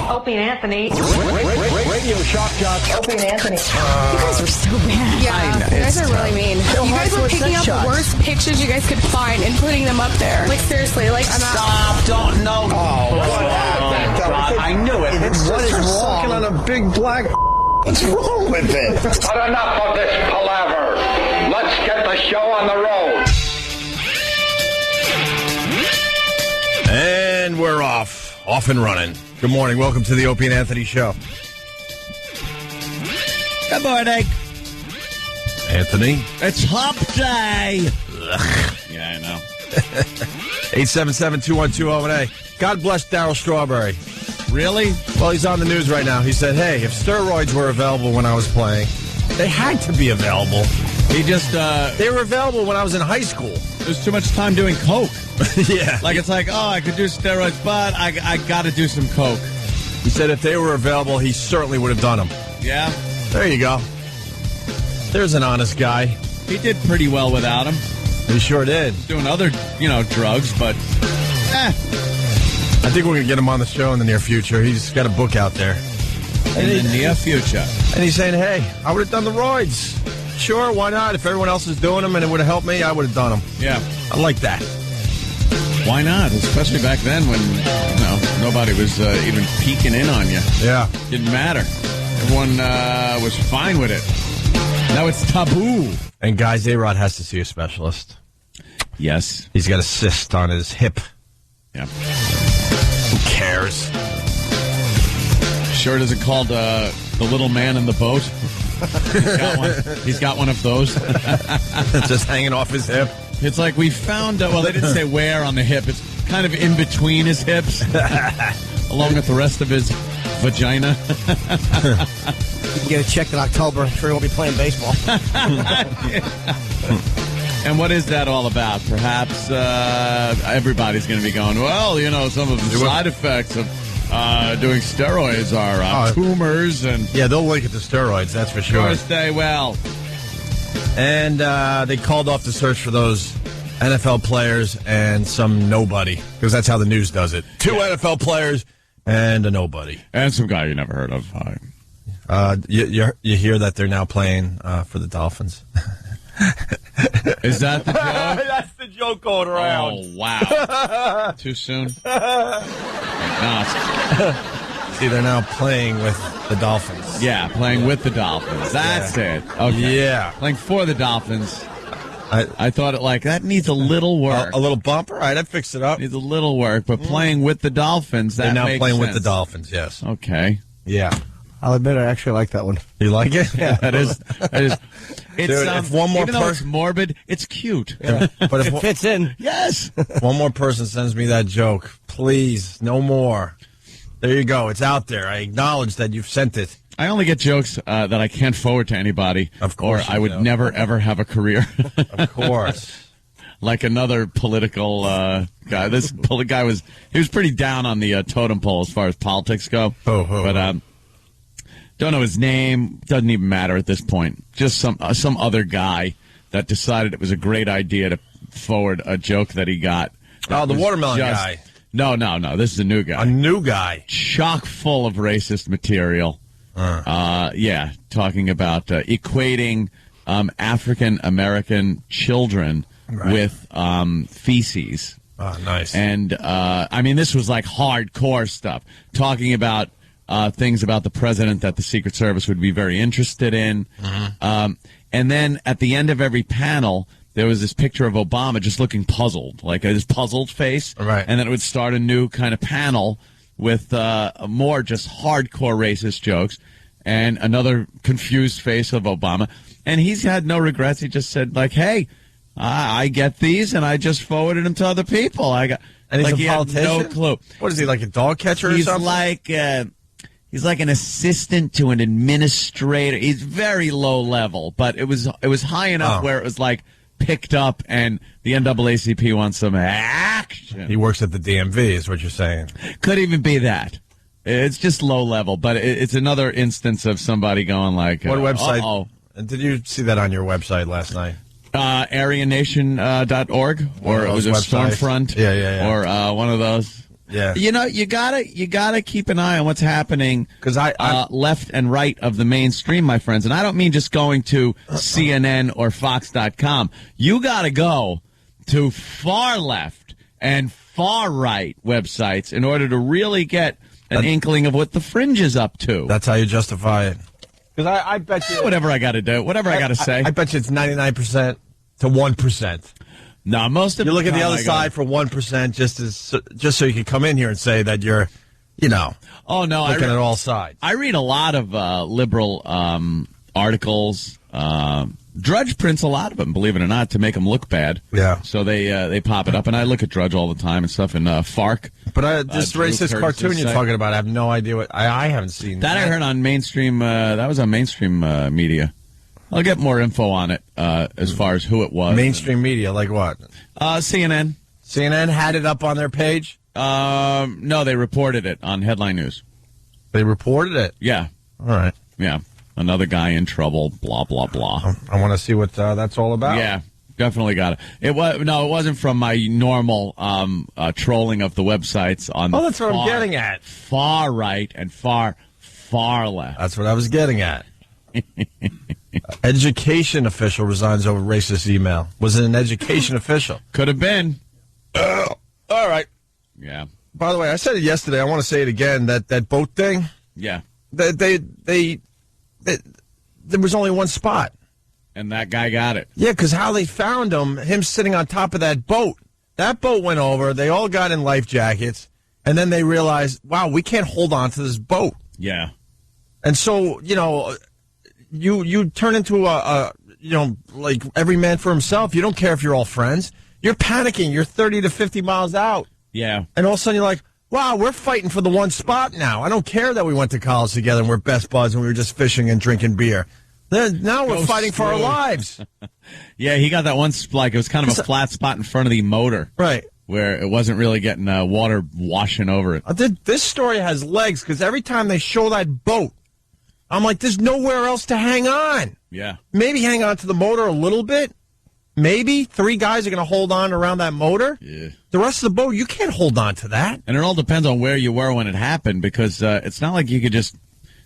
Opie and Anthony. Radio shock jocks. Opie and Anthony. You guys are so bad. Yeah, you guys are really mean. You guys were picking up the worst pictures you guys could find and putting them up there. Like, seriously, like, I'm not... Stop, don't know. Oh, what happened? God, I knew it. What is wrong? On a big black... What's wrong with it? But enough of this palaver. Let's get the show on the road. And we're off and running. Good morning. Welcome to the Opie and Anthony Show. Good morning. Anthony. It's hump day. Ugh. Yeah, I know. 877-212-08. God bless Darryl Strawberry. Really? Well, he's on the news right now. He said, hey, if steroids were available when I was playing, they had to be available. He just, They were available when I was in high school. There's too much time doing coke. Yeah. Like, it's like, oh, I could do steroids, but I got to do some coke. He said if they were available, he certainly would have done them. Yeah? There you go. There's an honest guy. He did pretty well without him. He sure did. Doing other, drugs, but, I think we're going to get him on the show in the near future. He's got a book out there. In the near future. And he's saying, hey, I would have done the roids. Sure, why not? If everyone else is doing them and it would have helped me, I would have done them. Yeah. I like that. Why not? Especially back then when, nobody was even peeking in on you. Yeah. Didn't matter. Everyone was fine with it. Now it's taboo. And guys, A-Rod has to see a specialist. Yes. He's got a cyst on his hip. Yeah. Who cares? Sure it isn't called The Little Man in the Boat? He's got one of those. Just hanging off his hip. It's like we found, they didn't say where on the hip. It's kind of in between his hips, along with the rest of his vagina. You can get it checked in October. I'm sure he won't be playing baseball. And what is that all about? Perhaps everybody's going to be going, well, some of the side effects of doing steroids are tumors and... Yeah, they'll link it to steroids, that's for sure. Sure, stay well. And they called off the search for those NFL players and some nobody, because that's how the news does it. Two NFL players and a nobody. And some guy you never heard of. You hear that they're now playing for the Dolphins. Is that the joke? That's the joke going around. Oh, wow. Too soon? Not. See, they're now playing with the Dolphins. Yeah, playing with the Dolphins. That's it. Okay. Yeah. Playing for the Dolphins. I thought that needs a little work. A little bump? All right, I fixed it up. Needs a little work, but playing with the Dolphins, that they're now makes playing sense. with the Dolphins, yes. Okay. Yeah. I'll admit I actually like that one. You like it? Yeah, that is. It's, dude, if one more even though it's morbid, it's cute. Yeah. But if it fits in. Yes. One more person sends me that joke, please, no more. There you go. It's out there. I acknowledge that you've sent it. I only get jokes that I can't forward to anybody. Of course. Or I would never, ever have a career. Of course. Like another political guy. This guy was pretty down on the totem pole as far as politics go. But don't know his name. Doesn't even matter at this point. Just some other guy that decided it was a great idea to forward a joke that he got. Oh, the watermelon guy. No. This is a new guy. A new guy. Chock full of racist material. Talking about equating African-American children with feces. Oh, nice. And, this was like hardcore stuff. Talking about things about the president that the Secret Service would be very interested in. Mm-hmm. And then at the end of every panel, there was this picture of Obama just looking puzzled, like his puzzled face. Right. And then it would start a new kind of panel with more just hardcore racist jokes and another confused face of Obama. And he's had no regrets. He just said, hey, I get these, and I just forwarded them to other people. And he's a politician? Had no clue. What is he, like a dog catcher or something? He's like an assistant to an administrator. He's very low level, but it was high enough where it was like picked up, and the NAACP wants some action. He works at the DMV, is what you're saying. Could even be that. It's just low level, but it's another instance of somebody going like, what website? Uh-oh. Did you see that on your website last night? AryanNation.org, or it was a Stormfront. Yeah. Or one of those. Yeah. You know, you gotta keep an eye on what's happening because I left and right of the mainstream, my friends. And I don't mean just going to CNN or Fox.com. You gotta go to far left and far right websites in order to really get an inkling of what the fringe is up to. That's how you justify it. Because I bet you whatever I got to do, whatever I got to say. I bet you it's 99% to 1%. No, most of you look at the other I side for 1%, just so you can come in here and say that you're, Oh no, looking at all sides. I read a lot of liberal articles. Drudge prints a lot of them, believe it or not, to make them look bad. Yeah. So they pop it up, and I look at Drudge all the time and stuff. And FARC. But this racist cartoon you're talking about, I have no idea what. I haven't seen that. I heard on mainstream. That was on mainstream media. I'll get more info on it as far as who it was. Mainstream media, like what? CNN. CNN had it up on their page? No, they reported it on Headline News. They reported it? Yeah. All right. Yeah. Another guy in trouble, blah, blah, blah. I want to see what that's all about. Yeah, definitely got it. It wasn't from my normal trolling of the websites on the that's what I'm getting at. Far right and far left. That's what I was getting at. Education official resigns over racist email. Was it an education official? Could have been. All right. Yeah. By the way, I said it yesterday. I want to say it again. That boat thing. Yeah. There was only one spot. And that guy got it. Yeah, because how they found him sitting on top of that boat. That boat went over. They all got in life jackets. And then they realized, wow, we can't hold on to this boat. Yeah. And so, you turn into like every man for himself. You don't care if you're all friends. You're panicking. You're 30 to 50 miles out. Yeah. And all of a sudden you're like, wow, we're fighting for the one spot now. I don't care that we went to college together and we're best buds and we were just fishing and drinking beer. Now we're fighting for our lives. Yeah, he got that one, it was kind of a flat spot in front of the motor. Right. Where it wasn't really getting water washing over it. This story has legs because every time they show that boat, I'm like, there's nowhere else to hang on. Yeah. Maybe hang on to the motor a little bit. Maybe 3 guys are going to hold on around that motor. Yeah. The rest of the boat, you can't hold on to that. And it all depends on where you were when it happened because it's not like you could just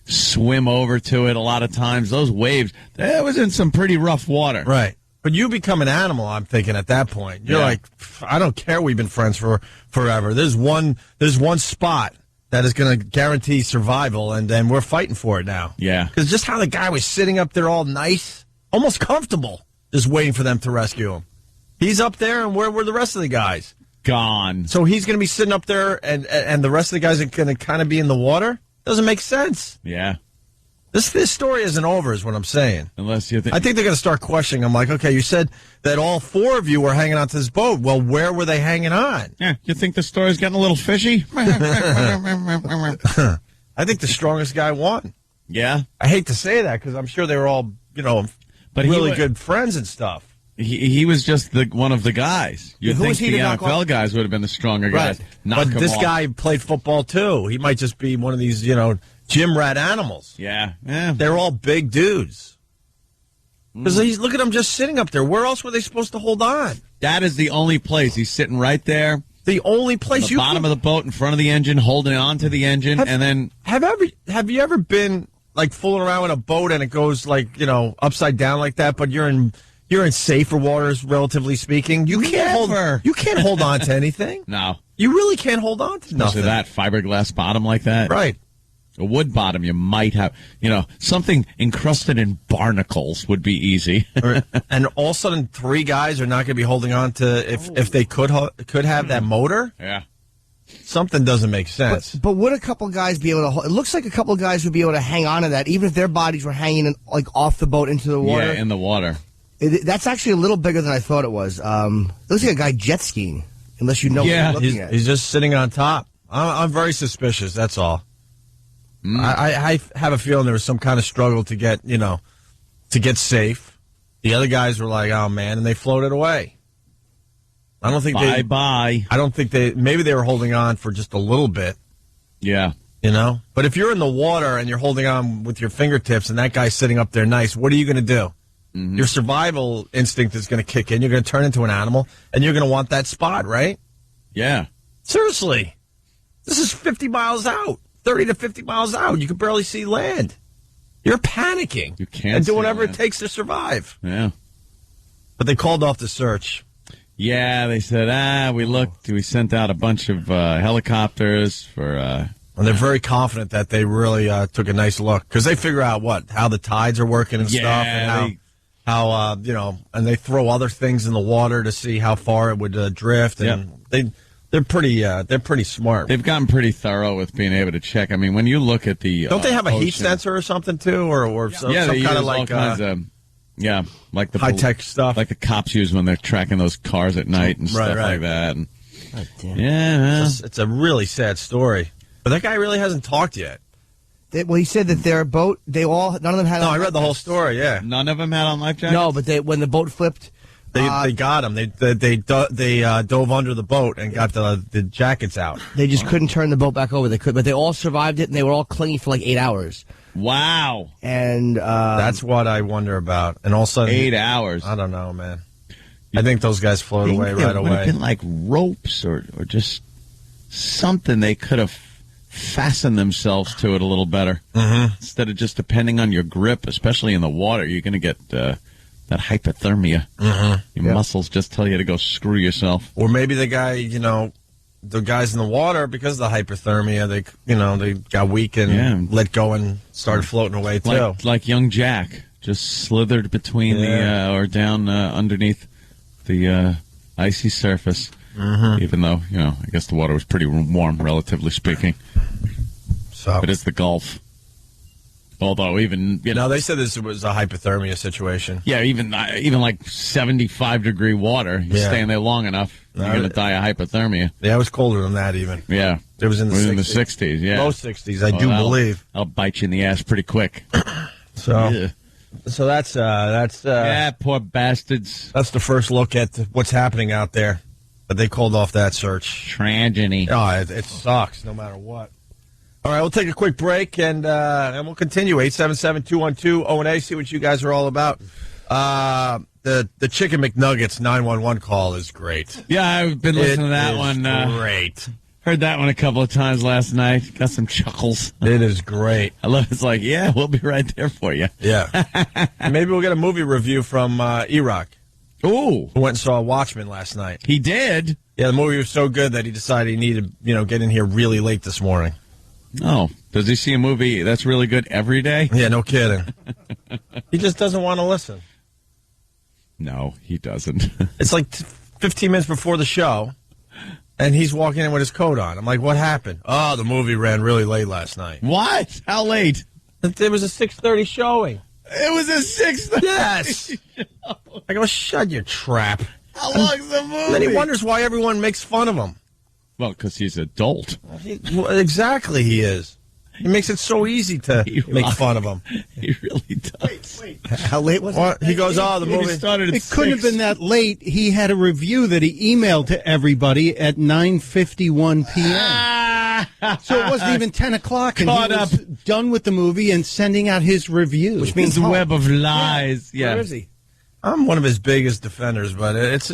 swim over to it a lot of times. Those waves, that was in some pretty rough water. Right. But you become an animal, I'm thinking, at that point. You're like, I don't care. We've been friends for forever. There's one spot that is going to guarantee survival, and then we're fighting for it now. Yeah. Because just how the guy was sitting up there all nice, almost comfortable, just waiting for them to rescue him. He's up there, and where were the rest of the guys? Gone. So he's going to be sitting up there, and the rest of the guys are going to kind of be in the water? Doesn't make sense. Yeah. This story isn't over, is what I'm saying. Unless you think. I think they're going to start questioning. I'm like, okay, you said that all 4 of you were hanging on to this boat. Well, where were they hanging on? Yeah, you think the story's getting a little fishy? I think the strongest guy won. Yeah. I hate to say that because I'm sure they were all, but really good friends and stuff. He was just one of the guys. You'd Who think was he the to knock NFL off? guys would have been the stronger guys. But this guy played football too. He might just be one of these, gym rat animals. Yeah. They're all big dudes. Because look at him just sitting up there. Where else were they supposed to hold on? That is the only place. He's sitting right there. The only place On the bottom of the boat in front of the engine, holding on to the engine, and then... Have you ever been, like, fooling around with a boat and it goes, like, upside down like that, but you're in safer waters, relatively speaking? You can't hold on to anything. No. You really can't hold on to nothing. Especially that fiberglass bottom like that. Right. A wood bottom, you might have, something encrusted in barnacles would be easy. And all of a sudden, 3 guys are not going to be holding on to if they could have that motor. Yeah, something doesn't make sense. But would a couple guys be able to? It looks like a couple guys would be able to hang on to that, even if their bodies were hanging off the boat into the water. Yeah, in the water. That's actually a little bigger than I thought it was. It looks like a guy jet skiing, unless you know what you're looking at. He's just sitting on top. I'm very suspicious. That's all. I have a feeling there was some kind of struggle to get safe. The other guys were like, oh man, and they floated away. I don't think bye. I don't think maybe they were holding on for just a little bit. Yeah. But if you're in the water and you're holding on with your fingertips and that guy's sitting up there nice, what are you going to do? Mm-hmm. Your survival instinct is going to kick in. You're going to turn into an animal and you're going to want that spot, right? Yeah. Seriously. This is 50 miles out, 30 to 50 miles out. You can barely see land. You're panicking. You can't and do see whatever land. it takes to survive. Yeah. But they called off the search. Yeah, they said, we looked. We sent out a bunch of helicopters for... And they're very confident that they really took a nice look. Because they figure out how the tides are working and stuff. And how and they throw other things in the water to see how far it would drift. And they're pretty smart. They've gotten pretty thorough with being able to check. I mean, when you look at the don't they have a heat ocean, sensor or something too, or some they kind use of like all kinds of like the high tech stuff, like the cops use when they're tracking those cars at night and stuff like that. And, it's a really sad story. But that guy really hasn't talked yet. Well, he said that their boat, none of them had. No, I read the whole story. Yeah, none of them had on life jackets. No, but when the boat flipped. They got him. They dove under the boat and got the jackets out. They just couldn't turn the boat back over. They could, but they all survived it, and they were all clinging for like 8 hours. Wow. And that's what I wonder about. And all of a sudden, 8 hours. I don't know, man. I think those guys float away right away. It would have been like ropes or just something they could have fastened themselves to it a little better. Mm-hmm. Instead of just depending on your grip, especially in the water, you're going to get that hypothermia. Mm-hmm. Your muscles just tell you to go screw yourself. Or maybe the guys in the water, because of the hypothermia, they got weak and let go and started floating away too. Like young Jack, just slithered between or down underneath the icy surface. Mm-hmm. Even though, I guess the water was pretty warm, relatively speaking. But it's the Gulf. Although even they said this was a hypothermia situation. Yeah, even like 75-degree water, you stay in there long enough, you're going to die of hypothermia. Yeah, it was colder than that even. Yeah, it was in the 60s. In the 60s. Yeah, low 60s. I do believe. I'll bite you in the ass pretty quick. So that's poor bastards. That's the first look at what's happening out there. But they called off that search. Tragedy. Oh, it sucks no matter what. All right, we'll take a quick break, and we'll continue. 877-212-0A, see what you guys are all about. The Chicken McNuggets 911 call is great. Yeah, I've been listening to that one. Great. Heard that one a couple of times last night. Got some chuckles. It is great. I love it. It's like, we'll be right there for you. Yeah. Maybe we'll get a movie review from E-Rock. Ooh. Who went and saw Watchmen last night. He did? Yeah, the movie was so good that he decided he needed, get in here really late this morning. Oh, does he see a movie that's really good every day? Yeah, no kidding. He just doesn't want to listen. No, he doesn't. It's like 15 minutes before the show, and he's walking in with his coat on. I'm like, what happened? Oh, the movie ran really late last night. What? How late? It was a 6:30 showing. It was a 6:30 Yes. I go, shut your trap. How long's the movie? And then he wonders why everyone makes fun of him. Well, because he's adult. Exactly, he is. He makes it so easy to make fun of him. He really does. Wait. How late was it? He goes, the movie started at It couldn't have been that late. He had a review that he emailed to everybody at 9:51 p.m. So it wasn't even 10 o'clock, and Caught he was done with the movie and sending out his review. Which means the web of lies. Yeah. Where is he? I'm one of his biggest defenders, but it's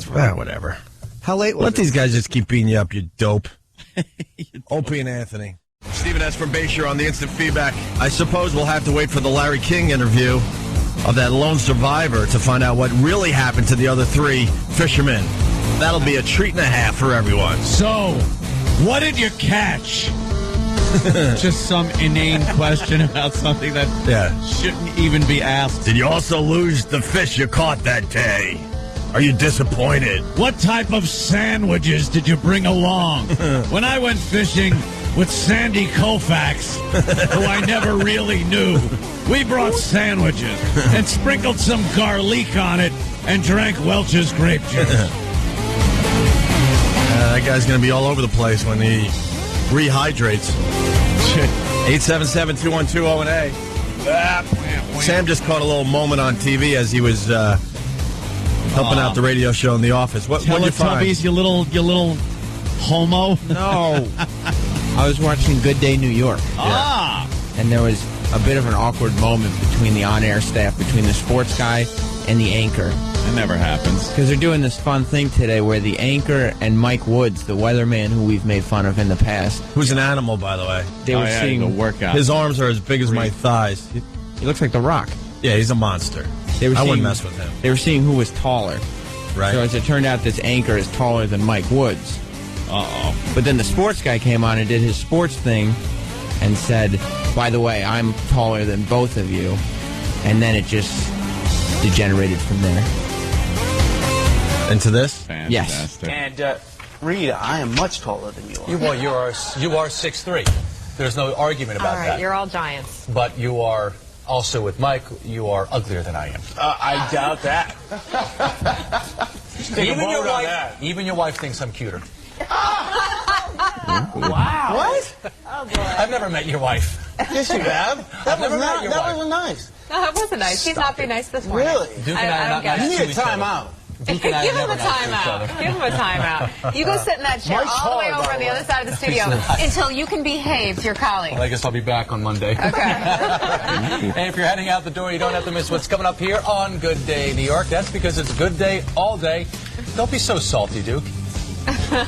whatever. How late was Let it? these guys just keep beating you up, you dope. Opie and Anthony. Stephen S. from Bayshore on the instant feedback. I suppose we'll have to wait for the Larry King interview of that lone survivor to find out what really happened to the other three fishermen. That'll be a treat and a half for everyone. So, what did you catch? Just some inane question about something that shouldn't even be asked. Did you also lose the fish you caught that day? Are you disappointed? What type of sandwiches did you bring along? When I went fishing with Sandy Koufax, who I never really knew, we brought sandwiches and sprinkled some garlic on it and drank Welch's grape juice. That guy's going to be all over the place when he rehydrates. 877-212-0A. Sam just caught a little moment on TV as he was helping out the radio show in the office. What did you find? Teletubbies, you little homo. No. I was watching Good Day New York. Ah. And there was a bit of an awkward moment between the on-air staff, between the sports guy and the anchor. It never happens. Because they're doing this fun thing today where the anchor and Mike Woods, the weatherman who we've made fun of in the past. Who's an animal, by the way. They were seeing the workout. His arms are as big as my thighs. He looks like The Rock. Yeah, he's a monster. I wouldn't mess with him. They were seeing who was taller. Right. So as it turned out, this anchor is taller than Mike Woods. Uh-oh. But then the sports guy came on and did his sports thing and said, by the way, I'm taller than both of you. And then it just degenerated from there. Into this? Fantastic. Yes. And, Reed, I am much taller than you are. You are 6'3". There's no argument about that. You're all giants. But you are also with Mike. You are uglier than I am. I doubt that. Even your wife thinks I'm cuter. Wow. What? Oh, boy. I've never met your wife. Yes, you have. That wasn't nice. No, it wasn't nice. He's not being nice this morning. Really? Duke and I are not nice You to need a each other. timeout. Duke and I Give are him a never nice to each other. timeout. Give him a timeut. You go sit in that chair Mike's all the way hard, over by on the the way. other side of the studio until you can behave to your colleague. Well, I guess I'll be back on Monday. Okay. And if you're heading out the door, you don't have to miss what's coming up here on Good Day New York. That's because it's a good day all day. Don't be so salty, Duke.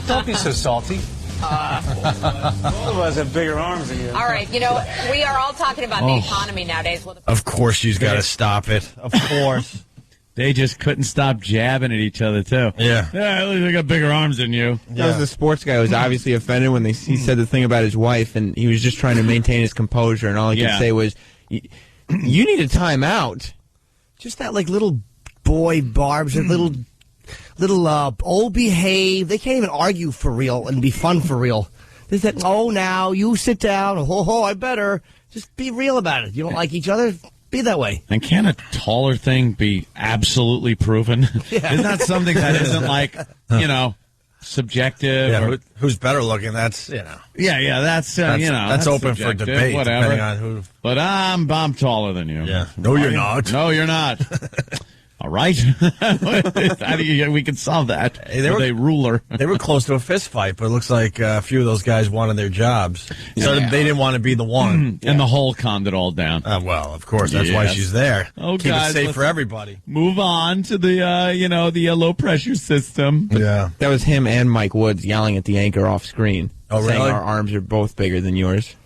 Don't be so salty. All of us have bigger arms than you. All right. You know, we are all talking about the economy nowadays. Well, Of course she's got to stop it. Of course. They just couldn't stop jabbing at each other, too. Yeah. Yeah, at least I got bigger arms than you. That was the sports guy who was obviously offended when he said the thing about his wife, and he was just trying to maintain his composure, and all he could say was, you need a timeout. Just that, like, little boy barbs, that little old behave. They can't even argue for real and be fun for real. They said, oh, now, you sit down. Oh, I better. Just be real about it. You don't like each other? Be that way. And can a taller thing be absolutely proven? Yeah. Isn't that something that isn't like, subjective? Yeah, or, who's better looking? That's, yeah, that's that's open for subjective, debate, whatever. depending on who. But I'm taller than you. Yeah. No, you're not. No, you're not. All right. How do we can solve that Hey, with a ruler. They were close to a fist fight, but it looks like a few of those guys wanted their jobs. So they didn't want to be the one. And the hole calmed it all down. Well, of course, that's why she's there. Oh, Keep guys, it safe let's for everybody. Move on to the, the low pressure system. Yeah. That was him and Mike Woods yelling at the anchor off screen. Oh, saying really? our arms are both bigger than yours.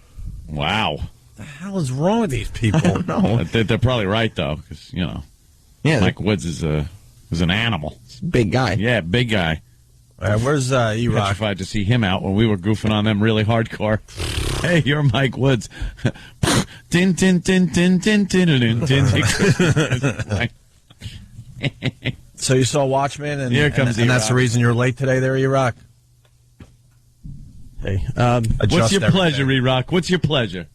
Wow. What the hell is wrong with these people? I don't know. They're probably right, though, because, Yeah, Mike Woods is an animal. big guy. Yeah, big guy. Where's E-Rock? Petrified to see him out when we were goofing on them really hardcore. Hey, you're Mike Woods. Tin, tin, tin, tin, tin, tin, tin, tin. So you saw Watchmen, and, Here comes and that's the E-Rock. reason you're late today there, E-Rock? Hey, What's your pleasure, E-Rock? What's your pleasure?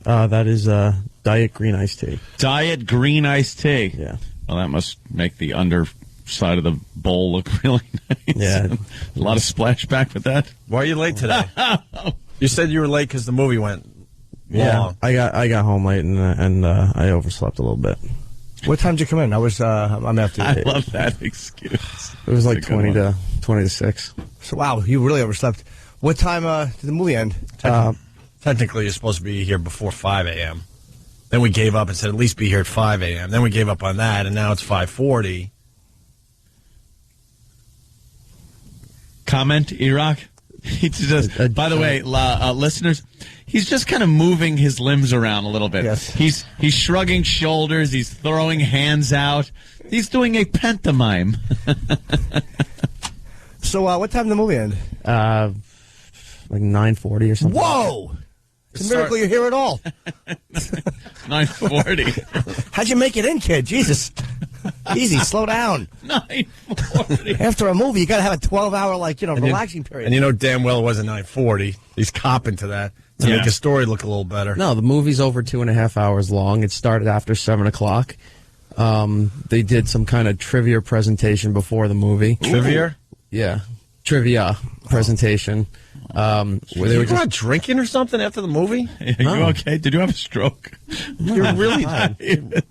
that is diet green iced tea. Diet green iced tea. Yeah. Well, that must make the underside of the bowl look really nice. Yeah. A lot of splashback with that. Why are you late today? You said you were late because the movie went long. I got home late and I overslept a little bit. What time did you come in? I'm after. I love that excuse. It was like That's a good 20 to 6. So, wow, you really overslept. What time did the movie end? Technically, you're supposed to be here before 5 a.m. Then we gave up and said at least be here at 5 a.m. Then we gave up on that, and now it's 5:40. Comment, E-Rock? He just, by the way, listeners, he's just kind of moving his limbs around a little bit. Yes. He's shrugging shoulders. He's throwing hands out. He's doing a pantomime. So, what time did the movie end? Like 9:40 or something. Whoa! It's a miracle you're here at all. 9:40. How'd you make it in, kid? Jesus. Easy, slow down. 9:40. After a movie, you got to have a 12-hour, relaxing period. And you know damn well it wasn't 9:40. He's copping to that to make his story look a little better. No, the movie's over 2.5 hours long. It started after 7 o'clock. They did some kind of trivia presentation before the movie. Trivia? Yeah, trivia presentation. Where they were You not drinking or something after the movie? Are you okay? Did you have a stroke? You're really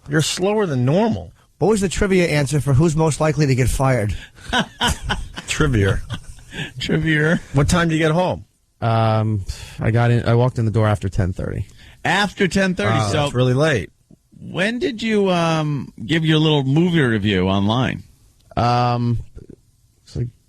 you're slower than normal. What was the trivia answer for who's most likely to get fired? Trivia. Trivia. What time do you get home? I walked in the door after 10:30. After 10:30. So it's really late. When did you give your little movie review online?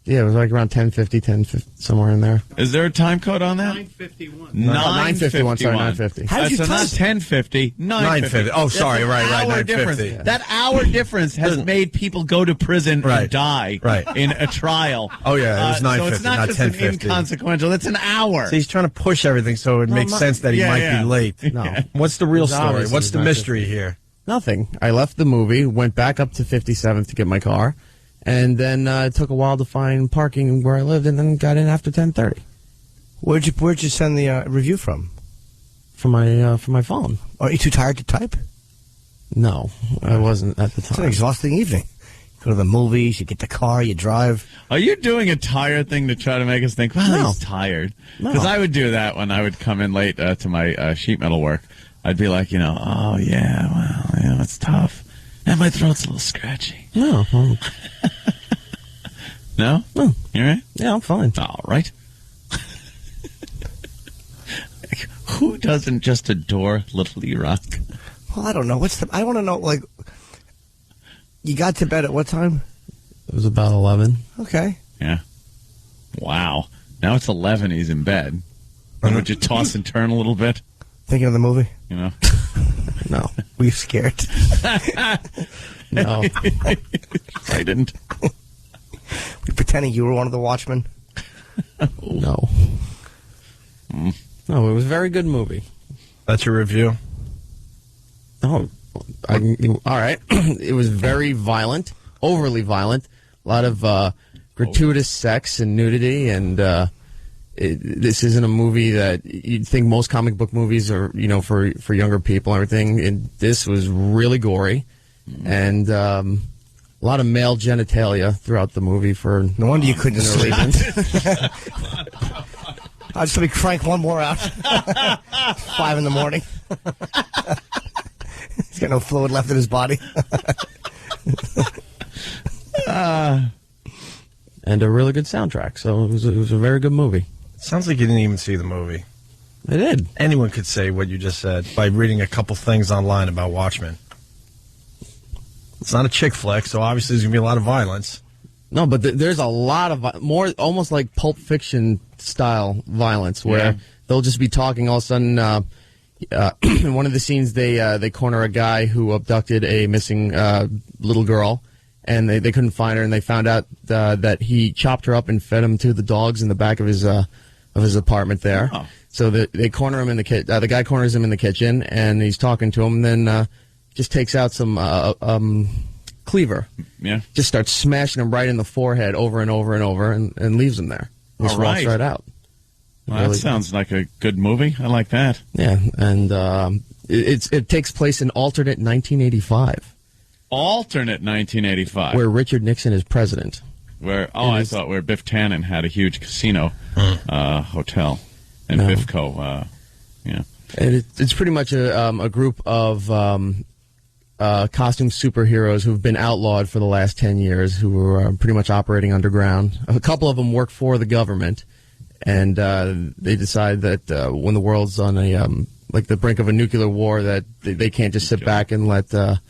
It was like around 10:50, somewhere in there. Is there a time code on that? 9:51. 9:51. Sorry, 9:50. How did you not 10:50? 9:50. Oh, sorry, right, 9:50. Yeah. That hour difference has made people go to prison and die in a trial. Oh yeah, it was 9:50, so it's not just 10:50. an inconsequential. It's an hour. So he's trying to push everything so it makes sense that he might be late. No. What's the real story? What's the mystery here? Nothing. I left the movie, went back up to 57th to get my car, and then it took a while to find parking where I lived, and then got in after 10:30. Where'd you send the review from? From my phone. Are you too tired to type? No, I wasn't at the time. It's an exhausting evening. You go to the movies, you get the car, you drive. Are you doing a tired thing to try to make us think, well, he's tired? Because I would do that when I would come in late to my sheet metal work. I'd be like, oh, yeah, well, it's tough. And my throat's a little scratchy. No. No? No. You all right? Yeah, I'm fine. All right. Who doesn't just adore Little E-Rock? Well, I don't know. I want to know, like, you got to bed at what time? It was about 11. Okay. Yeah. Wow. Now it's 11, he's in bed. And would you toss and turn a little bit? Thinking of the movie? No. Were you scared? No. I didn't. Were you pretending you were one of the watchmen? No. No, it was a very good movie. That's your review? Oh, all right. It was very violent, overly violent. A lot of gratuitous sex and nudity, and this isn't a movie that you'd think most comic book movies are, for younger people and everything. And this was really gory, and a lot of male genitalia throughout the movie. For no wonder you couldn't sleep. I'll just let me crank one more out. 5 in the morning. He's got no fluid left in his body. And a really good soundtrack. So it was a very good movie. Sounds like you didn't even see the movie. I did. Anyone could say what you just said by reading a couple things online about Watchmen. It's not a chick flick, so obviously there's going to be a lot of violence. No, but there's a lot of more, almost like Pulp Fiction style violence, where they'll just be talking. All of a sudden, in one of the scenes, they corner a guy who abducted a missing little girl, and they couldn't find her, and they found out that he chopped her up and fed him to the dogs in the back of his apartment there. Oh. So they corner him in the kitchen. The guy corners him in the kitchen, and he's talking to him. And then just takes out some cleaver. Yeah. Just starts smashing him right in the forehead over and over and over, and leaves him there. Just walks right out. Well, that sounds like a good movie. I like that. Yeah, and it takes place in alternate 1985. Alternate 1985. Where Richard Nixon is president. I thought where Biff Tannen had a huge casino hotel. And Biffco, yeah. And it's pretty much a group of costume superheroes who've been outlawed for the last 10 years, who are pretty much operating underground. A couple of them work for the government, and they decide that when the world's on the brink of a nuclear war, that they can't just sit back and let the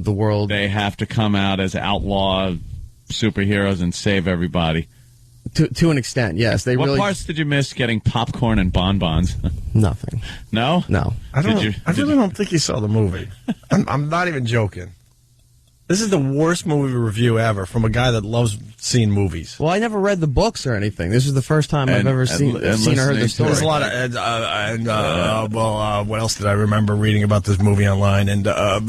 world. They have to come out as outlaw superheroes and save everybody. To an extent, yes. What parts did you miss getting popcorn and bonbons? Nothing. No? No. I really don't think you saw the movie. I'm not even joking. This is the worst movie review ever from a guy that loves seeing movies. Well, I never read the books or anything. This is the first time I've ever seen or heard the story. There's a lot of what else did I remember reading about this movie online? And I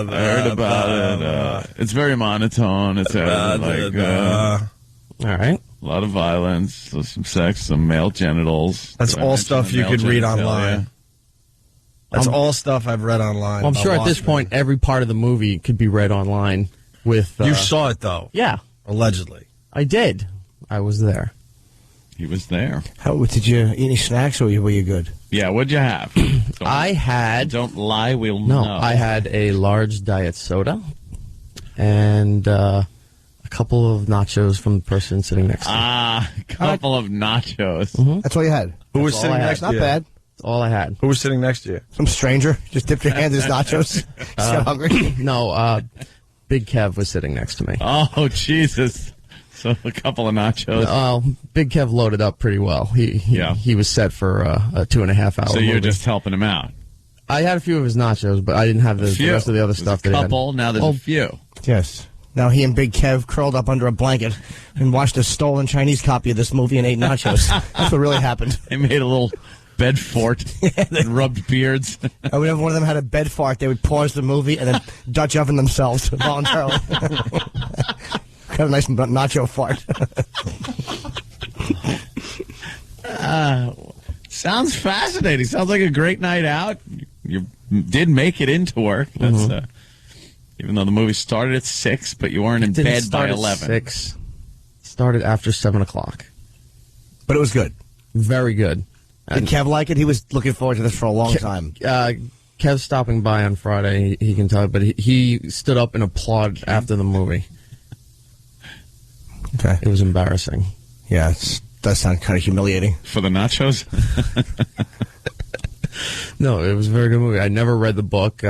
heard about it. It's very monotone. It's all right. A lot of violence, some sex, some male genitals. That's all stuff you could read online. That's all stuff I've read online. Well, I'm sure at this point every part of the movie could be read online. With you saw it though, yeah, allegedly. I did. I was there. He was there. Did you eat any snacks, or were you good? Yeah, what'd you have? I had. Don't lie, we'll know. I had a large diet soda and a A couple of nachos from the person sitting next to me. A couple of nachos. Mm-hmm. That's all you had. Who was sitting next to you? Not bad. That's all I had. Who was sitting next to you? Some stranger. Just dipped your hand in his nachos. Just got hungry. No, Big Kev was sitting next to me. Oh, Jesus. So a couple of nachos. Big Kev loaded up pretty well. He was set for a 2.5 hour So you're movie. just helping him out. I had a few of his nachos, but I didn't have the rest of the other stuff. There's a couple, now there's a few. Yes. Now he and Big Kev curled up under a blanket and watched a stolen Chinese copy of this movie and ate nachos. That's what really happened. They made a little bed fort and rubbed beards. And whenever one of them had a bed fart, they would pause the movie and then Dutch oven themselves voluntarily. Got a nice nacho fart. Sounds fascinating. Sounds like a great night out. You did make it into work. That's even though the movie started at 6, but you weren't in bed by 11. 6. Started after 7 o'clock. But it was good. Very good. Did Kev like it? He was looking forward to this for a long time. Kev's stopping by on Friday. He can tell, but he stood up and applauded after the movie. Okay. It was embarrassing. Yeah, it does sound kind of humiliating. For the nachos? No, it was a very good movie. I never read the book.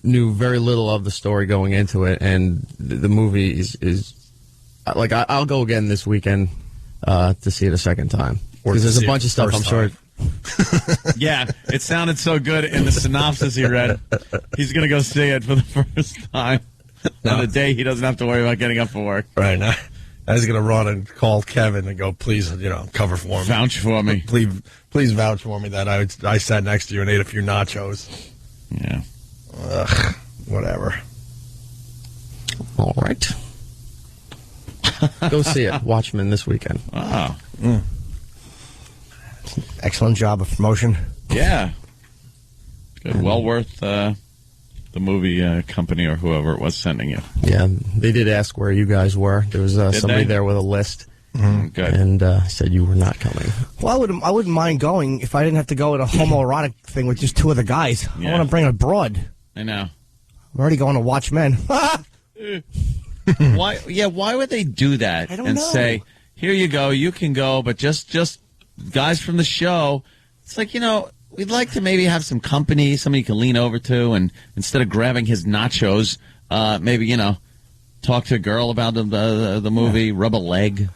Knew very little of the story going into it, and the movie is like I'll go again this weekend to see it a second time because there's a bunch of stuff I'm sure. Yeah, it sounded so good in the synopsis he read. He's going to go see it for the first time on a day he doesn't have to worry about getting up for work. Right now. I was going to run and call Kevin and go, please, cover for me. Vouch for me. Please vouch for me that I sat next to you and ate a few nachos. Yeah. Ugh, whatever. All right. Go see it. Watchmen this weekend. Wow. Excellent job of promotion. Yeah. Good. Well worth the movie company or whoever it was sending you. Yeah, they did ask where you guys were. There was somebody there with a list, good, and said you were not coming. Well, I wouldn't mind going if I didn't have to go to a homoerotic thing with just two of the guys. Yeah. I want to bring a broad. I know. I'm already going to watch men. Why? Yeah, why would they do that? I don't and know. say, here you go, you can go, but just guys from the show. It's like, we'd like to maybe have some company, somebody you can lean over to, and instead of grabbing his nachos, maybe, talk to a girl about the movie, rub a leg.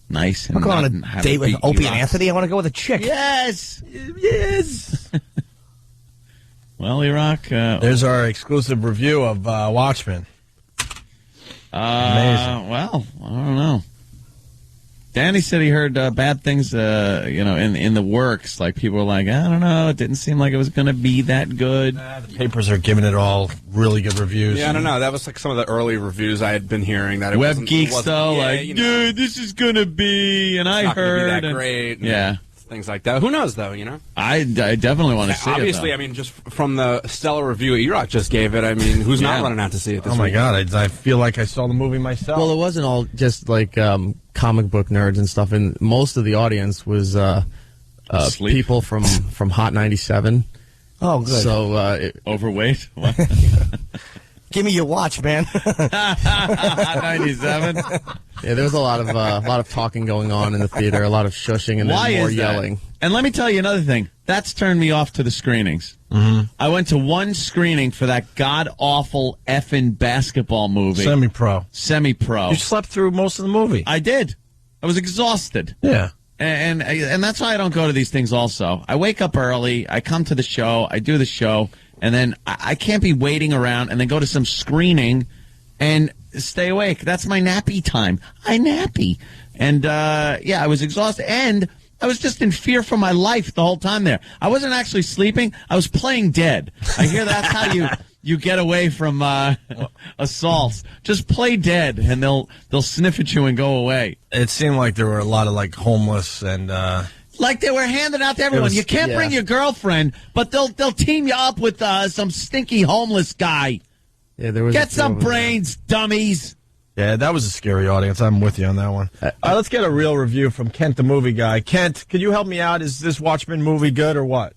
Nice. I'm going on a date with Opie and Anthony. I want to go with a chick. Yes. Well, Iraq. There's our exclusive review of Watchmen. Amazing. Well, I don't know. Danny said he heard bad things, in the works. Like people were like, I don't know, it didn't seem like it was going to be that good. The papers are giving it all really good reviews. Yeah, I don't know. That was like some of the early reviews I had been hearing. That it Web wasn't, geeks it wasn't, though, yeah, like, dude, this is going to be, and I not heard gonna be that great. Yeah. Things like that. Who knows, though, I definitely want to see Obviously, it, I mean, just from the stellar review E-Rock just gave it, I mean, who's not running out to see it this Oh, my week? God. I feel like I saw the movie myself. Well, it wasn't all just like comic book nerds and stuff, and most of the audience was people from Hot 97. Oh, good. So overweight. Give me your watch, man. 97. Yeah, there was a lot of talking going on in the theater, a lot of shushing, and then more yelling. And let me tell you another thing. That's turned me off to the screenings. Mm-hmm. I went to one screening for that god-awful effing basketball movie. Semi-pro. Semi-pro. You slept through most of the movie. I did. I was exhausted. Yeah. And that's why I don't go to these things also. I wake up early, I come to the show, I do the show, and then I can't be waiting around and then go to some screening and stay awake. That's my nappy time. I nappy. And, I was exhausted. And I was just in fear for my life the whole time there. I wasn't actually sleeping. I was playing dead. I hear that's how you get away from assaults. Just play dead, and they'll sniff at you and go away. It seemed like there were a lot of, homeless and... Like they were handing out to everyone. You can't bring your girlfriend, but they'll team you up with some stinky homeless guy. Yeah, there was Get some brains, dummies. Yeah, that was a scary audience. I'm with you on that one. Let's get a real review from Kent, the movie guy. Kent, could you help me out? Is this Watchmen movie good or what?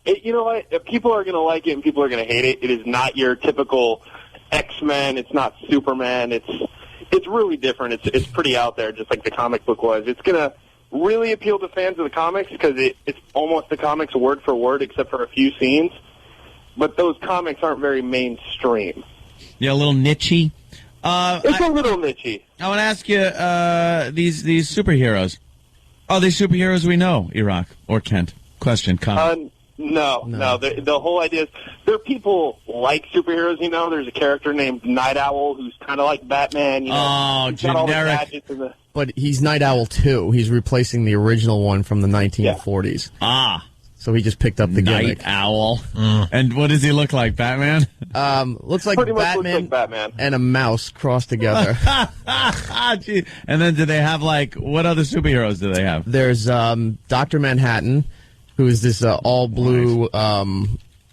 You know what? If people are going to like it and people are going to hate it, it is not your typical X-Men. It's not Superman. It's it's really different. It's pretty out there, just like the comic book was. It's going to really appeal to fans of the comics because it's almost the comics word for word except for a few scenes. But those comics aren't very mainstream. Yeah, a little niche-y. It's a little niche-y. I want to ask you, these superheroes. Are they superheroes we know, Iraq or Kent? Question, comment. No. The whole idea is there are people like superheroes, There's a character named Night Owl who's kind of like Batman, he's got all the gadgets and But he's Night Owl 2. He's replacing the original one from the 1940s. Yeah. So he just picked up the gimmick. Night Owl. And what does he look like, Batman? Looks like Pretty much Batman, looks like Batman and a mouse crossed together. Gee. And then do they have, what other superheroes do they have? There's Dr. Manhattan, who is this all-blue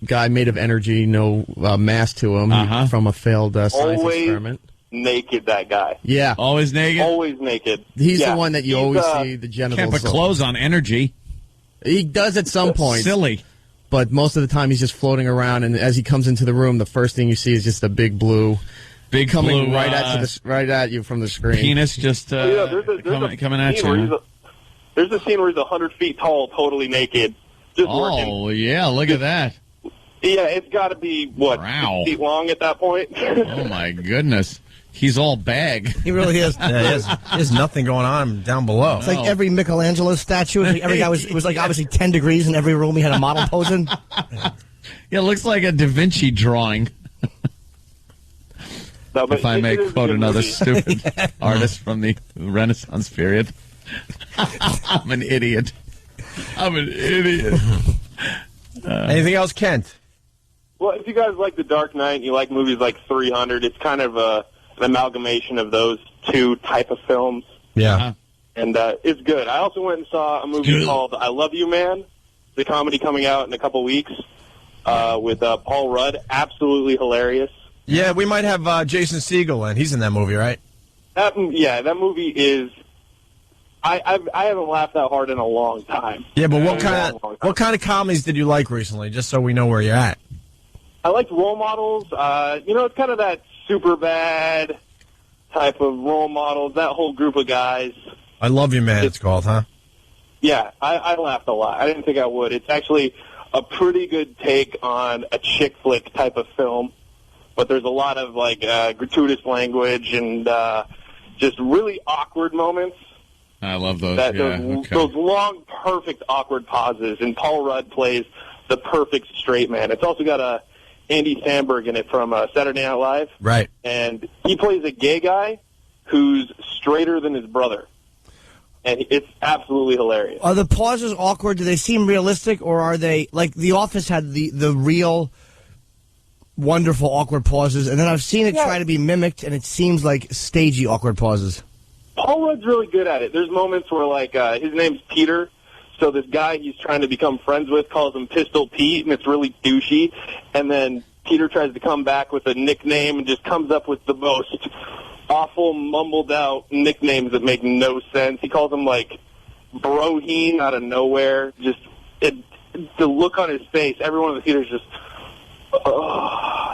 guy made of energy, no mass to him, from a failed science experiment. Naked, that guy. Yeah. Always naked? Always naked. He's the one that you always see the genitals. Can't put clothes on energy. He does at some point. Silly. But most of the time he's just floating around, and as he comes into the room, the first thing you see is just a big blue coming right at you from the screen. Penis just coming at you. There's a scene where he's 100 feet tall, totally naked, just working. Oh, yeah, look at that. Yeah, it's got to be, 6 feet long at that point? Oh, my goodness. He's all bag. He really is. Yeah, there's nothing going on down below. It's like every Michelangelo statue. Every guy it was like obviously 10 degrees in every room. He had a model posing. Yeah, it looks like a Da Vinci drawing. If I may quote another stupid artist from the Renaissance period. I'm an idiot. Anything else, Kent? Well, if you guys like The Dark Knight and you like movies like 300, it's kind of an amalgamation of those two type of films. Yeah. And it's good. I also went and saw a movie called I Love You, Man. The comedy coming out in a couple weeks with Paul Rudd. Absolutely hilarious. Yeah, we might have Jason Segel in. He's in that movie, right? That movie is... I haven't laughed that hard in a long time. Yeah, but what kind of comedies did you like recently, just so we know where you're at? I liked Role Models. It's kind of that Superbad type of role models, that whole group of guys. I Love You, Man, it's called, huh? Yeah, I laughed a lot. I didn't think I would. It's actually a pretty good take on a chick flick type of film, but there's a lot of, gratuitous language and just really awkward moments. I love those, Those long, perfect, awkward pauses, and Paul Rudd plays the perfect straight man. It's also got Andy Samberg in it from Saturday Night Live. Right. And he plays a gay guy who's straighter than his brother. And it's absolutely hilarious. Are the pauses awkward? Do they seem realistic, or are they, like The Office had the real wonderful awkward pauses, and then I've seen it try to be mimicked, and it seems like stagey awkward pauses. Paul Rudd's really good at it. There's moments where, his name's Peter, so this guy he's trying to become friends with calls him Pistol Pete, and it's really douchey. And then Peter tries to come back with a nickname and just comes up with the most awful, mumbled-out nicknames that make no sense. He calls him, Broheen out of nowhere. Just the look on his face, everyone in the theater is just...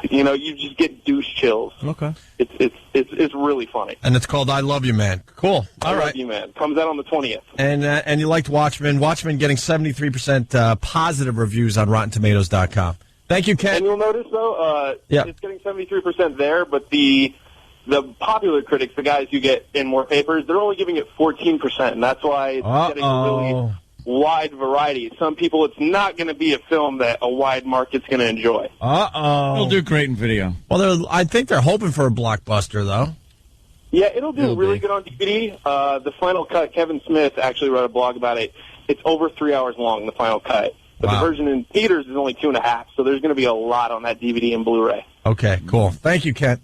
you just get douche chills. Okay. It's really funny. And it's called I Love You, Man. Cool. All right. I Love You, Man. Comes out on the 20th. And you liked Watchmen. Watchmen getting 73% positive reviews on RottenTomatoes.com. Thank you, Ken. And you'll notice, though, it's getting 73% there, but the popular critics, the guys you get in more papers, they're only giving it 14%, and that's why it's getting a really wide variety. Some people, it's not going to be a film that a wide market's going to enjoy. It'll do great in video. Well, I think they're hoping for a blockbuster, though. Yeah, it'll do really good on DVD. The final cut, Kevin Smith actually wrote a blog about it. It's over 3 hours long, the final cut. But the version in theaters is only 2.5, so there's going to be a lot on that DVD and Blu-ray. Okay, cool. Thank you, Kent.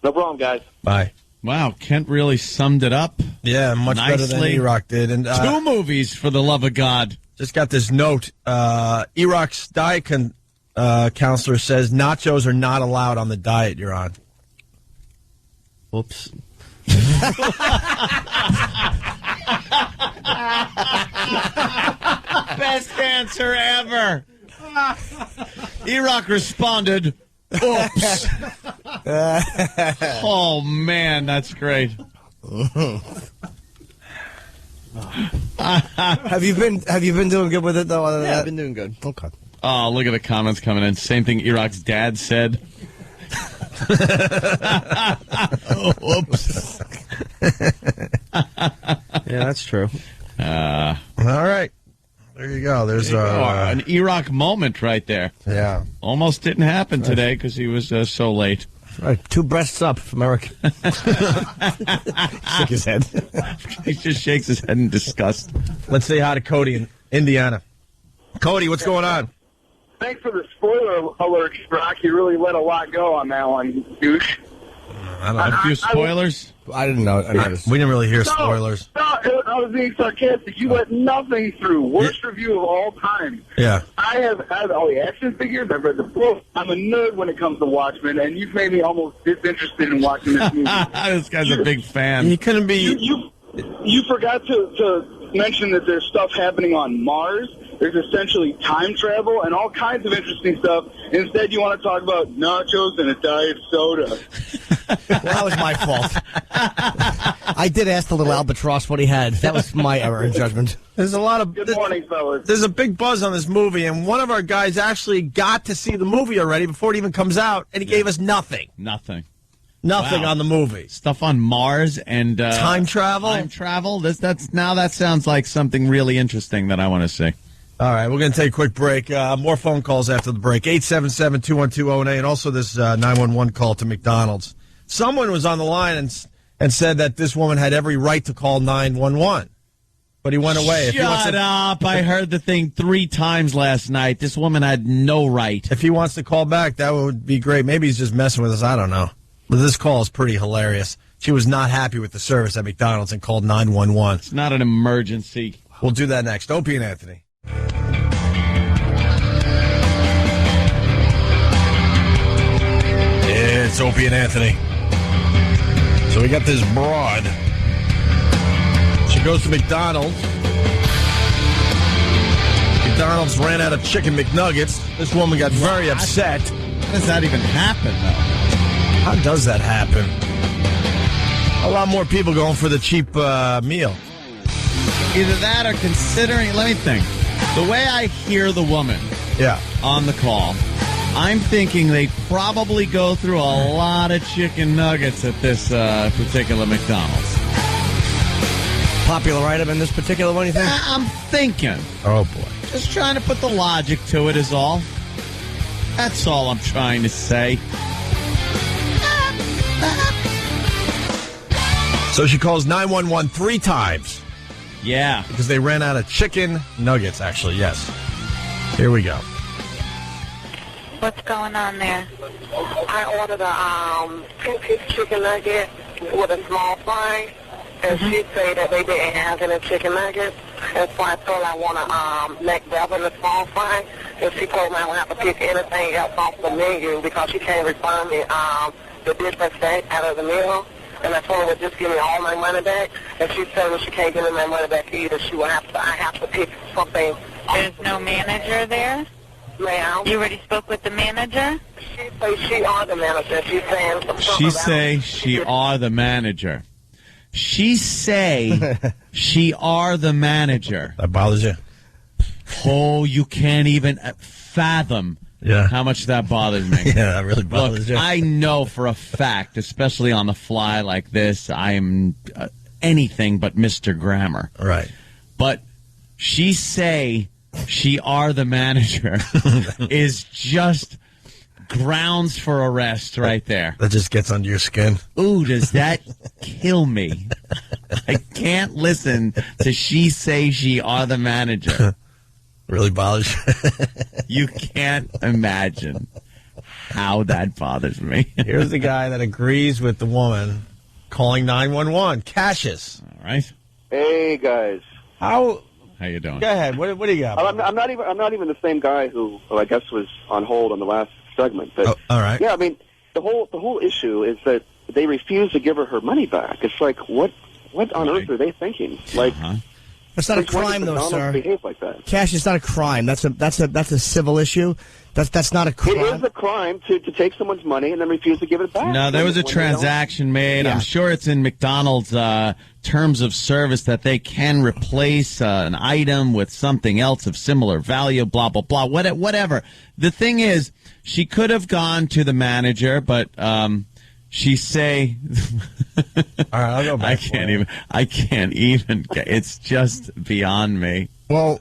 No problem, guys. Bye. Wow, Kent really summed it up. Yeah, much better than E-Rock did. And 2 movies, for the love of God. Just got this note. E-Rock's diet counselor says nachos are not allowed on the diet you're on. Whoops. Best answer ever. E-Rock responded, Oops. Oh, man, that's great. Have you been doing good with it, though? Other than that? I've been doing good. Okay. Oh, look at the comments coming in. Same thing E-Rock's dad said. Whoops. Yeah, that's true. All right. There you go. There's an E-Rock moment right there. Yeah. Almost didn't happen today because he was so late. Right. 2 breasts up from Eric. Shook his head. He just shakes his head in disgust. Let's say hi to Cody in Indiana. Cody, what's going on? Thanks for the spoiler alert, Brock. You really let a lot go on that one, douche. A few spoilers? I didn't know. I noticed. We didn't really hear spoilers. No, I was being sarcastic. You let nothing through. Worst review of all time. Yeah. I have had all the action figures. I've read the book. I'm a nerd when it comes to Watchmen, and you've made me almost disinterested in watching this movie. This guy's a big fan. He couldn't be... You forgot to mention that there's stuff happening on Mars. There's essentially time travel and all kinds of interesting stuff. Instead, you want to talk about nachos and a diet soda. Well, that was my fault. I did ask the little albatross what he had. That was my error in judgment. There's a lot of... Good morning, fellas. There's a big buzz on this movie, and one of our guys actually got to see the movie already before it even comes out, and he gave us nothing. Nothing Wow. On the movie. Stuff on Mars and... time travel? Time travel? That sounds like something really interesting that I want to see. All right, we're going to take a quick break. More phone calls after the break. 877-212-098, and also this 911 call to McDonald's. Someone was on the line and said that this woman had every right to call 911, but he went away. Shut up. I heard the thing 3 times last night. This woman had no right. If he wants to call back, that would be great. Maybe he's just messing with us. I don't know. But this call is pretty hilarious. She was not happy with the service at McDonald's and called 911. It's not an emergency. We'll do that next. Opie and Anthony. It's Opie and Anthony. So we got this broad. She goes to McDonald's. McDonald's ran out of chicken McNuggets. This woman got very upset. How does that even happen, though? How does that happen? A lot more people going for the cheap meal. Either that or considering, let me think. The way I hear the woman on the call, I'm thinking they probably go through a lot of chicken nuggets at this particular McDonald's. Popular item in this particular one, you think? I'm thinking. Oh, boy. Just trying to put the logic to it is all. That's all I'm trying to say. So she calls 911 3 times. Yeah. Because they ran out of chicken nuggets, actually, yes. Here we go. What's going on there? I ordered a 10-piece chicken nugget with a small fry, and she said that they didn't have any chicken nuggets, and so I told her I want a McDouble in a small fry, and she told me I don't have to pick anything else off the menu because she can't refund me the difference out of the meal. And I told her to just give me all my money back, and she said that she can't give me my money back either. I have to pick something. There's no manager there? Ma'am. You already spoke with the manager? She say she are the manager. She's saying something She say she are the manager. She say she are the manager. That bothers you? Oh, you can't even fathom how much that bothers me. Yeah, that really bothers you. I know for a fact, especially on the fly like this, I am anything but Mr. Grammar. Right. But she say she are the manager is just grounds for arrest right there. That just gets under your skin. Ooh, does that kill me? I can't listen to she say she are the manager. Really bothers you? You can't imagine how that bothers me. Here's the guy that agrees with the woman calling 911. Cassius. All right. Hey guys. How you doing? Go ahead. What do you got? I'm not even the same guy who I guess was on hold on the last segment. But all right. Yeah, I mean the whole issue is that they refuse to give her money back. It's like what on earth are they thinking? Like That's not a crime, though, sir. Like that. Cash, it's not a crime. That's a civil issue. That's not a crime. It is a crime to take someone's money and then refuse to give it back. No, there was a transaction made. Yeah. I'm sure it's in McDonald's terms of service that they can replace an item with something else of similar value, blah, blah, blah, whatever. The thing is, she could have gone to the manager, but she say... All right, I'll go back. I can't even. It's just beyond me. Well,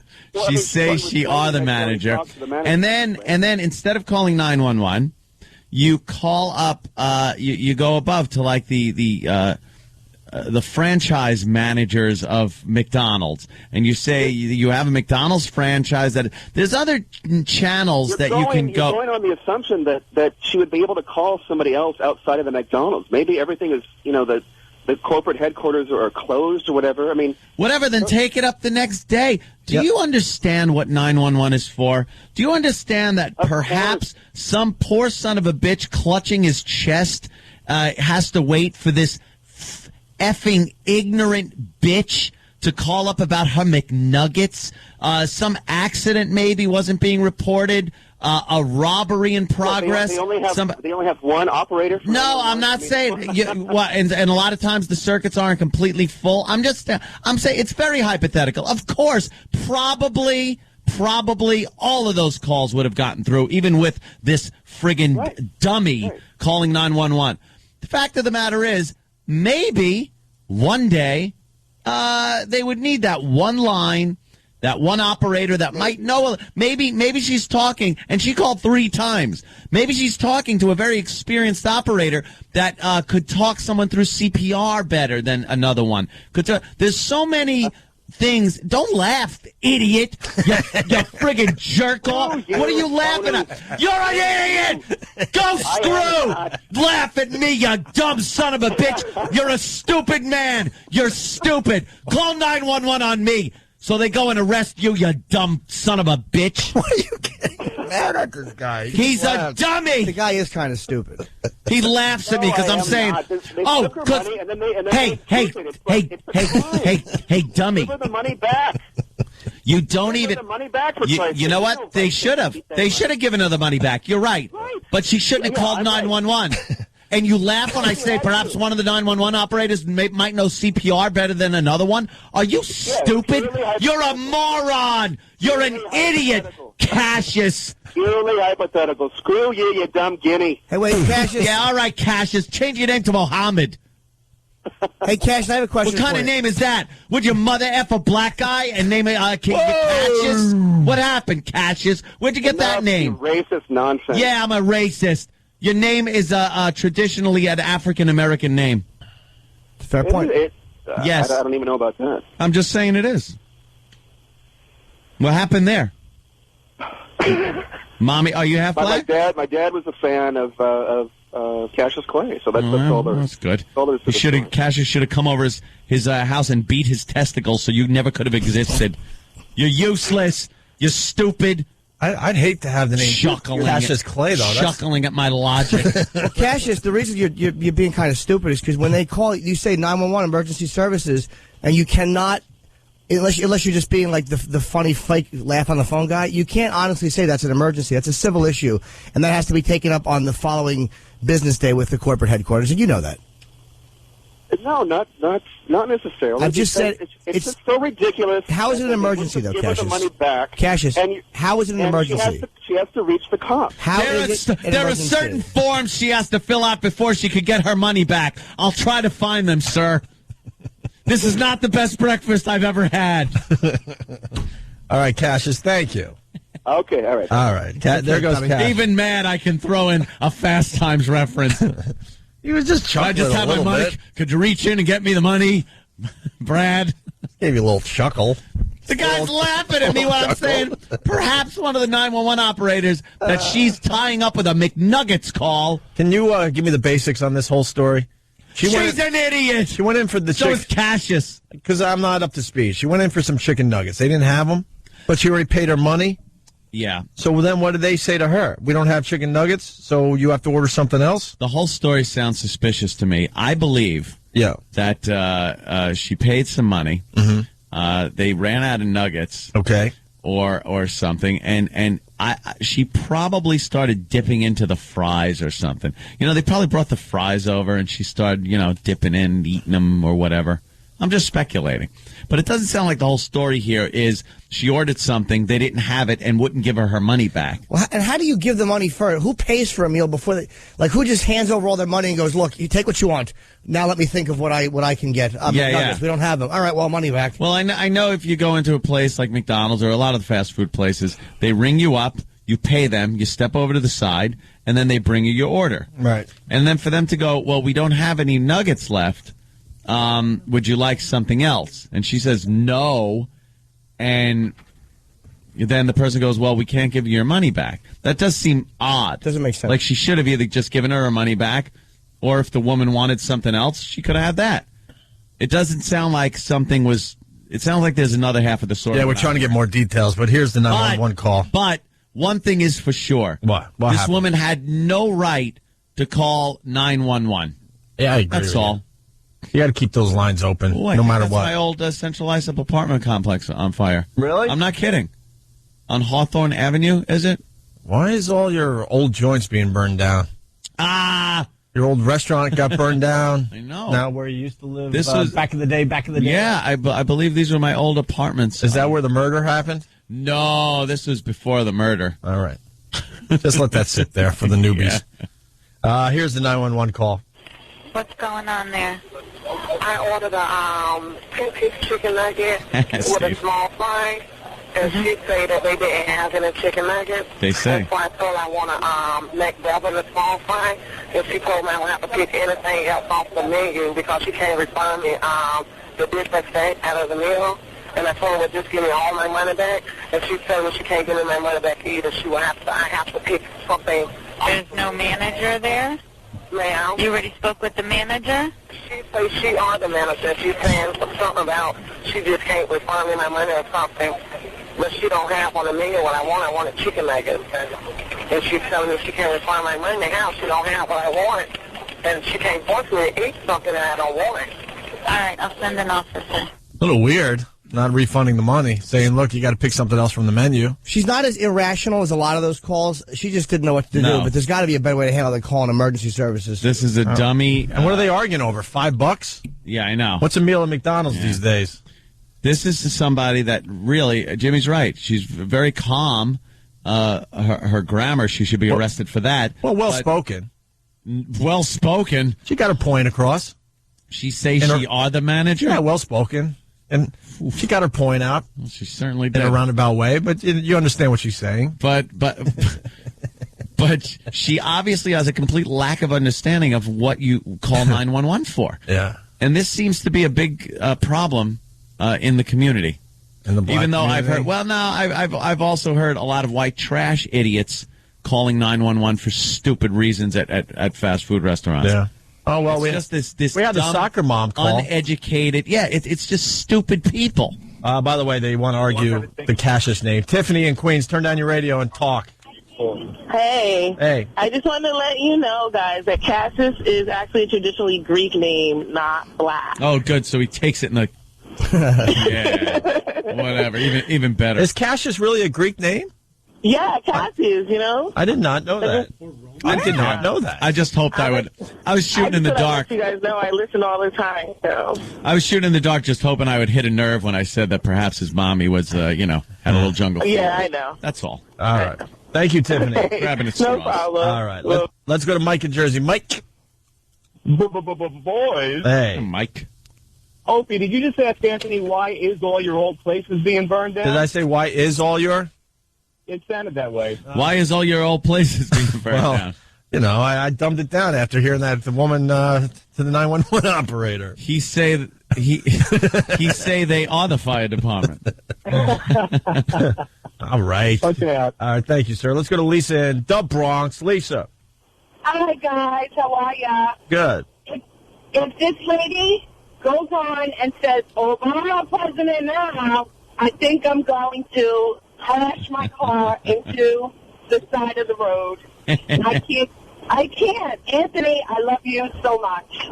she say she are the manager, and then instead of calling 911, you call up. You go above to like the franchise managers of McDonald's, and you say you have a McDonald's franchise. That there's other channels you can go. You're going on the assumption that she would be able to call somebody else outside of the McDonald's. Maybe everything is the corporate headquarters are closed or whatever. I mean, whatever. Then take it up the next day. Do you understand what 911 is for? Do you understand that perhaps some poor son of a bitch clutching his chest has to wait for this effing ignorant bitch to call up about her McNuggets? Some accident maybe wasn't being reported. A robbery in progress. They only have one operator. No, I'm not saying. And a lot of times the circuits aren't completely full. I'm saying it's very hypothetical. Of course, probably all of those calls would have gotten through, even with this friggin' dummy calling 911. The fact of the matter is, maybe one day they would need that one line. That one operator that might know, maybe she's talking, and she called 3 times. Maybe she's talking to a very experienced operator that could talk someone through CPR better than another one. There's so many things. Don't laugh, idiot. You friggin' jerk off. What are you laughing at? You're an idiot. Go screw. Laugh at me, you dumb son of a bitch. You're a stupid man. You're stupid. Call 911 on me. So they go and arrest you, you dumb son of a bitch. Why are you getting mad at this guy? He's a dummy. The guy is kind of stupid. He laughs at me because I'm saying, hey, dummy. Give her the money back. You don't even. The money back for you know what? They should have. They should have given her the money back. You're right. But she shouldn't have called 911. And you laugh when I say perhaps one of the 911 operators might know CPR better than another one? Are you stupid? You're a moron. You're an idiot, Cassius. Purely hypothetical. Screw you, you dumb guinea. Hey, wait, Cassius. Yeah, all right, Cassius. Change your name to Mohammed. Hey, Cash, I have a question. What kind of name is that? Would your mother F a black guy and name it Cassius? What happened, Cassius? Where'd you get that name? Racist nonsense. Yeah, I'm a racist. Your name is traditionally an African-American name. Fair point. Yes. I don't even know about that. I'm just saying it is. What happened there? Mommy, are you half black? My dad was a fan of Cassius Clay, so that's all there. That's good. Cassius should have come over his house and beat his testicles so you never could have existed. You're useless. You're stupid. I'd hate to have the name Cassius Clay, though. Chuckling at my logic. Well, Cassius, the reason you're being kind of stupid is because when they call, you say 911 emergency services, and you cannot, unless you're just being like the funny fake laugh on the phone guy, you can't honestly say that's an emergency. That's a civil issue, and that has to be taken up on the following business day with the corporate headquarters, and you know that. No, not necessarily. I just said it's just so ridiculous. How is it an emergency, though, Cassius? Give her the money back. Cassius, how is it an emergency? She has to reach the cops. There are certain forms she has to fill out before she could get her money back. I'll try to find them, sir. This is not the best breakfast I've ever had. All right, Cassius, thank you. Okay, all right. There goes Cassius. Even mad, I can throw in a Fast Times reference. He was just chuckling I just have my money. Bit. Could you reach in and get me the money, Brad? Gave you a little chuckle. The guy's laughing at me while I'm saying perhaps one of the 911 operators that she's tying up with a McNuggets call. Can you give me the basics on this whole story? She's an idiot. She went in for the So is Cassius. Because I'm not up to speed. She went in for some chicken nuggets. They didn't have them, but she already paid her money. Yeah. So then what did they say to her? We don't have chicken nuggets, so you have to order something else? The whole story sounds suspicious to me. I believe that she paid some money. Mm-hmm. They ran out of nuggets. Okay. Or something, and she probably started dipping into the fries or something. They probably brought the fries over, and she started, dipping in, eating them or whatever. I'm just speculating. But it doesn't sound like the whole story here is she ordered something, they didn't have it, and wouldn't give her money back. Well, and how do you give the money first? Who pays for a meal before who just hands over all their money and goes, look, you take what you want. Now let me think of what I can get. Yeah. We don't have them. All right, well, money back. Well, I know if you go into a place like McDonald's or a lot of the fast food places, they ring you up, you pay them, you step over to the side, and then they bring you your order. Right. And then for them to go, well, we don't have any nuggets left. Would you like something else? And she says no, and then the person goes, well, we can't give you your money back. That does seem odd. Doesn't make sense. Like she should have either just given her money back, or if the woman wanted something else, she could have had that. It doesn't sound like something was. It sounds like there's another half of the story. Yeah, we're trying to get more details, but here's the 911 call. But one thing is for sure. What this happened? woman had no right to call 911. Yeah, I agree. That's all. You got to keep those lines open, no matter what. My old centralized up apartment complex on fire. Really? I'm not kidding. On Hawthorne Avenue, is it? Why is all your old joints being burned down? Your old restaurant got burned down. I know. Now where you used to live. This was back in the day. Yeah, I believe these were my old apartments. Is that where the murder happened? No, this was before the murder. All right. Just let that sit there for the newbies. Yeah. Here's the 911 call. What's going on there? I ordered a 10-piece chicken nugget with a small fry, and she said that they didn't have any chicken nuggets. They say. So I told her I want a McDouble and a small fry, and she told me I would have to pick anything else off the menu because she can't refund me the dish that's out of the meal. And I told her, well, just give me all my money back. And she said, well, she can't give me my money back either. I have to pick something. There's no manager there? Ma'am. You already spoke with the manager? She says she are the manager. She's saying something about she just can't refund me my money or something. But she don't have on the menu what I want. I want a chicken nugget. And she's telling me she can't refund my money now. She don't have what I want. And she can't force me to eat something that I don't want. All right, I'll send an officer. A little weird. Not refunding the money, saying, look, you got to pick something else from the menu. She's not as irrational as a lot of those calls. She just didn't know what to do, but there's got to be a better way to handle than calling emergency services. This is a dummy. And what are they arguing over? $5? Yeah, I know. What's a meal at McDonald's these days? This is somebody that really, Jimmy's right. She's very calm. Her grammar, she should be arrested for that. Well-spoken. Well-spoken. She got her point across. She says she are the manager? Yeah, well-spoken. And she got her point out. Well, she certainly did. In a roundabout way, but you understand what she's saying. But she obviously has a complete lack of understanding of what you call 911 for. Yeah. And this seems to be a big problem in the community. In the black Even though community? I've heard, I've also heard a lot of white trash idiots calling 911 for stupid reasons at fast food restaurants. Yeah. Oh, well, we had the soccer mom call. Uneducated. Yeah, it's just stupid people. By the way, they want to argue the Cassius name. Tiffany in Queens, turn down your radio and talk. Hey. Hey. I just wanted to let you know, guys, that Cassius is actually a traditionally Greek name, not black. Oh, good. So he takes it in the... yeah, whatever. Even better. Is Cassius really a Greek name? Yeah, Cassius, you know? I did not know that. I did not know that. I just hoped I would. I was shooting in the dark. You guys know I listen all the time, so. I was shooting in the dark just hoping I would hit a nerve when I said that perhaps his mommy was, had a little jungle. Yeah, I know. That's all. All right. Thank you, Tiffany. Grabbing it No problem. All right. Let's go to Mike in Jersey. Mike. Boys. Hey. Mike. Opie, did you just ask Anthony why is all your old places being burned down? Did I say why is all your? It sounded that way. Why is all your old places being burned down? You know, I dumbed it down after hearing that the woman to the 911 operator. He say they are the fire department. All right. Okay. All right. Thank you, sir. Let's go to Lisa in the Bronx. Lisa. Hi, guys. How are ya? Good. If this lady goes on and says, Obama president now, I think I'm going to crash my car into the side of the road. I can't. Anthony, I love you so much.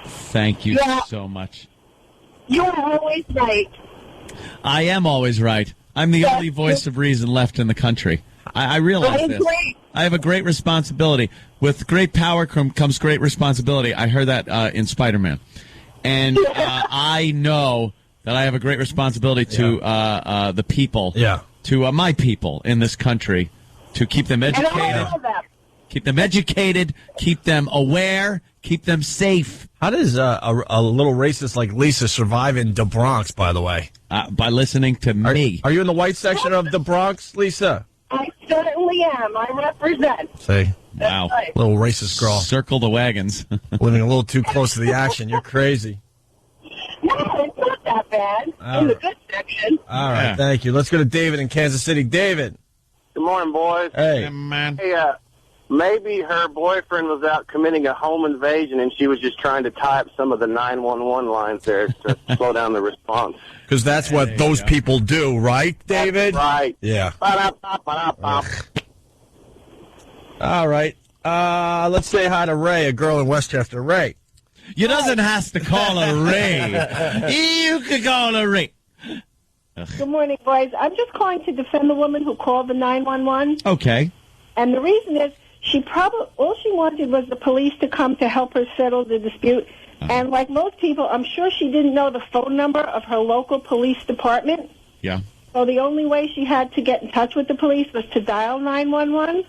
Thank you so much. You are always right. I am always right. I'm the only voice of reason left in the country. I realize this. I have a great responsibility. With great power comes great responsibility. I heard that in Spider-Man. And I know that I have a great responsibility to the people, to my people in this country, to keep them educated, keep them aware, keep them safe. How does a little racist like Lisa survive in the Bronx, by the way? By listening to me. Are you in the white section of the Bronx, Lisa? I certainly am. I represent. See? Wow. Right. Little racist girl. Circle the wagons. Living a little too close to the action. You're crazy. No, it's not that bad. In the good section. All right, thank you. Let's go to David in Kansas City. David. Good morning, boys. Hey. Man. Hey, maybe her boyfriend was out committing a home invasion and she was just trying to type some of the 911 lines there to slow down the response. Because that's what those people do, right, David? That's right. Yeah. Ba-da-ba-ba-da-ba. All right. Let's say hi to Ray, a girl in Westchester. Ray. You doesn't have to call her Ray. You could call her Ray. Good morning, boys. I'm just calling to defend the woman who called the 911. Okay. And the reason is all she wanted was the police to come to help her settle the dispute. And like most people, I'm sure she didn't know the phone number of her local police department. Yeah. So the only way she had to get in touch with the police was to dial 911.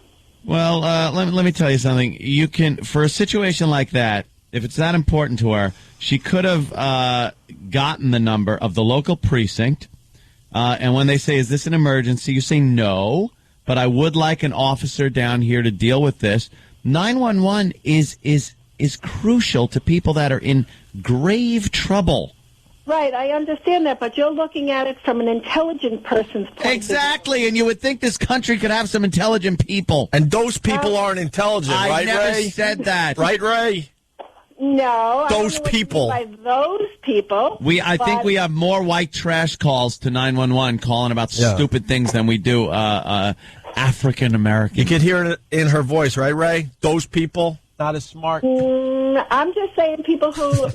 Well, let me tell you something. You can, for a situation like that, if it's that important to her, she could have gotten the number of the local precinct. And when they say, is this an emergency? You say no, but I would like an officer down here to deal with this. 911 is crucial to people that are in grave trouble. Right, I understand that, but you're looking at it from an intelligent person's point of view. Exactly, and you would think this country could have some intelligent people. And those people aren't intelligent, right, Ray? I never said that. Right, Ray? No. Those people. By those people. I think we have more white trash calls to 911 calling about stupid things than we do African American. You could hear it in her voice, right, Ray? Those people, not as smart. I'm just saying people who...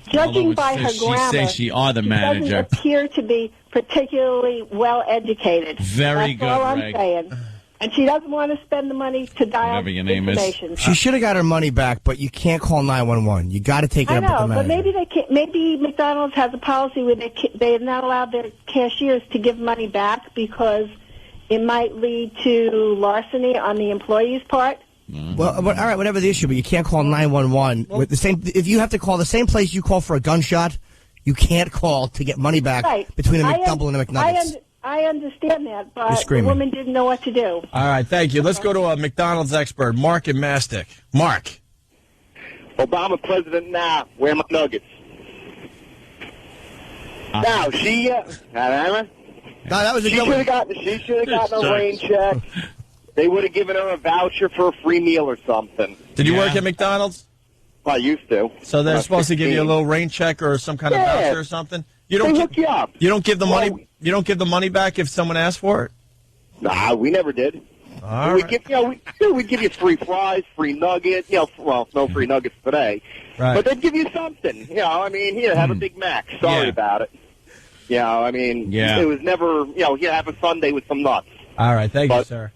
Judging by her grammar, she are the manager. Doesn't appear to be particularly well educated. Very good, That's all I'm Ray. saying. And she doesn't want to spend the money to dial Whatever your name information. She should have got her money back, but you can't call 911. You got to take it up with the manager. But maybe they can't, maybe McDonald's has a policy where they're not allowed their cashiers to give money back because it might lead to larceny on the employee's part. Well, but, all right, whatever the issue, but you can't call 911 with the same. If you have to call the same place you call for a gunshot, you can't call to get money back between a McDouble and a McNuggets. I understand that, but the screaming. woman didn't know what to do. All right, thank you. Let's go to a McDonald's expert, Mark in Mastic. Mark. Obama president now. Where are my nuggets? Now, she... that was a good one. She should have gotten a rain check. They would have given her a voucher for a free meal or something. Did you work at McDonald's? I used to. So they're supposed to give you a little rain check or some kind of voucher or something? You don't hook you up. You don't give the money. You don't give the money back if someone asks for it. Nah, we never did. We'd give you free fries, free nuggets. Well, no free nuggets today, but they'd give you something. Here, have a Big Mac. Sorry about it. It was never. Here, have a sundae with some nuts. All right, thank you, sir.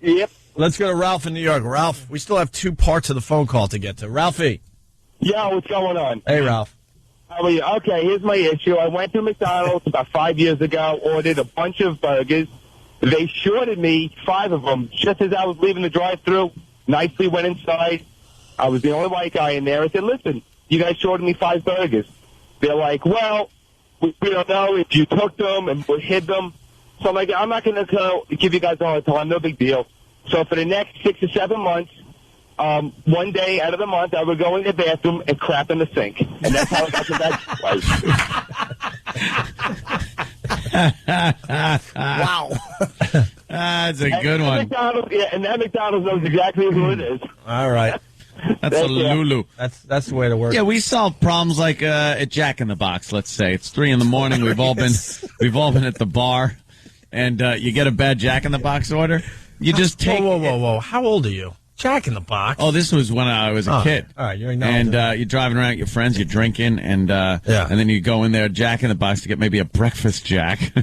Yep. Let's go to Ralph in New York. Ralph, we still have two parts of the phone call to get to. Ralphie. Yo, what's going on? Hey, Ralph. How are you? Okay, here's my issue. I went to McDonald's about 5 years ago, ordered a bunch of burgers. They shorted me 5 of them just as I was leaving the drive-thru. Nicely went inside. I was the only white guy in there. I said, listen, you guys shorted me 5 burgers. They're like, well, we don't know if you took them and hid them. So I'm like, I'm not going to give you guys all the time. No big deal. So for the next 6 or 7 months, one day out of the month, I would go in the bathroom and crap in the sink. And that's how I got to that place. Wow. That's a good one. And that McDonald's knows exactly who it is. All right. That's a Lulu. That's the way to work. Yeah, we solve problems like at Jack in the Box. Let's say it's 3 a.m. We've all been at the bar, and you get a bad Jack in the Box order. You just take. Whoa! How old are you? Jack in the Box. Oh, this was when I was a kid. All right, you're you're driving around with your friends, you're drinking, and then you go in there, Jack in the Box, to get maybe a breakfast Jack.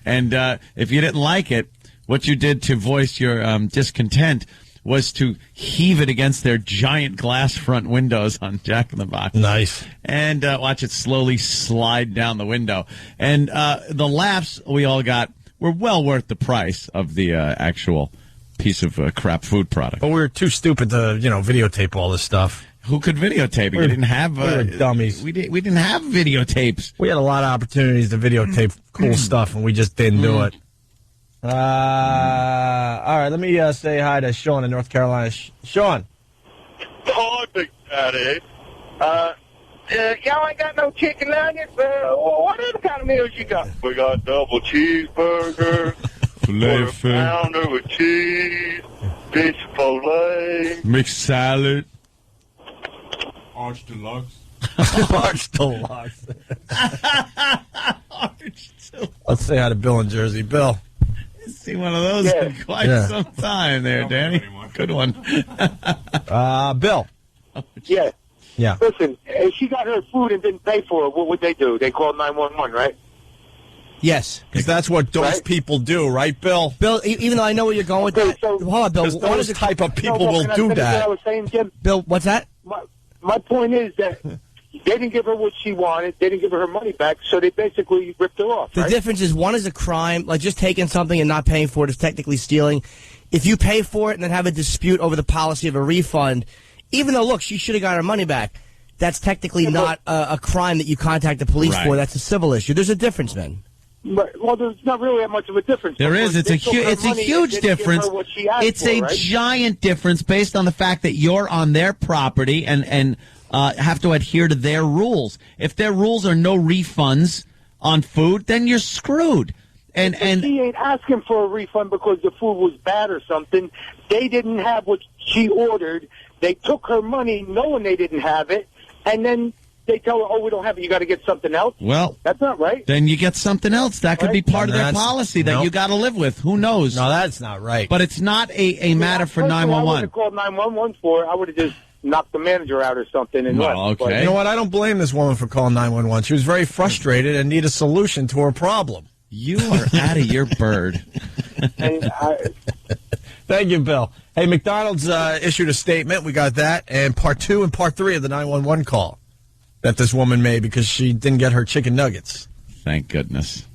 And if you didn't like it, what you did to voice your discontent was to heave it against their giant glass front windows on Jack in the Box. Nice. And watch it slowly slide down the window. And the laughs we all got were well worth the price of the actual piece of crap food product. But we were too stupid to, videotape all this stuff. Who could videotape it? You didn't have... we were dummies. We didn't have videotapes. We had a lot of opportunities to videotape cool stuff, and we just didn't do it. All right, let me say hi to Sean in North Carolina. Sean. Hi, Big Daddy. Y'all ain't got no chicken nuggets? What other kind of meals you got? We got double cheeseburger, filet pounder with cheese, fish fillet, mixed salad, Arch Deluxe. Arch Deluxe. Let's say hi to Bill in Jersey. Bill. See one of those in quite some time there, Danny. Good one. Bill. Yeah. Yeah. Listen, if she got her food and didn't pay for it, what would they do? They called 911, right? Yes. Because that's what those people do, right, Bill? Bill, even though I know where you're going with that, hold on, Bill. Because those type of people will do that. What I was saying, Jim? Bill, what's that? My point is that they didn't give her what she wanted. They didn't give her money back, so they basically ripped her off. The difference is one is a crime, like just taking something and not paying for it is technically stealing. If you pay for it and then have a dispute over the policy of a refund, even though, look, she should have got her money back, that's technically not a crime that you contact the police for. That's a civil issue. There's a difference, man. Well, there's not really that much of a difference. There is. It's a huge difference. It's a giant difference based on the fact that you're on their property and have to adhere to their rules. If their rules are no refunds on food, then you're screwed. And she ain't asking for a refund because the food was bad or something. They didn't have what she ordered. They took her money knowing they didn't have it, and then they tell her, "Oh, we don't have it. You got to get something else." Well, that's not right. Then you get something else. That could be part of their policy that you got to live with. Who knows? No, that's not right. But it's not a matter for 911. I would have called 911 for it. I would have just knocked the manager out or something and left. Okay. But you know what? I don't blame this woman for calling 911. She was very frustrated and needed a solution to her problem. You are out of your bird. Thank you, Bill. Hey, McDonald's issued a statement. We got that. And part 2 and part 3 of the 911 call that this woman made because she didn't get her chicken nuggets. Thank goodness.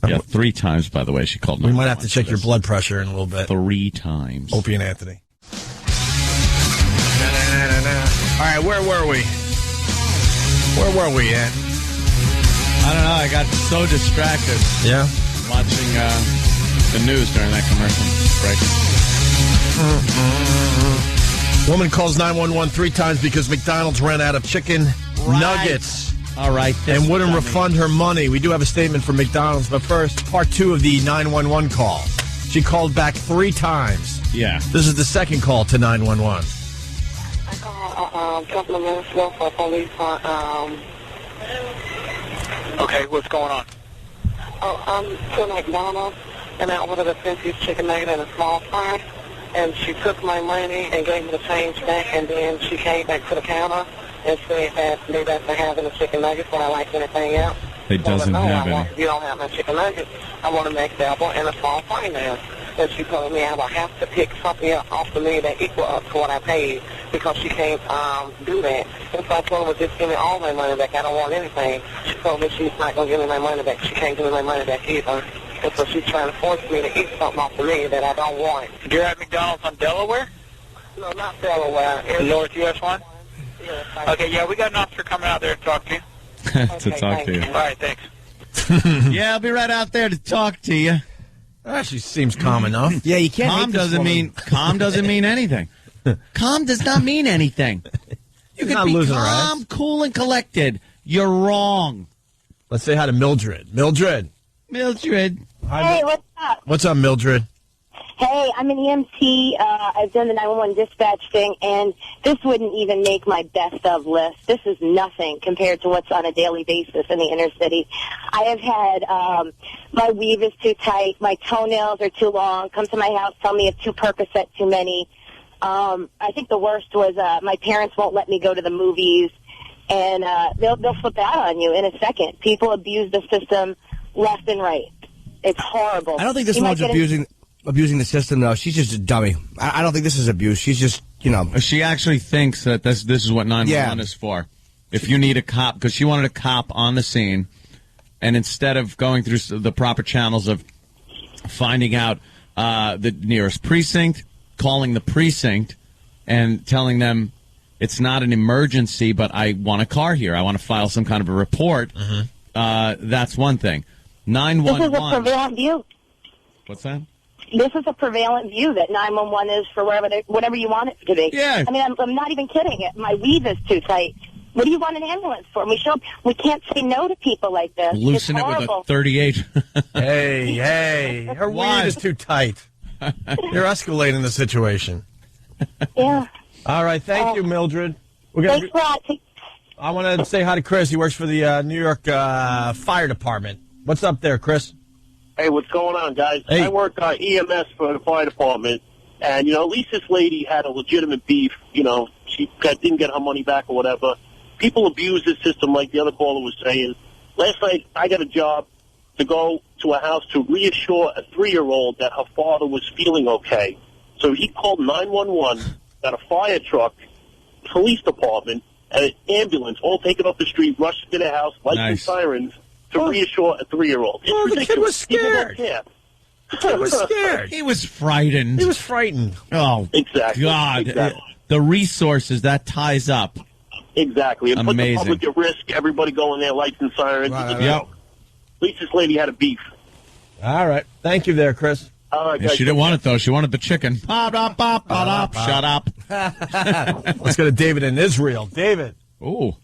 Yeah, 3 times, by the way, she called me. We might have to check your blood pressure in a little bit. 3 times. Opie and Anthony. All right, where were we? Where were we at? I don't know. I got so distracted. Yeah? Watching the news during that commercial break. Woman calls 911 3 times because McDonald's ran out of chicken nuggets. All right. And wouldn't refund her money. We do have a statement from McDonald's, but first, part 2 of the 911 call. She called back 3 times. Yeah. This is the second call to 911. I called a couple of minutes ago for police. Okay, what's going on? Oh, I'm to McDonald's, and I ordered a 10-piece chicken nugget and a small fry, and she took my money and gave me the change back, and then she came back to the counter and said that they doesn't have any chicken nuggets, but I like anything else. It doesn't have any. You don't have no chicken nuggets. I want to make double and a small fry now. And she told me I would have to pick something else off the menu that equal up to what I paid because she can't do that. And so I told her, well, just give me all my money back. I don't want anything. She told me she's not going to give me my money back. She can't give me my money back either. And so she's trying to force me to eat something off the menu that I don't want. You're at McDonald's on Delaware? No, not Delaware. North US 1? Yes. Okay, yeah, we got an officer coming out there to talk to you. To talk to you. All right, thanks. Yeah, I'll be right out there to talk to you. She seems calm enough. Yeah, you can't. Calm doesn't mean anything. Calm does not mean anything. You can be calm, cool, and collected. You're wrong. Let's say hi to Mildred. Mildred. Hey, what's up? What's up, Mildred? Hey, I'm an EMT. I've done the 911 dispatch thing, and this wouldn't even make my best of list. This is nothing compared to what's on a daily basis in the inner city. I have had my weave is too tight, my toenails are too long, come to my house, tell me it's 2 Percocet too many. I think the worst was my parents won't let me go to the movies, and they'll flip out on you in a second. People abuse the system left and right. It's horrible. I don't think this one's abusing the system, though. She's just a dummy. I don't think this is abuse. She's just, She actually thinks that this is what 911 is for. If you need a cop, because she wanted a cop on the scene, and instead of going through the proper channels of finding out the nearest precinct, calling the precinct, and telling them it's not an emergency, but I want a car here. I want to file some kind of a report. That's one thing. 911. This is a prevalent view. What's that? This is a prevalent view that 911 is for whatever you want it to be. Yeah. I mean, I'm not even kidding. My weave is too tight. What do you want an ambulance for? We can't say no to people like this. Loosen it with a 38. Hey, her weave is too tight. You're escalating the situation. Yeah. All right, thank you, Mildred. Thanks a lot. I want to say hi to Chris. He works for the New York Fire Department. What's up there, Chris? Hey, what's going on, guys? Hey. I work EMS for the fire department, and, at least this lady had a legitimate beef. She didn't get her money back or whatever. People abuse this system like the other caller was saying. Last night, I got a job to go to a house to reassure a 3-year-old that her father was feeling okay. So he called 911, got a fire truck, police department, and an ambulance all taken off the street, rushed to the house, lights and sirens, to reassure a 3-year-old. It's the kid was scared. The kid was scared. He was frightened. He was frightened. Oh, exactly. God. Exactly. The resources that ties up. Exactly. And amazing. Put the public at risk, everybody going there, lights and sirens. Right. At least this lady had a beef. All right. Thank you there, Chris. All right, Yeah, guys. she didn't want it, though. She wanted the chicken. Shut up. Let's go to David in Israel. David. Ooh.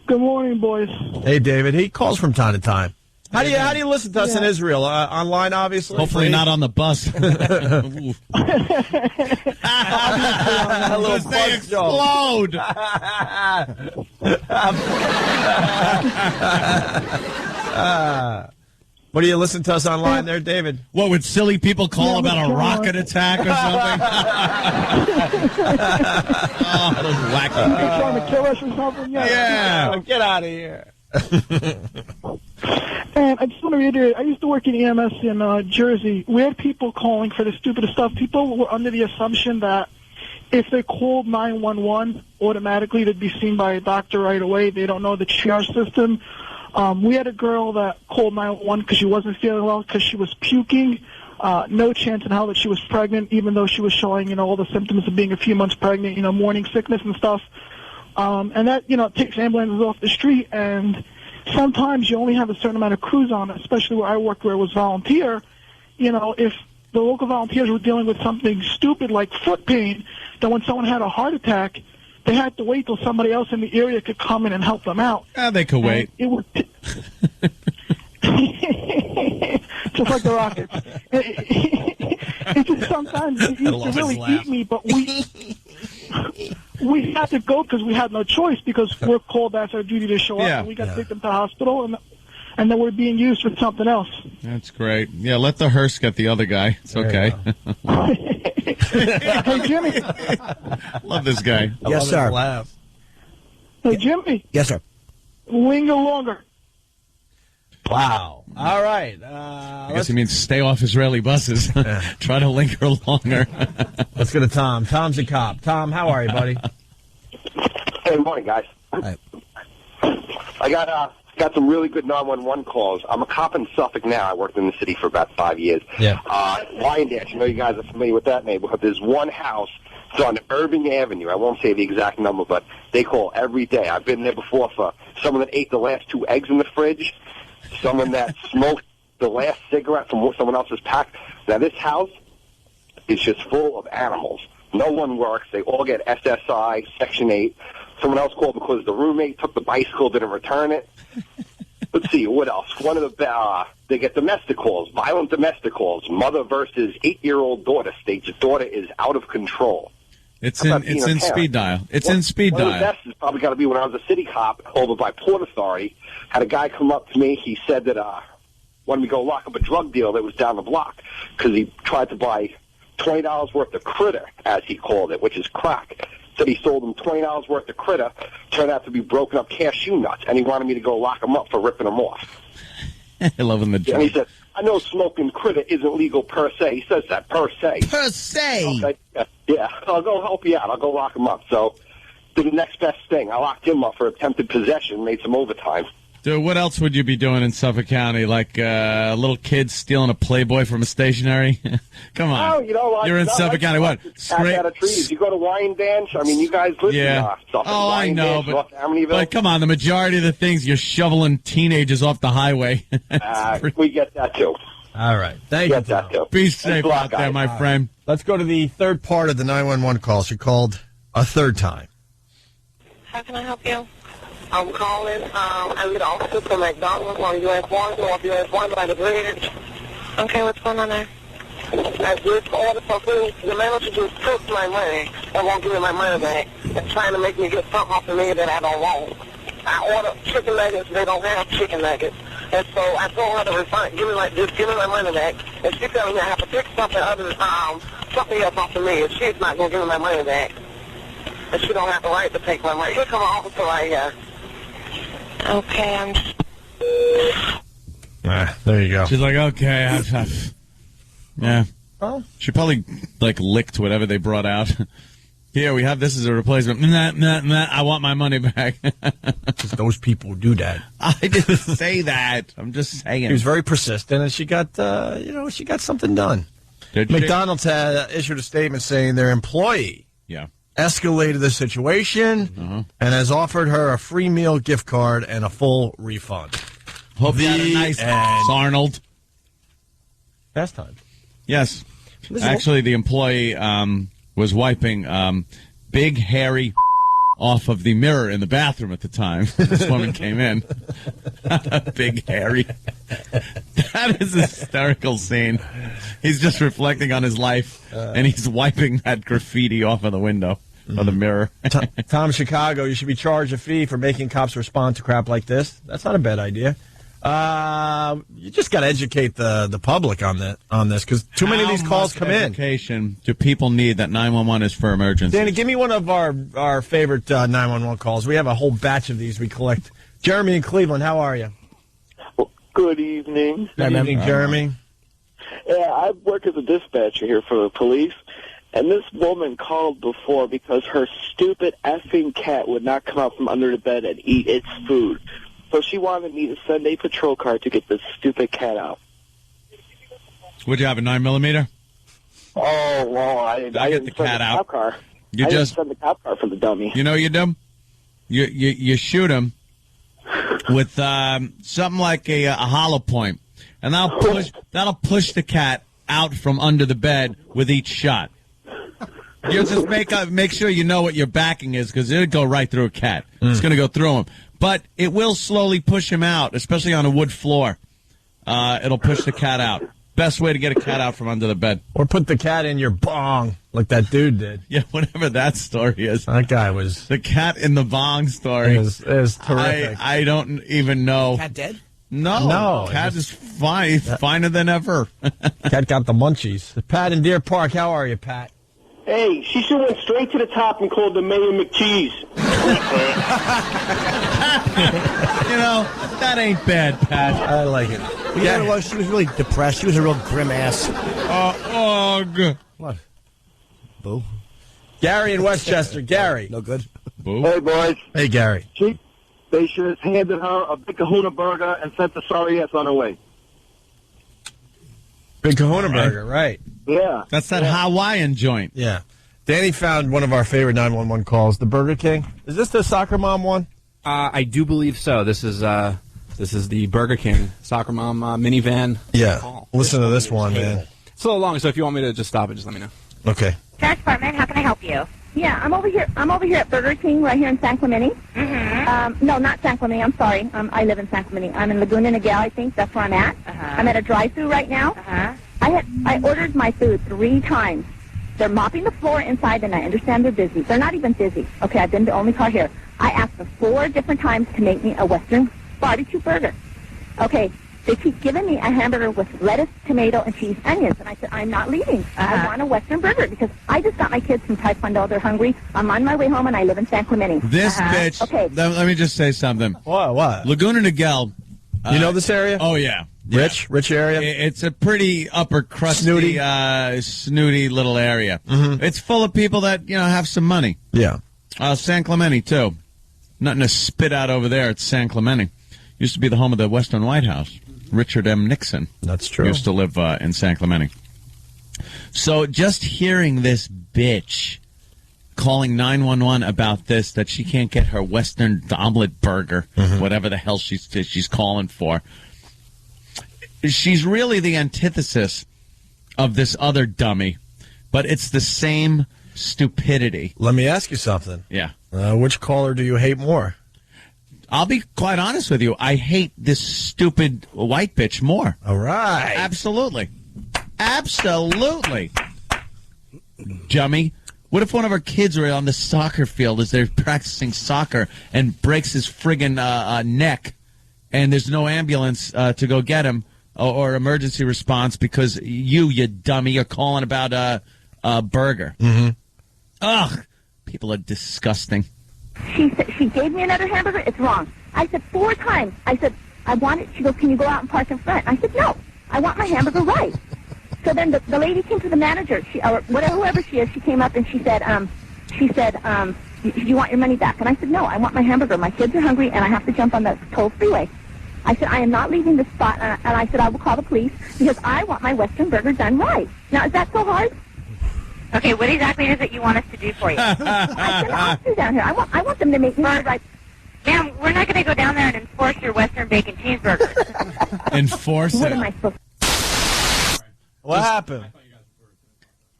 Good morning, boys. Hey, David. He calls from time to time. How do you listen to us in Israel? Online, obviously? Hopefully not on the bus. A little they explode. What do you listen to us online there, David? What, would silly people call about a rocket attack or something? Oh, those wacky people. Trying to kill us or something? Yeah. Oh, get out of here. And I just want to reiterate, I used to work in EMS in Jersey. We had people calling for the stupidest stuff. People were under the assumption that if they called 911, automatically they'd be seen by a doctor right away. They don't know the triage system. We had a girl that called 911 because she wasn't feeling well, because she was puking. No chance in hell that she was pregnant, even though she was showing, all the symptoms of being a few months pregnant, morning sickness and stuff. And that, takes ambulances off the street. And sometimes you only have a certain amount of crews on it, especially where I worked, where it was volunteer. If the local volunteers were dealing with something stupid like foot pain, then when someone had a heart attack, they had to wait till somebody else in the area could come in and help them out. They could wait. It would just like the Rockets. It just sometimes it used to really eat me, but we had to go because we had no choice, because we're called, that's our duty to show up, and we got to take them to the hospital, and then we're being used for something else. That's great. Yeah, let the hearse get the other guy. It's okay. Hey, Jimmy. Love this guy. Yes, sir. Hey, Jimmy. Yes, sir. Linger longer. Wow. All right. I guess he means stay off Israeli buses. Try to linger longer. Let's go to Tom. Tom's a cop. Tom, how are you, buddy? Hey, good morning, guys. Hi. I got some really good 911 calls. I'm a cop in Suffolk now. I worked in the city for about 5 years. Yeah. Wyandotte, you guys are familiar with that neighborhood. There's one house. It's on Irving Avenue. I won't say the exact number, but they call every day. I've been there before for someone that ate the last 2 eggs in the fridge, someone that smoked the last cigarette from someone else's pack. Now, this house is just full of animals. No one works. They all get SSI, Section 8. Someone else called because the roommate took the bicycle, didn't return it. Let's see, what else? One of the, they get domestic calls, violent domestic calls. Mother versus 8-year-old daughter states the daughter is out of control. It's in speed dial. It's in speed dial. One of the best is probably got to be when I was a city cop over by Port Authority. Had a guy come up to me. He said that wanted me to go lock up a drug deal that was down the block because he tried to buy $20 worth of critter, as he called it, which is crack. Said he sold him $20 worth of critter, turned out to be broken up cashew nuts, and he wanted me to go lock him up for ripping them off. I love him. And he said, I know smoking critter isn't legal per se. He says that per se. Per se. Okay. Yeah, I'll go help you out. I'll go lock him up. So, did the next best thing. I locked him up for attempted possession, made some overtime. Dude, what else would you be doing in Suffolk County? Like a little kid stealing a Playboy from a stationery? Come on. Oh, you know what? You're in Suffolk County. What? Scrape out of trees. You go to wine dance. I mean, you guys listen to stuff. Oh, I know. But come on, the majority of the things you're shoveling teenagers off the highway. We get that, too. All right. Thank you. That, too. Be safe out there, my friend. Let's go to the third part of the 911 call. She called a third time. How can I help you? I'm calling. I get officer from McDonald's on US 1, North US 1 by the bridge. Okay, what's going on there? I just ordered some food. The manager just took my money and won't give me my money back and trying to make me get something off of me that I don't want. I ordered chicken nuggets. They don't have chicken nuggets. And so I told her to refund, give me my money back. And she's telling me I have to pick something other something else off of me. And she's not going to give me my money back. And she don't have the right to take my money. Here come an officer right here. Okay, there you go. She's like, okay, yeah. Oh. She probably licked whatever they brought out. Here, we have this as a replacement. I want my money back. Just those people do that. I didn't say that. I'm just saying. She was very persistent, and she got, she got something done. McDonald's had issued a statement saying their employee escalated the situation and has offered her a free meal gift card and a full refund. Hope you had a nice Arnold. Fast time. Yes. Actually, the employee was wiping big, hairy off of the mirror in the bathroom at the time. This woman came in. Big, hairy. That is a hysterical scene. He's just reflecting on his life, and he's wiping that graffiti off of the window of the mirror. Tom, Chicago, you should be charged a fee for making cops respond to crap like this. That's not a bad idea. You just got to educate the public on this because too many of these calls come in. Education do people need that 911 is for emergencies? Danny, give me one of our favorite 911 calls. We have a whole batch of these we collect. Jeremy in Cleveland, how are you? Good evening. Good evening, Jeremy. Yeah, I work as a dispatcher here for the police, and this woman called before because her stupid effing cat would not come out from under the bed and eat its food. So she wanted me to send a patrol car to get this stupid cat out. Would you have a 9mm? Oh, well, I get the cat out. Cop car. You I just didn't send the cop car for the dummy. You know what you do? You shoot him with something like a hollow point, and that'll push the cat out from under the bed with each shot. You just make sure you know what your backing is because it'll go right through a cat. It's going to go through him. But it will slowly push him out, especially on a wood floor. It'll push the cat out. Best way to get a cat out from under the bed. Or put the cat in your bong, like that dude did. Yeah, whatever that story is. That guy was... The cat in the bong story. It was terrific. I don't even know. Cat dead? No. Cat is fine. He's finer than ever. Cat got the munchies. Pat in Deer Park, how are you, Pat? Hey, she should have went straight to the top and called the Mayor McCheese. You know, that ain't bad, Pat. I like it. You know what it was? She was really depressed. She was a real grim ass. Ugh. What? Boo. Gary in Westchester. Gary. No good. Boo. Hey, boys. Hey, Gary. They should have handed her a Big Kahuna burger and sent the sorry ass on her way. Big Kahuna burger, right. Yeah. That's that Hawaiian joint. Yeah. Danny found one of our favorite 911 calls, the Burger King. Is this the soccer mom one? I do believe so. This is the Burger King soccer mom minivan. Yeah. Call. Listen to this one, man. It's a little long, so if you want me to just stop it, just let me know. Okay. Sheriff's Department, how can I help you? Yeah, I'm over here at Burger King right here in San Clemente. Mm-hmm. No, not San Clemente. I'm sorry. I live in San Clemente. I'm in Laguna Niguel, I think. That's where I'm at. I'm at a drive-thru right now. I ordered my food 3 times. They're mopping the floor inside, and I understand they're busy. They're not even busy. Okay, I've been the only car here. I asked them 4 different times to make me a Western barbecue burger. Okay, They keep giving me a hamburger with lettuce, tomato, and cheese, onions. And I said, I'm not leaving. I want a Western burger because I just got my kids from Taekwondo. They're hungry. I'm on my way home, and I live in San Clemente. This bitch. Okay. Let me just say something. What? Laguna Niguel. You know this area? Oh, yeah. Rich area? It's a pretty upper crusty, snooty little area. Mm-hmm. It's full of people that, have some money. Yeah. San Clemente, too. Nothing to spit out over there at San Clemente. Used to be the home of the Western White House. Richard M. Nixon. That's true. Used to live in San Clemente. So just hearing this bitch calling 911 about this, that she can't get her Western omelet burger, whatever the hell she's calling for. She's really the antithesis of this other dummy, but it's the same stupidity. Let me ask you something. Yeah. Which caller do you hate more? I'll be quite honest with you. I hate this stupid white bitch more. All right. Absolutely. Absolutely. Dummy. What if one of our kids are on the soccer field as they're practicing soccer and breaks his friggin' neck, and there's no ambulance to go get him or emergency response because you dummy, are calling about a burger. Mm-hmm. Ugh. People are disgusting. She gave me another hamburger. It's wrong. I said 4 times. I said, I want it. She goes, can you go out and park in front? I said, no. I want my hamburger right. So then the lady came to the manager, whoever she is. She came up and she said, you want your money back? And I said, no, I want my hamburger. My kids are hungry, and I have to jump on the toll freeway. I said, I am not leaving this spot. And I said, I will call the police because I want my Western burger done right. Now, is that so hard? Okay, what exactly is it you want us to do for you? I said, I'll do down here. I want them to make me right. Ma'am, we're not going to go down there and enforce your Western bacon cheeseburger. Enforce What it. am I supposed What happened?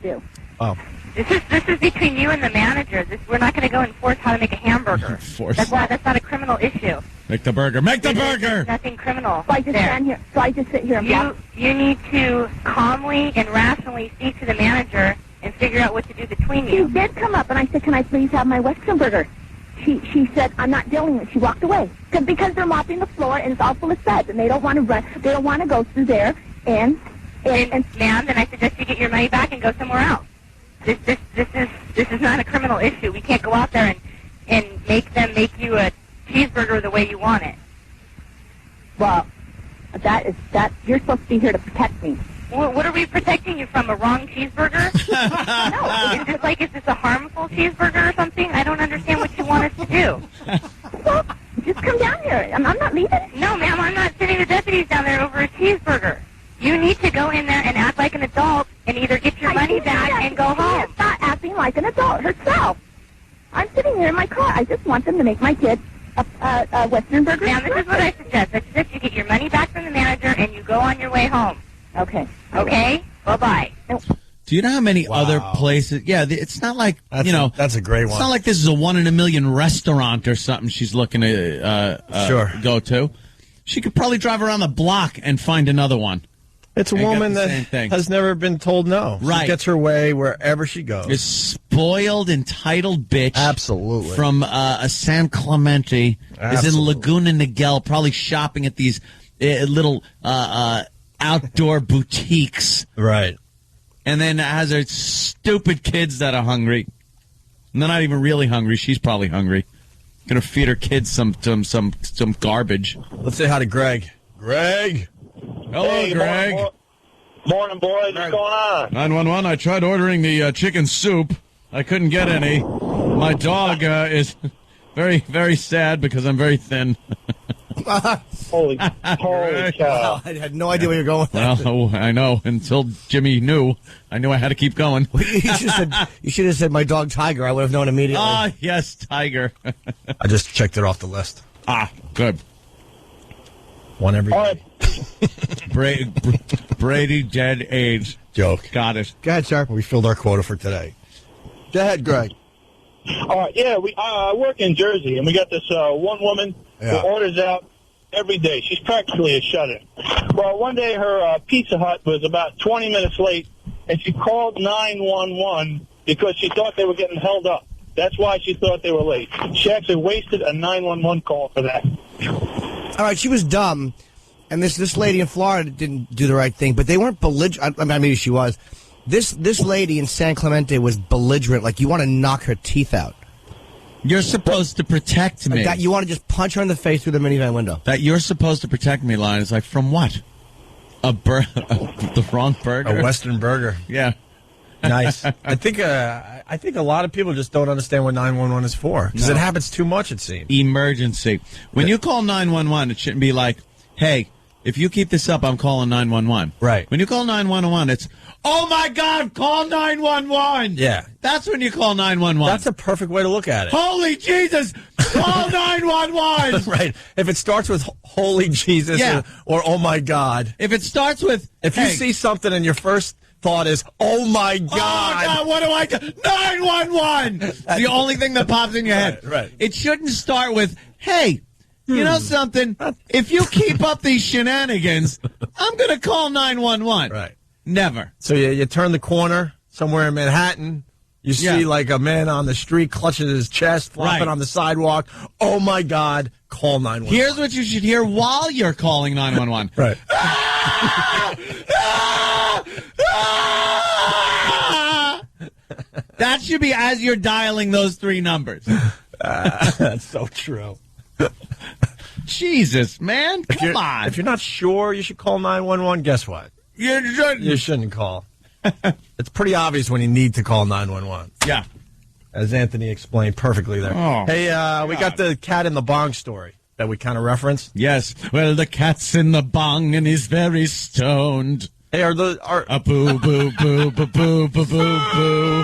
to do? Oh. This is between you and the manager. We're not going to go enforce how to make a hamburger. Enforce. That's not a criminal issue. Make the burger. Make the burger! Nothing criminal. So I just stand here. So I just sit here and block. You need to calmly and rationally speak to the manager and figure out what to do between you. She did come up, and I said, can I please have my Western burger? She said, I'm not dealing with it. She walked away. Because they're mopping the floor, and it's all full of suds, and they don't want to run. They don't want to go through there. And ma'am, then I suggest you get your money back and go somewhere else. This is not a criminal issue. We can't go out there and make them make you a cheeseburger the way you want it. Well, that you're supposed to be here to protect me. What are we protecting you from? A wrong cheeseburger? No. Is this a harmful cheeseburger or something? I don't understand what you want us to do. Well, just come down here. I'm not leaving. No, ma'am, I'm not sending the deputies down there over a cheeseburger. You need to go in there and act like an adult and either get your money back and go home. She's not acting like an adult herself. I'm sitting here in my car. I just want them to make my kid a Western burger. Now, this is what I suggest. I suggest you get your money back from the manager and you go on your way home. Okay. Okay? Bye-bye. Do you know how many other places? Yeah, it's not like, that's a great one. It's not like this is a 1 in a million restaurant or something she's looking to go to. She could probably drive around the block and find another one. It's a woman that has never been told no. Right. She gets her way wherever she goes. A spoiled, entitled bitch. Absolutely. From San Clemente. Is in Laguna Niguel, probably shopping at these little outdoor boutiques. Right. And then has her stupid kids that are hungry. And they're not even really hungry. She's probably hungry. Gonna feed her kids some garbage. Let's say hi to Greg. Greg. Hello, hey, Greg. Morning, boys. What's going on? 911. I tried ordering the chicken soup. I couldn't get any. My dog is very, very sad because I'm very thin. Holy cow. Wow, I had no idea where you're going. Well, I know. Until Jimmy knew. I knew I had to keep going. You should have said my dog Tiger. I would have known immediately. Ah, yes, Tiger. I just checked it off the list. Ah, good. One every day. Brady dead AIDS. Joke. Got it. Go ahead, sir. We filled our quota for today. Go ahead, Greg. All right, yeah, I work in Jersey, and we got this one woman who orders out every day. She's practically a shut-in. Well, one day her Pizza Hut was about 20 minutes late, and she called 911 because she thought they were getting held up. That's why she thought they were late. She actually wasted a 911 call for that. All right, she was dumb, And this lady in Florida didn't do the right thing, but they weren't belligerent. I mean, maybe she was. This lady in San Clemente was belligerent, like you want to knock her teeth out. You're supposed to protect me. You want to just punch her in the face through the minivan window. That you're supposed to protect me line is like, from what? The wrong burger? A Western burger. Yeah. Nice. I think a lot of people just don't understand what 911 is for, because it happens too much, it seems. Emergency. When you call 911, it shouldn't be like, hey, if you keep this up, I'm calling 911. Right. When you call 911, it's, oh, my God, call 911. Yeah. That's when you call 911. That's a perfect way to look at it. Holy Jesus, call 911. Right. If it starts with holy Jesus or oh, my God. If it starts with, if you see something and your first thought is, oh, my God. Oh, God, what do I do? 911. The only thing that pops in your head. Right. It shouldn't start with, hey, you know something? If you keep up these shenanigans, I'm going to call 911. Right. Never. So you turn the corner somewhere in Manhattan. You see like a man on the street clutching his chest, flopping on the sidewalk. Oh, my God. Call 911. Here's what you should hear while you're calling 911. Right. That should be as you're dialing those three numbers. That's so true. Jesus, man. Come on. If you're not sure you should call 911, guess what? You shouldn't call. It's pretty obvious when you need to call 911. Yeah. As Anthony explained perfectly there. Oh, hey, we got the cat in the bong story that we kind of referenced. Yes. Well, the cat's in the bong and he's very stoned. Hey, a boo, boo, boo, boo, boo, boo, boo, boo.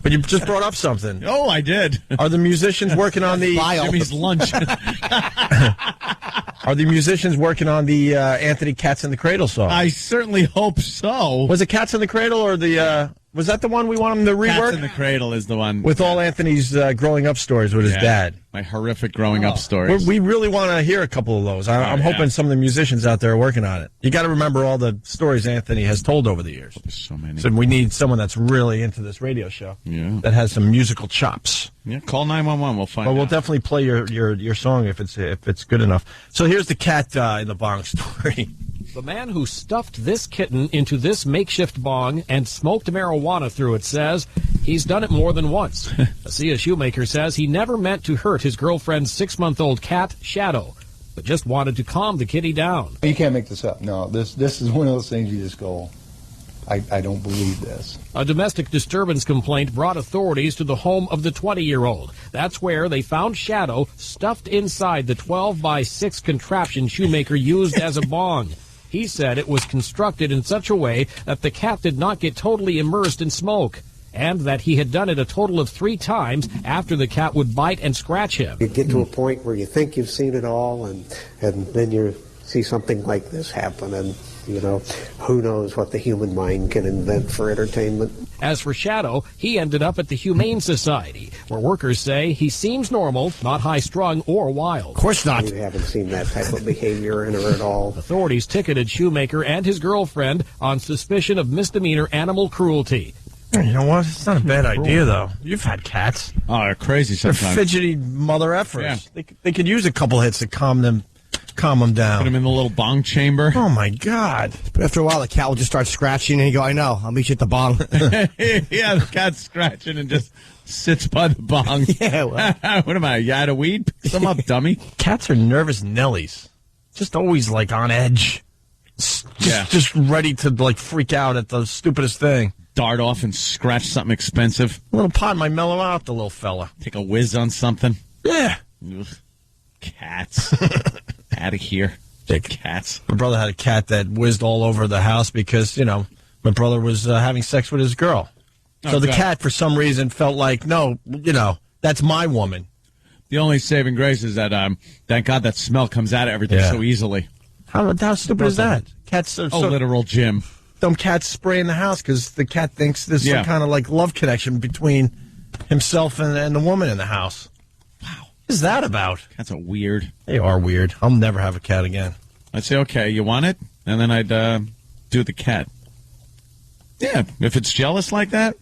But you just brought up something. Oh, I did. Are the musicians working on the Jimmy's lunch? Are the musicians working on the Anthony Cats in the Cradle song? I certainly hope so. Was it Cats in the Cradle or the was that the one we want him to rework? Cats in the Cradle is the one. With all Anthony's growing up stories with his dad. My horrific growing up stories. We really want to hear a couple of those. I'm hoping some of the musicians out there are working on it. You got to remember all the stories Anthony has told over the years. There's so many. So we need someone that's really into this radio show. Yeah. That has some musical chops. Yeah, call 911. We'll find out. We'll definitely play your song if it's good enough. So here's the cat in the bong story. The man who stuffed this kitten into this makeshift bong and smoked marijuana through it says he's done it more than once. Asia Shoemaker says he never meant to hurt his girlfriend's 6-month-old cat, Shadow, but just wanted to calm the kitty down. You can't make this up. No, this is one of those things you just go, I don't believe this. A domestic disturbance complaint brought authorities to the home of the 20-year-old. That's where they found Shadow stuffed inside the 12-by-6 contraption Shoemaker used as a bong. He said it was constructed in such a way that the cat did not get totally immersed in smoke, and that he had done it a total of 3 times after the cat would bite and scratch him. You get to a point where you think you've seen it all, and then you see something like this happen, and, you know, who knows what the human mind can invent for entertainment. As for Shadow, he ended up at the Humane Society, where workers say he seems normal, not high-strung or wild. Of course not. You haven't seen that type of behavior in her at all. Authorities ticketed Shoemaker and his girlfriend on suspicion of misdemeanor animal cruelty. You know what? It's not a bad idea, though. You've had cats. Oh, they're crazy sometimes. They're fidgety mother effers. Yeah. They could use a couple hits to calm them down. Put them in the little bong chamber. Oh, my God. But after a while, the cat will just start scratching, and you go, I know, I'll meet you at the bong. Yeah, the cat's scratching and just sits by the bong. Yeah, well. What am I, you out of weed? Pick some up, dummy. Cats are nervous Nellies. Just always, like, on edge. Just ready to, like, freak out at the stupidest thing. Dart off and scratch something expensive. A little pot might mellow out the little fella. Take a whiz on something. Yeah. Ugh. Cats. Out of here. Cats. My brother had a cat that whizzed all over the house because, you know, my brother was having sex with his girl. So the cat, for some reason, felt like, no, you know, that's my woman. The only saving grace is that, thank God that smell comes out of everything so easily. How stupid is that? Cats are literal Jim. Dumb cats spraying the house because the cat thinks there's some kind of, like, love connection between himself and the woman in the house. Wow. What is that about? Cats are weird. They are weird. I'll never have a cat again. I'd say, okay, you want it? And then I'd do the cat. Yeah, if it's jealous like that.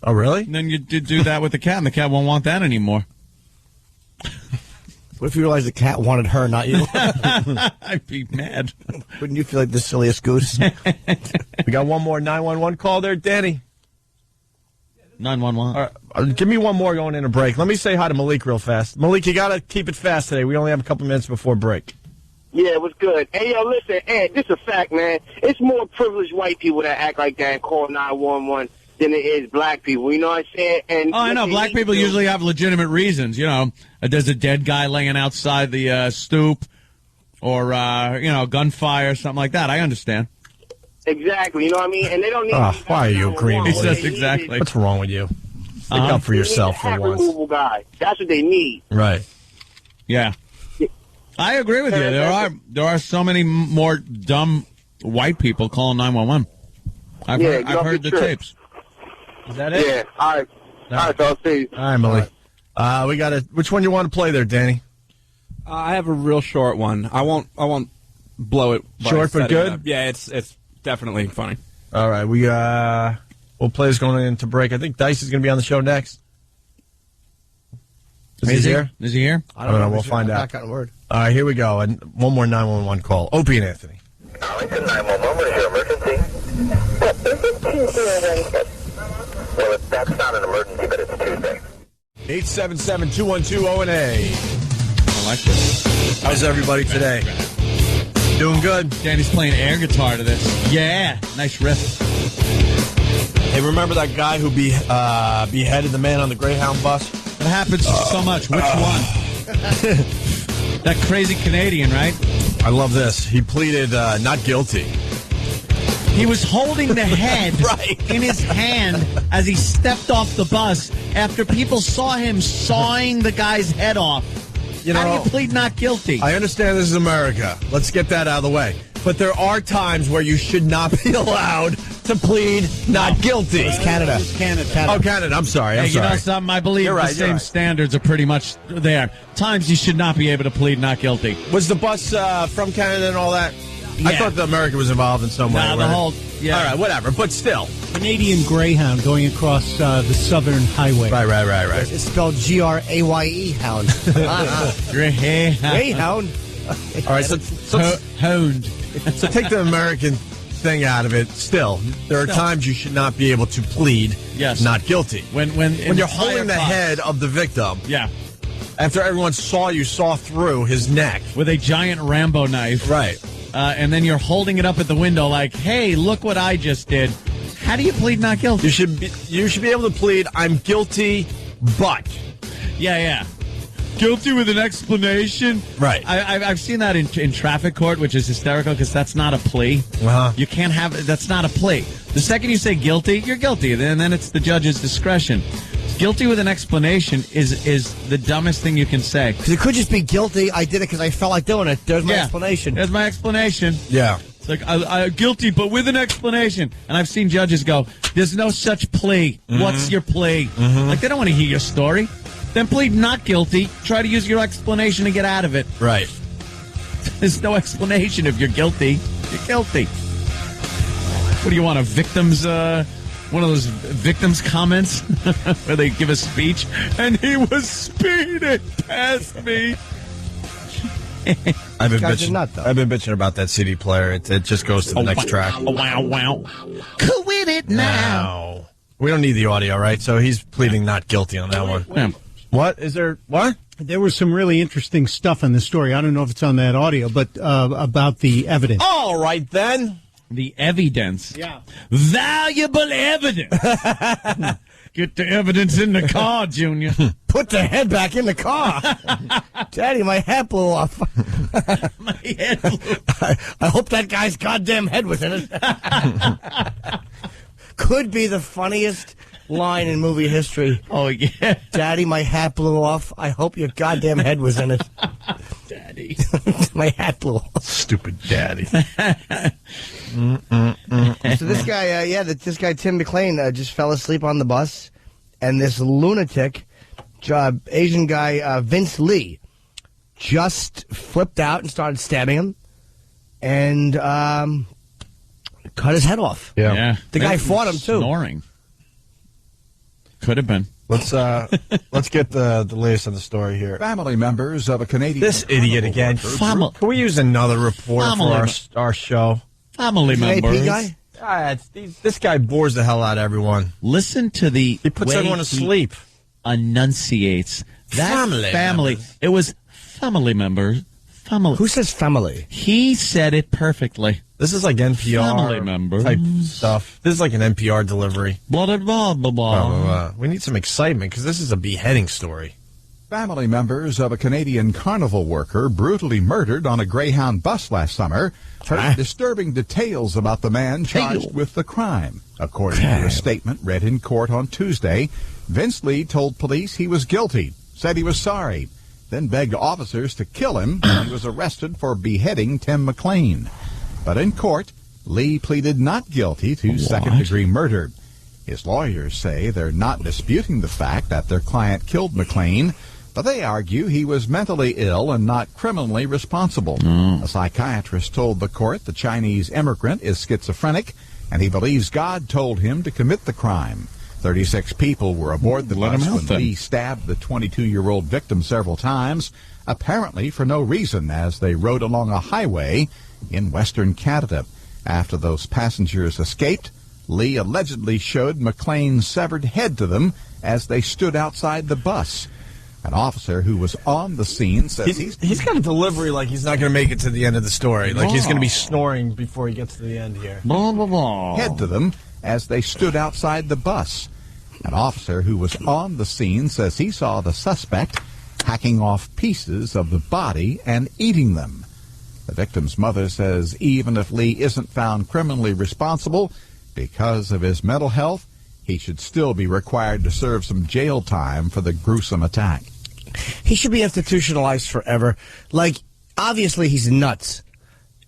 Oh, really? Then you do that with the cat, and the cat won't want that anymore. What if you realized the cat wanted her, not you? I'd be mad. Wouldn't you feel like the silliest goose? We got one more 911 call there, Danny. 911. All right, give me one more going in a break. Let me say hi to Malik real fast. Malik, you got to keep it fast today. We only have a couple minutes before break. Yeah, it was good. Hey, yo, listen, Ed, this is a fact, man. It's more privileged white people that act like that and call 911 than it is black people. You know what I'm saying? And I know. Black people usually have legitimate reasons. You know, there's a dead guy laying outside the stoop or, gunfire, something like that. I understand. Exactly. You know what I mean? And they don't need why are you agreeing with me? Exactly. What's wrong with you? Stick up for yourself for once. Removal guy. That's what they need. Right. Yeah. I agree with you. There are so many more dumb white people calling 911. I've heard the tapes. Is that it? Yeah. All right. All right, so I'll see you. All right, Malik. We got which one you want to play there, Danny? I have a real short one. I won't blow it. Short but good? Yeah, it's definitely funny. All right, we'll play this going into break. I think Dice is going to be on the show next. Is he here? Is he here? I don't know. We'll find out. Not gotten word. All right, here we go. And one more 911 call. Opie and Anthony. Arlington 911, what is your emergency? Is it Tuesday or Wednesday? Well, that's not an emergency, but it's Tuesday. 877-212-ONA. I like this. How's everybody today? Doing good. Danny's playing air guitar to this. Yeah. Nice riff. Hey, remember that guy who beheaded the man on the Greyhound bus? It happens so much. Which one? That crazy Canadian, right? I love this. He pleaded not guilty. He was holding the head right. in his hand as he stepped off the bus after people saw him sawing the guy's head off. How do you plead not guilty? I understand this is America. Let's get that out of the way. But there are times where you should not be allowed to plead not guilty. It's Canada. Oh, Canada. I'm sorry. You know something? I believe the same standards are pretty much there. Times you should not be able to plead not guilty. Was the bus from Canada and all that? Yeah. I thought that America was involved in some way. No, the whole... Yeah. All right, whatever. But still. Canadian Greyhound going across the Southern Highway. Right. It's spelled Graye hound. Greyhound. All right, so hound. So take the American thing out of it. Still, there are times you should not be able to plead not guilty. When you're holding the head of the victim. Yeah. After everyone saw you saw through his neck. With a giant Rambo knife. Right. And then you're holding it up at the window like, hey, look what I just did. How do you plead not guilty? You should be able to plead, I'm guilty, but. Yeah. Guilty with an explanation. Right. I've seen that in traffic court, which is hysterical because that's not a plea. Uh-huh. You can't that's not a plea. The second you say guilty, you're guilty. And then it's the judge's discretion. Guilty with an explanation is the dumbest thing you can say. Because it could just be guilty. I did it because I felt like doing it. There's my explanation. There's my explanation. Yeah. It's like, I'm guilty, but with an explanation. And I've seen judges go, there's no such plea. Mm-hmm. What's your plea? Mm-hmm. Like, they don't want to hear your story. Then plead not guilty. Try to use your explanation to get out of it. Right. There's no explanation. If you're guilty, you're guilty. What do you want, a victim's... one of those victims' comments where they give a speech, and he was speeding past me. I've been bitching about that CD player. It just goes to the next track. Wow. Quit it now. We don't need the audio, right? So he's pleading not guilty on that one. Yeah. What? Is there... What? There was some really interesting stuff in the story. I don't know if it's on that audio, but about the evidence. All right, then. The evidence. Yeah. Valuable evidence. Get the evidence in the car, Junior. Put the head back in the car. Daddy, my hat blew off. My head blew off. I hope that guy's goddamn head was in it. Could be the funniest line in movie history. Oh, yeah. Daddy, my hat blew off. I hope your goddamn head was in it. Daddy. My hat blew off. Stupid daddy. So this guy, this guy Tim McLean just fell asleep on the bus, and this lunatic, Asian guy Vince Lee, just flipped out and started stabbing him, and cut his head off. Yeah. The guy fought him too. Snoring. Could have been. Let's get the latest on the story here. Family members of a Canadian... This idiot again. Can we use another reporter for our show? Family members. AP guy? This guy bores the hell out of everyone. Listen to the He puts everyone to sleep. Enunciates. That family. It was family members. Family. Who says family? He said it perfectly. This is like NPR family members type stuff. This is like an NPR delivery. Blah, blah, blah, blah, blah. We need some excitement because this is a beheading story. Family members of a Canadian carnival worker brutally murdered on a Greyhound bus last summer heard disturbing details about the man charged with the crime. According to a statement read in court on Tuesday, Vince Lee told police he was guilty, said he was sorry, then begged officers to kill him when he was arrested for beheading Tim McLean. But in court, Lee pleaded not guilty to second-degree murder. His lawyers say they're not disputing the fact that their client killed McLean, but they argue he was mentally ill and not criminally responsible. A psychiatrist told the court the Chinese immigrant is schizophrenic, and he believes God told him to commit the crime. 36 people were aboard the bus when Lee stabbed the 22-year-old victim several times, apparently for no reason, as they rode along a highway in western Canada. After those passengers escaped, Lee allegedly showed McLean's severed head to them as they stood outside the bus. An officer who was on the scene says he's got a delivery like he's not going to make it to the end of the story. Like he's going to be snoring before he gets to the end here. Blah, blah, blah. Head to them as they stood outside the bus. An officer who was on the scene says he saw the suspect hacking off pieces of the body and eating them. The victim's mother says even if Lee isn't found criminally responsible because of his mental health, he should still be required to serve some jail time for the gruesome attack. He should be institutionalized forever. Like, obviously he's nuts.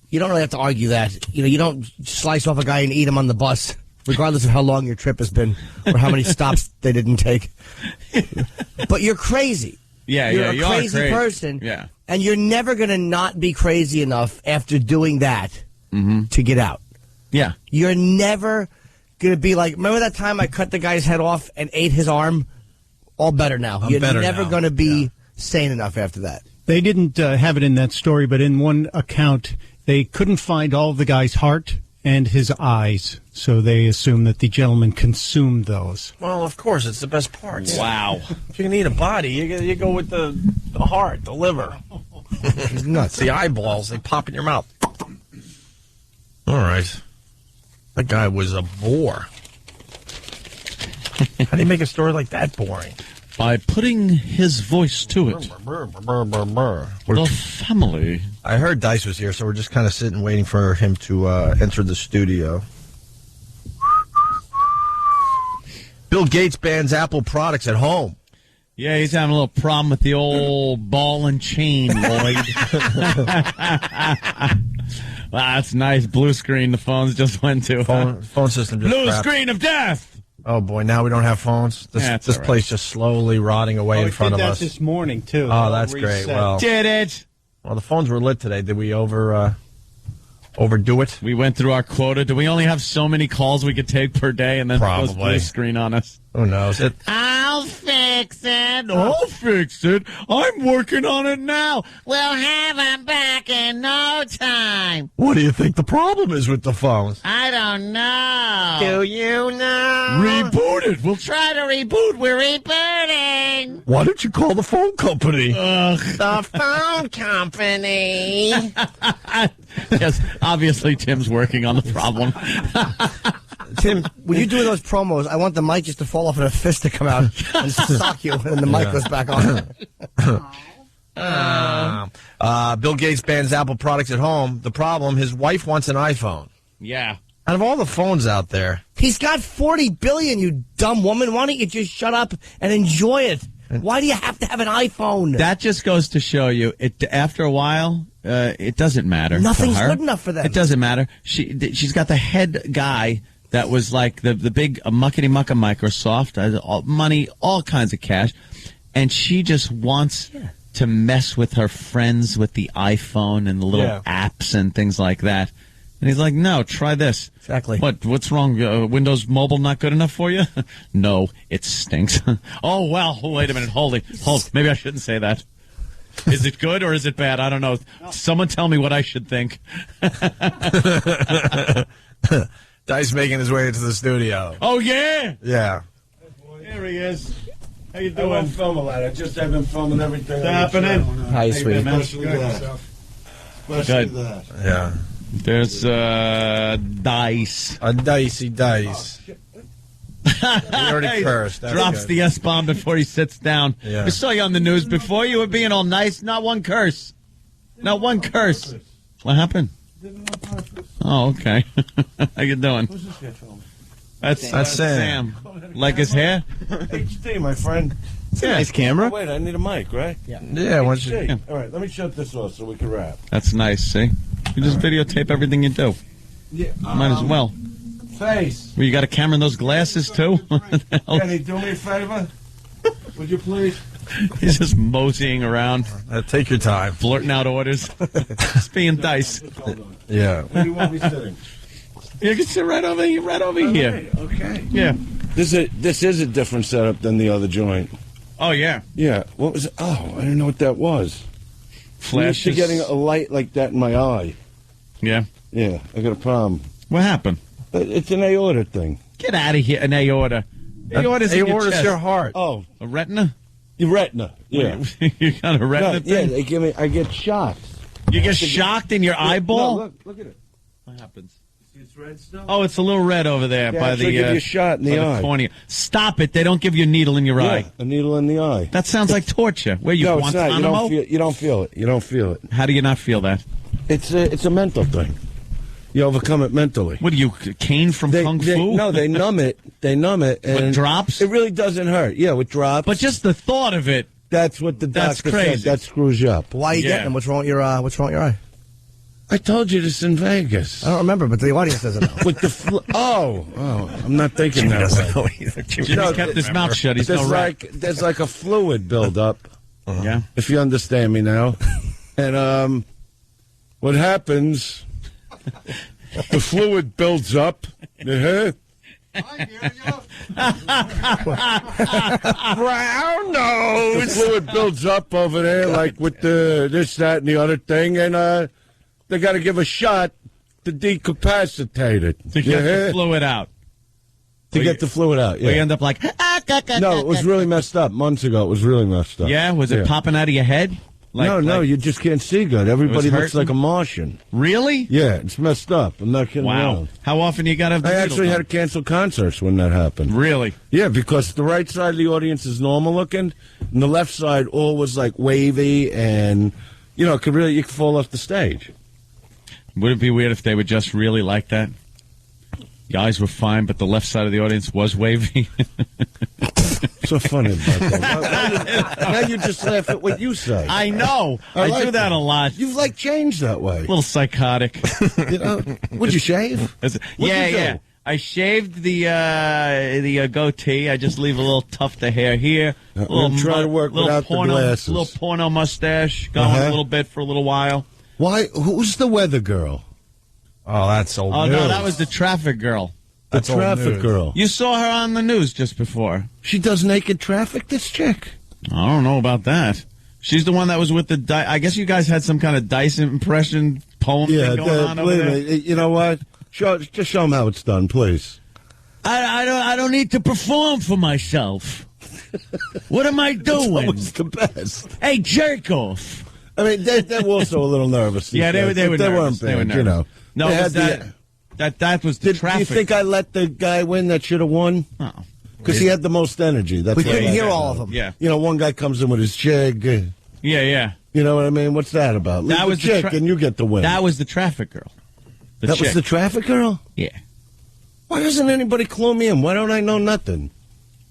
You don't really have to argue that. You know, you don't slice off a guy and eat him on the bus, regardless of how long your trip has been or how many stops they didn't take. But you're crazy. Yeah, you're you a are crazy person. Yeah. And you're never going to not be crazy enough after doing that to get out. Yeah. You're never going to be like, remember that time I cut the guy's head off and ate his arm? All better now. You're never going to be sane enough after that. They didn't have it in that story, but in one account, they couldn't find all of the guy's heart and his eyes, so they assumed that the gentleman consumed those. Well, of course, it's the best parts. Wow. If you can eat a body, you go with the heart, the liver. It's nuts. The eyeballs, they pop in your mouth. All right. That guy was a bore. How do you make a story like that boring? By putting his voice to it. The family. I heard Dice was here, so we're just kind of sitting waiting for him to enter the studio. Bill Gates bans Apple products at home. Yeah, he's having a little problem with the old ball and chain, Lloyd. Wow, that's nice. Blue screen the phones just went to. Phone system just Blue crapped. screen of death. Oh, boy, now we don't have phones? This place just slowly rotting away in front of us. This morning, too. Oh, that's great. Well, did it? Well, the phones were lit today. Did we overdo it? We went through our quota. Do we only have so many calls we could take per day and then Probably. post blue screen on us? Who knows? I'll fix it. I'll fix it. I'm working on it now. We'll have them back in no time. What do you think the problem is with the phones? I don't know. Do you know? Reboot it. We'll try to reboot. We're rebooting. Why don't you call the phone company? The phone company. Yes, obviously Tim's working on the problem. Tim, when you're doing those promos, I want the mic just to fall off and a fist to come out and sock you, and the mic goes back on. Bill Gates bans Apple products at home. The problem, his wife wants an iPhone. Yeah. Out of all the phones out there. He's got $40 billion, you dumb woman. Why don't you just shut up and enjoy it? Why do you have to have an iPhone? That just goes to show you, after a while, it doesn't matter. Nothing's good enough for them. It doesn't matter. She's got the head guy that was like the big muckety-muck of Microsoft, money, all kinds of cash, and she just wants to mess with her friends with the iPhone and the little apps and things like that. And he's like, no, try this. Exactly. What's wrong? Windows Mobile not good enough for you? No, it stinks. Oh, well, wait a minute. Hold. Maybe I shouldn't say that. Is it good or is it bad? I don't know. Someone tell me what I should think. Dice making his way into the studio. Oh, yeah? Yeah. There he is. How you I doing? won't film a lot. I've been filming everything. What's happening? Hi, sweetie. Especially that. Especially that. Yeah. There's Dice. A dicey dice. He already cursed. That's Drops good. the S-bomb before he sits down. Yeah. I saw you on the news before. You were being all nice. Not one curse. Not one curse. What happened? Oh, okay. How you doing? Who's this guy filming? That's Sam. Like his hair? HD, my friend. It's a nice camera. Oh, wait, I need a mic, right? Yeah, why don't you... HD. All right, let me shut this off so we can wrap. That's nice, see? You just videotape everything you do. Yeah. Might as well. Face. Well, you got a camera in those glasses, too? Can you do me a favor? Would you please? He's just moseying around. Take your time. Blurting out orders. Just being Dice. Yeah. Where do you want me sitting? You can sit right over here. Okay. Yeah. This is a different setup than the other joint. Oh, yeah. Yeah. What was it? Oh, I didn't know what that was. Flashes. I'm used to getting a light like that in my eye. Yeah. Yeah, I got a problem. What happened? It's an aorta thing. Get out of here, an aorta. Aorta's in your chest. your heart. Oh. A retina? Your retina. Yeah. You got a retina thing? Yeah, they give me. I get shocked. You get shocked in your eyeball? No, look at it. What happens? See it's red still? Oh, it's a little red over there Yeah, by actually the give you a shot in the eye. cornea. Stop it. They don't give you a needle in your eye. A needle in the eye. That sounds like torture. Where you No, it's not. Guantanamo? You don't feel it. You don't feel it. How do you not feel that? It's a mental thing. You overcome it mentally. What are you, cane from Kung Fu? No, they numb it. They numb it. And With drops? It really doesn't hurt. Yeah, with drops. But just the thought of it. That's what the That's doctor crazy. said. That screws you up. Why are you getting them? What's wrong with your eye? I told you this in Vegas. I don't remember, but the audience doesn't know. With the I'm not thinking that way. Jimmy kept his mouth shut. He's no rat. There's like a fluid buildup. Yeah. If you understand me now. And what happens? The fluid builds up. Brown nose. The fluid builds up over there, like with the this, that, and the other thing, and they got to give a shot to decapacitate it. To get the fluid out. To get the fluid out, yeah. We end up like... No, it was really messed up. Months ago, it was really messed up. Yeah? Was it popping out of your head? No, you just can't see good. Everybody looks hurting? like a Martian. Really? Yeah, it's messed up. I'm not kidding Wow. around. How often you got to have the I needle actually done? had to cancel concerts when that happened. Really? Yeah, because the right side of the audience is normal looking, and the left side all was like wavy, and you could fall off the stage. Would it be weird if they were just really like that? The eyes were fine, but the left side of the audience was wavy. So funny about that. Now you just laugh at what you say. I know. I do that a lot. You've changed that way. A little psychotic. Would you shave? Yeah. I shaved the goatee. I just leave a little tuft of hair here. I'm trying to work without the glasses. A little porno mustache going a little bit for a little while. Why? Who's the weather girl? Oh, that's old news. No, that was the traffic girl. The traffic girl. You saw her on the news just before. She does naked traffic, this chick? I don't know about that. She's the one that was with the I guess you guys had some kind of Dice impression poem thing going on over there. You know what? Just show them how it's done, please. I don't need to perform for myself. What am I doing? That's always the best. Hey, jerk off. I mean, they were also a little nervous. Yeah, they were nervous. Weren't bad, They were nervous. No, They it was had that was the traffic. Do you think I let the guy win that should have won? Oh. Because he had the most energy. That's We why couldn't I hear like all it. of them. Yeah. One guy comes in with his jig. Yeah. You know what I mean? What's that about? Leave That was the chick, and you get the win. That was the traffic girl. That was the traffic girl? Yeah. Why doesn't anybody clue me in? Why don't I know nothing?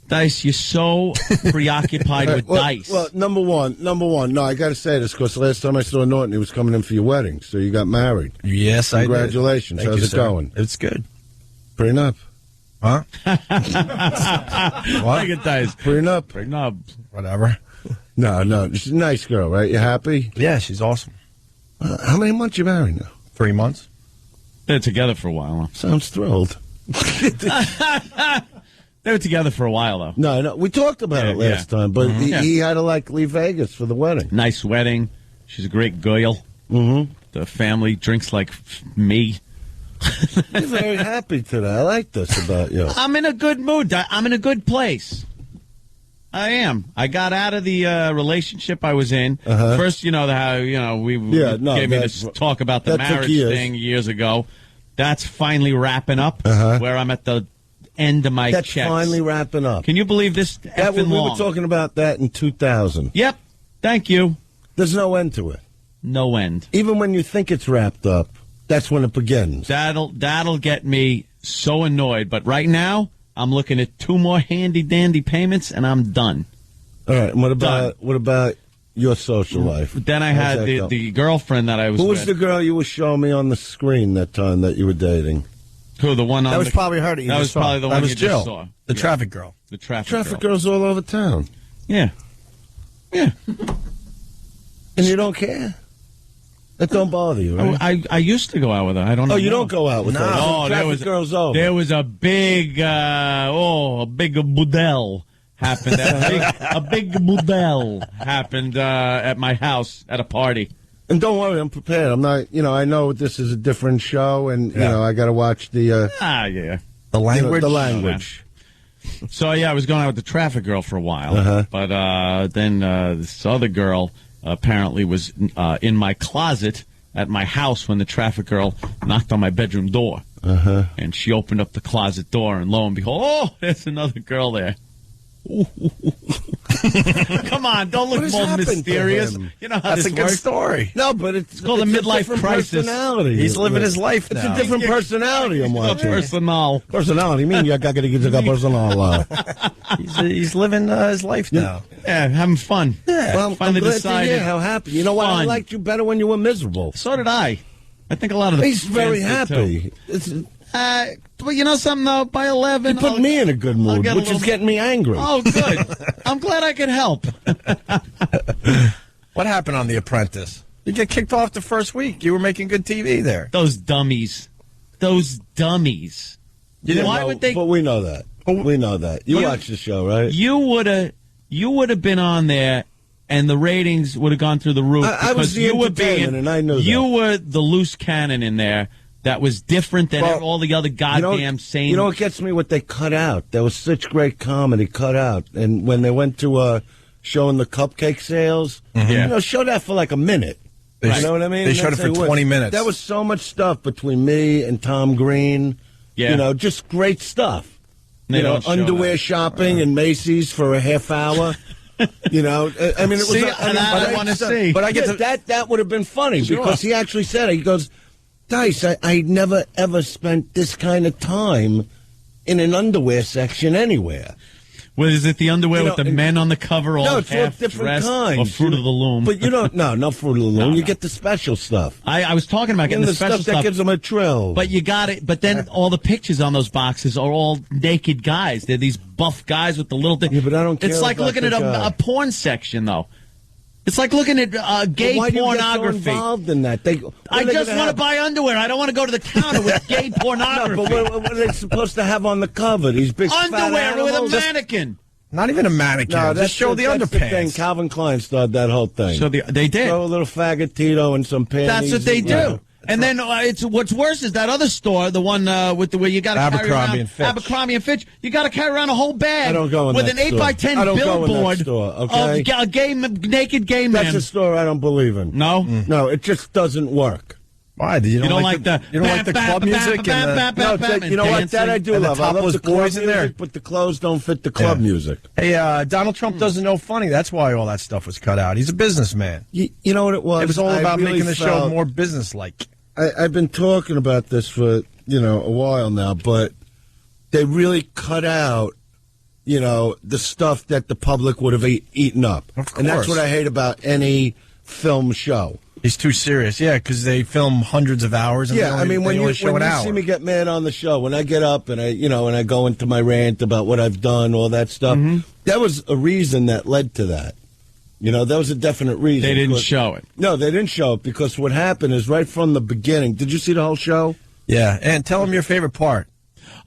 Dice, you're so preoccupied with Dice. Well, number one. No, I got to say this because last time I saw Norton, he was coming in for your wedding, so you got married. Yes, I did. Congratulations. Thank How's you, it sir. going? It's good. Prenup. Huh? What? Look at Dice. Prenup. Whatever. No. She's a nice girl, right? You happy? Yeah, she's awesome. How many months you married now? 3 months. They're together for a while. Sounds thrilled. They were together for a while, though. No, we talked about it last time, but he had to leave Vegas for the wedding. Nice wedding. She's a great girl. Mm-hmm. The family drinks like me. You're very happy today. I like this about you. I'm in a good mood. I'm in a good place. I am. I got out of the relationship I was in. First, we gave me this talk about the marriage thing years ago. That's finally wrapping up. Where I'm at the end of my That's checks. finally wrapping up. Can you believe this? We were talking about that in 2000. Yep. Thank you. There's no end to it. No end. Even when you think it's wrapped up, that's when it begins. That'll get me so annoyed. But right now, I'm looking at 2 more handy-dandy payments, and I'm done. All right. And what about your social life? Then I had the girlfriend that I was with. Who was the girl you were showing me on the screen that time that you were dating? Who, the one on that was probably her that you That was just saw. probably the That one was you Jill, just saw. the traffic girl. The traffic girls all over town. Yeah. And you don't care? That don't bother you, right? I used to go out with her. I don't know. Oh, you don't go out with her? No, Traffic girls over. There was a big boudel happened. A big boudel happened at my house at a party. And don't worry, I'm prepared. I'm not, I know this is a different show, and, I got to watch the... The language? The language. So, I was going out with the traffic girl for a while. But then this other girl apparently was in my closet at my house when the traffic girl knocked on my bedroom door. And she opened up the closet door, and lo and behold, there's another girl there. Come on, don't look more mysterious. You know how That's this a good works. story. No, but it's called a midlife crisis. Personality. He's living his life now. It's a different personality I'm watching. Personality. Mean you got to get a personal. He's living his life now. Yeah, having fun. Yeah. Well, finally I'm glad decided. to hear how happy. You know what? I liked you better when you were miserable. So did I. I think a lot of the He's very fans did, happy. But you know something, though? By 11... You put me in a good mood, which is getting me angry. Oh, good. I'm glad I could help. What happened on The Apprentice? You get kicked off the first week. You were making good TV there. Those dummies. Why would they... But we know that. We know that. You watch the show, right? You would have been on there, and the ratings would have gone through the roof. I was the entertainment, and I knew that. You were the loose cannon in there that was different than all the other goddamn same... You know what gets me? What they cut out. There was such great comedy cut out. And when they went to showing the cupcake sales, show that for like a minute. You know what I mean? They showed it for 20 minutes. There was so much stuff between me and Tom Green. Yeah. Just great stuff. Underwear shopping and Macy's for a half hour. I mean, it was. See, I want to see. But I guess that would have been funny because he actually said it. He goes, Dice, I never ever spent this kind of time in an underwear section anywhere. Well, is it the underwear with the men on the cover all it's half different dressed, kinds. or Fruit of the Loom? But you don't. No Fruit of the Loom. No. You get the special stuff. I was talking about getting the special stuff that gives them a trill. But you got it. But then all the pictures on those boxes are all naked guys. They're these buff guys with the little thing. Yeah, but I don't care. It's like about looking at a porn section, though. It's like looking at gay why pornography. Do you get so involved in that? I just want to buy underwear. I don't want to go to the counter with gay pornography. No, but what are they supposed to have on the cover? These big underwear fat with a animals? mannequin. Not even a mannequin. No, just show the underpants. The thing. Calvin Klein started that whole thing. So they did. Throw a little faggot Tito and some panties. That's what they do. And then what's worse is that other store, the one where you got to carry around Abercrombie and Fitch. You got to carry around a whole bag. I don't go in with that an 8x10 billboard of a naked gay man. That's a store I don't believe in. No, no, it just doesn't work. Why? You don't like the club music? You know what? That I do love. I love the boys in there, but the clothes don't fit the club music. Hey, Donald Trump doesn't know funny. That's why all that stuff was cut out. He's a businessman. You know what it was? It was all about making the show more businesslike. I've been talking about this for a while now, but they really cut out the stuff that the public would have eaten up, and that's what I hate about any film show. He's too serious, because they film hundreds of hours. And when you see me get mad on the show, when I get up and I go into my rant about what I've done, all that stuff, that was a reason that led to that. That was a definite reason. They didn't show it. No, they didn't show it because what happened is right from the beginning. Did you see the whole show? Yeah, and tell them your favorite part.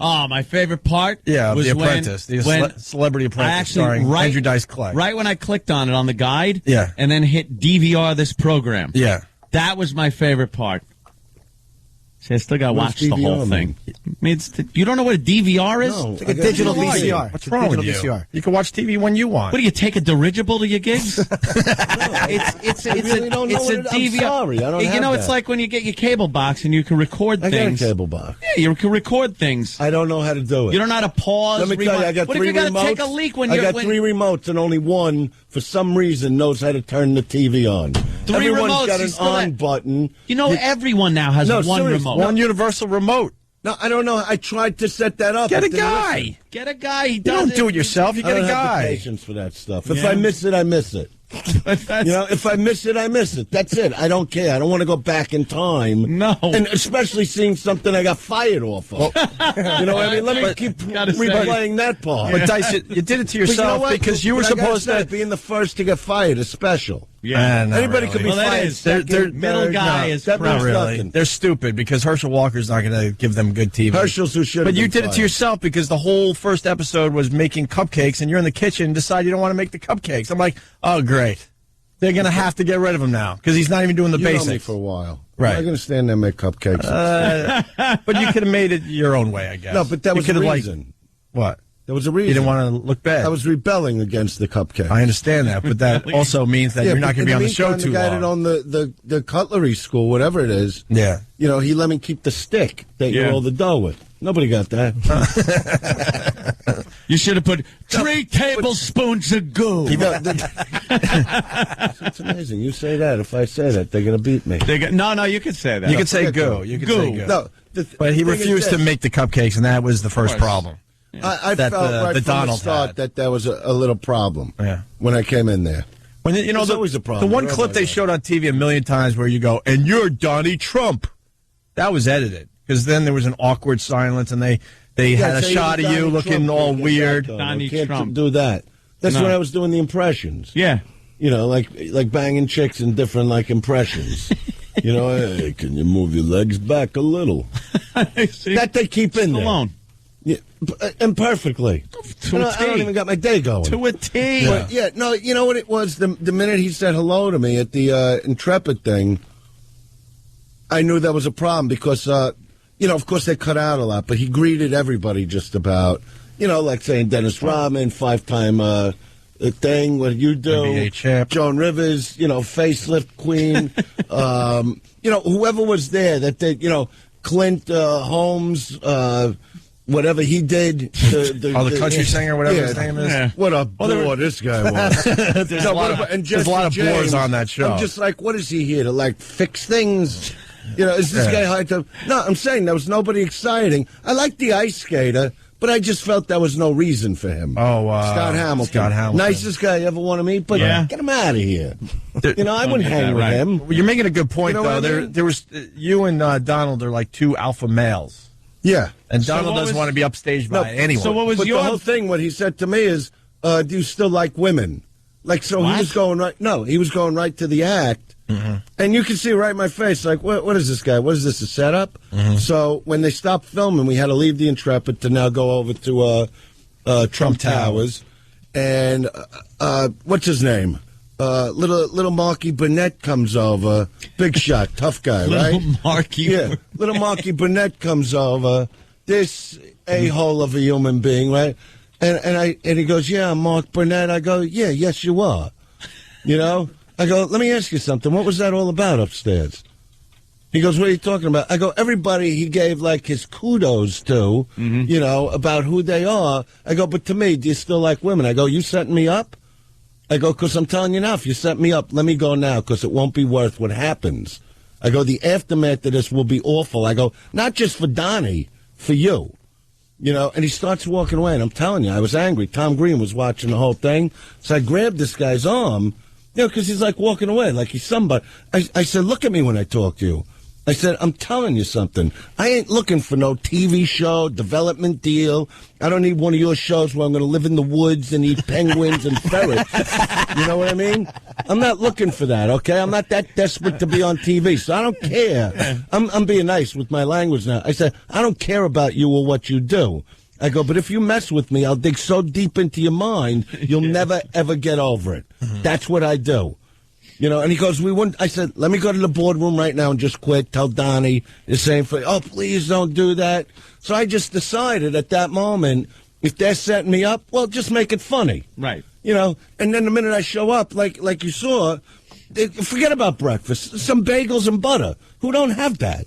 Oh, my favorite part? Yeah, was The Apprentice, when Celebrity Apprentice, starring Andrew Dice Clay. Right when I clicked on it on the guide, yeah, and then hit DVR this program. Yeah. That was my favorite part. See, I still got to watch the whole thing. You don't know what a DVR is? No, it's like a digital VCR. What's wrong with you? VCR. You can watch TV when you want. What do you take a dirigible to your gigs? It's a DVR. I'm sorry, I don't have it's that. like when you get your cable box and you can record things. I got a cable box. Yeah, you can record things. I don't know how to do it. You don't know how to pause. Let me tell you, I got what three if you remotes. Gotta take a leak when I you're, got three remotes, and only one, for some reason, knows how to turn the TV on. Everyone's remotes, got an on button. You know, everyone now has one seriously, remote. One universal remote. No, I don't know. I tried to set that up. Get a guy. Get a guy. You don't do it yourself. You get a I don't have guy. the patience for that stuff. If I miss it, I miss it. If I miss it, I miss it. That's it. I don't care. I don't want to go back in time. No. And especially seeing something I got fired off of. You know what I mean? Let me keep replaying that part. But Dice, you did it to yourself because you were supposed to. Being the first to get fired is special. Yeah, anybody really. could be fired. They're middle guy is that not really. nothing. They're stupid because Herschel Walker's not going to give them good TV. Herschel's who should. But you did it to yourself because the whole first episode was making cupcakes, and you're in the kitchen and decide you don't want to make the cupcakes. I'm like, oh great, they're going to have to get rid of him now because he's not even doing the basics. Know me for a while, right? I'm going to stand there and make cupcakes. But you could have made it your own way, I guess. No, but that was the reason. What? There was a reason. You didn't want to look bad. I was rebelling against the cupcake. I understand that, but that also means that you're not going to be on the show too long. The guy that owned the cutlery school, whatever it is, he let me keep the stick that you roll the dough with. Nobody got that. You should have put 3 tablespoons of goo. It's amazing. You say that. If I say that, they're going to beat me. No, you can say that. You can say goo. You can say goo. No, but he refused to make the cupcakes, and that was the first problem. I felt right from the start that there was a little problem when I came in there. When there's always a problem. The one clip they showed on TV a million times where you go, and you're Donnie Trump. That was edited because then there was an awkward silence, and they had a shot of you looking all weird. Donnie Trump. Do that. That's when I was doing the impressions. Yeah. Like banging chicks in different impressions. Hey, can you move your legs back a little? That they keep in there. Alone. Yeah, imperfectly. I don't even got my day going. To a T. Yeah. No, you know what it was? The minute he said hello to me at the Intrepid thing, I knew that was a problem because, of course they cut out a lot, but he greeted everybody just about, like saying Dennis Rodman, 5-time thing, what you do, NBA champ. Joan Rivers, facelift queen, whoever was there that they, Clint Holmes, whatever he did. The country singer, whatever his name is. Yeah. What a bore this guy was. There's a lot of bores on that show. I'm just like, what is he here to, fix things? Is this guy high to... No, I'm saying there was nobody exciting. I like the ice skater, but I just felt there was no reason for him. Oh, Scott Hamilton. Nicest guy you ever want to meet, but get him out of here. I wouldn't hang with him. Well, you're making a good point, though. There was you and Donald are like two alpha males. Yeah. And Donald doesn't want to be upstaged by anyone. So what was the whole thing, what he said to me is, do you still like women? He was going right... No, he was going right to the act. Mm-hmm. And you can see right in my face, what is this guy? What is this, a setup? Mm-hmm. So when they stopped filming, we had to leave the Intrepid to now go over to Trump Towers. And what's his name? Little Marky Burnett comes over. Big shot, tough guy, right? Little Marky Burnett comes over. This a-hole of a human being, right? And he goes, yeah, I'm Mark Burnett. I go, yeah, yes, you are. I go, let me ask you something. What was that all about upstairs? He goes, what are you talking about? I go, everybody he gave his kudos to, about who they are. I go, but to me, do you still like women? I go, you setting me up? I go, because I'm telling you now, if you set me up, let me go now, because it won't be worth what happens. I go, the aftermath of this will be awful. I go, not just for Donnie, for you. And he starts walking away, and I'm telling you, I was angry. Tom Green was watching the whole thing. So I grabbed this guy's arm, because he's walking away, like he's somebody. I said, look at me when I talk to you. I said, I'm telling you something. I ain't looking for no TV show, development deal. I don't need one of your shows where I'm going to live in the woods and eat penguins and ferrets. You know what I mean? I'm not looking for that, okay? I'm not that desperate to be on TV, so I don't care. I'm being nice with my language now. I said, I don't care about you or what you do. I go, but if you mess with me, I'll dig so deep into your mind, you'll never, ever get over it. That's what I do. You know, and he goes, we wouldn't. I said, let me go to the boardroom right now and just quit. Tell Donnie the same thing. Oh, please don't do that. So I just decided at that moment, if they're setting me up, well, just make it funny. Right. You know, and then the minute I show up, like you saw, forget about breakfast. Some bagels and butter. Who don't have that?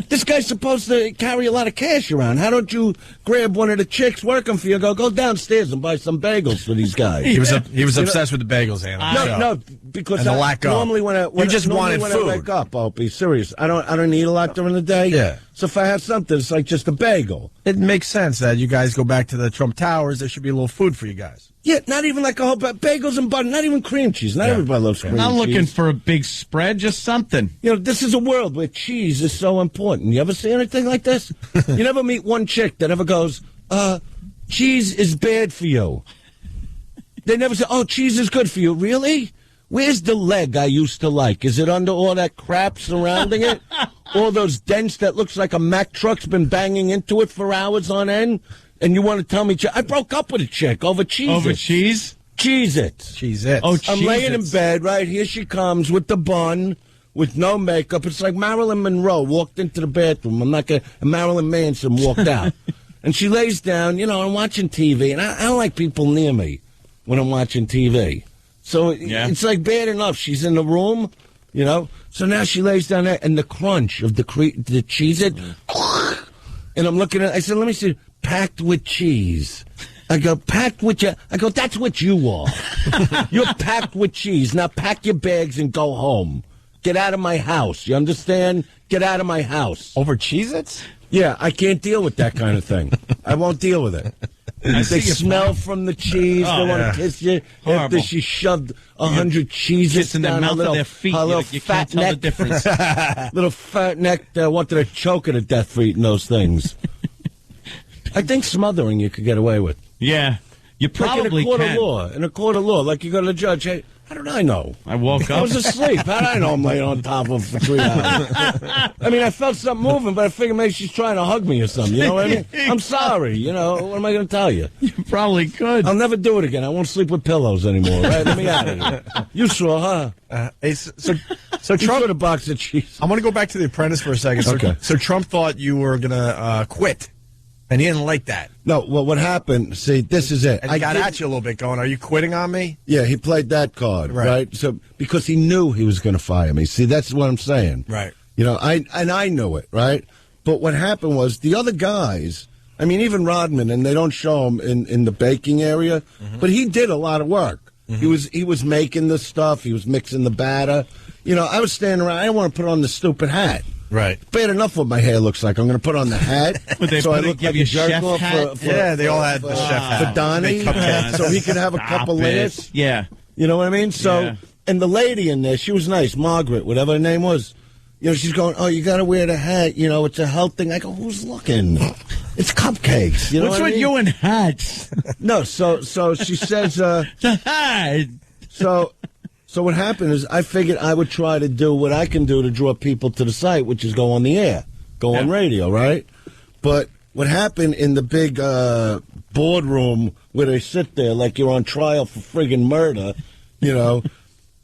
This guy's supposed to carry a lot of cash around. How don't you grab one of the chicks working for you, go downstairs and buy some bagels for these guys? He was obsessed with the bagels, Anna. No, because and the lack of. Normally when I wake up, Opie, serious. I don't eat a lot during the day. Yeah. So if I have something, it's like just a bagel. It makes sense that you guys go back to the Trump Towers. There should be a little food for you guys. Yeah, not even like a whole bagels and butter, not even cream cheese. Not everybody loves cream cheese. Not looking for a big spread, just something. You know, this is a world where cheese is so important. You ever see anything like this? You never meet one chick that ever goes, cheese is bad for you. They never say, oh, cheese is good for you. Really? Where's the leg I used to like? Is it under all that crap surrounding it? All those dents that looks like a Mack truck's been banging into it for hours on end? And you want to tell me, I broke up with a chick over Cheez-Its. Over cheese? Cheez-Its. Cheez-Its. Oh, I'm laying in bed, right? Here she comes with the bun, with no makeup. It's like Marilyn Monroe walked into the bathroom. And Marilyn Manson walked out. And she lays down, you know, I'm watching TV. And I don't like people near me when I'm watching TV. So it's like bad enough. She's in the room, you know. So now she lays down there, and the crunch of the Cheez-It. And I'm looking at it. I said, let me see. Packed with cheese. I go, packed with you. I go, that's what you are. You're packed with cheese. Now pack your bags and go home. Get out of my house. You understand? Get out of my house. Over Cheez-Its? Yeah, I can't deal with that kind of thing. I won't deal with it. They smell from the cheese. They want to kiss you after she shoved 100 cheeses in down the mouth her of their feet. You can't tell the difference. Little fat neck wanted to choke her to death for eating those things. I think smothering you could get away with. Yeah, you probably can. In a court of law, like you go to the judge, hey, how did I know? I woke up. I was asleep. How did I know I'm laying on top of her for 3 hours? I mean, I felt something moving, but I figured maybe she's trying to hug me or something. You know what I mean? I'm sorry. You know, what am I going to tell you? You probably could. I'll never do it again. I won't sleep with pillows anymore. Right? Let me out of here. You saw, huh? So Trump, a box of cheese. I'm going to go back to The Apprentice for a second. Okay. So Trump thought you were going to quit. And he didn't like that. No, well, what happened, see, this is it. And he got at you a little bit going, are you quitting on me? Yeah, he played that card, right? So, because he knew he was going to fire me. See, that's what I'm saying. Right. You know, I knew it, right? But what happened was the other guys, I mean, even Rodman, and they don't show him in the baking area, but he did a lot of work. He was making the stuff. He was mixing the batter. You know, I was standing around. I didn't want to put on the stupid hat. Right. Bad enough what my hair looks like. I'm going to put on the hat. So I look like a jerk off for they all had the chef hat. For Donnie, so he could have a couple layers. Yeah. You know what I mean? So, and the lady in there, she was nice, Margaret, whatever her name was. You know, she's going, oh, you got to wear the hat. You know, it's a health thing. I go, who's looking? It's cupcakes. You know What's what with I mean? you and hats? No, so she says, the hat. So what happened is I figured I would try to do what I can do to draw people to the site, which is go on the air, go on radio, right? But what happened in the big boardroom where they sit there like you're on trial for friggin' murder, you know,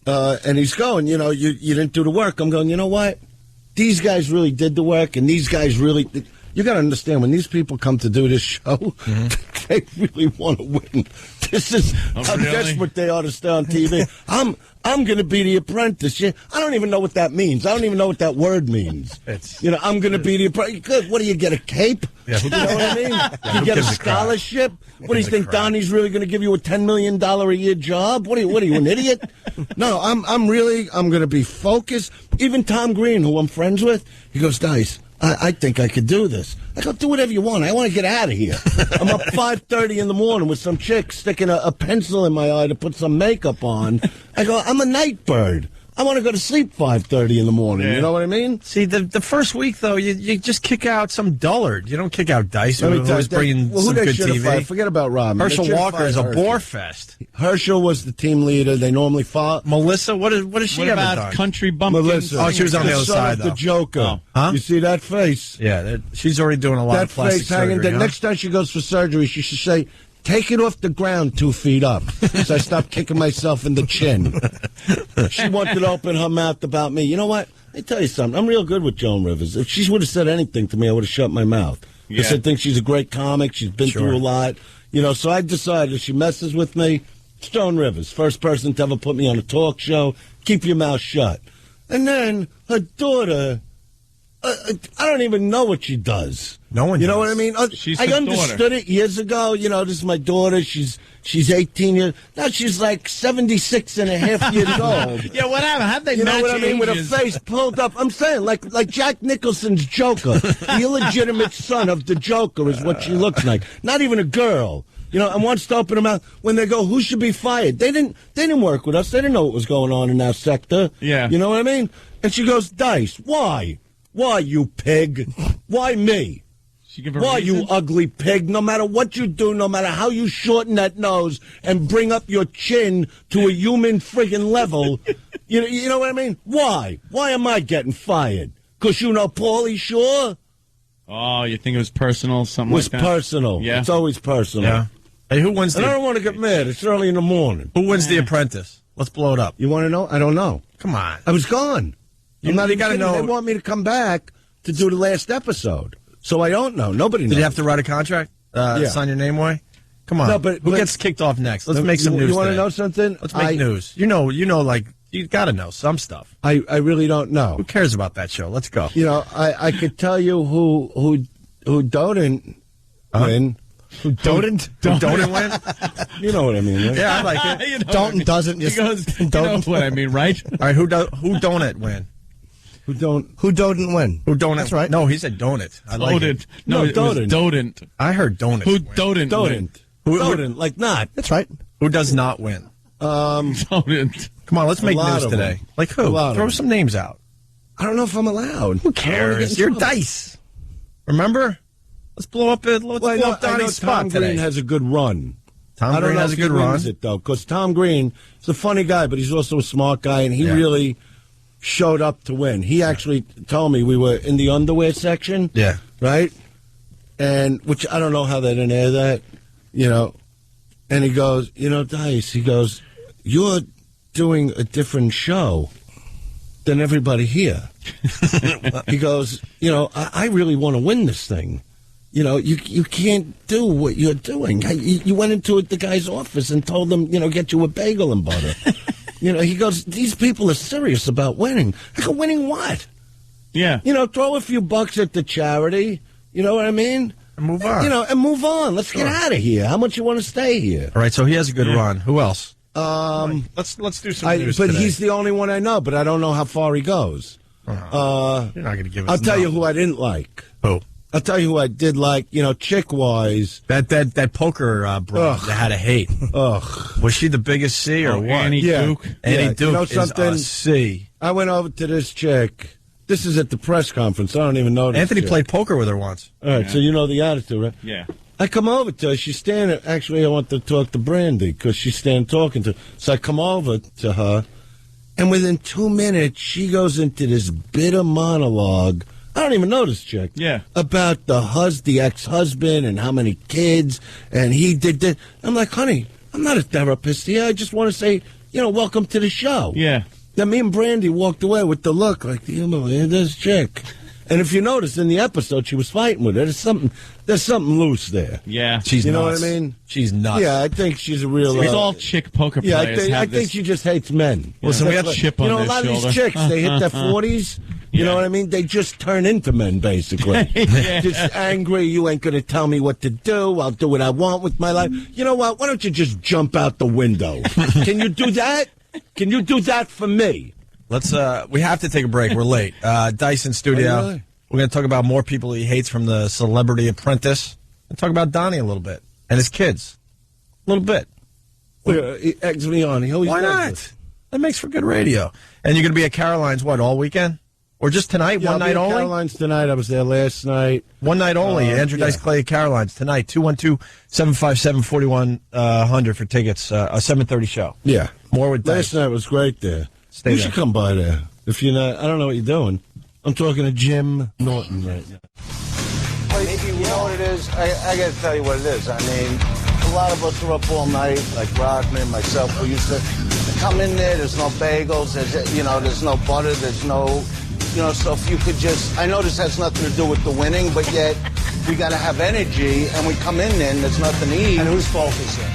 and he's going, you know, you didn't do the work. I'm going, you know what? These guys really did the work, and these guys really... You got to understand, when these people come to do this show, they really want to win. This is how desperate they are to stay on TV. I'm going to be the apprentice. I don't even know what that means. I don't even know what that word means. You know, I'm going to be the apprentice. Good. What do you get, a cape? Yeah, you know what I mean? You get a scholarship? What do you think, Donnie's really going to give you a $10 million a year job? What are you, an idiot? No, I'm going to be focused. Even Tom Green, who I'm friends with, he goes, Dice, I think I could do this. I go, do whatever you want. I want to get out of here. I'm up 5:30 in the morning with some chick sticking a pencil in my eye to put some makeup on. I go, I'm a night bird. I want to go to sleep 5:30 in the morning. You know what I mean? See, the first week, though, you just kick out some dullard. You don't kick out Dice, who's bringing some good TV. Forget about Robin. Herschel Walker is a bore fest. Herschel was the team leader. They normally fought. Melissa, what has she ever about done? Country Bumpkins? Melissa. Oh, she was on the other side, though. The Joker. Oh. Huh? You see that face? Yeah, she's already doing a lot of plastic surgery. The next time she goes for surgery, she should say, take it off the ground 2 feet up. So I stopped kicking myself in the chin. She wanted to open her mouth about me. You know what? Let me tell you something. I'm real good with Joan Rivers. If she would have said anything to me, I would have shut my mouth. Because I think she's a great comic. She's been through a lot. You know, so I decided if she messes with me, it's Joan Rivers. First person to ever put me on a talk show. Keep your mouth shut. And then her daughter, I don't even know what she does. No one You does. know what I mean? She's I his understood it years ago. You know, this is my daughter. She's 18 years. Now she's like 76 and a half years old. Yeah, what happened? How'd they You know match what I mean? With ages? her face pulled up. I'm saying, like Jack Nicholson's Joker. The illegitimate son of the Joker is what she looks like. Not even a girl. You know, and wants to open her mouth when they go, who should be fired? They didn't work with us. They didn't know what was going on in our sector. Yeah. You know what I mean? And she goes, Dice, why? Why, you pig? Why me? Why, you ugly pig? No matter what you do, no matter how you shorten that nose and bring up your chin to a human friggin' level, you know what I mean? Why? Why am I getting fired? Because you know Paulie Shore? Oh, you think it was personal, something like that? It was personal. Yeah. It's always personal. Yeah. Hey, who wins? And I don't want to get mad. It's early in the morning. Who wins The Apprentice? Let's blow it up. You want to know? I don't know. Come on. I was gone. You got to know. They want me to come back to do the last episode. So I don't know. Nobody knows. Did you have to write a contract? Sign your name away? Come on. No, but who gets kicked off next? Let's make some news. You want to today. know something? Let's make news. You know, like you got to know some stuff. I really don't know. Who cares about that show? Let's go. You know, I could tell you who don't win. Who don't win? You know what I mean, right? Yeah, I like it. You know Dalton what doesn't. He goes, you know what I mean, right? All right, who don't it win? Who don't win? Who don't? That's right. No, he said don't it. I like it. No, it was don't. I heard don't it. Who win. don't win? Who like not? That's right. Who does not win? Don't. Come on, let's make lot news of today. them. Like who? Throw some names out. I don't know if I'm allowed. Who cares? You're Dice. Remember? Let's blow up I know Donnie's spot Tom today. Green has a good run. Tom Green has a good run. It though, because Tom Green is a funny guy, but he's also a smart guy, and he really showed up to win. He actually told me we were in the underwear section. Yeah. Right? And, which I don't know how they didn't air that, you know. And he goes, you know, Dice, he goes, you're doing a different show than everybody here. He goes, you know, I really want to win this thing. You know, you can't do what you're doing. You went into the guy's office and told him, you know, get you a bagel and butter. You know, he goes, these people are serious about winning. I go, winning what? Yeah. You know, throw a few bucks at the charity. You know what I mean? And move on. You know, and move on. Let's get out of here. How much you want to stay here? All right, so he has a good run. Who else? Let's do some news But today. he's the only one I know, but I don't know how far he goes. You're not going to give us I'll tell you who I didn't like. Who? I'll tell you who I did like, you know, chick-wise. That poker broad that had a hate. Ugh. Was she the biggest C or what? Annie Duke? Annie Duke you know is something? a C. I went over to this chick. This is at the press conference. I don't even know this Anthony chick. played poker with her once. All right, so you know the attitude, right? Yeah. I come over to her. She's standing. Actually, I want to talk to Brandy because she's standing talking to her. So I come over to her, and within 2 minutes, she goes into this bitter monologue. I don't even know this chick. Yeah. About the ex-husband and how many kids, and he did that. I'm like, honey, I'm not a therapist here. I just want to say, you know, welcome to the show. Yeah. Then me and Brandy walked away with the look like, you know, this chick. And if you notice in the episode, she was fighting with her. There's something loose there. Yeah. She's you know nuts. what I mean? She's nuts. Yeah, I think she's a real. It's all chick poker players. I think she just hates men. Listen, we have chip on you know, their a lot of shoulder. these chicks, they hit their 40s. You know what I mean? They just turn into men, basically. Just angry. You ain't going to tell me what to do. I'll do what I want with my life. You know what? Why don't you just jump out the window? Can you do that? Can you do that for me? Let's. We have to take a break. We're late. Dyson Studio. Oh, really? We're going to talk about more people he hates from the Celebrity Apprentice. And talk about Donnie a little bit and his kids, a little bit. He eggs me on. He always Why does not? this. That makes for good radio. And you're going to be at Caroline's, what, all weekend? Or just tonight? Yeah, one night only? Caroline's tonight. I was there last night. One night only. Andrew Dice Clay at Caroline's tonight. 212-757-4100 for tickets. A 7:30 show. Yeah. More with Dice. Last night was great there. You should come by there. If you're not, I don't know what you're doing. I'm talking to Jim Norton right now. Maybe you know what it is? I got to tell you what it is. I mean, a lot of us are up all night, like Rodman, myself. We used to come in there. There's no bagels. There's no butter. There's no, so if you could just, I know this has nothing to do with the winning, but yet we got to have energy, and we come in there and there's nothing to eat. And whose fault is it?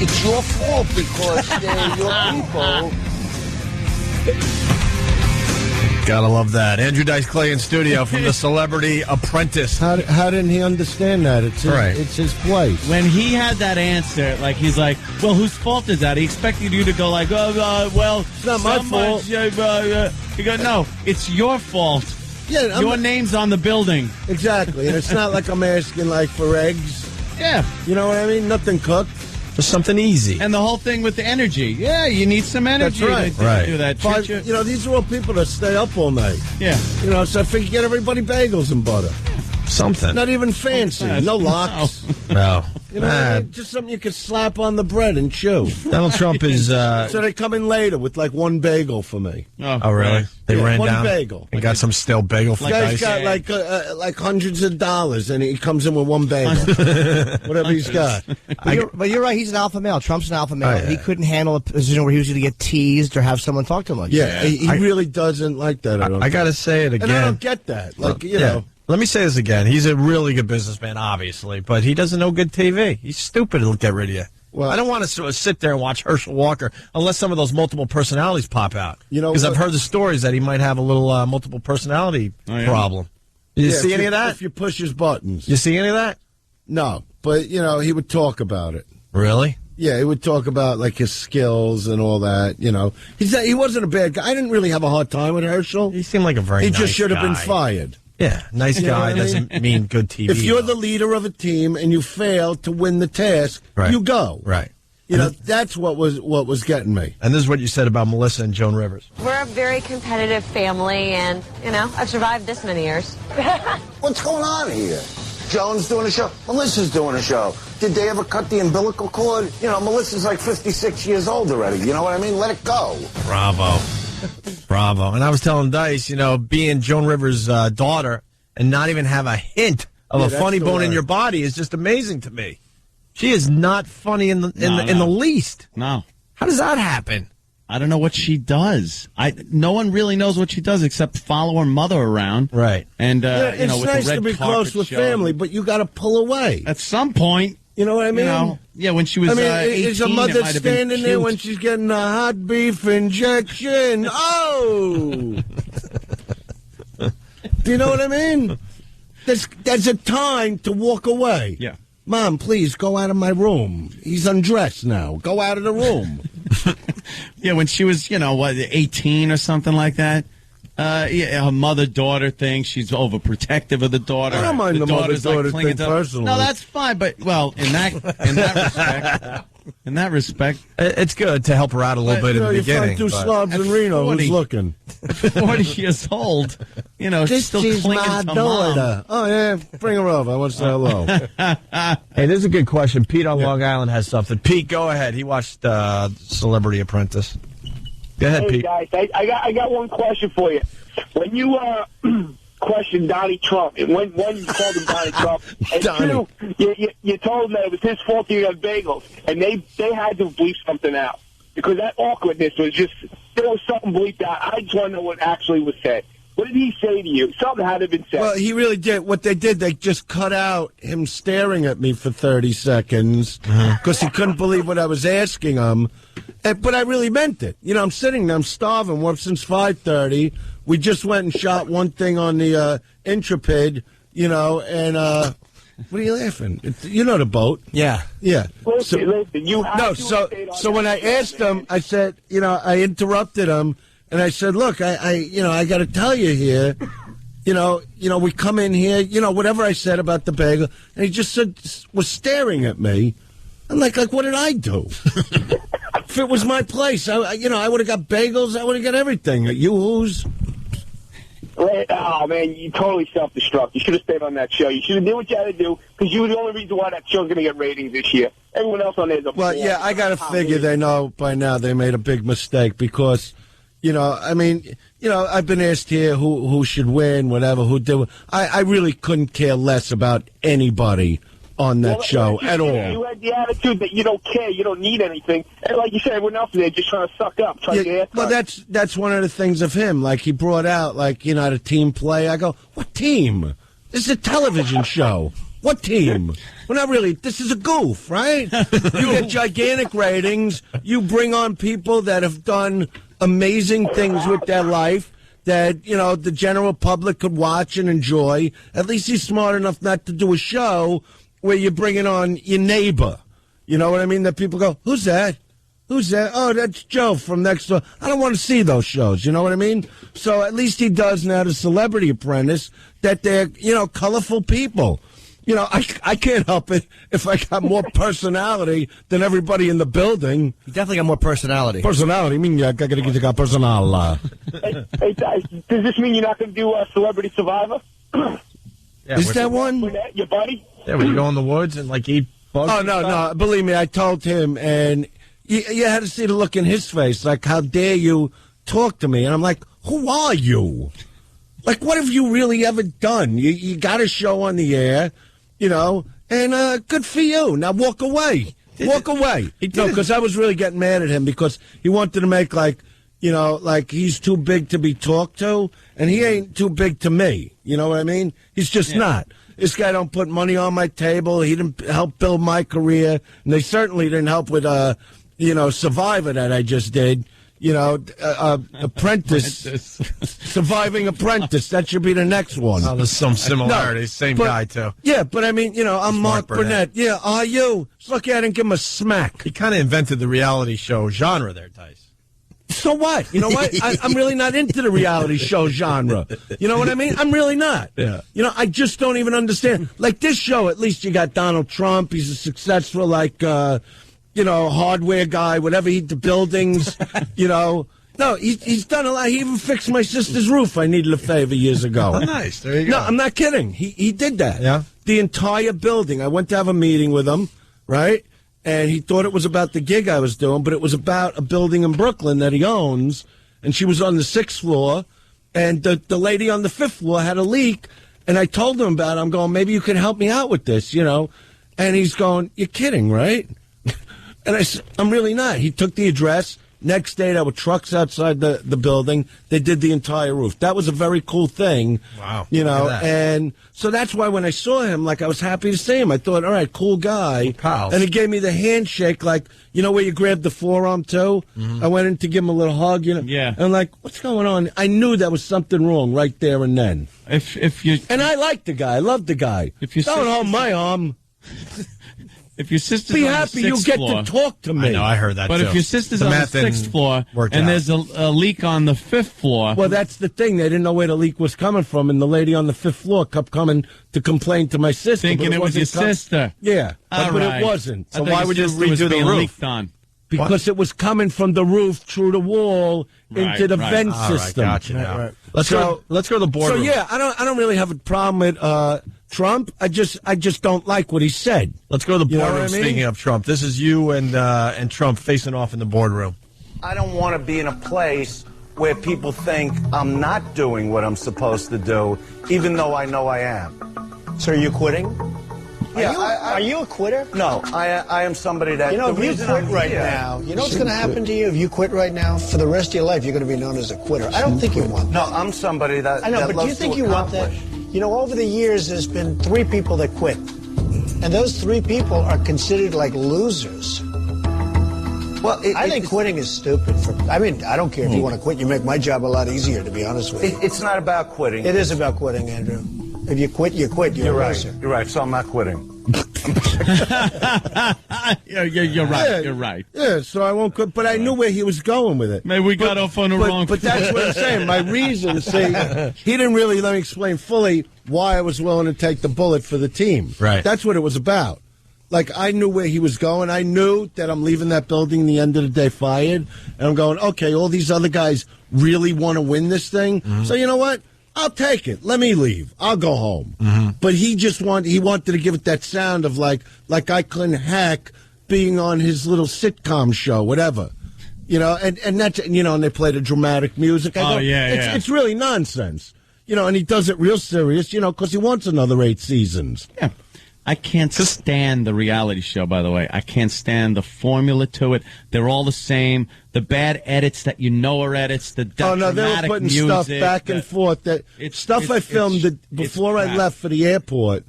It's your fault because they're your people. Gotta love that. Andrew Dice Clay in studio from The Celebrity Apprentice. How didn't he understand that? It's his place. When he had that answer, like he's like, well, whose fault is that? He expected you to go like, well, it's not my fault. You go, no, it's your fault. Yeah, your name's on the building. Exactly, and it's not like I'm asking like for eggs. Yeah, you know what I mean. Nothing cooked. Just something easy. And the whole thing with the energy. Yeah, you need some energy to do that. But, these are all people that stay up all night. Yeah. So I figure get everybody bagels and butter. Something. Not even fancy. No lox. No. Just something you could slap on the bread and chew. Donald Trump is... So they come in later with like one bagel for me. Oh really? They ran one down bagel. and got some stale bagel for Guy's got like hundreds of dollars, and he comes in with one bagel. Whatever he's got. But you're right. He's an alpha male. Trump's an alpha male. Oh, yeah. He couldn't handle a position where he was going to get teased or have someone talk to him like that. Yeah, he really doesn't like that. I got to say it again. And I don't get that. You know. Let me say this again. He's a really good businessman, obviously, but he doesn't know good TV. He's stupid to get rid of you. Well, I don't want to sort of sit there and watch Herschel Walker unless some of those multiple personalities pop out. Because I've heard the stories that he might have a little multiple personality problem. Did you see any of that? If you push his buttons. You see any of that? No, but he would talk about it. Really? Yeah, he would talk about like his skills and all that. He wasn't a bad guy. I didn't really have a hard time with Herschel. He seemed like a very nice guy. He just should have been fired. Yeah, nice guy doesn't mean good TV. If you're the leader of a team and you fail to win the task, you go. Right. That's what was getting me. And this is what you said about Melissa and Joan Rivers. We're a very competitive family, and, I've survived this many years. What's going on here? Joan's doing a show. Melissa's doing a show. Did they ever cut the umbilical cord? Melissa's like 56 years old already. You know what I mean? Let it go. Bravo. Bravo. And I was telling Dice, being Joan Rivers' daughter and not even have a hint of a funny bone in your body is just amazing to me. She is not funny in the least. No. How does that happen? I don't know what she does. No one really knows what she does except follow her mother around. Right. And it's with nice the red to be close with family, but you got to pull away at some point. You know what I mean? Yeah, when she was 18, is a mother standing there when she's getting a hot beef injection? Oh! Do you know what I mean? There's a time to walk away. Yeah. Mom, please go out of my room. He's undressed now. Go out of the room. Yeah, when she was, 18 or something like that. Her mother-daughter thing. She's overprotective of the daughter. I don't mind the mother-daughter thing personally. No, that's fine. But in that respect, it's good to help her out a little bit in the beginning. You find two slobs in Reno who's looking. 40 years old, this still is clinging my to daughter. Mom. Oh yeah, bring her over. I want to say hello. Hey, this is a good question. Pete on Long Island has something. Pete, go ahead. He watched Celebrity Apprentice. Go ahead, Pete. Guys, I got one question for you. When you questioned Donnie Trump, and one you called him Donnie Trump, and two, you told him that it was his fault he had bagels, and they had to bleep something out because that awkwardness was just there was something bleeped out. I just want to know what actually was said. What did he say to you? Something had to have been said. Well, he really did. What they did, they just cut out him staring at me for 30 seconds because he couldn't believe what I was asking him. But I really meant it. I'm sitting there, I'm starving. We're up since 5:30. We just went and shot one thing on the Intrepid, and what are you laughing? The boat. Yeah. Yeah. Listen, you have so when I asked him, I said, I interrupted him. And I said, look, I got to tell you here, we come in here, whatever I said about the bagel, and he just was staring at me. I'm like, what did I do? If it was my place, I would have got bagels. I would have got everything. Yoo-hoos. Oh, man, you totally self-destruct. You should have stayed on that show. You should have done what you had to do, because you were the only reason why that show's going to get ratings this year. Everyone else on there is a Well, yeah, I got to figure they know by now they made a big mistake because, I've been asked here who should win, whatever, who did. I really couldn't care less about anybody on that show at all. You had the attitude that you don't care, you don't need anything, and like you said, everyone else there just trying to suck up. Well, that's one of the things of him. Like he brought out, the team play. I go, what team? This is a television show. What team? Well, not really. This is a goof, right? You get gigantic ratings. You bring on people that have done amazing things with their life that, the general public could watch and enjoy. At least he's smart enough not to do a show where you're bringing on your neighbor. You know what I mean? That people go, who's that? Who's that? Oh, that's Joe from next door. I don't want to see those shows. You know what I mean? So at least he does now the Celebrity Apprentice, that they're, colorful people. I can't help it if I got more personality than everybody in the building. You definitely got more personality. Personality? I mean, I got to get personal. Hey, does this mean you're not going to do Celebrity Survivor? Yeah, is that one? Your buddy? Yeah, where you go in the woods and eat bugs. Oh, no. Believe me, I told him, and you had to see the look in his face. Like, how dare you talk to me? And I'm like, who are you? Like, what have you really ever done? You got a show on the air, and good for you. Now walk away. Walk away. No, because I was really getting mad at him because he wanted to make like he's too big to be talked to, and he ain't too big to me. You know what I mean? He's just not. This guy don't put money on my table. He didn't help build my career, and they certainly didn't help with, Survivor that I just did. Apprentice, Surviving Apprentice. That should be the next one. Oh, there's some similarities. Same guy, too. Yeah, but I mean, I'm Mark Burnett. Yeah, are you? Just look at it and give him a smack. He kind of invented the reality show genre there, Tice. So what? You know what? I'm really not into the reality show genre. You know what I mean? I'm really not. Yeah. I just don't even understand. Like this show, at least you got Donald Trump. He's a successful, hardware guy, whatever, the buildings, No, he's done a lot. He even fixed my sister's roof. I needed a favor years ago. Oh, nice. There you go. No, I'm not kidding. He did that. Yeah. The entire building. I went to have a meeting with him, right? And he thought it was about the gig I was doing, but it was about a building in Brooklyn that he owns. And she was on the 6th floor, and the lady on the 5th floor had a leak. And I told him about it. I'm going, maybe you can help me out with this, And he's going, you're kidding, right? And I said, I'm really not. He took the address. Next day, there were trucks outside the building. They did the entire roof. That was a very cool thing. Wow. And so that's why when I saw him, I was happy to see him. I thought, all right, cool guy. Pals. And he gave me the handshake, where you grab the forearm, too? Mm-hmm. I went in to give him a little hug, Yeah. And I'm what's going on? I knew there was something wrong right there and then. If you... And I liked the guy. I loved the guy. If you don't hold my arm. If your sister's be on happy the 6th you get floor, to talk to me. I know, I heard that but too. If your sister's on the 6th floor and there's a leak on the 5th floor... Well, that's the thing. They didn't know where the leak was coming from, and the lady on the 5th floor kept coming to complain to my sister. Thinking it was your sister. Yeah, but it wasn't. So why would you redo the roof? Leaked on. Because it was coming from the roof through the wall into the vent system. Right, gotcha. Right. Let's go to the boardroom. So yeah, I don't really have a problem with Trump. I just don't like what he said. Let's go to the boardroom. I mean? Speaking of Trump, this is you and Trump facing off in the boardroom. I don't want to be in a place where people think I'm not doing what I'm supposed to do, even though I know I am. So are you quitting? Yeah, are you a quitter? No, I am somebody that... if you quit right now, you know what's going to happen to you? If you quit right now, for the rest of your life, you're going to be known as a quitter. I don't think you want that. No, I'm somebody that... I know, but do you think you want that? Over the years, there's been 3 people that quit. And those 3 people are considered like losers. Well, I think quitting is stupid. I don't care if you want to quit. You make my job a lot easier, to be honest with you. It's not about quitting. It is about quitting, Andrew. If you quit, you quit. You're a loser. You're right. So I'm not quitting. You're right. You're right. Yeah, so I won't quit. But I knew where he was going with it. Maybe we got off on the wrong But that's what I'm saying. My reason, he didn't really let me explain fully why I was willing to take the bullet for the team. Right. That's what it was about. Like, I knew where he was going. I knew that I'm leaving that building the end of the day fired. And I'm going, okay, all these other guys really want to win this thing. Mm-hmm. So you know what? I'll take it. Let me leave. I'll go home. Mm-hmm. But he wanted to give it that sound of like I couldn't hack being on his little sitcom show, whatever. You know, and that's, you know, and they play the dramatic music. It's really nonsense. You know, and he does it real serious, you know, because he wants another 8 seasons. Yeah. I can't stand the reality show, by the way. I can't stand the formula to it. They're all the same. The bad edits that you know are edits. The dramatic they were putting music, stuff back and forth. I filmed before I left for the airport.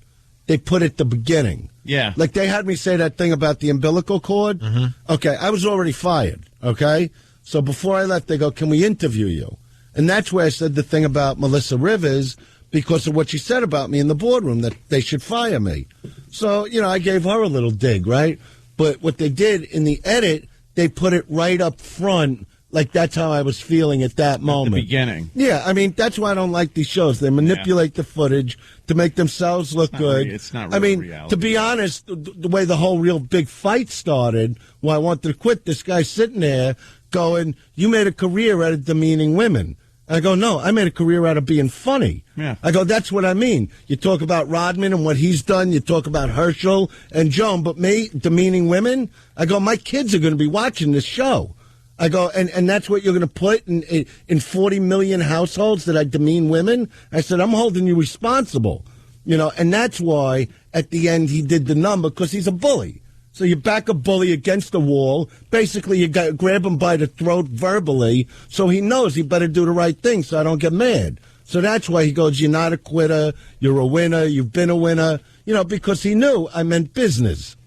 They put at the beginning. Yeah. Like they had me say that thing about the umbilical cord. Mm-hmm. Okay, I was already fired, okay? So before I left, they go, can we interview you? And that's where I said the thing about Melissa Rivers because of what she said about me in the boardroom, that they should fire me. So, you know, I gave her a little dig, right? But what they did in the edit, they put it right up front, like that's how I was feeling at that moment. At the beginning. Yeah, I mean, that's why I don't like these shows. They manipulate the footage to make themselves look good. It's not real reality. To be honest, the way the whole real big fight started, why I wanted to quit, this guy sitting there going, you made a career out of demeaning women. I go, no, I made a career out of being funny. Yeah. I go, that's what I mean. You talk about Rodman and what he's done. You talk about Herschel and Joan, but me, demeaning women, I go, my kids are going to be watching this show. I go, and that's what you're going to put in 40 million households that I demean women? I said, I'm holding you responsible. You know, and that's why at the end he did the number, because he's a bully. So you back a bully against the wall. Basically, you grab him by the throat verbally, so he knows he better do the right thing so I don't get mad. So that's why he goes, you're not a quitter, you're a winner, you've been a winner, you know, because he knew I meant business.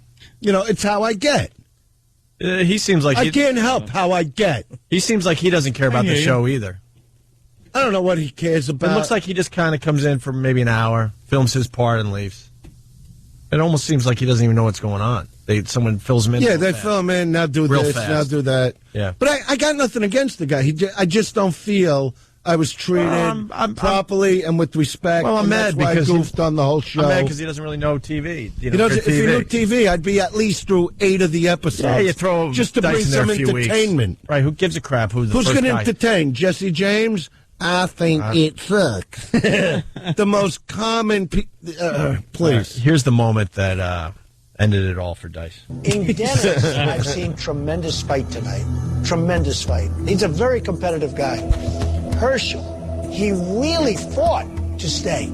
You know, it's how I get. He seems like I can't help how I get. He seems like he doesn't care about the show either. I don't know what he cares about. It looks like he just kind of comes in for maybe an hour, films his part, and leaves. It almost seems like he doesn't even know what's going on. Someone fills him in. Yeah, they fill him in, now do real this, fast. now do that. Yeah. But I got nothing against the guy. I just don't feel I was treated properly and with respect. Well, I'm mad because I goofed on the whole show. I'm mad because he doesn't really know TV. If he knew TV, I'd be at least through 8 of the episodes. Yeah, you throw just to bring some entertainment. Right? Who gives a crap? Who's going to entertain? Jesse James? I think it sucks. The most common. Please. Right, here's the moment that ended it all for Dice. In Dennis, I've seen tremendous fight tonight. Tremendous fight. He's a very competitive guy. Herschel, he really fought to stay.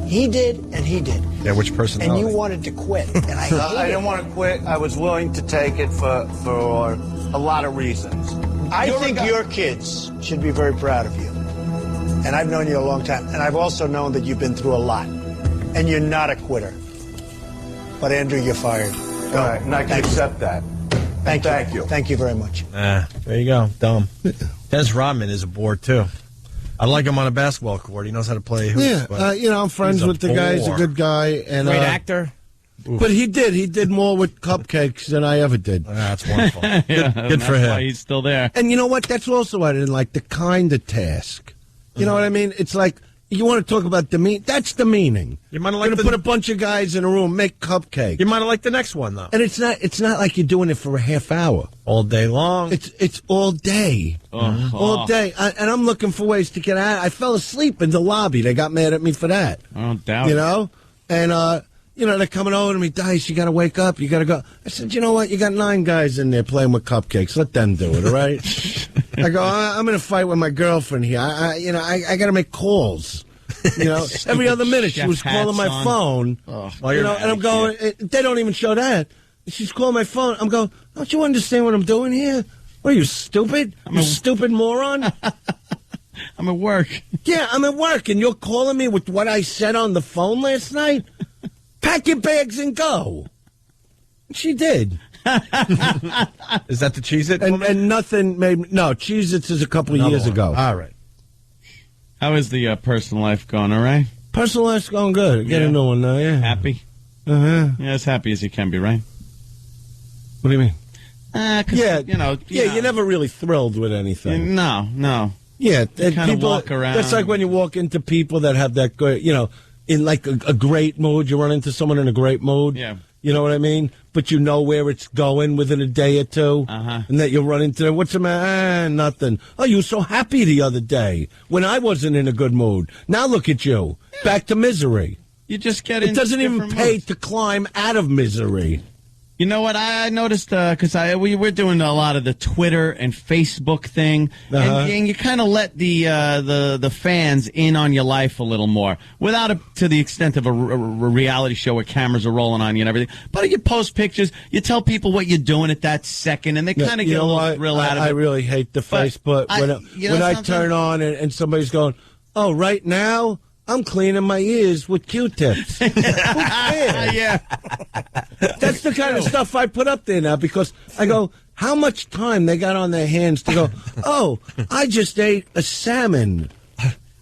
He did, and he did. Yeah, which personality? And you wanted to quit, and I didn't want to quit. I was willing to take it for a lot of reasons. I think your kids should be very proud of you. And I've known you a long time, and I've also known that you've been through a lot. And you're not a quitter. But, Andrew, you're fired. All right, and I can accept that. Thank you. Thank you very much. There you go. Dumb. Dennis Rodman is a bore, too. I like him on a basketball court. He knows how to play hoops. Yeah, you know, I'm friends with the guy. He's a good guy. And, great actor. Oof. But he did more with cupcakes than I ever did. That's wonderful. Good for him. Why he's still there. And you know what? That's also what I didn't like, the kind of task. You know what I mean? It's like, you want to talk about that's demeaning. You might have liked put a bunch of guys in a room, make cupcakes. You might have liked the next one, though. And it's not like you're doing it for a half hour. All day long. It's all day. All day. And I'm looking for ways to get out. I fell asleep in the lobby. They got mad at me for that. I don't doubt it. You know? And, you know, they're coming over to me, Dice, you got to wake up. You got to go. I said, you know what? You got 9 guys in there playing with cupcakes. Let them do it, all right? I go, I'm in a fight with my girlfriend here. I got to make calls. You know, every other minute she was calling my phone. You know, and I'm going, they don't even show that. She's calling my phone. I'm going, don't you understand what I'm doing here? What are you, stupid? You stupid moron? I'm at work. Yeah, I'm at work, and you're calling me with what I said on the phone last night? Pack your bags and go. She did. Is that the Cheez-It? And nothing made... No, Cheez-Its is a couple of years ago. All right. How is the personal life going, all right? Personal life's going good. Get a new one now, yeah. Happy? Uh-huh. Yeah, as happy as you can be, right? What do you mean? Yeah, you're never really thrilled with anything. No. Yeah, you kind of walk around. That's like when you walk into people that have that good, in like a great mood. You run into someone in a great mood. Yeah. You know what I mean? But you know where it's going within a day or two. And that you'll run into them. What's the matter? Nothing. Oh, you were so happy the other day when I wasn't in a good mood. Now look at you. Yeah. Back to misery. You just get It doesn't even pay to climb out of misery. You know what? I noticed because we're doing a lot of the Twitter and Facebook thing, and you kind of let the fans in on your life a little more, without it to the extent of a reality show where cameras are rolling on you and everything. But you post pictures, you tell people what you're doing at that second, and they kind of get a little thrill out of it. I really hate the Facebook when I turn on and somebody's going, "Oh, right now." I'm cleaning my ears with Q-tips. Who cares? Yeah. That's the kind of stuff I put up there now because I go, how much time they got on their hands to go, oh, I just ate a salmon.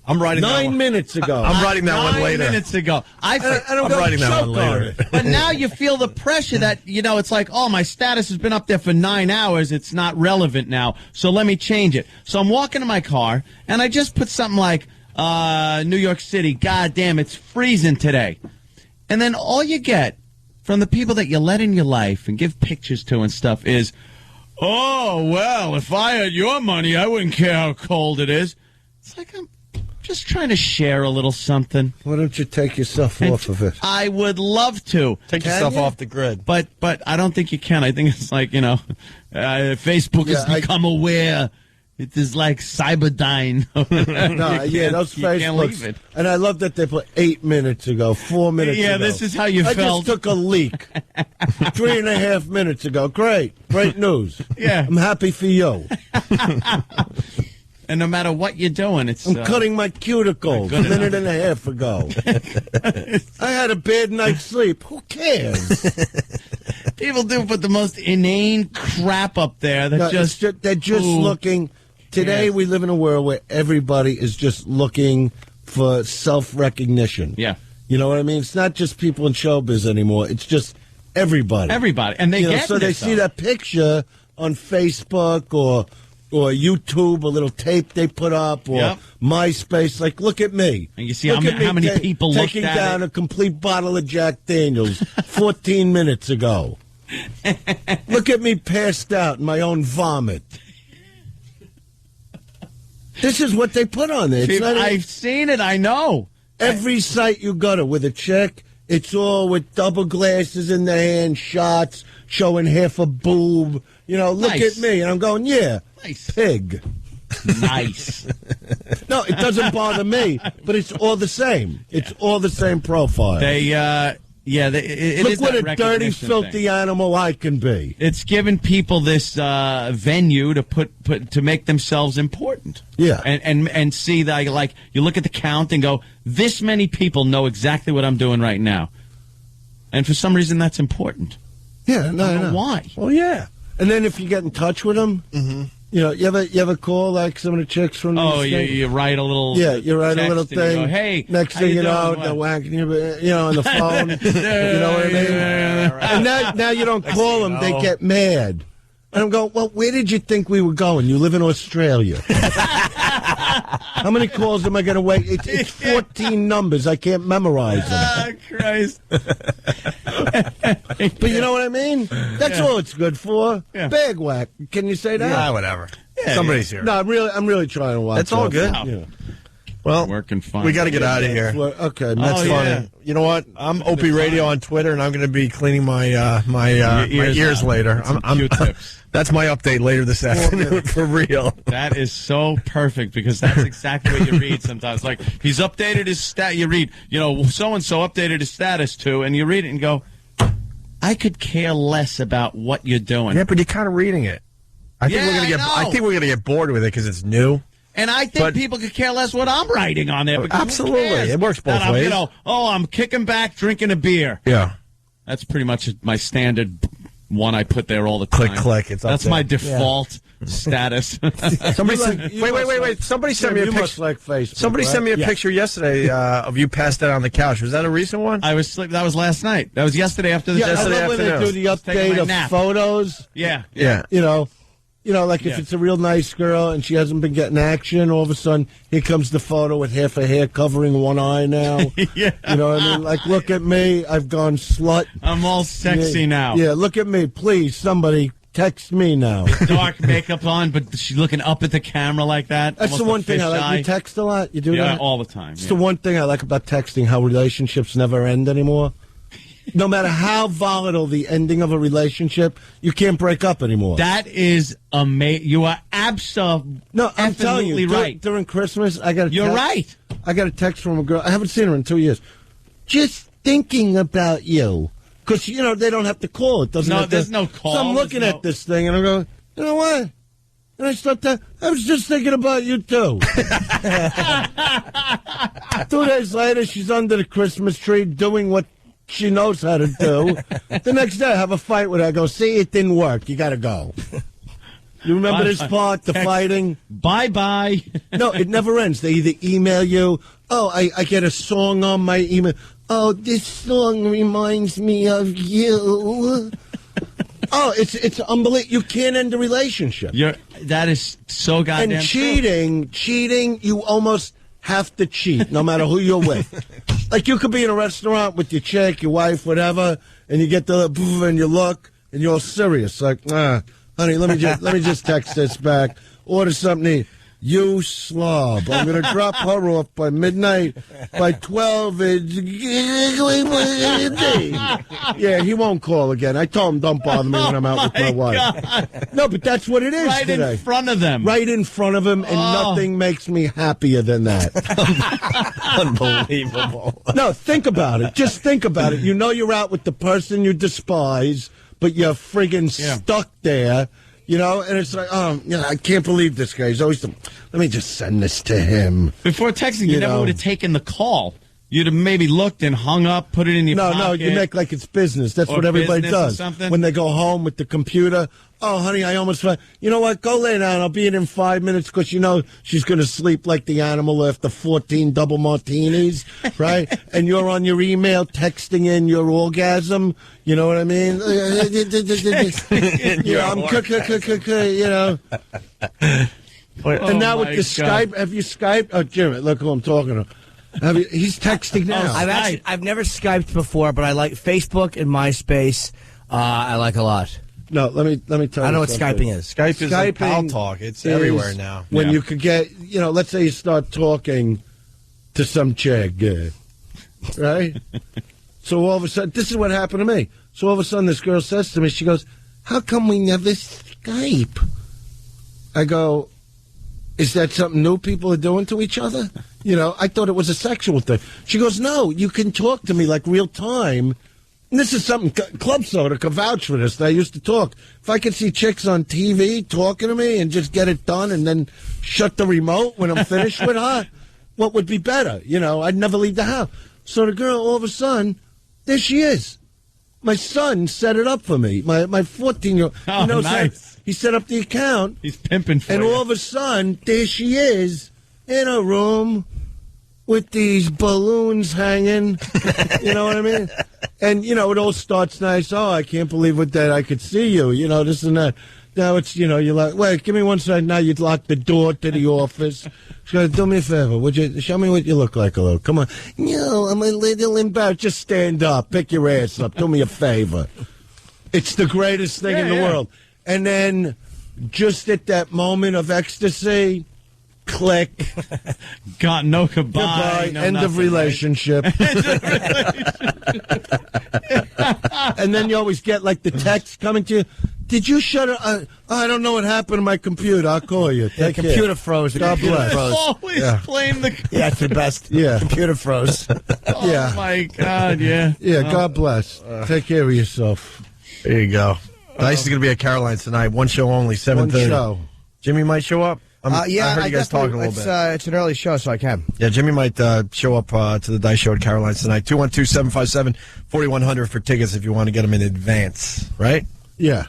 I'm writing 9 minutes ago. I'm writing that one later. 9 minutes ago. I'm writing that one later. But now you feel the pressure that, it's like, oh, my status has been up there for 9 hours. It's not relevant now. So let me change it. So I'm walking to my car, and I just put something like, New York City, goddamn, it's freezing today. And then all you get from the people that you let in your life and give pictures to and stuff is, oh, well, if I had your money, I wouldn't care how cold it is. It's like I'm just trying to share a little something. Why don't you take yourself off of it? I would love to. Take yourself off the grid. But I don't think you can. I think it's like, Facebook has become aware. It is like Cyberdyne. Those Facebooks. And I love that they put 8 minutes ago, 4 minutes ago. Yeah, this is how you I felt. I just took a leak 3.5 minutes ago. Great news. Yeah. I'm happy for you. And no matter what you're doing, I'm cutting my cuticles a minute and a half ago. I had a bad night's sleep. Who cares? People do put the most inane crap up there. They're just looking. Today we live in a world where everybody is just looking for self-recognition. Yeah. You know what I mean? It's not just people in showbiz anymore. It's just everybody. Everybody. And they get so they see that picture on Facebook or YouTube, a little tape they put up, or MySpace. Like, look at me. And you see how many people looked taking at down it. A complete bottle of Jack Daniels 14 minutes ago. Look at me passed out in my own vomit. This is what they put on there. I've seen it. I know. Every site you go to with a chick, it's all with double glasses in their hand, shots, showing half a boob. Look at me. And I'm going, yeah, nice. Pig. Nice. No, it doesn't bother me, but it's all the same. It's all the same profile. Look what a dirty, filthy animal I can be. It's given people this venue to to make themselves important. Yeah, and see that, like, you look at the count and go, this many people know exactly what I'm doing right now, and for some reason that's important. Yeah, no, I don't know why. Well, yeah, and then if you get in touch with them. Mm-hmm. You ever call like some of the chicks from? You write a little. Yeah, you write a little thing. Go, hey, next thing you know, they're whacking you, on the phone. You know what I mean? And now you don't call them; they get mad. And I'm going, well, where did you think we were going? You live in Australia. How many calls am I going to wait? It's 14 numbers. I can't memorize them. Ah, Christ. But you know what I mean? That's all it's good for. Yeah. Bag whack. Can you say that? Yeah, whatever. Somebody's here. No, I'm really trying to watch. That's all good. Yeah. Well, working fine. We got to get out of here. Okay, that's funny. Yeah. You know what? I'm Opie Radio on Twitter, and I'm going to be cleaning my my ears later. That's my update later this afternoon for real. That is so perfect because that's exactly what you read sometimes. Like, he's updated his stat. You read, so and so updated his status too, and you read it and go, I could care less about what you're doing. Yeah, but you're kind of reading it. I think we're gonna get bored with it because it's new. And I think people could care less what I'm writing on there. Absolutely. It works both ways. I'm kicking back, drinking a beer. Yeah. That's pretty much my standard one I put there all the time. Click. That's my default status. Wait. Somebody sent me a picture. Like Facebook, somebody sent me a picture yesterday of you passed out on the couch. Was that a recent one? That was last night. That was yesterday after the I love when they do the update of photos. Yeah. You know, You know, like if it's a real nice girl and she hasn't been getting action, all of a sudden, here comes the photo with half a hair covering one eye now. Yeah. You know what I mean? Like, look at me. I've gone slut. I'm all sexy now. Yeah, look at me. Please, somebody text me now. Dark makeup on, but she's looking up at the camera like that. That's the one thing I like. You text a lot? You do that? Yeah, all the time. It's the one thing I like about texting, how relationships never end anymore. No matter how volatile the ending of a relationship, you can't break up anymore. That is amazing. You are absolutely No, I'm telling you, right. During Christmas, I got a You're text. right. I got a text from a girl. I haven't seen her in 2 years. Just thinking about you. Because, you know, they don't have to call. It doesn't have to. There's no call. So I'm looking at this thing, and I'm going, you know what? And I start to, I was just thinking about you, too. 2 days later, she's under the Christmas tree doing what she knows how to do. The next day, I have a fight with her. I go, see, it didn't work. You got to go. You remember this part, the fighting? Bye-bye. No, it never ends. They either email you, oh, I get a song on my email. Oh, this song reminds me of you. Oh, it's unbelievable. You can't end a relationship. That is so goddamn And cheating, you almost have to cheat, no matter who you're with. Like, you could be in a restaurant with your chick, your wife, whatever, and you get the and you look, and you're all serious. Like, honey, let me just text this back. Order something to eat. You slob. I'm going to drop her off by midnight. By 12, yeah, he won't call again. I told him, don't bother me when I'm out with my wife. God. No, but that's what it is right today. In front of them. Right in front of him, and nothing makes me happier than that. Unbelievable. No, think about it. Just think about it. You know you're out with the person you despise, but you're friggin' stuck there. You know, and it's like, I can't believe this guy. He's always, let me just send this to him. Before texting, you never would have taken the call. You'd have maybe looked and hung up, put it in your pocket. No, you make like it's business. That's what everybody does. When they go home with the computer, oh, honey, I almost forgot. You know what? Go lay down. I'll be in 5 minutes because you know she's going to sleep like the animal after 14 double martinis, right? And you're on your email texting in your orgasm. You know what I mean? You know, I'm you know. And now with the Skype, have you Skyped? Oh, Jim, look who I'm talking to. He's texting now. I've never Skyped before, but I like Facebook and MySpace. I like a lot. No, let me tell you. I know what something. Skyping is. Skype is like pal talk. It's everywhere now. When you could get, you know, let's say you start talking to some chick, right? So all of a sudden, this is what happened to me. So all of a sudden, this girl says to me, she goes, "How come we never Skype?" I go, "Is that something new people are doing to each other?" You know, I thought it was a sexual thing. She goes, "No, you can talk to me like real time." And this is something, Club Soda could vouch for this. I used to talk. If I could see chicks on TV talking to me and just get it done and then shut the remote when I'm finished with her, what would be better? You know, I'd never leave the house. So the girl, all of a sudden, there she is. My son set it up for me. My 14-year-old. Oh, nice. He set up the account. He's pimping for you. And all of a sudden, there she is in a room with these balloons hanging. You know what I mean? And, you know, it all starts nice. Oh, I can't believe what that I could see you. You know, this and that. Now it's, you know, you're like, wait, give me one second. Now you'd lock the door to the office. She's going to do me a favor. Would you show me what you look like a little? Come on. No, I'm a little embarrassed. Just stand up. Pick your ass up. Do me a favor. It's the greatest thing in the world. And then just at that moment of ecstasy, click. Got no goodbye. No End of relationship. And then you always get like the text coming to you. Did you shut it? I don't know what happened to my computer. I'll call you. Take care. Computer froze. God bless. Froze. Always blame the. Yeah, it's the best. Yeah. Computer froze. Yeah. Oh, my God, yeah. Yeah, God bless. Take care of yourself. There you go. Dice is going to be at Caroline's tonight. One show only, 7:30. One show. Jimmy might show up. Yeah, I heard you guys talking a little bit. It's an early show, so I can. Yeah, Jimmy might show up to the Dice Show at Caroline's tonight. 212-757-4100 for tickets if you want to get them in advance, right? Yeah.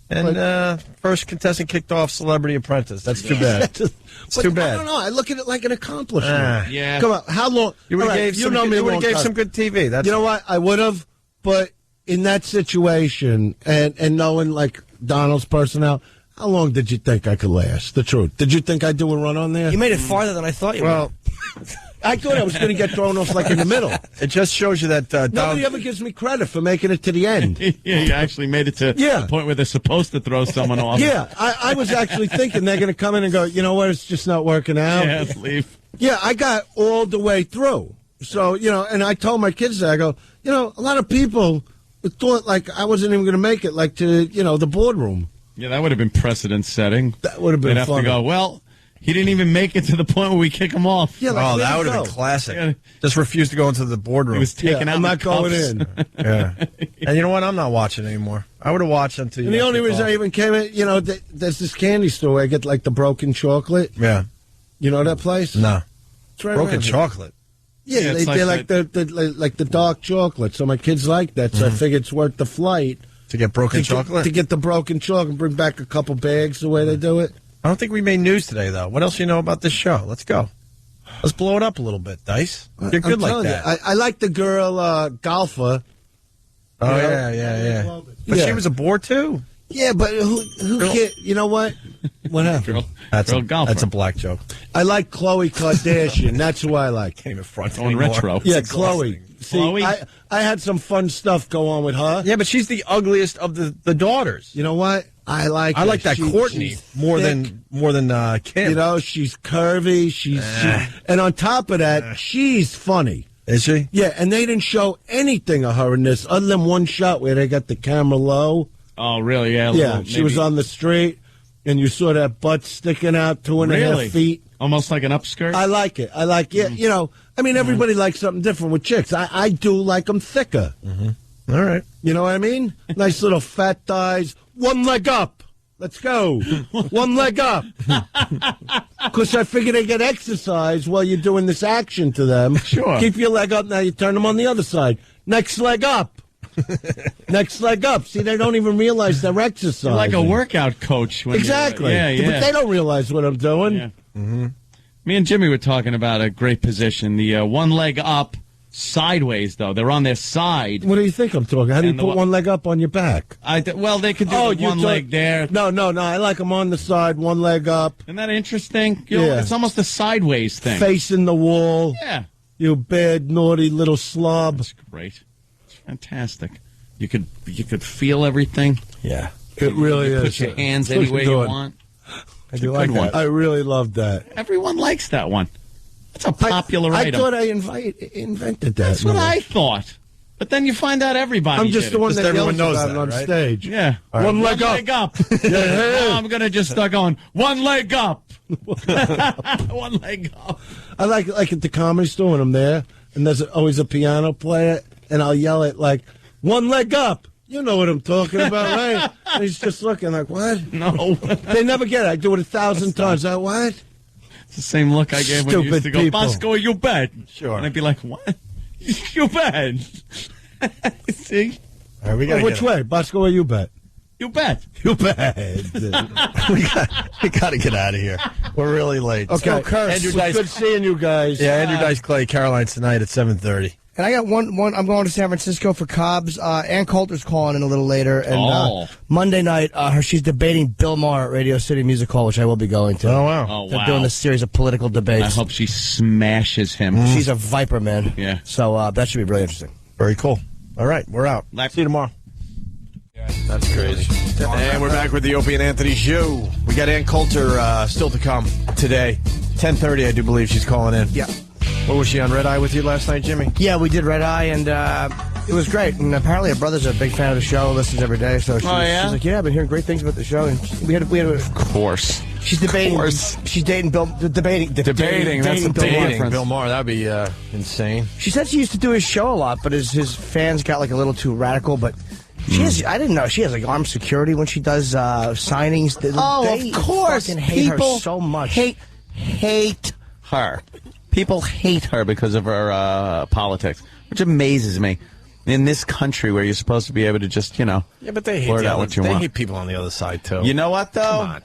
And first contestant kicked off Celebrity Apprentice. That's too bad. It's too bad. I don't know. I look at it like an accomplishment. Yeah. Come on. How long? You would have gave some good TV. You know what? I would have, but in that situation and knowing like Donald's personnel, How long did you think I could last? The truth. Did you think I'd do a run on there? You made it farther than I thought you would. I thought I was going to get thrown off like in the middle. It just shows you that nobody ever gives me credit for making it to the end. Yeah, you actually made it to the point where they're supposed to throw someone off. Yeah, I was actually thinking they're going to come in and go, you know what, it's just not working out. Yeah, let's leave. Yeah, I got all the way through. So, and I told my kids that, I go, a lot of people thought like I wasn't even going to make it like to, the boardroom. Yeah, that would have been precedent setting. That would have been They'd have to go, well, he didn't even make it to to the point where we kick him off. Yeah, like, that would have been classic. Yeah. Just refused to go into the boardroom. He was taken out. I'm not going in. Yeah. And you know what? I'm not watching anymore. I would have watched until you. And the only reason I even came in, there's this candy store where I get like the broken chocolate. Yeah. You know that place? No. It's right broken chocolate. Yeah, they're like the dark chocolate. So my kids like that. So I figured it's worth the flight to get broken chocolate. To get the broken chocolate and bring back a couple bags the way they do it. I don't think we made news today, though. What else do you know about this show? Let's go. Let's blow it up a little bit, Dice. You're good like that. I like the girl golfer. Oh, yeah. But she was a bore, too. Yeah, but who cares? You know what? What happened? Girl golfer. That's a black joke. I like Khloe Kardashian. That's who I like. Can't even front on retro. Yeah, Khloe. See, Khloe? I had some fun stuff go on with her. Yeah, but she's the ugliest of the daughters. You know what? I like that Courtney more than Kim. She's curvy. She's and on top of that, she's funny. Is she? Yeah, and they didn't show anything of her in this other than one shot where they got the camera low. Oh, really? Yeah. Yeah, she was on the street, and you saw that butt sticking out 2.5 feet. Almost like an upskirt? I like it. Everybody likes something different with chicks. I do like them thicker. Mm-hmm. All right. You know what I mean? Nice little fat thighs. One leg up. Let's go. One leg up. Because I figure they get exercise while you're doing this action to them. Sure. Keep your leg up. Now you turn them on the other side. Next leg up. Next leg up. See, they don't even realize they're exercising. You're like a workout coach. Exactly. But they don't realize what I'm doing. Yeah. Me and Jimmy were talking about a great position. The one leg up, sideways, though. They're on their side. What do you think I'm talking? How do you put one leg up on your back? They could do one leg there. No. I like them on the side, one leg up. Isn't that interesting? It's almost a sideways thing. Facing the wall. Yeah. You bad, naughty little slob. That's great. It's fantastic. You could feel everything. Yeah. It really is. Put your hands anywhere you want. I do like that. I really love that. Everyone likes that one. That's a popular item. I thought I invented that. That's what I thought. But then you find out everybody I'm just the one that everyone knows about that, on right? stage. Yeah. Right. One leg up. Now I'm going to just start going, one leg up. One leg up. I like at the Comedy Store when I'm there, and there's always a piano player, and I'll yell it like, one leg up. You know what I'm talking about, right? And he's just looking like, what? No. They never get it. I do it 1,000 times. What? It's the same look I gave when you used to go, Bosco, you bet. Sure. And I'd be like, what? You bet. See? All right, we gotta which way? Bosco or you bet? You bet. You bet. we got to get out of here. We're really late. Okay. Andrew Dice, good seeing you guys. Yeah, Andrew Dice Clay, Caroline's tonight at 7:30. And I got one. I'm going to San Francisco for Cobb's. Ann Coulter's calling in a little later. And Monday night, she's debating Bill Maher at Radio City Music Hall, which I will be going to. Oh, wow. They're doing a series of political debates. I hope she smashes him. She's a viper, man. Yeah. So that should be really interesting. Very cool. All right, we're out. See you tomorrow. That's crazy. And we're back with the Opie and Anthony show. We got Ann Coulter still to come today. 10:30, I do believe she's calling in. Yeah. What was she on Red Eye with you last night, Jimmy? Yeah, we did Red Eye, and it was great. And apparently, her brother's a big fan of the show, listens every day. So she's like, "Yeah, I've been hearing great things about the show." And we had of course. She's debating. Of course. She's dating Bill. Debating. That's the Dating Bill Maher. That'd be insane. She said she used to do his show a lot, but his fans got like a little too radical. But she has. I didn't know she has like armed security when she does signings. They of course. Fucking hate her so much. Hate her. People hate her because of her politics, which amazes me. In this country where you're supposed to be able to just, Yeah, but they hate hate people on the other side, too. You know what, though? Come on.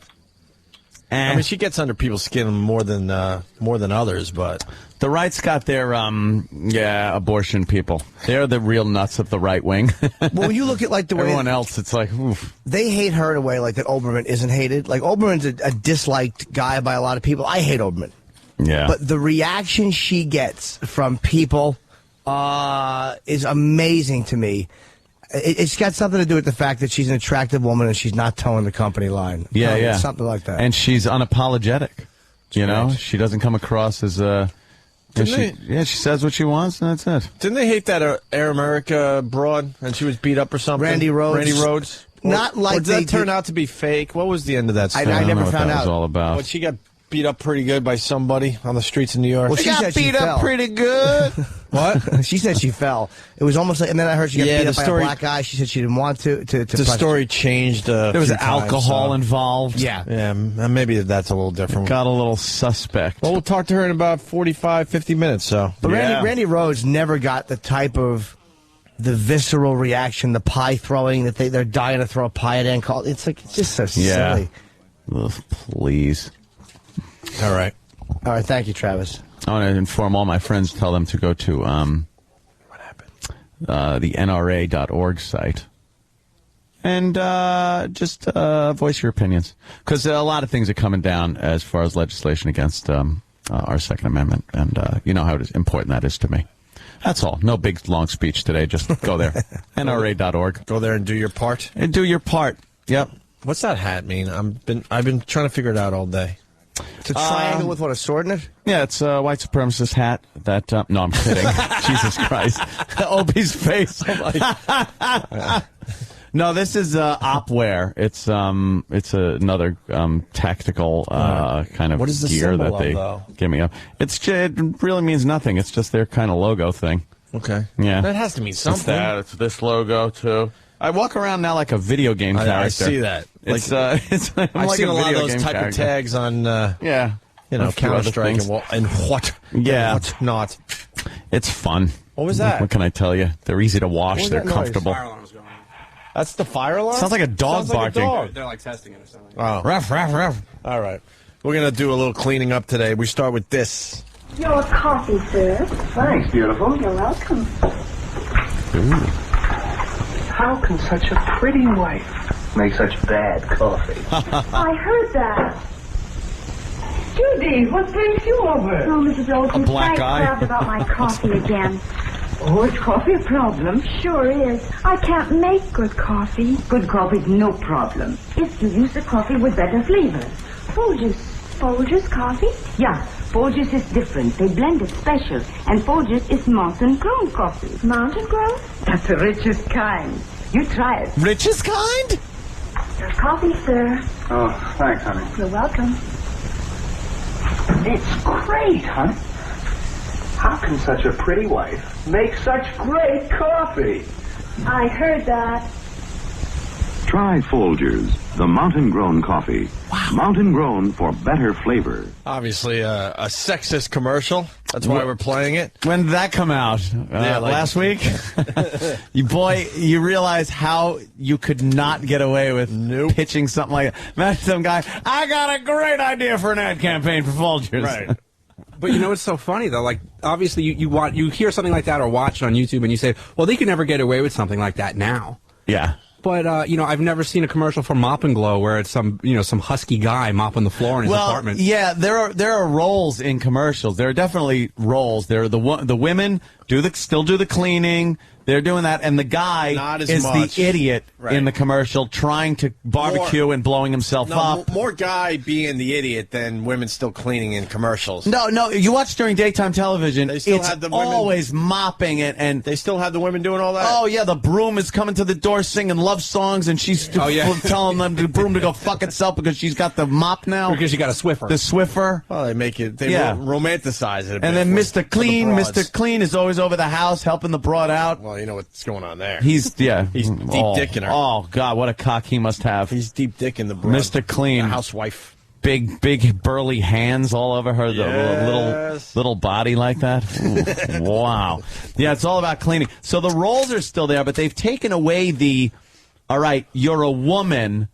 I mean, she gets under people's skin more than others, but the right's got their abortion people. They're the real nuts of the right wing. Well, when you look at like the way everyone else, it's like, oof. They hate her in a way like that. Oberman isn't hated. Like Oberman's a disliked guy by a lot of people. I hate Oberman. Yeah. But the reaction she gets from people is amazing to me. It's got something to do with the fact that she's an attractive woman and she's not towing the company line. Yeah. Something like that. And she's unapologetic. You know, she doesn't come across as she says what she wants, and that's it. Didn't they hate that Air America broad, and she was beat up or something? Randy Rhodes. Not like did that turn out to be fake? What was the end of that story? I never found out. Was all about. But she got beat up pretty good by somebody on the streets of New York. Well, she got beat up pretty good. What? She said she fell. It was almost like, and then I heard she got beat up by a black guy. She said she didn't want to the story changed. There was alcohol involved. Yeah, maybe that's a little different. Got a little suspect. Well, we'll talk to her in about 45, 50 minutes. So, but Randy Rhodes never got the type of the visceral reaction, the pie throwing that they're dying to throw a pie at and call. It's like it's just so silly. Ugh, please. All right. Thank you, Travis. I want to inform all my friends, tell them to go to what happened? The NRA.org site and just voice your opinions. Because a lot of things are coming down as far as legislation against our Second Amendment, and you know how important that is to me. That's all. No big, long speech today. Just go there. NRA.org. Go there and do your part. And do your part. Yep. What's that hat mean? I've been trying to figure it out all day. It's a triangle with what, a sword in it? Yeah, it's a white supremacist hat. That no, I'm kidding. Jesus Christ, Opie's face. No, this is opwear. It's another tactical kind of what is the gear that they give me. It really means nothing. It's just their kind of logo thing. Okay. Yeah, that has to mean something. It's this logo too. I walk around now like a video game character. I see that. I've seen a lot of those type of tags on, Counter-Strike and whatnot. It's fun. What was that? What can I tell you? They're easy to wash. They're comfortable. Fire alarm was going on. That's the fire alarm? Sounds like a dog barking. They're like testing it or something. Oh. Ruff. All right. We're going to do a little cleaning up today. We start with this. Your coffee, sir. Thanks, beautiful. You're welcome. Ooh. How can such a pretty wife make such bad coffee? I heard that. Judy, what brings you over? Oh, Mrs. Olsen, A black I eye? about my coffee again. Oh, is coffee a problem? Sure is. I can't make good coffee. Good coffee's no problem. If you use the coffee with better flavors. Folgers coffee? Yeah, Folgers is different. They blend it special. And Folgers is mountain grown coffee. Mountain grown? That's the richest kind. You try it. Richest kind? Your coffee, sir. Oh, thanks, honey. You're welcome. It's great, honey. How can such a pretty wife make such great coffee? I heard that. Try Folgers, the mountain-grown coffee. Wow. Mountain-grown for better flavor. Obviously, a sexist commercial. That's why we're playing it. When did that come out? Last week? You realize how you could not get away with pitching something like that. Imagine some guy, I got a great idea for an ad campaign for Folgers. Right. But you know what's so funny, though? Like, obviously, you hear something like that or watch it on YouTube, and you say, well, they could never get away with something like that now. Yeah. But, I've never seen a commercial for Mop and Glow where it's some husky guy mopping the floor in his apartment. Yeah, there are roles in commercials. There are definitely roles. There are the women still do the cleaning. They're doing that, and the guy is much. the idiot in the commercial trying to barbecue and blowing himself up. More guy being the idiot than women still cleaning in commercials. No, you watch during daytime television, they still it's have the women, always mopping it, and they still have the women doing all that? Oh, yeah, the broom is coming to the door singing love songs, and she's telling them the broom to go fuck itself because she's got the mop now. Because she got a Swiffer. The Swiffer. Well, they romanticize it a bit. And then Mr. Clean is always over the house helping the broad out. Well, you know what's going on there. He's deep dicking her. Oh, God, what a cock he must have. He's deep dicking the broad. Mr. Clean. The housewife. Big burly hands all over her, the little body like that. Ooh, wow. Yeah, it's all about cleaning. So the roles are still there, but they've taken away all right, you're a woman,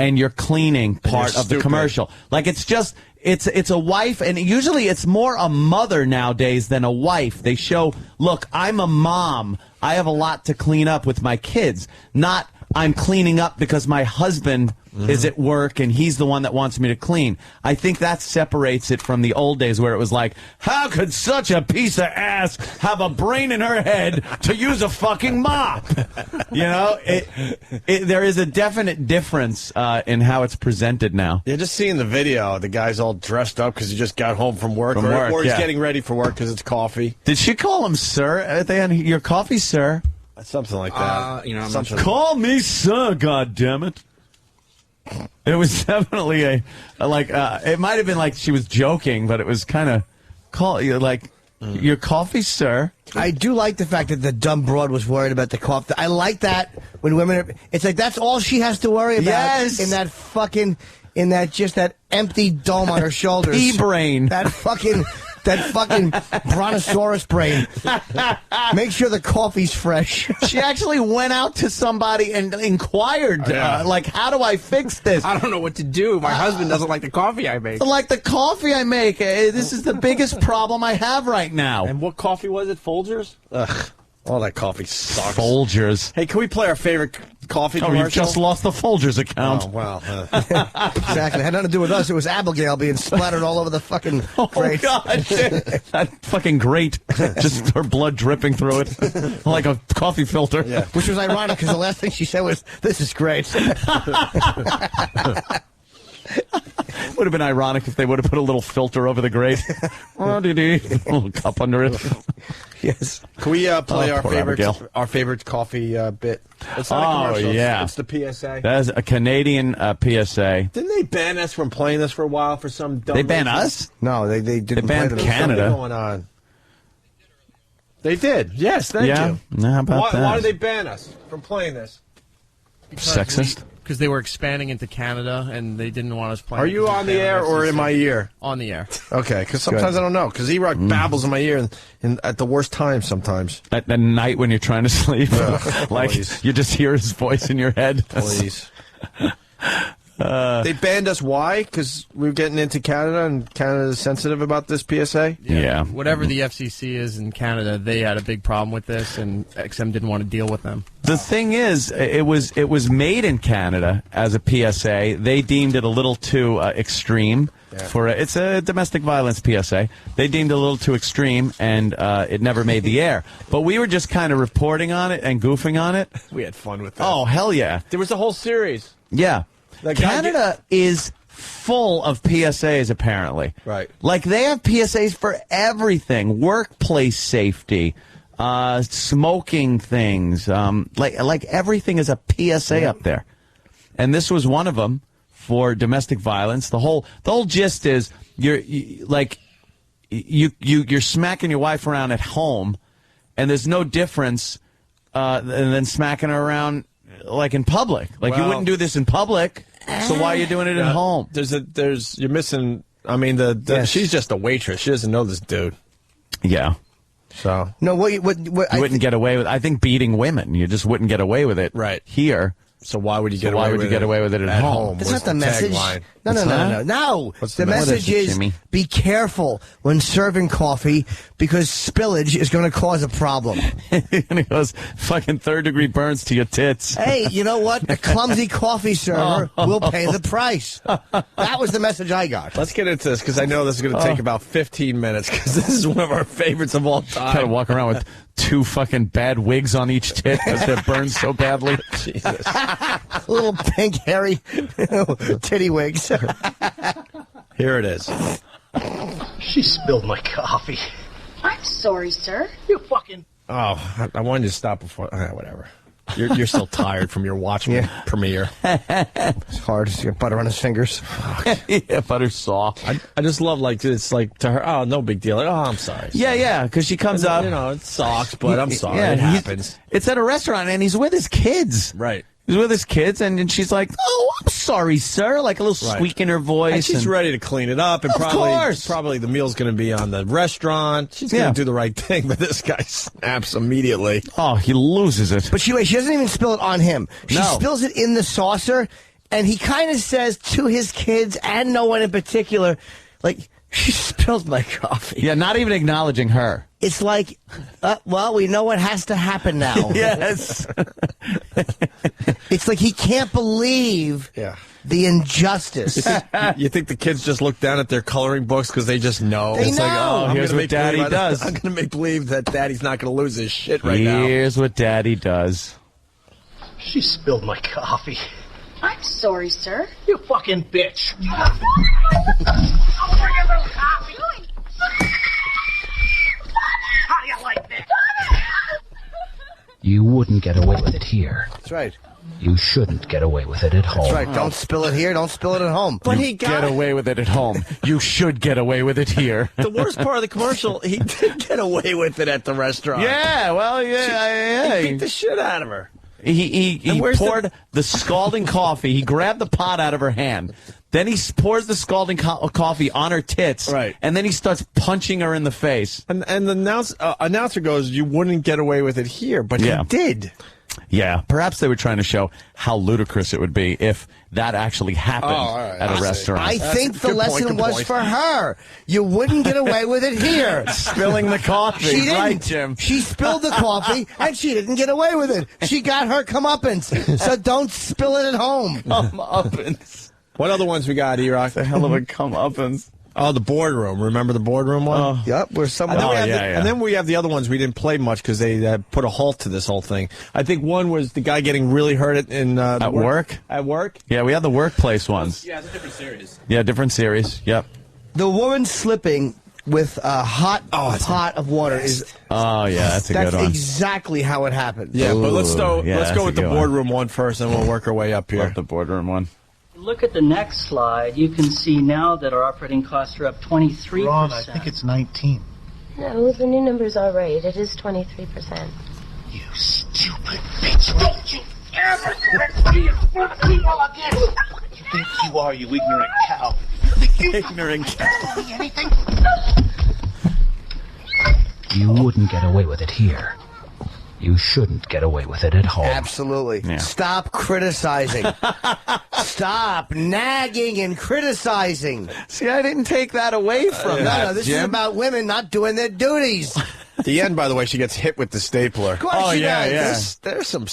and you're cleaning part of the commercial. Like, it's just, it's a wife, and usually it's more a mother nowadays than a wife. They show, look, I'm a mom. I have a lot to clean up with my kids. Not, I'm cleaning up because my husband is at work and he's the one that wants me to clean. I think that separates it from the old days where it was like, how could such a piece of ass have a brain in her head to use a fucking mop? You know, there is a definite difference in how it's presented now. Yeah, just seeing the video, the guy's all dressed up because he just got home from work. Or he's getting ready for work because it's coffee. Did she call him sir at the end? Your coffee, sir? Something like that. I'm not sure. Call me sir, goddammit. It was definitely it might have been like she was joking, but it was kind of your coffee, sir. I do like the fact that the dumb broad was worried about the coffee. I like that when women it's like that's all she has to worry about in that empty dome on her shoulders. E-brain. That fucking brontosaurus brain. Make sure the coffee's fresh. She actually went out to somebody and inquired, how do I fix this? I don't know what to do. My husband doesn't like the coffee I make. Like the coffee I make. This is the biggest problem I have right now. And what coffee was it? Folgers? Ugh. All that coffee sucks. Folgers. Hey, can we play our favorite coffee commercial? You've just lost the Folgers account. Oh, wow. Exactly. It had nothing to do with us. It was Abigail being splattered all over the fucking grate. Oh, God. That fucking grate. Just her blood dripping through it. Like a coffee filter. Yeah. Which was ironic because the last thing she said was, this is great. Would have been ironic if they would have put a little filter over the grate. A little cup under it. Yes. Can we play our favorite coffee bit? It's not a commercial. Yeah. It's the PSA. That's a Canadian PSA. Didn't they ban us from playing this for a while for some dumb They ban reason? us? No, they didn't. They banned Canada. What's going on? They did. Yes, thank you. How about that? Why did they ban us from playing this? Sexist? Because they were expanding into Canada, and they didn't want us playing. Are you on the air or in my ear? On the air. Okay, because sometimes I don't know. Because E-Rock babbles in my ear and at the worst time sometimes. At the night when you're trying to sleep? Please. You just hear his voice in your head? Please. They banned us. Why? Because we were getting into Canada, and Canada's sensitive about this PSA? Yeah. Whatever the FCC is in Canada, they had a big problem with this, and XM didn't want to deal with them. The thing is, it was made in Canada as a PSA. They deemed it a little too extreme. Yeah. It's a domestic violence PSA. They deemed it a little too extreme, and it never made the air. But we were just kind of reporting on it and goofing on it. We had fun with that. Oh, hell yeah. There was a whole series. Yeah. Canada is full of PSAs, apparently. Right. Like, they have PSAs for everything. Workplace safety, smoking things. Like everything is a PSA up there. And this was one of them for domestic violence. The whole gist is you're smacking your wife around at home, and there's no difference than smacking her around like in public. Like, you wouldn't do this in public. So why are you doing it at home? You're missing. I mean, she's just a waitress. She doesn't know this dude. Yeah. So no, what you wouldn't get away with. I think beating women, you just wouldn't get away with it. Right here. So why would you get away with it at home? That's not the message. No. What's the message is be careful when serving coffee because spillage is going to cause a problem. And it goes fucking third-degree burns to your tits. Hey, you know what? A clumsy coffee server will pay the price. That was the message I got. Let's get into this because I know this is going to take about 15 minutes because this is one of our favorites of all time. Got to walk around with 2 fucking bad wigs on each tit because they're burned so badly. Jesus. Little pink, hairy titty wigs. Here it is. She spilled my coffee. I'm sorry, sir. You fucking... Oh, I wanted to stop before... whatever. You're still tired from your Watchmen premiere. It's hard to get butter on his fingers. Yeah, butter's soft. I just love, it's like, to her, oh, no big deal. Like, oh, I'm sorry. Yeah, because she comes up. You know, it sucks, but I'm sorry. It happens. It's at a restaurant, and he's with his kids. Right. He's with his kids, and she's like, oh, I'm sorry, sir. Like a little squeak in her voice. And she's ready to clean it up. And probably the meal's going to be on the restaurant. She's going to do the right thing, but this guy snaps immediately. Oh, he loses it. But she doesn't even spill it on him. She spills it in the saucer And he kind of says to his kids and no one in particular, like, she spilled my coffee. Yeah, not even acknowledging her. It's like, well, we know what has to happen now. Yes. It's like he can't believe the injustice. You think the kids just look down at their coloring books because they just know? They It's know. like, oh, Here's what Daddy does. I'm going to make believe that Daddy's not going to lose his shit right now. Here's what Daddy does. She spilled my coffee. I'm sorry, sir. You fucking bitch. I'll bring a little coffee. How do you like that? You wouldn't get away with it here. That's right. You shouldn't get away with it at home. That's right. Don't spill it here. Don't spill it at home. But he get away with it at home. You should get away with it here. The worst part of the commercial, he did get away with it at the restaurant. Yeah, well, He beat the shit out of her. He poured the scalding coffee. He grabbed the pot out of her hand. Then he pours the scalding coffee on her tits. Right. And then he starts punching her in the face. And the announcer goes, you wouldn't get away with it here, but he did. Yeah, perhaps they were trying to show how ludicrous it would be if that actually happened at a restaurant. I think the lesson was for her. You wouldn't get away with it here. Spilling the coffee. She didn't. Right, Jim. She spilled the coffee, and she didn't get away with it. She got her comeuppance. So don't spill it at home. Comeuppance. What other ones we got, E-Rock? The hell of a comeuppance. Oh, the boardroom. Remember the boardroom one? Yep, where someone. And then we have the other ones we didn't play much because they put a halt to this whole thing. I think one was the guy getting really hurt at work. At work? Yeah, we had the workplace ones. Yeah, it's a different series. Yeah, different series. Yep. The woman slipping with a hot pot of water is. Oh yeah, that's a good one. That's exactly how it happened. Yeah, but let's go that's with the boardroom one first, and we'll work our way up here. Love the boardroom one. Look at the next slide. You can see now that our operating costs are up 23%. Ron, I think it's 19. No, the new number's all right. It is 23%. You stupid bitch. Don't you ever be a female again. You think you are, you ignorant cow. You think you ignorant cow. Anything? You wouldn't get away with it here. You shouldn't get away with it at home. Absolutely. Yeah. Stop criticizing. Stop nagging and criticizing. See, I didn't take that away from that, No, this Jim. is about women not doing their duties. At the end, by the way, she gets hit with the stapler. Of course she Yeah. does. There's some...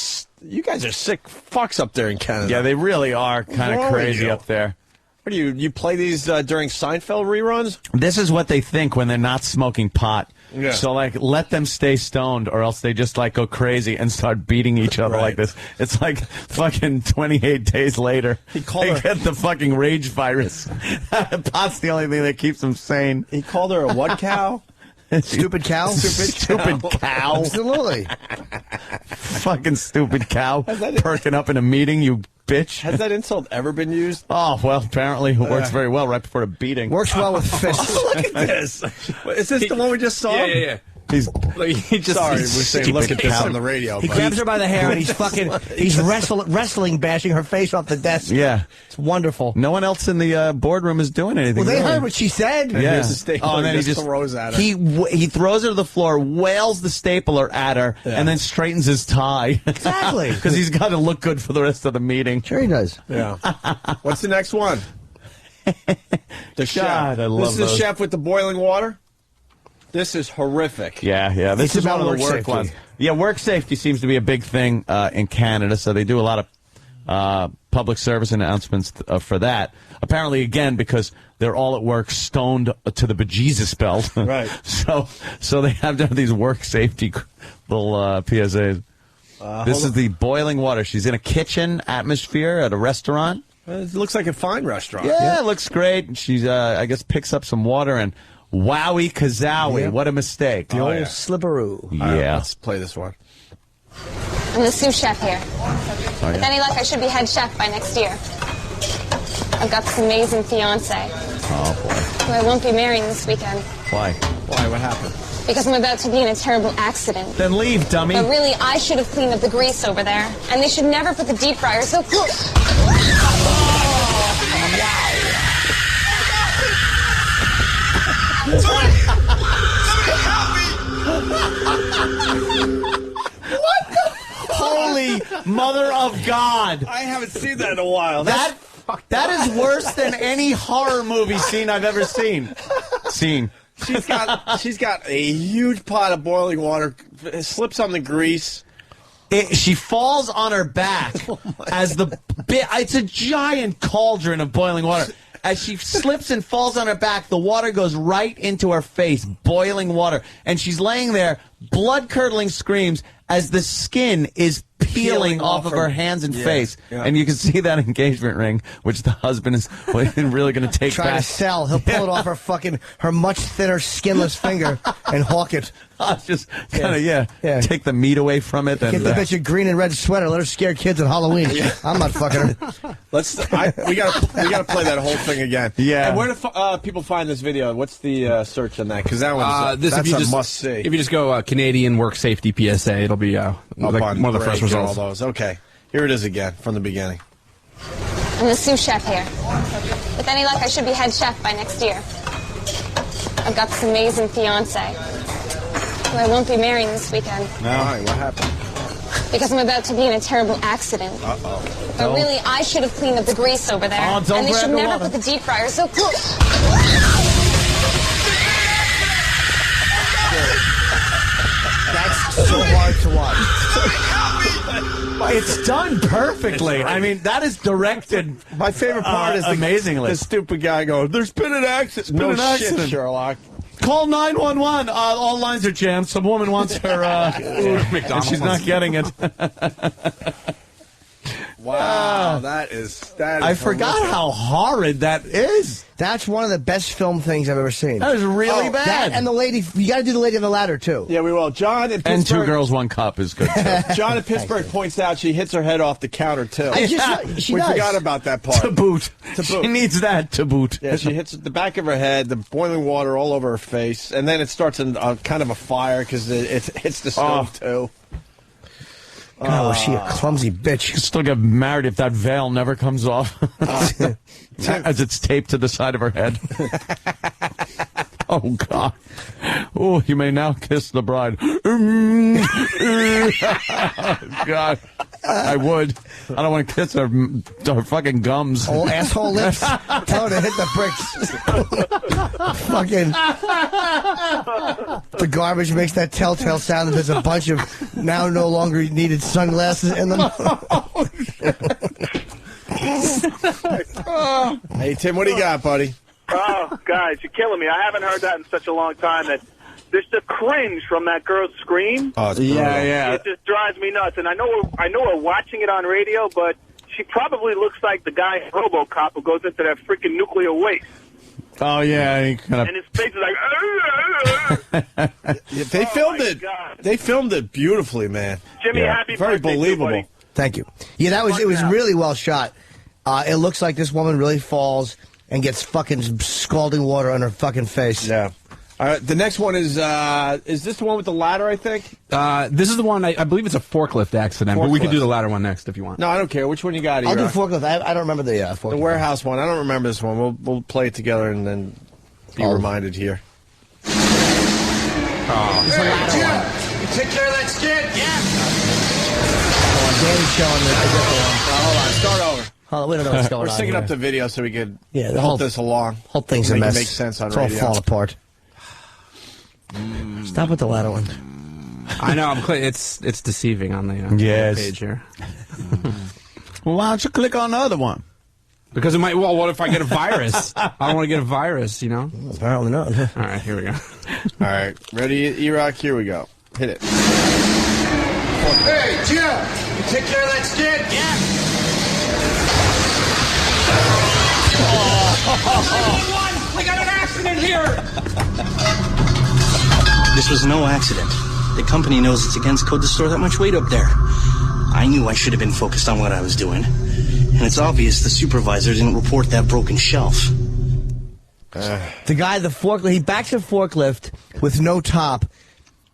You guys are sick fucks up there in Canada. Yeah, they really are kind of crazy up there. What do you play these during Seinfeld reruns? This is what they think when they're not smoking pot. Yeah. So, like, let them stay stoned or else they just, like, go crazy and start beating each other like this. It's like fucking 28 days later. They get the fucking rage virus. Pot's the only thing that keeps them sane. He called her a what cow? Stupid cow? Stupid cow. Absolutely. Fucking stupid cow. Perking up in a meeting, you bitch. Has that insult ever been used? Oh, well, apparently it works very well right before a beating. Works well with fists. Look at this. Is this the one we just saw? Yeah. He's sorry, we're saying look at this on the radio. He grabs her by the hair and he's wrestling bashing her face off the desk. Yeah. It's wonderful. No one else in the boardroom is doing anything. Well, they heard what she said. Yeah. Here's the stapler. And then he just throws at her. He throws her to the floor, wails the stapler at her, and then straightens his tie. Exactly. Because he's got to look good for the rest of the meeting. Sure he does. Yeah. What's the next one? The chef. God, I love This is the those. chef with the boiling water? This is horrific. Yeah. This is one of the work work safety. ones. Yeah, work safety seems to be a big thing in Canada, so they do a lot of public service announcements for that. Apparently, again, because they're all at work stoned to the bejesus belt. Right. So they have to have these work safety little PSAs. This is the boiling water. She's in a kitchen atmosphere at a restaurant. It looks like a fine restaurant. Yeah, it looks great. She's, I guess, picks up some water and wowie kazowie. Yep. What a mistake. The old slipperoo. Yeah. All right, let's play this one. I'm the sous chef here. With any luck, I should be head chef by next year. I've got this amazing fiance, Oh, boy. who I won't be marrying this weekend Why? Why? What happened? because I'm about to be in a terrible accident. Then leave, dummy. But really, I should have cleaned up the grease over there, and they should never put the deep fryer so close. Holy Mother of God. I haven't seen that in a while. That is worse than any horror movie scene I've ever seen. She's got a huge pot of boiling water, slips on the grease. She falls on her back as it's a giant cauldron of boiling water. As she slips and falls on her back, the water goes right into her face, boiling water. And she's laying there, blood-curdling screams as the skin is peeling off of her hands and face. Yeah. And you can see that engagement ring, which the husband is really going to take back. Trying to sell. He'll pull it off her much thinner, skinless finger and hawk it. Just kind of, take the meat away from it. Get the bitch a green and red sweater. Let her scare kids at Halloween. I'm not fucking her. We gotta play that whole thing again. Yeah. And where do people find this video? What's the search on that? Because that one's that's a must see. If you just go Canadian Work Safety PSA, it'll be one of the first results. All those. Okay, here it is again from the beginning. I'm the sous chef here. With any luck, I should be head chef by next year. I've got this amazing fiance who I won't be marrying this weekend. Why? What happened? Because I'm about to be in a terrible accident. Uh-oh. But really, I should have cleaned up the grease over there. Oh, don't and they grab should the never water. put the deep fryer so close. That's so hard to watch. It's done perfectly. I mean, that is directed. My favorite part is amazingly. The stupid guy going, "There's been an accident." No shit, Sherlock. Call 911. All lines are jammed. Some woman wants her and she's not getting it. Wow, that is I forgot how horrid that is. That's one of the best film things I've ever seen. That was really bad. That and the lady, you got to do the lady on the ladder too. Yeah, we will. John in Pittsburgh. And 2 Girls, 1 Cup is good too. John in Pittsburgh points out she hits her head off the counter too. We forgot about that part. To boot. She needs that to boot. Yeah, she hits the back of her head, the boiling water all over her face, and then it starts kind of a fire because it hits the stove too. God, was she a clumsy bitch. You can still get married if that veil never comes off. As it's taped to the side of her head. Oh, God. Oh, you may now kiss the bride. Oh, God. I would. I don't want to kiss her fucking gums. Oh, asshole lips. Tell her to hit the bricks. Fucking. The garbage makes that telltale sound that there's a bunch of now no longer needed sunglasses in them. Hey, Tim, what do you got, buddy? Oh, guys, you're killing me. I haven't heard that in such a long time that there's the cringe from that girl's scream. Oh, yeah. It just drives me nuts. And I know we're watching it on radio, but she probably looks like the guy in RoboCop who goes into that freaking nuclear waste. Oh, yeah. And his face is like... They filmed it. God. They filmed it beautifully, man. Jimmy, happy very birthday, believable. Thank you. Yeah, it was really well shot. It looks like this woman really falls and gets fucking scalding water on her fucking face. Yeah. All right, the next one is this the one with the ladder, I think? This is the one, I believe it's a forklift accident, but we could do the ladder one next if you want. No, I don't care. Which one you got? I'll do forklift. I don't remember the forklift. The warehouse one. I don't remember this one. We'll play it together and then be reminded here. Oh. Hey, Jim, you take care of that skid? Danny's showing the different one. Hold on, start over. We don't know what's going on. We're syncing here. up the video so we could the hold this along. Whole thing's a make mess. It make sense on it's radio. All falling apart. Stop with the ladder one. I know. It's deceiving on the page here. Well, why don't you click on the other one? Because it might. Well, what if I get a virus? I don't want to get a virus, you know. Well, apparently not. All right, here we go. All right, ready, E-Rock? Here we go. Hit it. Hey, Jim, you take care of that skid? We got an accident here! This was no accident. The company knows it's against code to store that much weight up there. I knew I should have been focused on what I was doing. And it's obvious the supervisor didn't report that broken shelf. The guy, the forklift, he backs a forklift with no top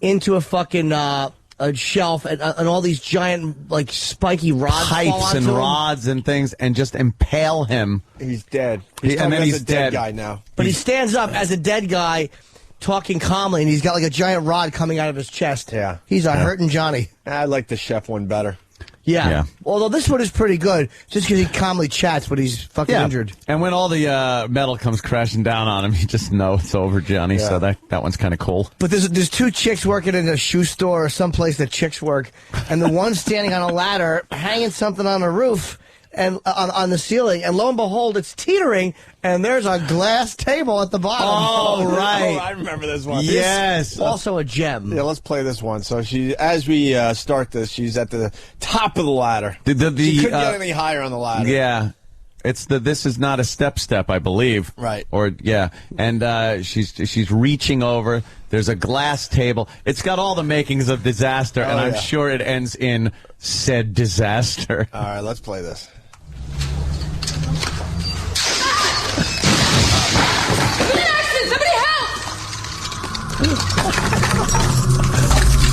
into a fucking a shelf and all these giant, like, spiky rods pipes and rods and things, and just impale him. He's dead. And then he's a dead guy now. But he stands up as a dead guy, talking calmly, and he's got like a giant rod coming out of his chest. Yeah. He's hurting Johnny. I like the chef one better. Yeah. Although this one is pretty good, just because he calmly chats, but he's fucking injured. And when all the metal comes crashing down on him, you just know it's over, Johnny. So that one's kind of cool. But there's two chicks working in a shoe store or someplace that chicks work, and the one's standing on a ladder, hanging something on a roof and on the ceiling, and lo and behold, it's teetering, and there's a glass table at the bottom. Oh, right. Oh, I remember this one. Yes. Also a gem. Yeah, let's play this one. So as we start this, she's at the top of the ladder. She couldn't get any higher on the ladder. Yeah. It's this is not a step, I believe. Right. And she's reaching over. There's a glass table. It's got all the makings of disaster, and I'm sure it ends in said disaster. All right, let's play this. Somebody help!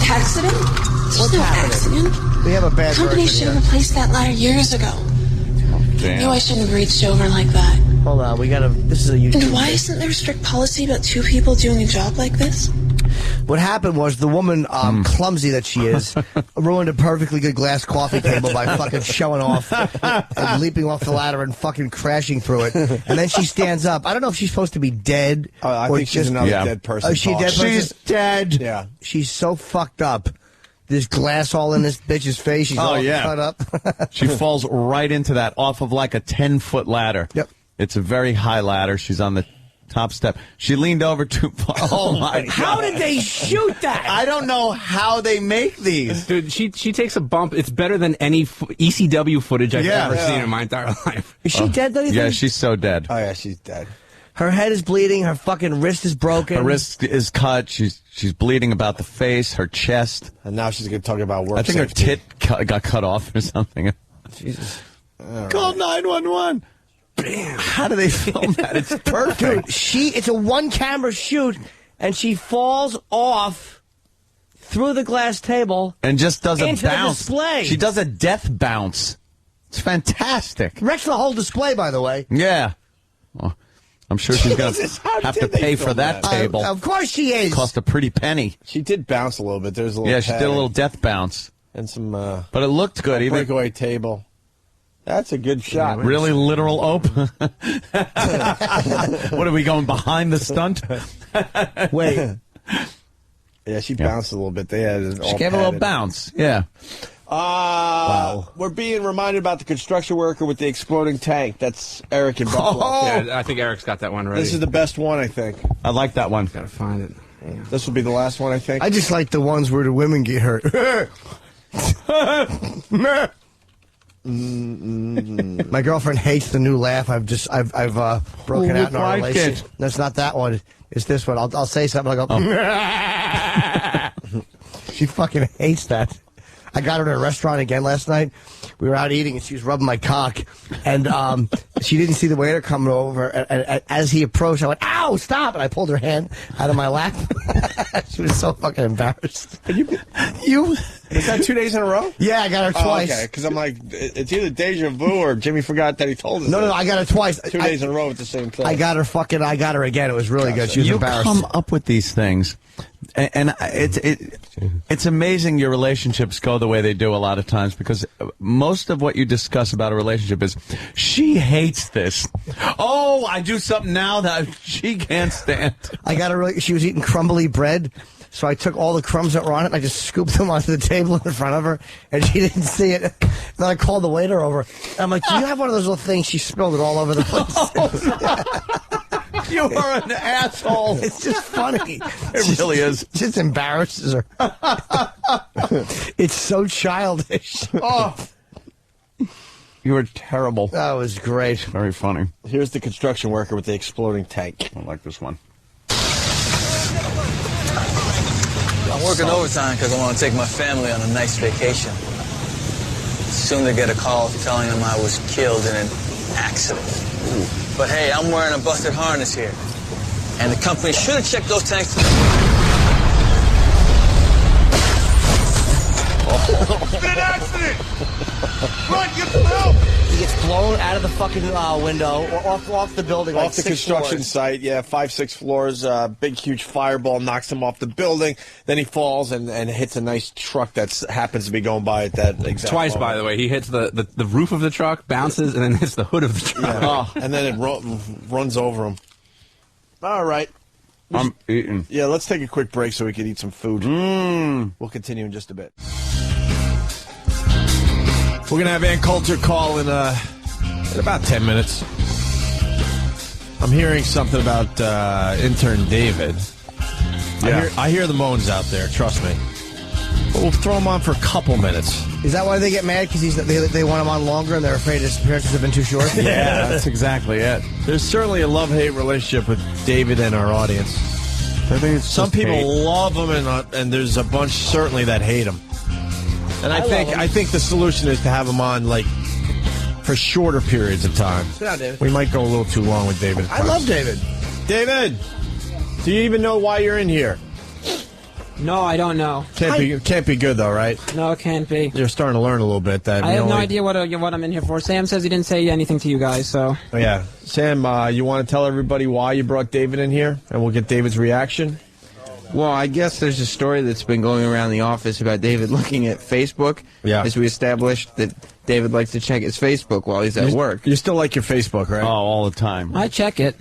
Accident? There's no accident. We have a bad The company should have replaced that ladder years ago. I knew I shouldn't have reached over like that. Hold on, this is a YouTube. And why isn't there a strict policy about two people doing a job like this? What happened was the woman, clumsy that she is, ruined a perfectly good glass coffee table by fucking showing off and leaping off the ladder and fucking crashing through it. And then she stands up. I don't know if she's supposed to be dead. I think she's another dead person. Is she a dead person? She's dead. Yeah. She's so fucked up. There's glass all in this bitch's face. She's all cut up. She falls right into that off of like a 10-foot ladder. Yep. It's a very high ladder. She's on the top step. She leaned over too far. Oh, my God. How did they shoot that? I don't know how they make these. Dude, she takes a bump. It's better than any ECW footage I've ever seen in my entire life. Is she dead, though, you Yeah, think? she's so dead. Oh, yeah, she's dead. Her head is bleeding. Her fucking wrist is broken. Her wrist is cut. She's bleeding about the face, her chest. And now she's going to talk about work I think safety. her tit got cut off or something. Jesus. Call 911. How do they film that? It's perfect. Dude, it's a one-camera shoot, and she falls off through the glass table And just does a into the bounce. display. She does a death bounce. It's fantastic. Wrecks the whole display, by the way. Yeah. Well, I'm sure she's going Jesus, to how have did to they pay for film that that? table. Of course she is. Cost a pretty penny. She did bounce a little bit. There's a little Yeah, she did a little death bounce. And some But it looked good. Even breakaway table. That's a good shot. really literal open. What are we going behind the stunt? Wait. Yeah, she bounced a little bit. They had it all She gave a little padded. bounce. Yeah. Wow. We're being reminded about the construction worker with the exploding tank. That's Eric in Buffalo. Yeah, I think Eric's got that one ready. This is the best one, I think. I like that one. Gotta find it. Yeah. This will be the last one, I think. I just like the ones where the women get hurt. My girlfriend hates the new laugh. I've broken out in our relationship. No, it's not that one. It's this one. I'll say something. I'll go. She fucking hates that. I got her at a restaurant again last night. We were out eating, and she was rubbing my cock. And she didn't see the waiter coming over. And as he approached, I went, "Ow, stop!" And I pulled her hand out of my lap. She was so fucking embarrassed. You? Was that 2 days in a row? Yeah, I got her twice. Okay, because I'm like, it's either deja vu or Jimmy forgot that he told us. No, I got her twice. 2 days in a row with the same thing. I got her again. It was really good. She was You embarrassed. come up with these things, and it's amazing your relationships go the way they do a lot of times, because most of what you discuss about a relationship is, she hates this. Oh, I do something now that she can't stand. I got her. She was eating crumbly bread. So I took all the crumbs that were on it and I just scooped them onto the table in front of her, and she didn't see it. And then I called the waiter over. I'm like, "Do you have one of those little things?" She spilled it all over the place. You are an asshole. It's just funny. It really is. It just embarrasses her. It's so childish. Oh. You were terrible. That was great. Very funny. Here's the construction worker with the exploding tank. I like this one. I'm working overtime because I want to take my family on a nice vacation. Soon they get a call telling them I was killed in an accident. Ooh. But hey, I'm wearing a busted harness here. And the company should have checked those tanks. It's been an accident! Run, get some help! He gets blown out of the fucking window or off the building, off the construction site. Yeah, 5-6 floors. Big, huge fireball knocks him off the building. Then he falls and hits a nice truck that happens to be going by at that exact Twice, moment. by the way. He hits the roof of the truck, bounces, and then hits the hood of the truck. Yeah. And then it runs over him. All right. I'm eating. Yeah, let's take a quick break so we can eat some food. We'll continue in just a bit. We're going to have Ann Coulter call in about 10 minutes. I'm hearing something about intern David. Yeah. I hear the moans out there, trust me. But we'll throw him on for a couple minutes. Is that why they get mad? Because they want him on longer and they're afraid his appearances have been too short? Yeah, that's exactly it. There's certainly a love-hate relationship with David and our audience. I think it's Some people hate. love him, and there's a bunch certainly that hate him. And I think the solution is to have him on for shorter periods of time. Sit down, David. We might go a little too long with David. I love David. David, do you even know why you're in here? No, I don't know. Can't be good though, right? No, it can't be. You're starting to learn a little bit. That I have no idea what I'm in here for. Sam says he didn't say anything to you guys, so. Oh, yeah, Sam, you want to tell everybody why you brought David in here, and we'll get David's reaction. Well, I guess there's a story that's been going around the office about David looking at Facebook. Yeah. As we established that David likes to check his Facebook while he's at work. You still like your Facebook, right? Oh, all the time. I check it.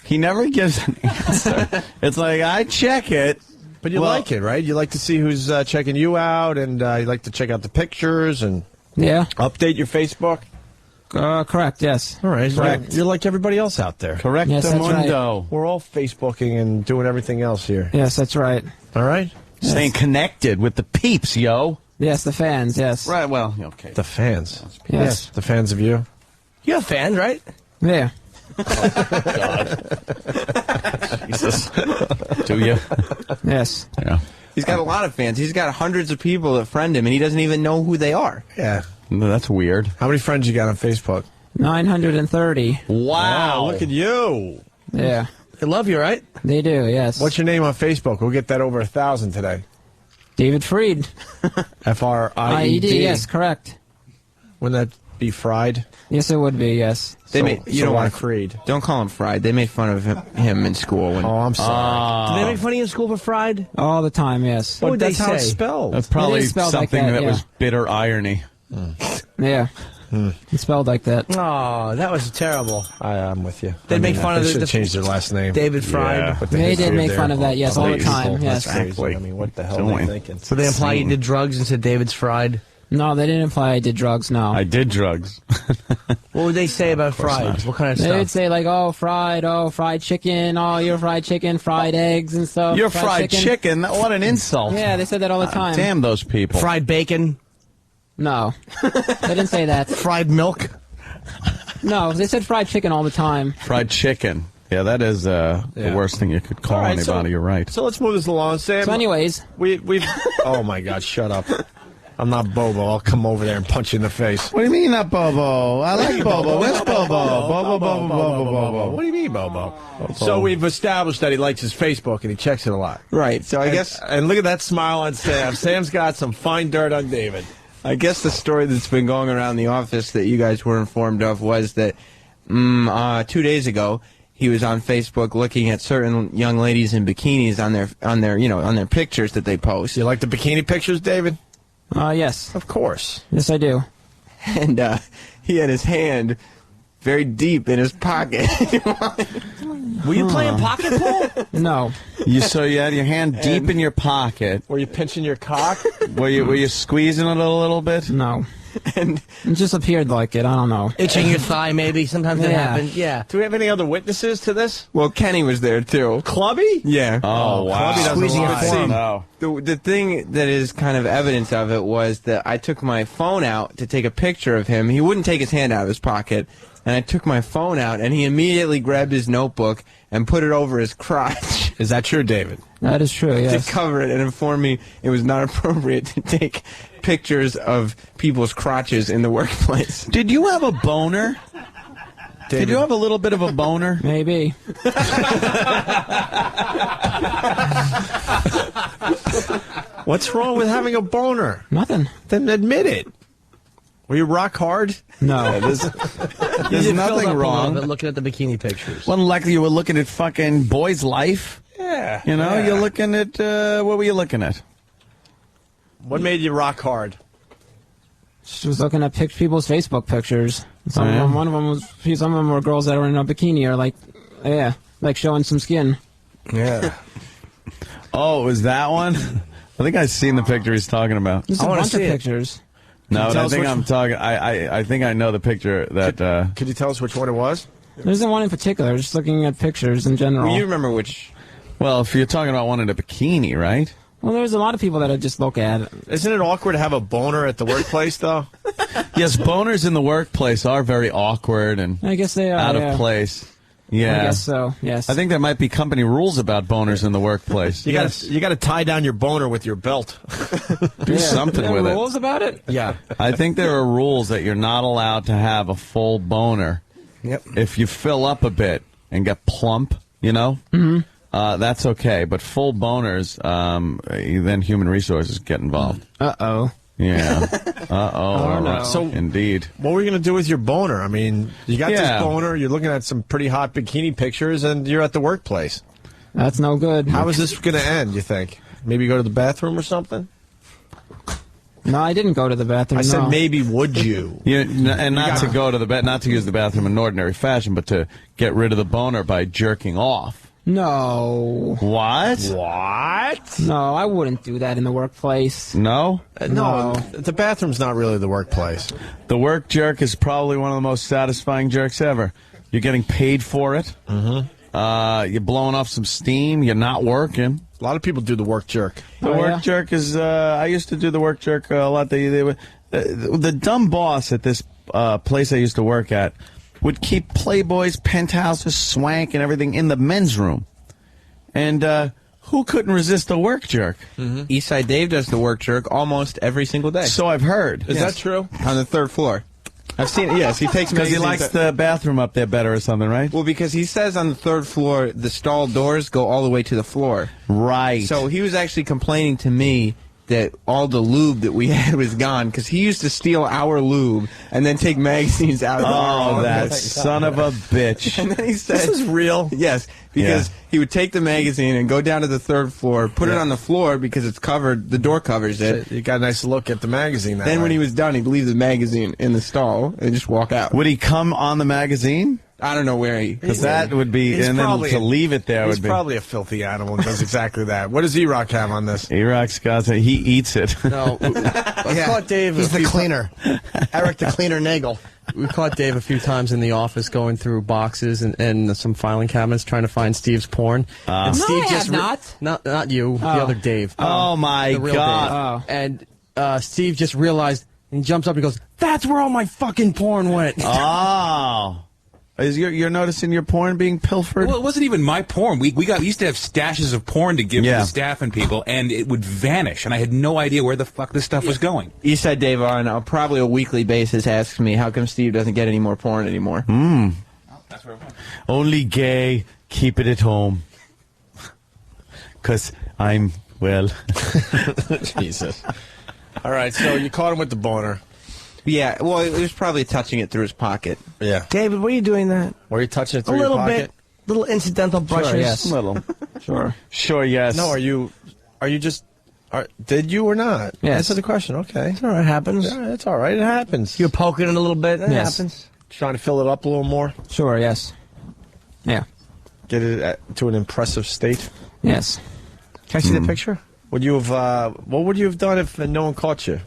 He never gives an answer. It's like, I check it. But you like it, right? You like to see who's checking you out, and you like to check out the pictures and update your Facebook. Correct, yes. All right. Correct. You're like everybody else out there. Correct. Yes, that's Mundo. We're all Facebooking and doing everything else here. Yes, that's right. All right? Yes. Staying connected with the peeps, yo. Yes, the fans, yes. Right, well, okay. The fans. Yes. The fans of you. You have fans, right? Yeah. Jesus. Do you? Yes. Yeah. He's got a lot of fans. He's got hundreds of people that friend him, and he doesn't even know who they are. Yeah. No, that's weird. How many friends you got on Facebook? 930. Wow. Look at you. Yeah. They love you, right? They do, yes. What's your name on Facebook? We'll get that over 1,000 today. David Fried. Fried. Yes, correct. Wouldn't that be fried? Yes, it would be, yes. You don't want Fried. Don't call him Fried. They made fun of him in school. I'm sorry. Did they make fun of you in school for fried? All the time, yes. What would That's they how say? it's spelled. That's probably It is spelled something like that, that yeah. was bitter irony. Yeah. It's spelled like that. Oh, that was terrible. I'm with you. They'd make fun of They should the have changed their last name. David Fried. Yeah. With the They history did of make their fun of that, yes, all the time, yes. That's crazy. Exactly. I mean, what the hell are they thinking? So they imply you did drugs and said David's fried? No, they didn't imply I did drugs, no. I did drugs. What would they say about fried? not. What kind of They stuff? would say, like, oh, fried chicken, oh, you're fried chicken, fried eggs and stuff. You're fried chicken? What an insult. Yeah, they said that all the time. Damn those people. Fried bacon? No. They didn't say that. Fried milk? No, they said fried chicken all the time. Fried chicken. Yeah, that is the worst thing you could call All right, anybody. You're right. So let's move this along, Sam. So anyways. We've... Oh, my God, shut up. I'm not Bobo. I'll come over there and punch you in the face. What do you mean not Bobo? I like Bobo. Where's Bobo? Bobo. What do you mean, Bobo? So we've established that he likes his Facebook and he checks it a lot. Right. So I guess. And look at that smile on Sam. Sam's got some fine dirt on David. I guess the story that's been going around the office that you guys were informed of was that 2 days ago he was on Facebook looking at certain young ladies in bikinis on their pictures that they post. You like the bikini pictures, David? Yes. Of course. Yes, I do. And he had his hand very deep in his pocket. Were you playing pocket pool? No. So you had your hand deep in your pocket. Were you pinching your cock? Were you squeezing it a little bit? No. And it just appeared like it. I don't know. Itching your thigh, maybe. Sometimes that happens. Yeah. Do we have any other witnesses to this? Well, Kenny was there, too. Clubby? Yeah. Oh, wow. Clubby doesn't Squeezing lie. it for him. No. The thing that is kind of evidence of it was that I took my phone out to take a picture of him. He wouldn't take his hand out of his pocket. And I took my phone out, and he immediately grabbed his notebook and put it over his crotch. Is that true, David? That is true, yes. To cover it and inform me it was not appropriate to take pictures of people's crotches in the workplace. Did you have a boner? Did you have a little bit of a boner? Maybe. What's wrong with having a boner? Nothing. Then admit it. Were you rock hard? No. There's nothing wrong. Looking at the bikini pictures. Wasn't likely you were looking at fucking Boy's Life. Yeah. You know, you're looking at, what were you looking at? What made you rock hard? She was looking at people's Facebook pictures. Some of them were girls that were in a bikini or like showing some skin. Yeah. Oh, was that one? I think I've seen the picture he's talking about. There's a bunch of pictures. No, I think I'm talking. I think I know the picture that. Could you tell us which one it was? There isn't one in particular. Just looking at pictures in general. Well, you remember which? Well, if you're talking about one in a bikini, right? Well, there's a lot of people that I just look at it. Isn't it awkward to have a boner at the workplace, though? Yes, boners in the workplace are very awkward and I guess they are out of place. Yeah, I guess so. Yes, I think there might be company rules about boners in the workplace. You got to tie down your boner with your belt. Do something there with are it. rules about it? Yeah, I think there are rules that you're not allowed to have a full boner. Yep. If you fill up a bit and get plump, you know, that's okay. But full boners, then human resources get involved. Uh-oh. Yeah. All right. So, indeed. What were you going to do with your boner? I mean, you got Yeah. this boner, you're looking at some pretty hot bikini pictures, and you're at the workplace. That's no good. How is this going to end, you think? Maybe go to the bathroom or something? No, I didn't go to the bathroom. I said no. maybe would you? And not to go to the not to use the bathroom in ordinary fashion, but to get rid of the boner by jerking off. No. What? What? No, I wouldn't do that in the workplace. No? No, the bathroom's not really the workplace. The work jerk is probably one of the most satisfying jerks ever. You're getting paid for it. Mm-hmm. You're blowing off some steam. You're not working. A lot of people do the work jerk. The work jerk is, I used to do the work jerk a lot. The dumb boss at this place I used to work at would keep Playboys, penthouses, swank, and everything in the men's room. And who couldn't resist the work jerk? Eastside Dave does the work jerk almost every single day. So I've heard. Is that true? On the third floor. I've seen it, yes. He takes Because he magazines likes the bathroom up there better or something, right? Well, because he says on the third floor, the stall doors go all the way to the floor. Right. So he was actually complaining to me that all the lube that we had was gone, because he used to steal our lube and then take magazines out of our Oh, that son of a bitch. And then he said... This is real? Yes, because he would take the magazine and go down to the third floor, put it on the floor because it's covered, the door covers it. So you got a nice look at the magazine that Then way. when he was done, he'd leave the magazine in the stall and just walk out. Would he come on the magazine? I don't know where he... Because that would be... He's And then probably- to leave it there He's would be... probably a filthy animal and does exactly that. What does E-Rock have on this? E-Rock Scott, he eats it. No. We caught Dave. He's the cleaner. Eric the cleaner Nagel. We caught Dave a few times in the office going through boxes and some filing cabinets trying to find Steve's porn. And No, Steve I just have not. Not you, the other Dave. Oh, my The real God. Dave. And Steve just realized, and he jumps up and goes, "That's where all my fucking porn went." Oh. You're noticing your porn being pilfered? Well, it wasn't even my porn. We used to have stashes of porn to give to the staff and people, and it would vanish, and I had no idea where the fuck this stuff was going. Eastside Dave on probably a weekly basis asks me, how come Steve doesn't get any more porn anymore? That's where it went. Only gay, keep it at home. Because I'm, well... Jesus. All right, so you caught him with the boner. Yeah, well, he was probably touching it through his pocket. Yeah. David, were you doing that? Were you touching it A through your little pocket? bit. Little incidental brushes. Sure, yes. Little. Sure. Sure, yes. No, are you just... did you or not? Yes. Answer the question. Okay. All right, happens. Yeah, it's all right. It happens. You're poking it a little bit. It Yes. happens. Trying to fill it up a little more. Sure, yes. Yeah. Get it to an impressive state. Yes. Can I see the picture? Would you have? What would you have done if no one caught you?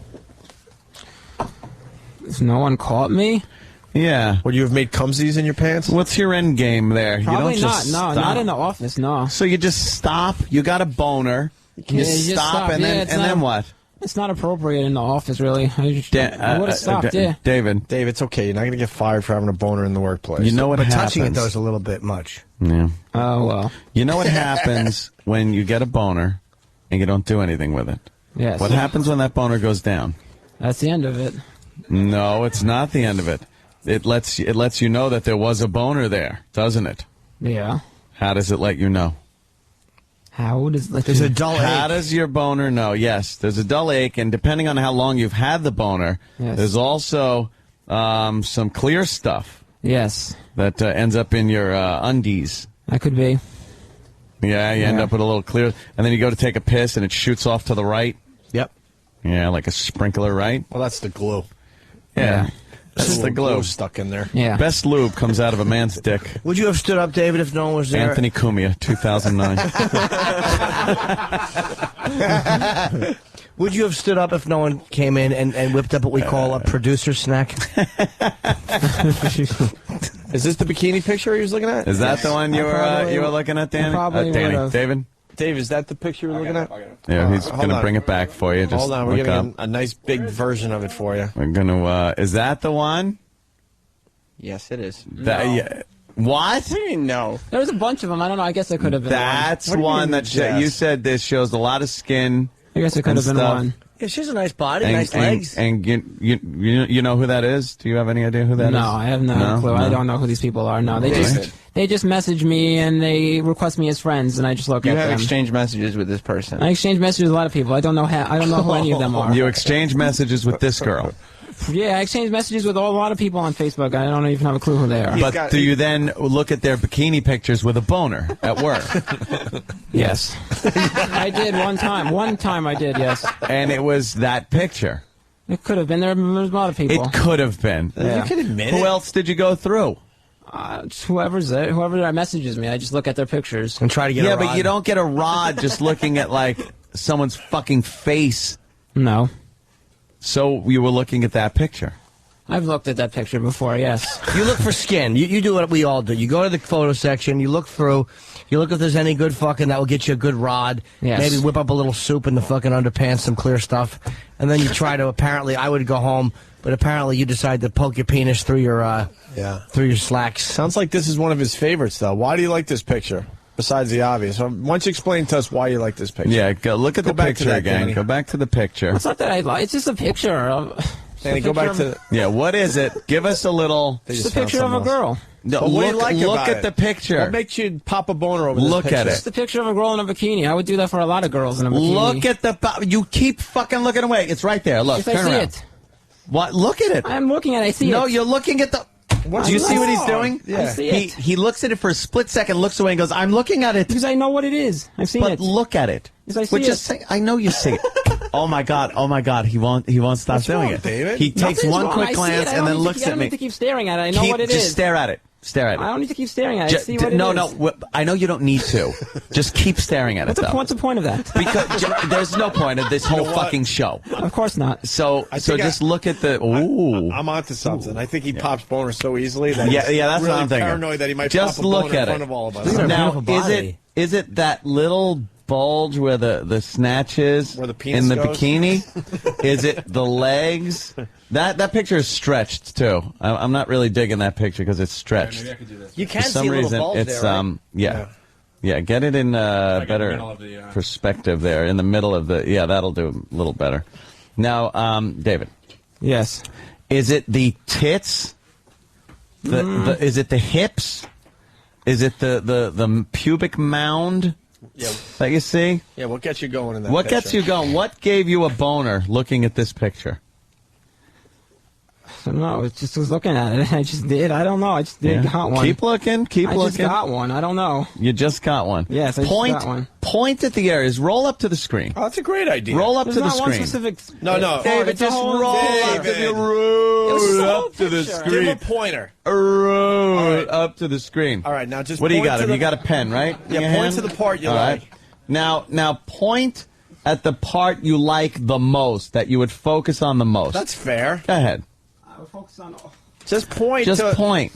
If no one caught me? Yeah. Would you have made cumsies in your pants? What's your end game there? Probably you don't just not. No, stop. not in the office, no. So you just stop, you got a boner, you stop, and then what? It's not appropriate in the office, really. I would have stopped, yeah. David, it's okay. You're not going to get fired for having a boner in the workplace. You know what But happens? touching it, though, is a little bit much. Yeah. Oh, well. You know what happens when you get a boner and you don't do anything with it? Yes. What happens when that boner goes down? That's the end of it. No, it's not the end of it. It lets you know that there was a boner there, doesn't it? Yeah. How does it let you know? How does there's a dull ache? How does your boner know? Yes, there's a dull ache, and depending on how long you've had the boner, there's also some clear stuff. Yes. That ends up in your undies. That could be. Yeah, you end up with a little clear, and then you go to take a piss, and it shoots off to the right. Yep. Yeah, like a sprinkler, right? Well, that's the glue. Yeah. That's the glue stuck in there. Yeah. Best lube comes out of a man's dick. Would you have stood up, David, if no one was there? Anthony Cumia, 2009. Would you have stood up if no one came in and whipped up what we call a producer snack? Is this the bikini picture he was looking at? Is that the one you were looking at, Danny? Danny, David? Dave, is that the picture you're looking at? Yeah, he's going to bring it back for you. Just hold on, we're look getting up. a nice big version of it for you. We're going to, is that the one? Yes, it is. Yeah. What? What do you mean, no? There was a bunch of them. I don't know. I guess it could have been That's one. one that you said this shows a lot of skin. I guess it could have been one. Yeah, she has a nice body, nice legs. And you know who that is? Do you have any idea who that is? No, I have no clue. I don't know who these people are. No, they just message me and they request me as friends, and I just look at them. You have exchanged messages with this person. I exchange messages with a lot of people. I don't know who any of them are. You exchange messages with this girl. Yeah, I exchange messages with a lot of people on Facebook. I don't even have a clue who they are. But do you then look at their bikini pictures with a boner at work? Yes. I did one time. One time I did, yes. And it was that picture. It could have been. There's a lot of people. It could have been. Yeah. You can admit Who else did you go through? Whoever messages me, I just look at their pictures and try to get. Yeah, but you don't get a rod just looking at like someone's fucking face. No. So you were looking at that picture. I've looked at that picture before, yes. You look for skin. You do what we all do. You go to the photo section, you look through, you look if there's any good fucking that will get you a good rod. Yes. Maybe whip up a little soup in the fucking underpants, some clear stuff. And then you try to, apparently, I would go home, but apparently you decide to poke your penis through your slacks. Sounds like this is one of his favorites, though. Why do you like this picture? Besides the obvious. Why don't you explain to us why you like this picture? Yeah, look at the picture again. Danny. Go back to the picture. It's not that I like. It's just a picture. Danny, go back to... Yeah, what is it? Give us a little... It's a picture of a girl. No, what do you like look about at it? the picture. What makes you pop a boner over this Look picture? at it. It's the picture of a girl in a bikini. I would do that for a lot of girls in a bikini. Look at the... You keep fucking looking away. It's right there. Look, Yes, I turn see around. it. What? Look at it. I'm looking at it. I see it. No, you're looking at the... Do you see what he's doing? Yeah. I see it. He looks at it for a split second, looks away, and goes, "I'm looking at it." Because I know what it is. I've seen it. But look at it. Yes, I see But it. just say, I know you see it. Oh my God! Oh my God! He won't stop What's doing wrong, it. David? He takes Nothing's one wrong. quick I see glance it. I and don't then need to looks keep- at I don't me. need to keep staring at it. I know what it is. Just stare at it. Stare at it. I don't need to keep staring at it. I see what it is. No. I know you don't need to. Just keep staring at it. What's the point of that? Because there's no point of this whole fucking show. Of course not. So just look at the. Ooh. I'm onto something. I think he pops boners so easily that Yeah, he's that's really what I'm thinking. paranoid that he might Just pop a look boner at in front it. of all of us. Now, is it that little bulge where the snatch is Where the penis in the goes? bikini? Is it the legs? That picture is stretched too. I'm not really digging that picture because it's stretched. Maybe I could do this. You can For some see a little reason, bulge it's there, right? yeah. Get it in better middle of the, perspective there in the middle of the that'll do a little better. Now, David. Yes. Is it the tits? Is it the hips? Is it the pubic mound that you see? Yeah, what gets you going in that What picture? gets you going? What gave you a boner looking at this picture? I don't know. It just was looking at it. I just did. I don't know. I just did got one. Keep looking. I just got one. I don't know. You just got one. Yes, I just got one. Point at the areas. Roll up to the screen. Oh, that's a great idea. Roll up There's to the not one screen. specific. No. David, just roll up to the roll up to the Give screen. him a pointer. Roll up to the screen. All right, now just What do you point got? to You the- got a pen, right? Yeah, in your point hand? to the part you All like. Now point at the part you like the most, that you would focus on the most. That's fair. Go ahead. I would focus on. Just point. Just to... point.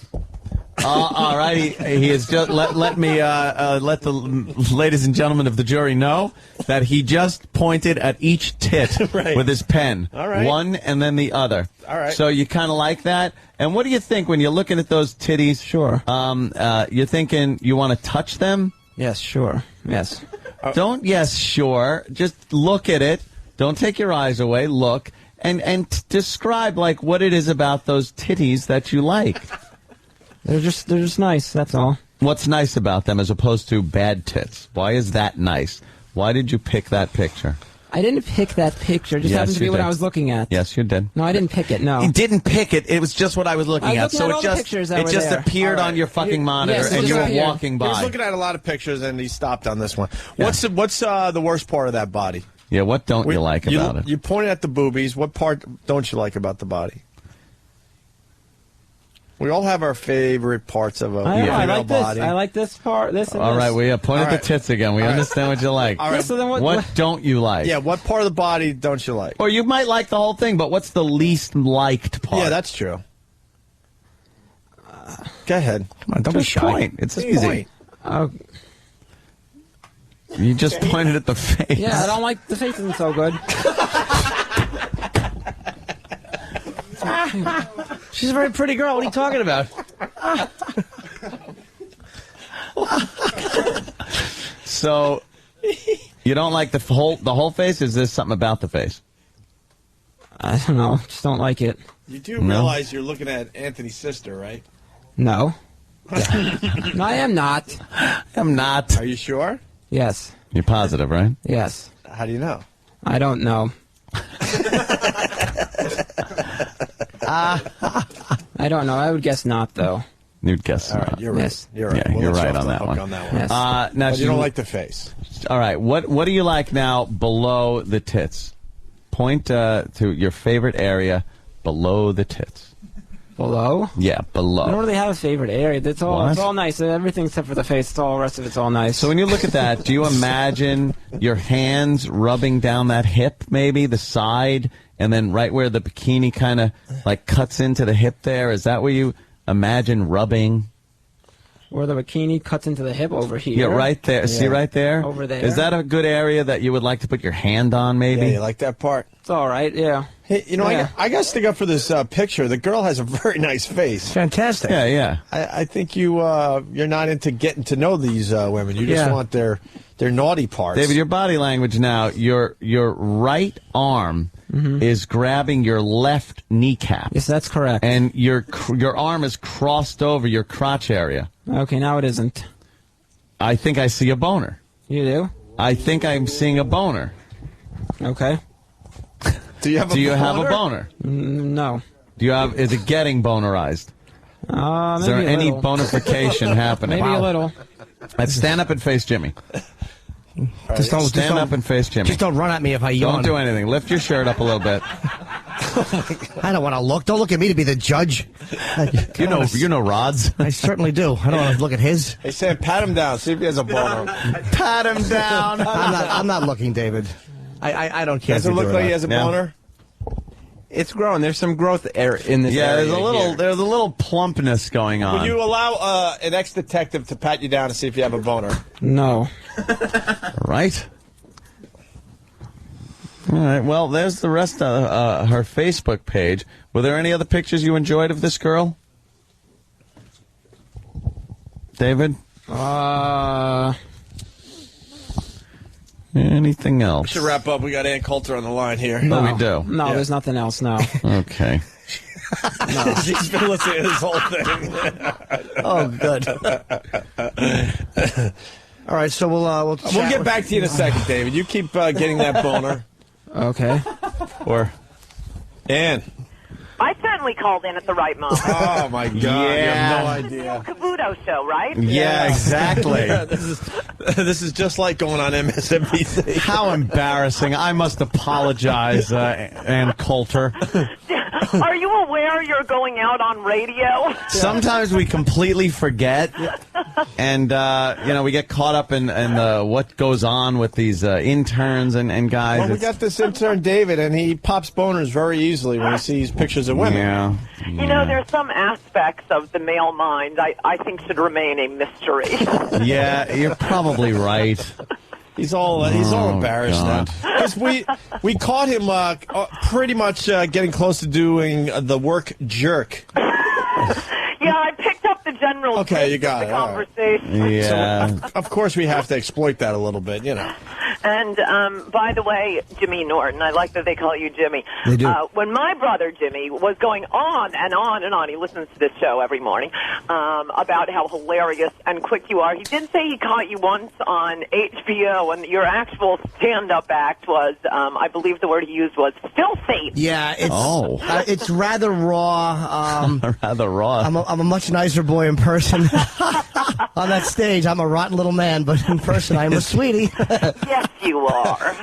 All right, he is just let me let the ladies and gentlemen of the jury know that he just pointed at each tit Right. with his pen. All right. One and then the other. All right. So you kind of like that. And what do you think when you're looking at those titties? Sure. You're thinking you want to touch them? Yes, sure. Yes. Don't yes, sure. Just look at it. Don't take your eyes away. Look and describe like what it is about those titties that you like. They're just nice. That's all. What's nice about them as opposed to bad tits? Why is that nice? Why did you pick that picture? I didn't pick that picture. It just happened to be what I was looking at. Yes, you did. No, I didn't pick it. No. You didn't pick it. It was just what I was looking at. So it just appeared on your fucking monitor, and you were walking by. He was looking at a lot of pictures, and he stopped on this one. What's the worst part of that body? Yeah, what don't you like about it? You pointed at the boobies. What part don't you like about the body? We all have our favorite parts of a I like body. This. I like this part. This. And All this. right, we point at the tits again. We understand what you like. All right. So then what don't you like? Yeah, what part of the body don't you like? Or you might like the whole thing, but what's the least liked part? Yeah, that's true. Go ahead. Come on, don't be shy. Point. It's easy. You just pointed at the face. Yeah, I don't like the face. Isn't so good. She's a very pretty girl. What are you talking about? So, you don't like the whole face? Is there something about the face? I don't know. Just don't like it. You do realize you're looking at Anthony's sister, right? No. No, I am not. I'm not. Are you sure? Yes. You're positive, right? Yes. How do you know? I don't know. I don't know. I would guess not, though. You'd guess All right, not. you're right. Yes. You're right. Yeah, Well, you're let's right off on the that hook one. on that one. Yes. Now But you don't like the face. All right. What do you like now below the tits? Point to your favorite area below the tits. Below? Yeah, below. I don't really have a favorite area. It's all nice. Everything except for the face. It's all the rest of it's all nice. So when you look at that, do you imagine your hands rubbing down that hip, maybe the side, and then right where the bikini kind of like cuts into the hip there? Is that where you imagine rubbing? Where the bikini cuts into the hip over here. Yeah, right there. Yeah. See right there? Over there. Is that a good area that you would like to put your hand on, maybe? Yeah, you like that part? It's all right, yeah. Hey, you know, Yeah. I got to stick up for this picture. The girl has a very nice face. Fantastic. Yeah, yeah. I think you're not into getting to know these women. You just want their naughty parts. David, your body language now, your right arm is grabbing your left kneecap. Yes, that's correct. And your arm is crossed over your crotch area. Okay, now it isn't. I think I see a boner. You do? I think I'm seeing a boner. Okay. Do you have a boner? No. Do you have? Is it getting bonerized? Is there Maybe a any little. bonification happening? Maybe a little. Let's stand up and face Jimmy. Just don't Stand up and face Jimmy. Just don't run at me if I yawn. Don't do anything. Lift your shirt up a little bit. I don't want to look. Don't look at me to be the judge. You know Rods. I certainly do. I don't want to look at his. Hey, Sam, pat him down. See if he has a boner. Pat him down. I'm not looking, David. I don't care. Does it look like he has a boner? It's growing. There's some growth in this area. There's a little plumpness going on. Would you allow an ex-detective to pat you down and see if you have a boner? No. Right. All right. Well, there's the rest of her Facebook page. Were there any other pictures you enjoyed of this girl, David? Anything else? We should wrap up. We got Ann Coulter on the line here. No, we do. No, there's nothing else now. Okay. She's been listening to this whole thing. Oh, good. All right, so we'll get back to you in a second, David. You keep getting that boner. Okay. Or Ann. I certainly called in at the right moment. Oh, my God. Yeah. You have no idea. Cavuto show, right? Yeah, exactly. Yeah, this is just like going on MSNBC. How embarrassing. I must apologize, Ann Coulter. Are you aware you're going out on radio? Sometimes we completely forget, and we get caught up in what goes on with these interns and guys. Well, we got this intern, David, and he pops boners very easily when he sees pictures of women. Yeah. You know, there's some aspects of the male mind I think should remain a mystery. Yeah, you're probably right. He's all embarrassed God. now because we caught him pretty much getting close to doing the work jerk. Yeah, I picked up the general. Okay, you got the it. All right. conversation. Yeah. So, of course, we have to exploit that a little bit, you know. And by the way, Jimmy Norton, I like that they call you Jimmy. They do. When my brother Jimmy was going on and on and on, he listens to this show every morning, about how hilarious and quick you are. He did say he caught you once on HBO, and your actual stand-up act was, I believe the word he used was filthy. Yeah, it's rather raw. Rather raw. I'm a much nicer boy in person. On that stage, I'm a rotten little man, but in person, I'm a sweetie. Yes, you are.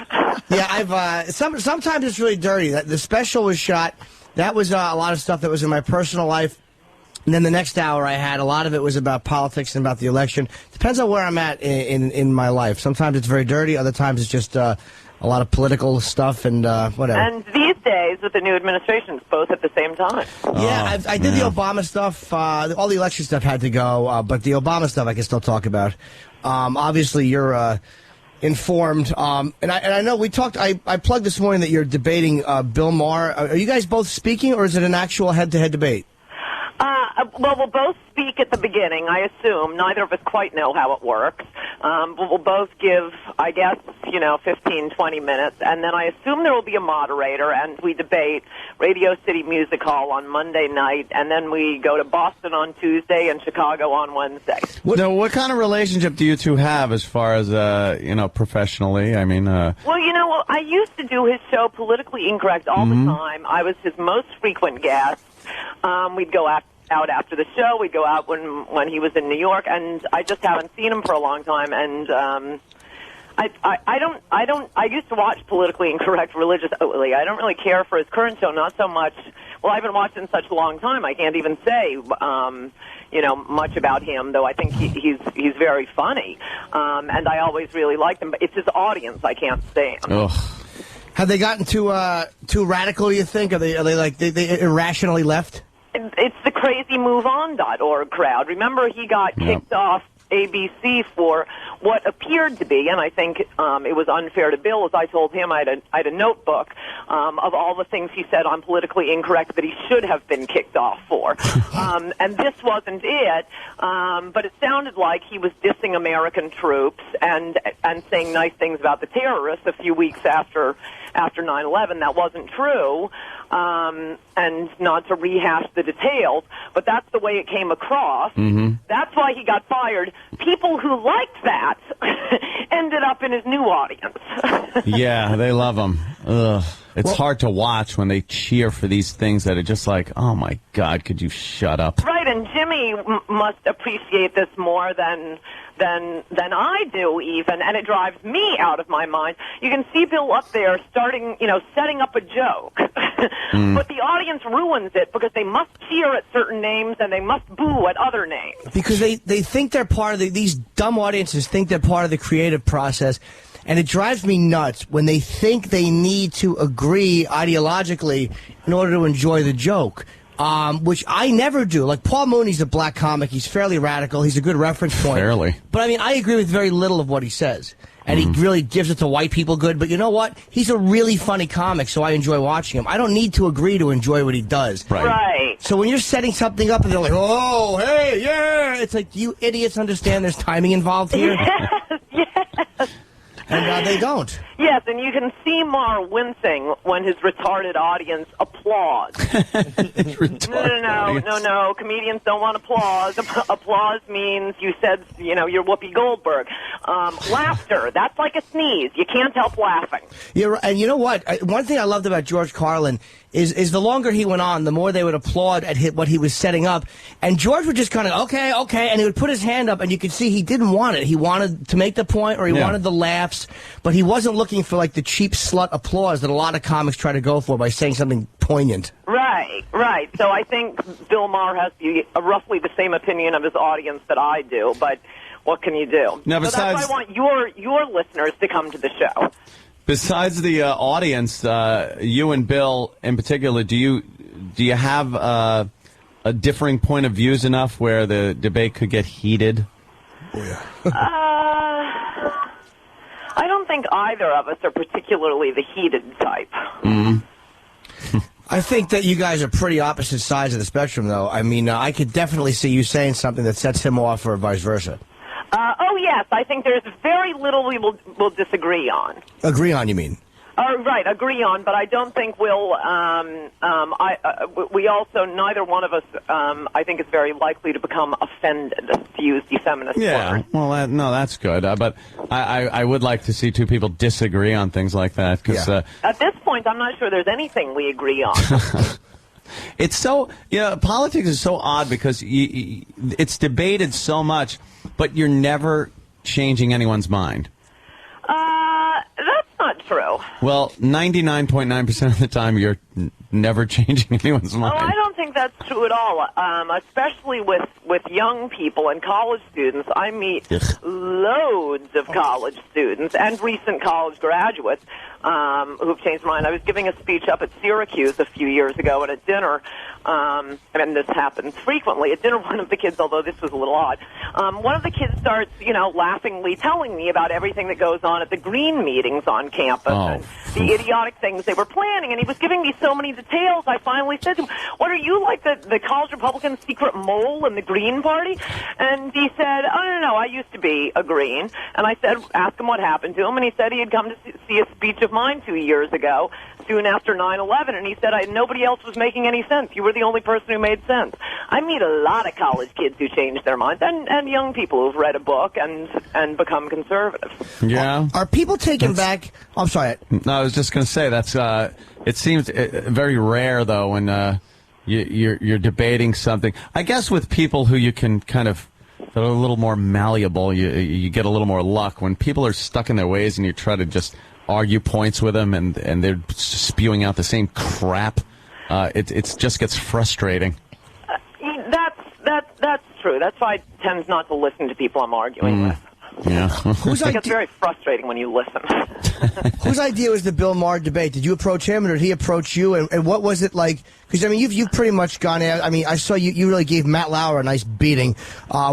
Yeah, I've sometimes it's really dirty. The special was shot. That was a lot of stuff that was in my personal life. And then the next hour I had, a lot of it was about politics and about the election. Depends on where I'm at in my life. Sometimes it's very dirty. Other times it's just a lot of political stuff and whatever. And these days, with the new administration, it's both at the same time. Yeah, I did the Obama stuff. All the election stuff had to go, but the Obama stuff I can still talk about. Obviously, you're informed. And I know we talked, I plugged this morning that you're debating Bill Maher. Are you guys both speaking, or is it an actual head-to-head debate? Well, we'll both speak at the beginning, I assume. Neither of us quite know how it works. But we'll both give, I guess, 15, 20 minutes. And then I assume there will be a moderator, and we debate Radio City Music Hall on Monday night. And then we go to Boston on Tuesday and Chicago on Wednesday. What kind of relationship do you two have as far as, professionally? I mean, Well, I used to do his show Politically Incorrect all the time. I was his most frequent guest. We'd go out after the show. We'd go out when he was in New York, and I just haven't seen him for a long time. And I used to watch Politically Incorrect religiously. I don't really care for his current show, not so much. Well, I haven't watched in such a long time. I can't even say much about him, though I think he's very funny, and I always really liked him. But it's his audience I can't stand. Ugh. Have they gotten too radical, you think? Are they like they irrationally left? It's the crazymoveon.org crowd. Remember, he got kicked off ABC for what appeared to be, and I think it was unfair to Bill, as I told him I had a notebook of all the things he said on Politically Incorrect that he should have been kicked off for. And this wasn't it, but it sounded like he was dissing American troops and saying nice things about the terrorists a few weeks after 9/11. That wasn't true, and not to rehash the details, but that's the way it came across. That's why he got fired. People who liked that ended up in his new audience. Yeah, they love him. Ugh. It's hard to watch when they cheer for these things that are just like, oh my God, could you shut up? Right, and Jimmy must appreciate this more than I do even, and it drives me out of my mind. You can see Bill up there setting up a joke, but the audience ruins it because they must cheer at certain names and they must boo at other names. Because they think they're part of these dumb audiences think they're part of the creative process. And it drives me nuts when they think they need to agree ideologically in order to enjoy the joke, which I never do. Like, Paul Mooney's a black comic. He's fairly radical. He's a good reference point. Fairly. But, I mean, I agree with very little of what he says. And he really gives it to white people good. But you know what? He's a really funny comic, so I enjoy watching him. I don't need to agree to enjoy what he does. Right. So when you're setting something up and they're like, oh, hey, yeah, it's like, you idiots understand there's timing involved here? Yes. And they don't. Yes, and you can see Maher wincing when his retarded audience applauds. No. Comedians don't want applause. Applause means you said, you're Whoopi Goldberg. Laughter, that's like a sneeze. You can't help laughing. Yeah, and you know what? One thing I loved about George Carlin is the longer he went on, the more they would applaud at what he was setting up. And George would just kind of, okay, and he would put his hand up, and you could see he didn't want it. He wanted to make the point, or he wanted the laughs, but he wasn't looking for, like, the cheap slut applause that a lot of comics try to go for by saying something poignant. Right. So I think Bill Maher has roughly the same opinion of his audience that I do, but what can you do? Now, so that's why I want your listeners to come to the show. Besides the audience, you and Bill in particular, do you have a differing point of views enough where the debate could get heated? I don't think either of us are particularly the heated type. I think that you guys are pretty opposite sides of the spectrum, though. I mean, I could definitely see you saying something that sets him off or vice versa. Oh, yes. I think there's very little we will disagree on. Agree on, you mean? Right, agree on, but I don't think we'll. We also, neither one of us, I think, is very likely to become offended, to use the feminist word. Well, no, that's good. But I would like to see two people disagree on things like that. Cause, at this point, I'm not sure there's anything we agree on. It's so, politics is so odd because it's debated so much, but you're never changing anyone's mind. That's not true. Well, 99.9% of the time, you're never changing anyone's mind. Oh, I don't think that's true at all. Especially with young people and college students. I meet loads of college students and recent college graduates who've changed their mind. I was giving a speech up at Syracuse a few years ago, and at dinner, and this happens frequently, at dinner one of the kids, although this was a little odd, one of the kids starts, laughingly telling me about everything that goes on at the green meetings on campus and the idiotic things they were planning, and he was giving me so many details. I finally said to him, "What are you, like the college Republican secret mole in the Green Party?" And he said, "Oh, no, I used to be a Green." And I said, ask him what happened to him, and he said he had come to see a speech of mine 2 years ago, soon after 9/11, and he said nobody else was making any sense. You were the only person who made sense. I meet a lot of college kids who change their minds, and young people who've read a book and become conservative. Yeah. Are people taken back? I'm sorry. No, I was just going to say that's. It seems very rare though when you're debating something. I guess with people who you can kind of that are a little more malleable, you get a little more luck. When people are stuck in their ways and you try to just argue points with them and they're spewing out the same crap, it just gets frustrating. That's true. That's why I tend not to listen to people I'm arguing with. Yeah. It's very frustrating when you listen. Whose idea was the Bill Maher debate? Did you approach him, or did he approach you? And what was it like? Because, I mean, you've pretty much gone out. I mean, I saw you really gave Matt Lauer a nice beating,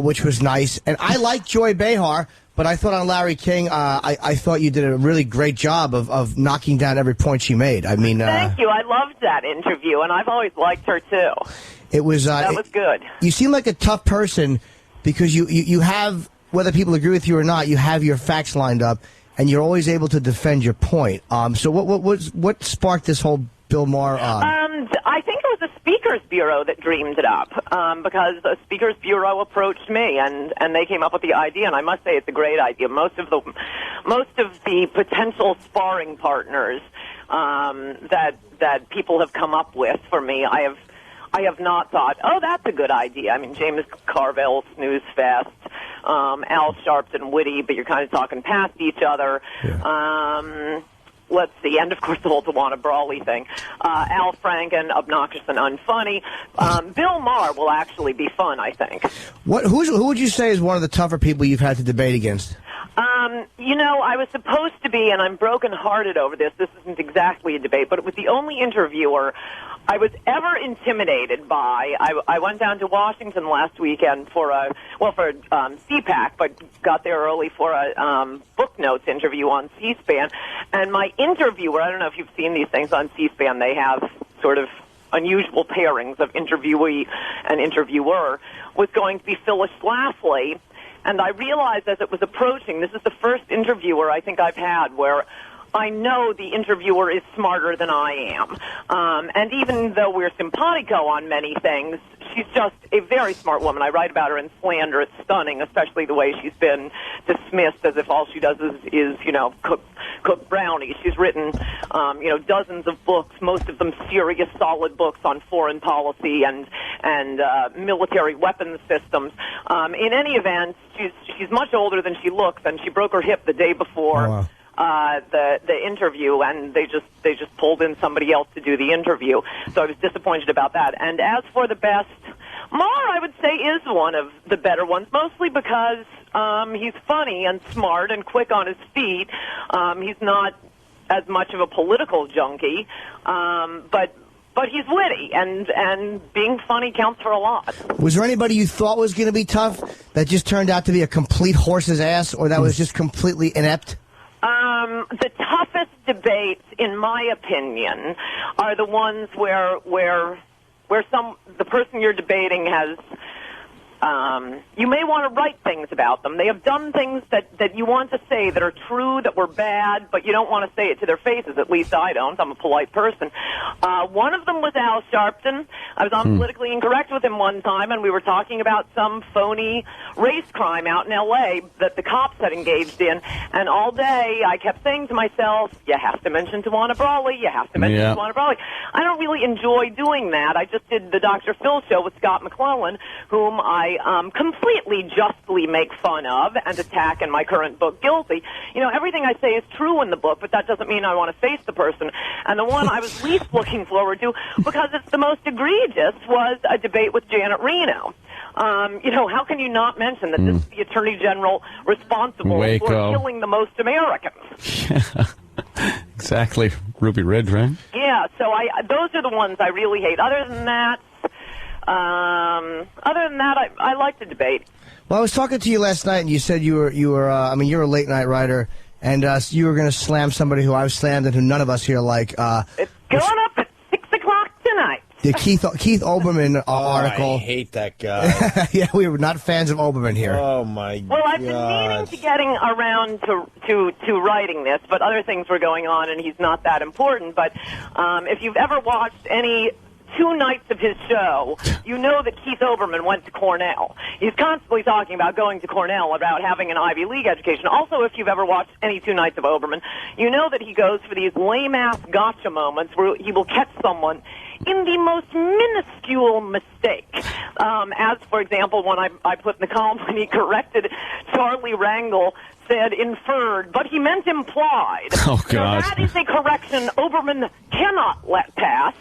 which was nice. And I like Joy Behar, but I thought on Larry King, I thought you did a really great job of knocking down every point she made. I mean, thank you. I loved that interview, and I've always liked her, too. It was that was good. You seem like a tough person because you have, whether people agree with you or not, you have your facts lined up, and you're always able to defend your point. So what sparked this whole Bill Maher? I think it was the Speakers Bureau that dreamed it up, because the Speakers Bureau approached me, and they came up with the idea, and I must say it's a great idea. Most of the potential sparring partners that people have come up with for me, I have not thought, oh, that's a good idea. I mean, James Carville, Snooze Fest, Al Sharpton, Witty, but you're kind of talking past each other. Yeah. Let's see, and of course the whole Tawana Brawley thing. Al Franken, obnoxious and unfunny. Bill Maher will actually be fun, I think. Who would you say is one of the tougher people you've had to debate against? I was supposed to be, and I'm brokenhearted over this. This isn't exactly a debate, but it was the only interviewer I was ever intimidated by. I went down to Washington last weekend for CPAC, but got there early for a book notes interview on C-SPAN. And my interviewer, I don't know if you've seen these things on C-SPAN, they have sort of unusual pairings of interviewee and interviewer, was going to be Phyllis Schlafly. And I realized as it was approaching, this is the first interviewer I think I've had where I know the interviewer is smarter than I am. And even though we're simpatico on many things, she's just a very smart woman. I write about her in Slander. It's stunning, especially the way she's been dismissed as if all she does is cook brownies. She's written, dozens of books, most of them serious, solid books on foreign policy and military weapons systems. In any event, she's much older than she looks, and she broke her hip the day before. Oh, wow. The interview, and they just pulled in somebody else to do the interview. So I was disappointed about that. And as for the best, Maher, I would say, is one of the better ones, mostly because he's funny and smart and quick on his feet. He's not as much of a political junkie, but he's witty, and being funny counts for a lot. Was there anybody you thought was going to be tough that just turned out to be a complete horse's ass, or that was just completely inept? The toughest debates, in my opinion, are the ones where the person you're debating has you may want to write things about them. They have done things that you want to say that are true, that were bad, but you don't want to say it to their faces. At least I don't. I'm a polite person. One of them was Al Sharpton. I was on Politically Incorrect with him one time, and we were talking about some phony race crime out in L.A. that the cops had engaged in. And all day I kept saying to myself, you have to mention Tawana Brawley. You have to mention Tawana Brawley. I don't really enjoy doing that. I just did the Dr. Phil show with Scott McClellan, whom I completely justly make fun of and attack in my current book, Guilty. You know, everything I say is true in the book, but that doesn't mean I want to face the person. And the one I was least looking forward to, because it's the most egregious, was a debate with Janet Reno. You know, how can you not mention that this is the Attorney General responsible for killing the most Americans? Exactly. Ruby Ridge, right? Yeah, so those are the ones I really hate. Other than that, I like the debate. Well, I was talking to you last night, and you said you're a late night writer, and you were going to slam somebody who I've slammed and who none of us here like. It's going up at 6 o'clock tonight. The Keith Olbermann article. I hate that guy. Yeah, we were not fans of Olbermann here. Oh my God. Well, I've been meaning to getting around to writing this, but other things were going on, and he's not that important. But if you've ever watched any 2 nights of his show, you know that Keith Olbermann went to Cornell. He's constantly talking about going to Cornell, about having an Ivy League education. Also, if you've ever watched any 2 nights of Olbermann, you know that he goes for these lame-ass gotcha moments where he will catch someone in the most minuscule mistake. As, for example, when I put in the column when he corrected Charlie Rangel, said inferred, but he meant implied. Oh, God. So that is a correction Olbermann cannot let pass.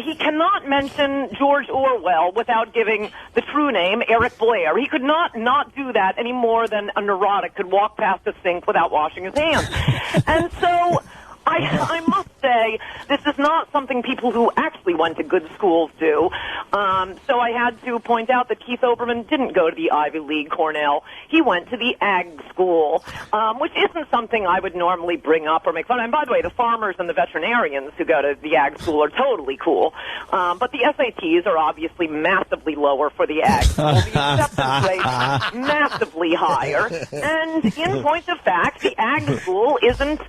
He cannot mention George Orwell without giving the true name, Eric Blair. He could not do that any more than a neurotic could walk past a sink without washing his hands. And so I must say, this is not something people who actually went to good schools do. So I had to point out that Keith Olbermann didn't go to the Ivy League Cornell. He went to the Ag School, which isn't something I would normally bring up or make fun of. And by the way, the farmers and the veterinarians who go to the Ag School are totally cool. But the SATs are obviously massively lower for the Ag School. The acceptance rate massively higher. And in point of fact, the Ag School isn't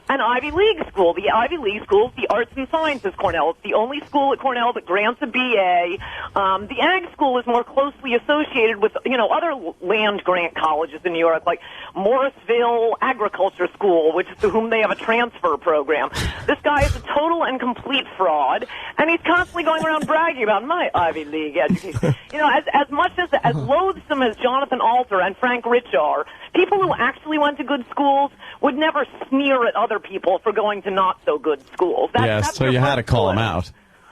an Ivy League school. The Ivy League school is the Arts and Sciences Cornell. It's the only school at Cornell that grants a BA. The Ag School is more closely associated with, other land grant colleges in New York, like Morrisville Agriculture School, to whom they have a transfer program. This guy is a total and complete fraud, and he's constantly going around bragging about my Ivy League education. As much as loathsome as Jonathan Alter and Frank Rich are, people who actually went to good schools would never sneer at other people for going to not so good schools. Yes, so you had to call him out.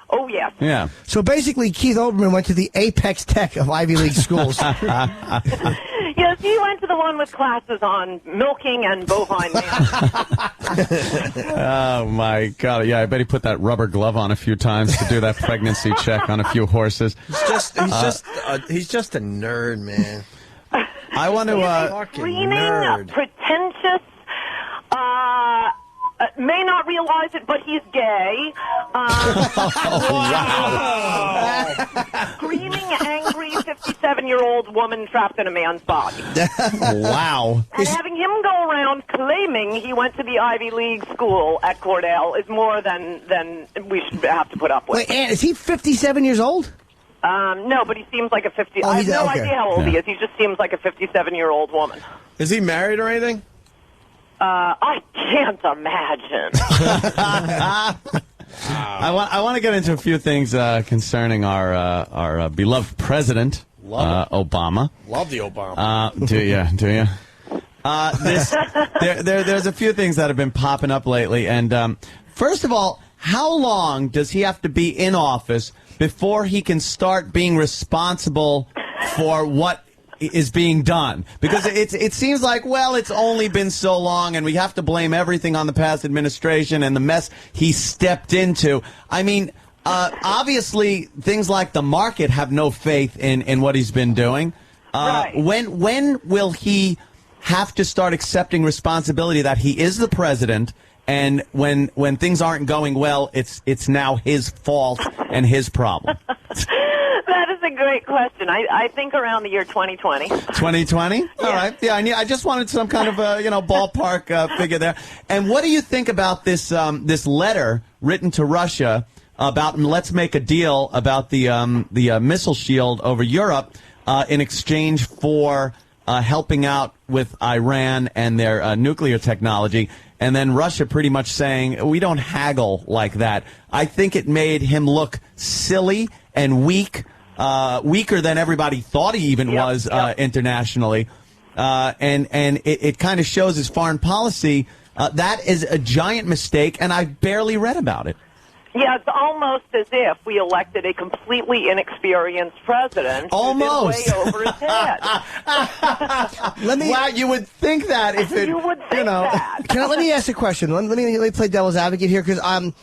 Oh, yes. Yeah. So basically, Keith Olbermann went to the apex tech of Ivy League schools. Yes, he went to the one with classes on milking and bovine management. Oh, my God. Yeah, I bet he put that rubber glove on a few times to do that pregnancy check on a few horses. He's just a nerd, man. I want to... Screaming, pretentious, may not realize it, but he's gay. Screaming, angry, 57-year-old woman trapped in a man's body. Wow. And having him go around claiming he went to the Ivy League school at Cornell is more than we should have to put up with. Wait, Ann, is he 57 years old? No, but he seems like a 50... I have no idea how old he is. He just seems like a 57-year-old woman. Is he married or anything? I can't imagine. I want to get into a few things concerning our beloved president, Obama. Love the Obama. Do you? There's a few things that have been popping up lately. And first of all, how long does he have to be in office before he can start being responsible for what is being done? Because it seems like, well, it's only been so long and we have to blame everything on the past administration and the mess he stepped into. I mean, obviously things like the market have no faith in what he's been doing. Right. When will he have to start accepting responsibility that he is the president, and when things aren't going well, it's now his fault and his problem? That is a great question. I think around the year 2020. 2020? All right. Yeah, I just wanted some kind of ballpark figure there. And what do you think about this this letter written to Russia about let's make a deal about the missile shield over Europe in exchange for helping out with Iran and their nuclear technology, and then Russia pretty much saying, we don't haggle like that. I think it made him look silly and weak, weaker than everybody thought he even was internationally. And it kind of shows his foreign policy. That is a giant mistake, and I barely read about it. Yeah, it's almost as if we elected a completely inexperienced president. Almost. Way over his head. Wow, you would think that if it, you would think that. Let me ask a question. Let me play devil's advocate here, because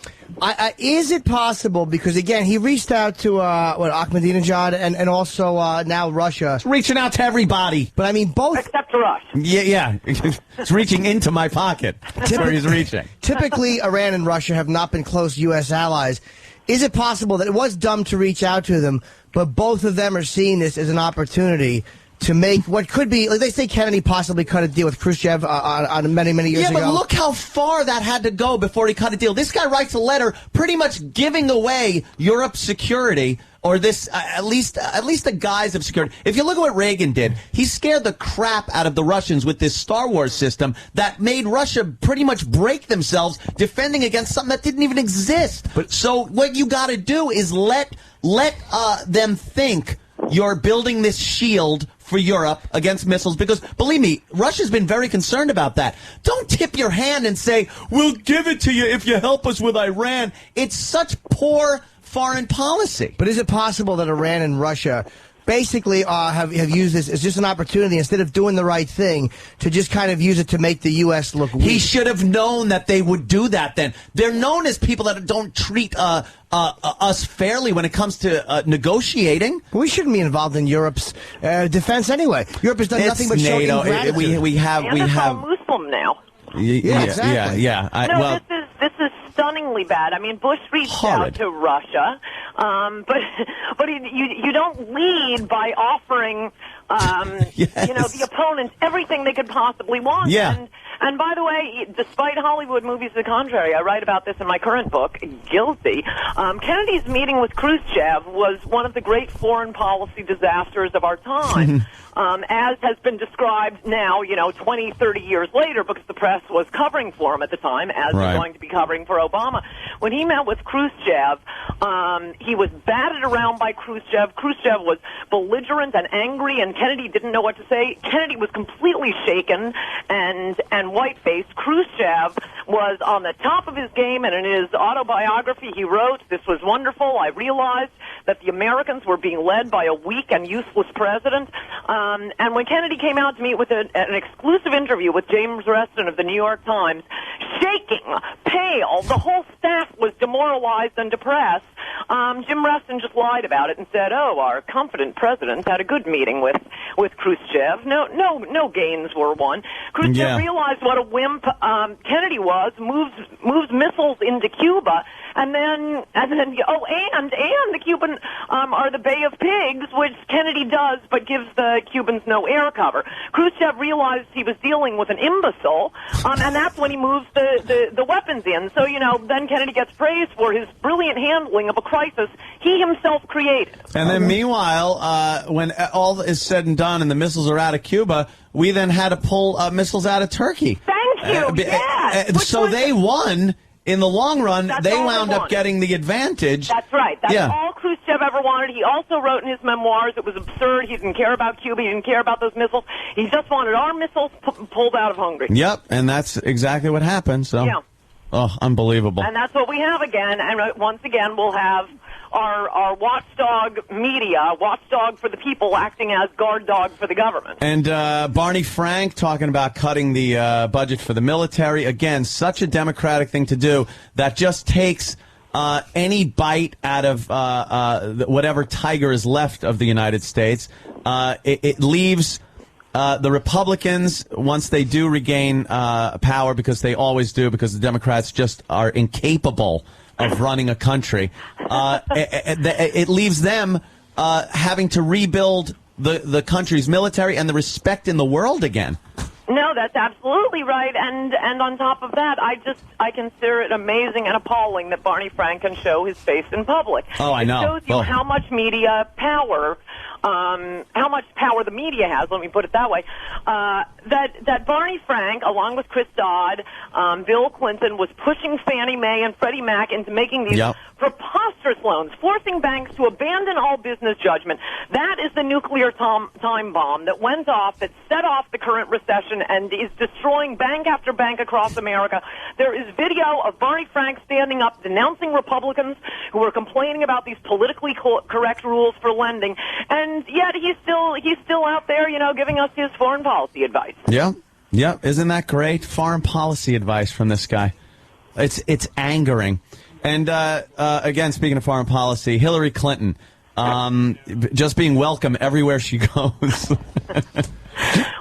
is it possible? Because again, he reached out to Ahmadinejad and also now Russia. It's reaching out to everybody, but I mean both except to us. Yeah. It's reaching into my pocket. That's where he's reaching. Typically, Iran and Russia have not been close U.S. allies. Is it possible that it was dumb to reach out to them, but both of them are seeing this as an opportunity to make what could be, like they say Kennedy possibly cut a deal with Khrushchev on many years ago. Yeah, but look how far that had to go before he cut a deal. This guy writes a letter pretty much giving away Europe's security, or this at least the guise of security. If you look at what Reagan did, he scared the crap out of the Russians with this Star Wars system that made Russia pretty much break themselves defending against something that didn't even exist. So what you got to do is let them think you're building this shield for Europe against missiles, because, believe me, Russia's been very concerned about that. Don't tip your hand and say, we'll give it to you if you help us with Iran. It's such poor foreign policy. But is it possible that Iran and Russia basically have used this as just an opportunity, instead of doing the right thing, to just kind of use it to make the U.S. look weak? He should have known that they would do that then. They're known as people that don't treat us fairly when it comes to negotiating. We shouldn't be involved in Europe's defense anyway. Europe has done nothing but show ingratitude. We have Muslim now. Yeah, exactly. This is stunningly bad. I mean, Bush reached out to Russia, but you don't lead by offering the opponents everything they could possibly want. Yeah. And by the way, despite Hollywood movies to the contrary, I write about this in my current book, Guilty. Kennedy's meeting with Khrushchev was one of the great foreign policy disasters of our time. As has been described now, 20, 30 years later, because the press was covering for him at the time, as they're going to be covering for Obama. When he met with Khrushchev, he was batted around by Khrushchev. Khrushchev was belligerent and angry, and Kennedy didn't know what to say. Kennedy was completely shaken and white-faced. Khrushchev was on the top of his game, and in his autobiography he wrote, "This was wonderful. I realized that the Americans were being led by a weak and useless president." And when Kennedy came out to meet with an exclusive interview with James Reston of the New York Times, shaking, pale, the whole staff was demoralized and depressed. Jim Reston just lied about it and said, "Oh, our confident president had a good meeting with Khrushchev. No gains were won." Khrushchev realized what a wimp Kennedy was, moves missiles into Cuba, and then and the Cuban are the Bay of Pigs, which Kennedy does, but gives the Cubans no air cover. Khrushchev realized he was dealing with an imbecile, and that's when he moves the weapons in. So, then Kennedy gets praised for his brilliant handling of a crisis he himself created. And then meanwhile, when all is said and done and the missiles are out of Cuba, we then had to pull missiles out of Turkey. Thank you, yes. So they won. In the long run, they wound up getting the advantage. That's right. That's all Khrushchev ever wanted. He also wrote in his memoirs it was absurd. He didn't care about Cuba. He didn't care about those missiles. He just wanted our missiles pulled out of Hungary. Yep, and that's exactly what happened. So, unbelievable. And that's what we have again. And once again, we'll have our watchdog media, watchdog for the people, acting as guard dog for the government. And Barney Frank talking about cutting the budget for the military. Again, such a Democratic thing to do that just takes any bite out of whatever tiger is left of the United States. It leaves the Republicans, once they do regain power, because they always do, because the Democrats just are incapable of running a country, it leaves them having to rebuild the country's military and the respect in the world again. No, that's absolutely right. And on top of that, I consider it amazing and appalling that Barney Frank can show his face in public. Oh, I know. It shows you how much media power, how much power the media has, let me put it that way, that Barney Frank, along with Chris Dodd, Bill Clinton, was pushing Fannie Mae and Freddie Mac into making these preposterous loans, forcing banks to abandon all business judgment. That is the nuclear time bomb that went off, that set off the current recession and is destroying bank after bank across America. There is video of Barney Frank standing up, denouncing Republicans who were complaining about these politically correct rules for lending, and yet he's still out there, giving us his foreign policy advice. Yeah. Isn't that great? Foreign policy advice from this guy. It's angering. And again, speaking of foreign policy, Hillary Clinton just being welcome everywhere she goes.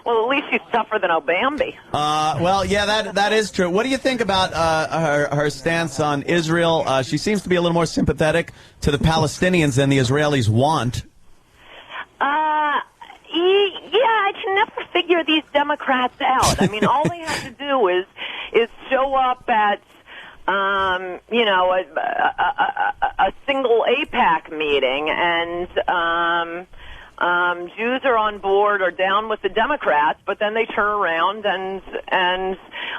Well, at least she's tougher than Obambi. Well, yeah, that is true. What do you think about her stance on Israel? She seems to be a little more sympathetic to the Palestinians than the Israelis want. Yeah, I can never figure these Democrats out. I mean, all they have to do is show up at a single AIPAC meeting, and Jews are on board or down with the Democrats, but then they turn around and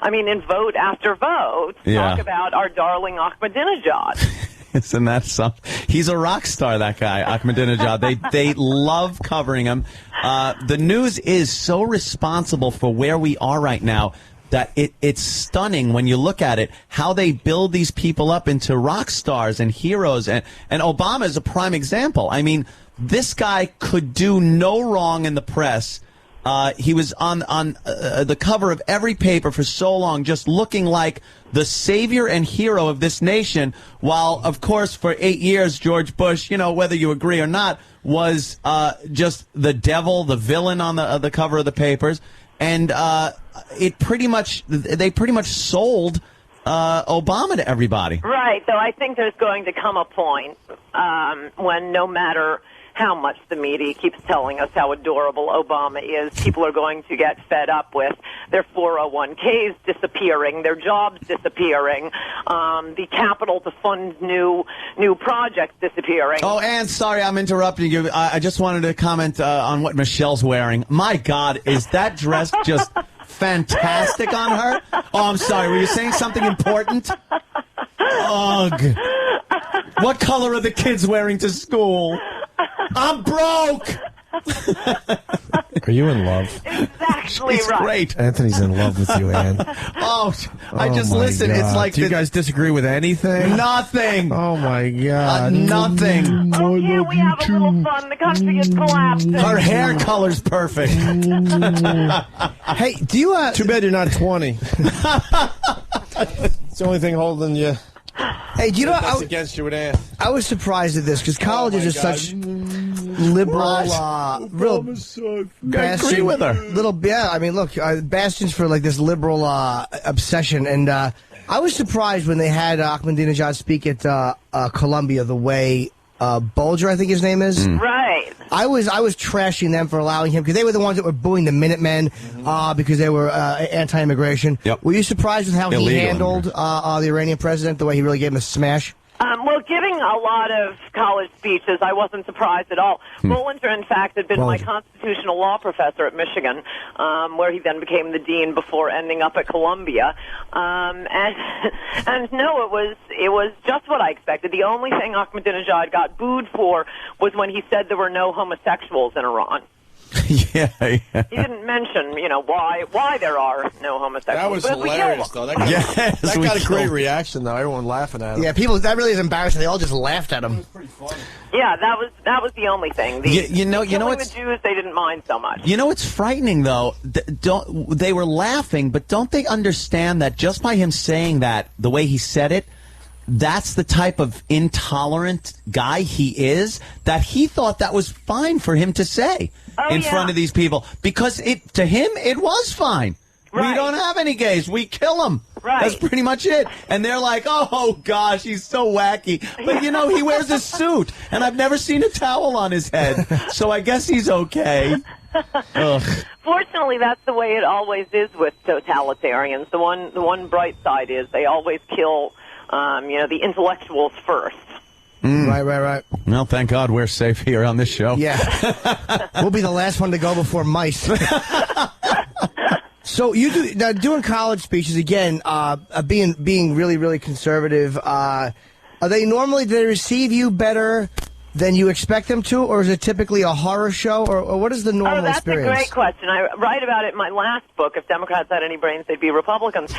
I mean, in vote after vote, talk about our darling Ahmadinejad. Isn't that something? He's a rock star, that guy, Ahmadinejad. They love covering him. The news is so responsible for where we are right now that it's stunning when you look at it, how they build these people up into rock stars and heroes. And Obama is a prime example. I mean, this guy could do no wrong in the press. He was on the cover of every paper for so long, just looking like the savior and hero of this nation, while, of course, for 8 years, George Bush, whether you agree or not, was just the devil, the villain on the cover of the papers. And they pretty much sold Obama to everybody. Right, though I think there's going to come a point when no matter how much the media keeps telling us how adorable Obama is, people are going to get fed up with their 401ks disappearing, their jobs disappearing, the capital to fund new projects disappearing. Oh, Ann, sorry, I'm interrupting you. I just wanted to comment on what Michelle's wearing. My God, is that dress just fantastic on her? Oh, I'm sorry. Were you saying something important? Ugh. What color are the kids wearing to school? I'm broke. Are you in love? Exactly She's right. Great. Anthony's in love with you, Ann. I just listen. God. It's like do you guys disagree with anything? Nothing. Oh my God. Nothing. Oh, can't we have a little fun? The country is collapsing. Her hair color's perfect. Hey, do you? Too bad you're not 20. It's the only thing holding you. Hey, do you know? That's against you with Ann. I was surprised at this because colleges are such liberal, real agree with her. I mean, look, bastions for like this liberal obsession, and I was surprised when they had Ahmadinejad speak at Columbia the way Bulger, I think his name is. Right. I was trashing them for allowing him because they were the ones that were booing the Minutemen because they were anti-immigration. Yep. Were you surprised with how Illegal he handled the Iranian president, the way he really gave him a smash? Well, giving a lot of college speeches, I wasn't surprised at all. Bollinger, in fact, had been my constitutional law professor at Michigan, where he then became the dean before ending up at Columbia. And no, it was just what I expected. The only thing Ahmadinejad got booed for was when he said there were no homosexuals in Iran. Yeah. He didn't mention, why there are no homosexuals. That was hilarious, though. That got a great reaction, though. Everyone laughing at him. Yeah, that really is embarrassing. They all just laughed at him. It was pretty funny. Yeah, that was the only thing. You know killing what's the Jews, they didn't mind so much. You know what's frightening though? They were laughing, but don't they understand that just by him saying that, the way he said it, that's the type of intolerant guy he is, that he thought that was fine for him to say in front of these people, because to him it was fine. Right. We don't have any gays. We kill them. Right. That's pretty much it. And they're like, oh, gosh, he's so wacky. But, he wears a suit, and I've never seen a towel on his head. So I guess he's okay. Ugh. Fortunately, that's the way it always is with totalitarians. The one bright side is they always kill, the intellectuals first. Right. Well, thank God we're safe here on this show. Yeah. We'll be the last one to go before mice. So you do now doing college speeches again, being really, really conservative. Are they normally, do they receive you better than you expect them to, or is it typically a horror show, or what is the normal experience? That's a great question. I write about it in my last book, If Democrats Had Any Brains, They'd Be Republicans,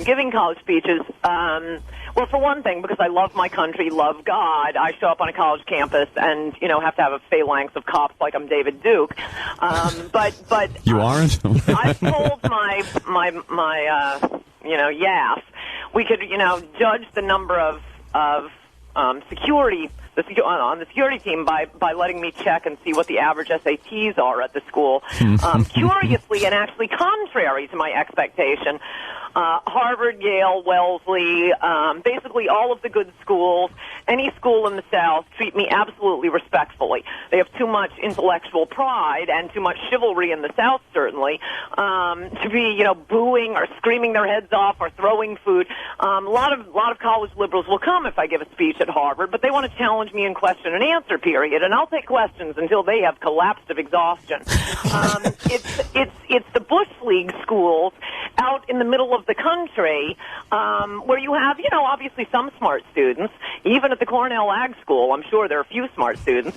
giving college speeches. Well, for one thing, because I love my country, love God, I show up on a college campus and, have to have a phalanx of cops like I'm David Duke. But you aren't? I've told my YAF, we could, judge the number of security on the security team by letting me check and see what the average SATs are at the school. Curiously and actually contrary to my expectation, Harvard, Yale, Wellesley, basically all of the good schools, any school in the South treat me absolutely respectfully. They have too much intellectual pride and too much chivalry in the South, certainly, to be, booing or screaming their heads off or throwing food. A lot of college liberals will come if I give a speech at Harvard, but they want to challenge me in question and answer period, and I'll take questions until they have collapsed of exhaustion. It's the Bush League schools out in the middle of the country, where you have, obviously some smart students. Even at the Cornell Ag School, I'm sure there are a few smart students.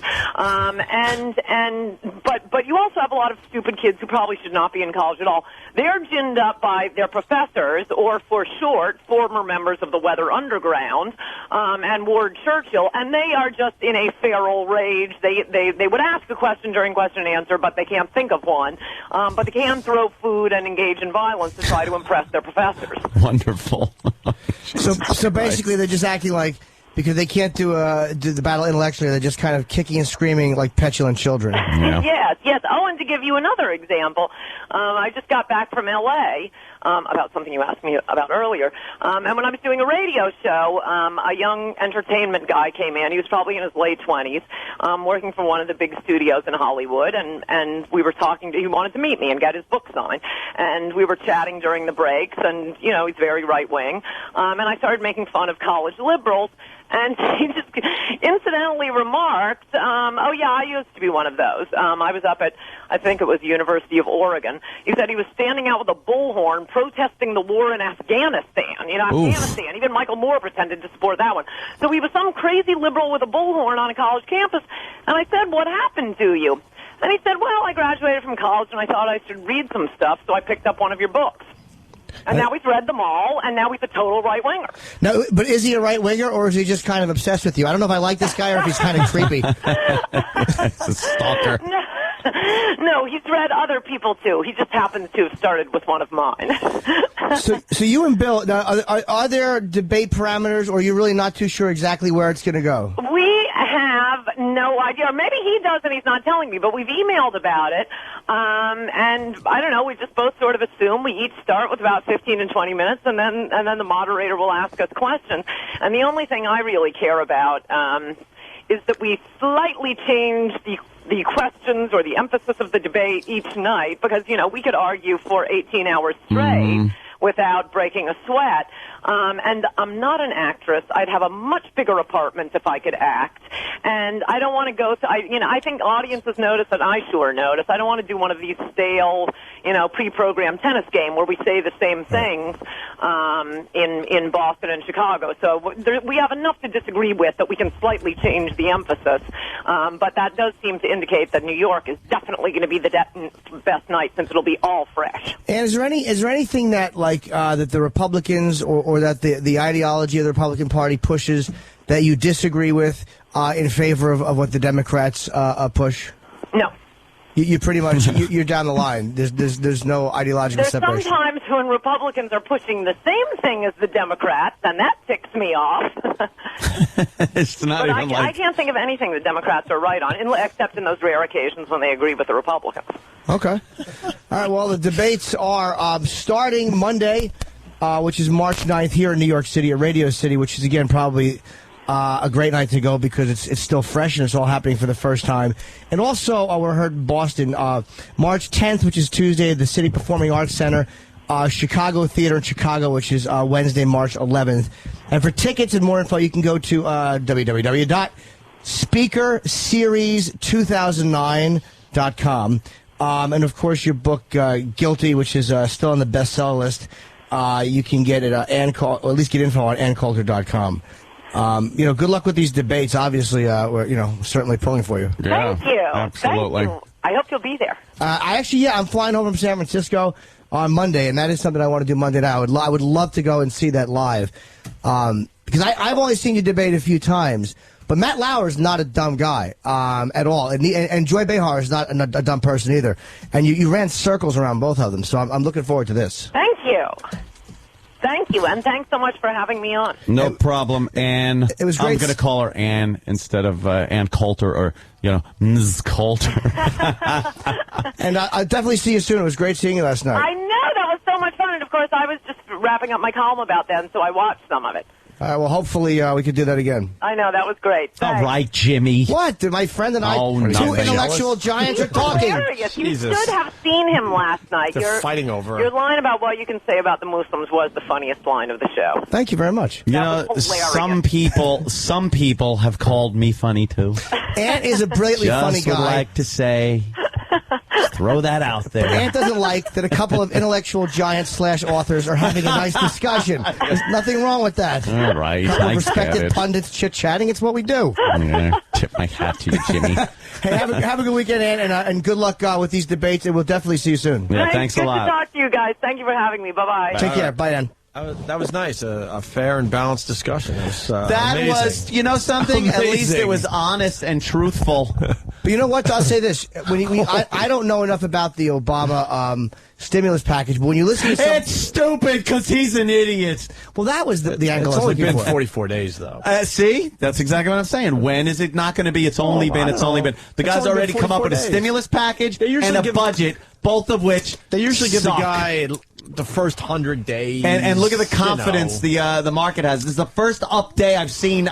But you also have a lot of stupid kids who probably should not be in college at all. They're ginned up by their professors, or for short, former members of the Weather Underground, and Ward Churchill, and they are just in a feral rage. They would ask a question during question and answer, but they can't think of one. But they can throw food and engage in violence to try to impress their professors. Wonderful. So basically, they're just acting like, because they can't do the battle intellectually, they're just kind of kicking and screaming like petulant children. Yeah. Yes. Oh, and to give you another example, I just got back from L.A. About something you asked me about earlier. And when I was doing a radio show, a young entertainment guy came in. He was probably in his late 20s, working for one of the big studios in Hollywood, and we were talking he wanted to meet me and get his book signed. And we were chatting during the breaks, and, he's very right-wing. And I started making fun of college liberals. And he just incidentally remarked, oh, yeah, I used to be one of those. I was up at, I think it was the University of Oregon. He said he was standing out with a bullhorn protesting the war in Afghanistan. Afghanistan. Even Michael Moore pretended to support that one. So he was some crazy liberal with a bullhorn on a college campus. And I said, what happened to you? And he said, well, I graduated from college and I thought I should read some stuff, so I picked up one of your books. And now he's read them all, and now he's a total right-winger. No, but is he a right-winger, or is he just kind of obsessed with you? I don't know if I like this guy or if he's kind of creepy. It's a stalker. No, he's read other people, too. He just happens to have started with one of mine. So you and Bill, now, are there debate parameters, or are you really not too sure exactly where it's going to go? We have no idea. Or maybe he does and he's not telling me, but we've emailed about it. And I don't know, we just both sort of assume we each start with about 15 and 20 minutes, and then the moderator will ask us questions. And the only thing I really care about is that we slightly change the questions or the emphasis of the debate each night, because, we could argue for 18 hours straight without breaking a sweat. And I'm not an actress. I'd have a much bigger apartment if I could act. And I don't want to go to, I think audiences notice, and I sure notice. I don't want to do one of these stale, pre-programmed tennis game where we say the same things in Boston and Chicago. So we have enough to disagree with that we can slightly change the emphasis. But that does seem to indicate that New York is definitely going to be the best night, since it'll be all fresh. And is there anything that, that the Republicans or that the ideology of the Republican Party pushes that you disagree with in favor of what the Democrats push? No. You pretty much you're down the line. There's no ideological separation. There's sometimes when Republicans are pushing the same thing as the Democrats, and that ticks me off. It's not but even I can't think of anything the Democrats are right on, except in those rare occasions when they agree with the Republicans. Okay. All right. Well, the debates are starting Monday. which is March 9th here in New York City at Radio City, which is, again, probably a great night to go because it's still fresh and it's all happening for the first time. And also, we're heard in Boston, March 10th, which is Tuesday, at the City Performing Arts Center, Chicago Theater in Chicago, which is Wednesday, March 11th. And for tickets and more info, you can go to www.speakerseries2009.com. And, of course, your book, Guilty, which is still on the bestseller list, you can get it at or at least get info on AnnCoulter.com. Good luck with these debates. Obviously, we're, certainly pulling for you. Yeah, Thank you. absolutely. Thank you. I hope you'll be there. I'm flying home from San Francisco on Monday, and that is something I want to do Monday night. I would love to go and see that live. Because I've only seen you debate a few times, but Matt Lauer is not a dumb guy at all, and Joy Behar is not a dumb person either. And you ran circles around both of them, so I'm looking forward to this. Thank you. Thank you, and thanks so much for having me on. No problem, Ann. It was great. I'm going to call her Ann instead of Ann Coulter or, Ms. Coulter. And I'll definitely see you soon. It was great seeing you last night. I know, that was so much fun, and of course I was just wrapping up my column about that, and so I watched some of it. Well, hopefully we could do that again. I know, that was great. Thanks. All right, Jimmy. What? My friend and I, two intellectual giants are talking. Hilarious. You should have seen him last night. They're fighting over Your line about what you can say about the Muslims was the funniest line of the show. Thank you very much. Some people have called me funny, too. Ant is a brilliantly funny guy. Just would like to say, throw that out there. Ant doesn't like that a couple of intellectual giants / authors are having a nice discussion. There's nothing wrong with that. All right, a couple I of respected get it. pundits chit-chatting. It's what we do. Yeah, tip my hat to you, Jimmy. Hey, have a good weekend, Ant, and good luck with these debates, and we'll definitely see you soon. Yeah, thanks a lot. Good to talk to you guys. Thank you for having me. Bye-bye. Take care. Bye, Ant. That was nice. A fair and balanced discussion. It was, that amazing. was, something? Amazing. At least it was honest and truthful. But you know what? I'll say this. I don't know enough about the Obama stimulus package, but when you listen to It's stupid because he's an idiot. Well, that was the angle. It's only been for. 44 days, though. See? That's exactly what I'm saying. When is it not going to be? It's only been. The guy's already come up with a stimulus package and a budget, both of which they usually give suck. the guy the first 100 days. And look at the confidence the market has. This is the first up day I've seen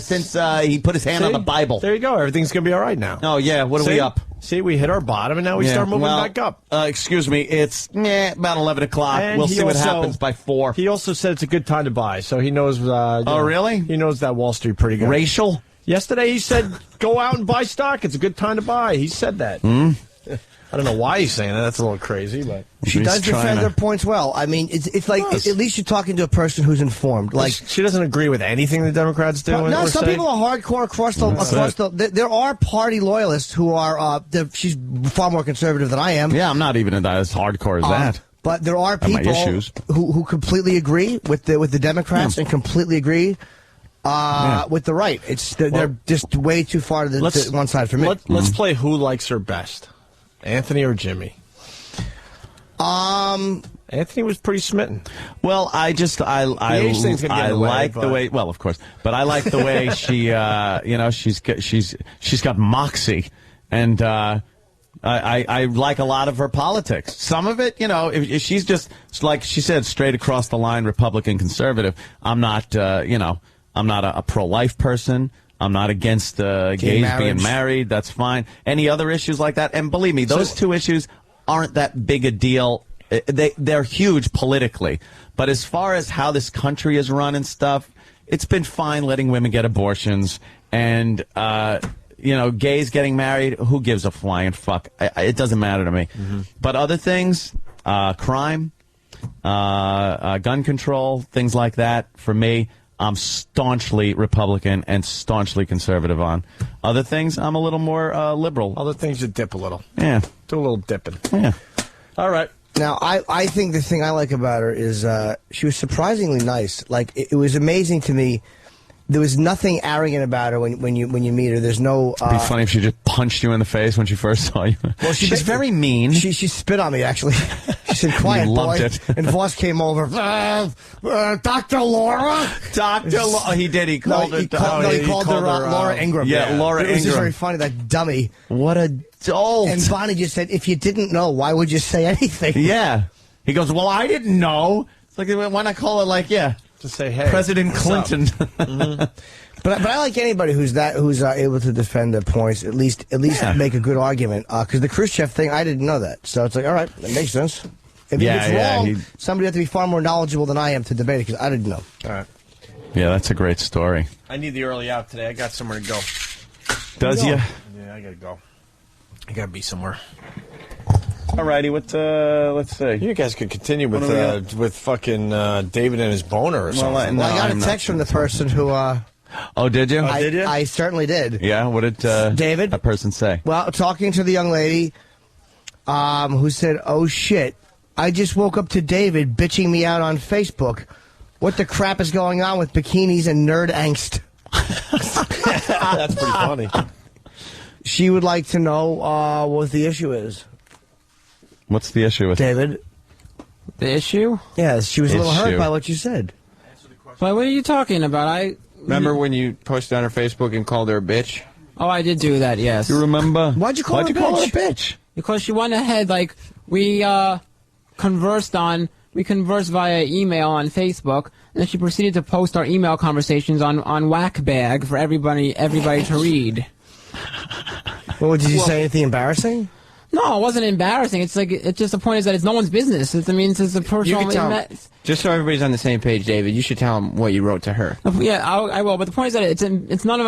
since he put his hand on the Bible. There you go. Everything's going to be all right now. Oh, yeah. What are we up? See, we hit our bottom, and now we start moving back up. Excuse me. It's about 11 o'clock. And we'll see what happens by 4. He also said it's a good time to buy, so he knows. Really? He knows that Wall Street pretty good. Racial? Yesterday he said, go out and buy stock. It's a good time to buy. He said that. I don't know why he's saying that. That's a little crazy, but she does defend her points well. I mean, it's like at least you're talking to a person who's informed. Like she doesn't agree with anything the Democrats do. No, some people are hardcore across the. There are party loyalists who are. She's far more conservative than I am. Yeah, I'm not even as hardcore as that. But there are people who completely agree with the Democrats and completely agree. With the right, they're just way too far to the one side for me. Let's play who likes her best, Anthony or Jimmy. Anthony was pretty smitten. Well, I like the way. Well, of course, but I like the way she, she's got moxie, and I like a lot of her politics. Some of it, if she's just like she said, straight across the line, Republican conservative. I'm not, I'm not a pro-life person. I'm not against gays being married. That's fine. Any other issues like that? And believe me, those two issues aren't that big a deal. They're huge politically. But as far as how this country is run and stuff, it's been fine letting women get abortions. And, gays getting married, who gives a flying fuck? It doesn't matter to me. Mm-hmm. But other things, crime, gun control, things like that, for me, I'm staunchly Republican and staunchly conservative on. Other things, I'm a little more liberal. Other things, you dip a little. Yeah. Do a little dipping. Yeah. All right. Now, I think the thing I like about her is she was surprisingly nice. Like, it was amazing to me. There was nothing arrogant about her when you meet her. There's no. It'd be funny if she just punched you in the face when she first saw you. Well, she's very mean. She spit on me, actually. She said, "Quiet, boy." And Voss came over. Dr. Laura. Dr. Laura. He did. He called her. He called her Laura Ingraham. Yeah, Laura Ingraham. It was just very funny. That dummy. What a dolt. And Bonnie just said, "If you didn't know, why would you say anything?" Yeah. He goes, "Well, I didn't know." It's like, why not call it like, just say, hey, President Clinton. But I like anybody who's able to defend their points, at least make a good argument. Because the Khrushchev thing, I didn't know that. So it's like, all right, that makes sense. If it's wrong, somebody has to be far more knowledgeable than I am to debate it, because I didn't know. All right. Yeah, that's a great story. I need the early out today. I got somewhere to go. Does you? Yeah, I got to go. I got to be somewhere. All righty, let's see. You guys could continue with fucking David and his boner or something. Well, I got a text from the person who... Oh, did you? Did you? I certainly did. Yeah, what did David? A person say? Well, talking to the young lady who said, oh, shit, I just woke up to David bitching me out on Facebook. What the crap is going on with bikinis and nerd angst? That's pretty funny. She would like to know what the issue is. What's the issue with David? The issue? Yes, she was a little hurt by what you said. But what are you talking about? Remember when you posted on her Facebook and called her a bitch? Oh, I did do that, yes. You remember? Why'd you call her a bitch? Because she went ahead, like, we conversed via email on Facebook, and then she proceeded to post our email conversations on Whackbag for everybody to read. Well, did you say anything embarrassing? No, it wasn't embarrassing. It's like, it's just the point is that it's no one's business. It's a personal... Just so everybody's on the same page, David, you should tell them what you wrote to her. Yeah, I will. But the point is that it's not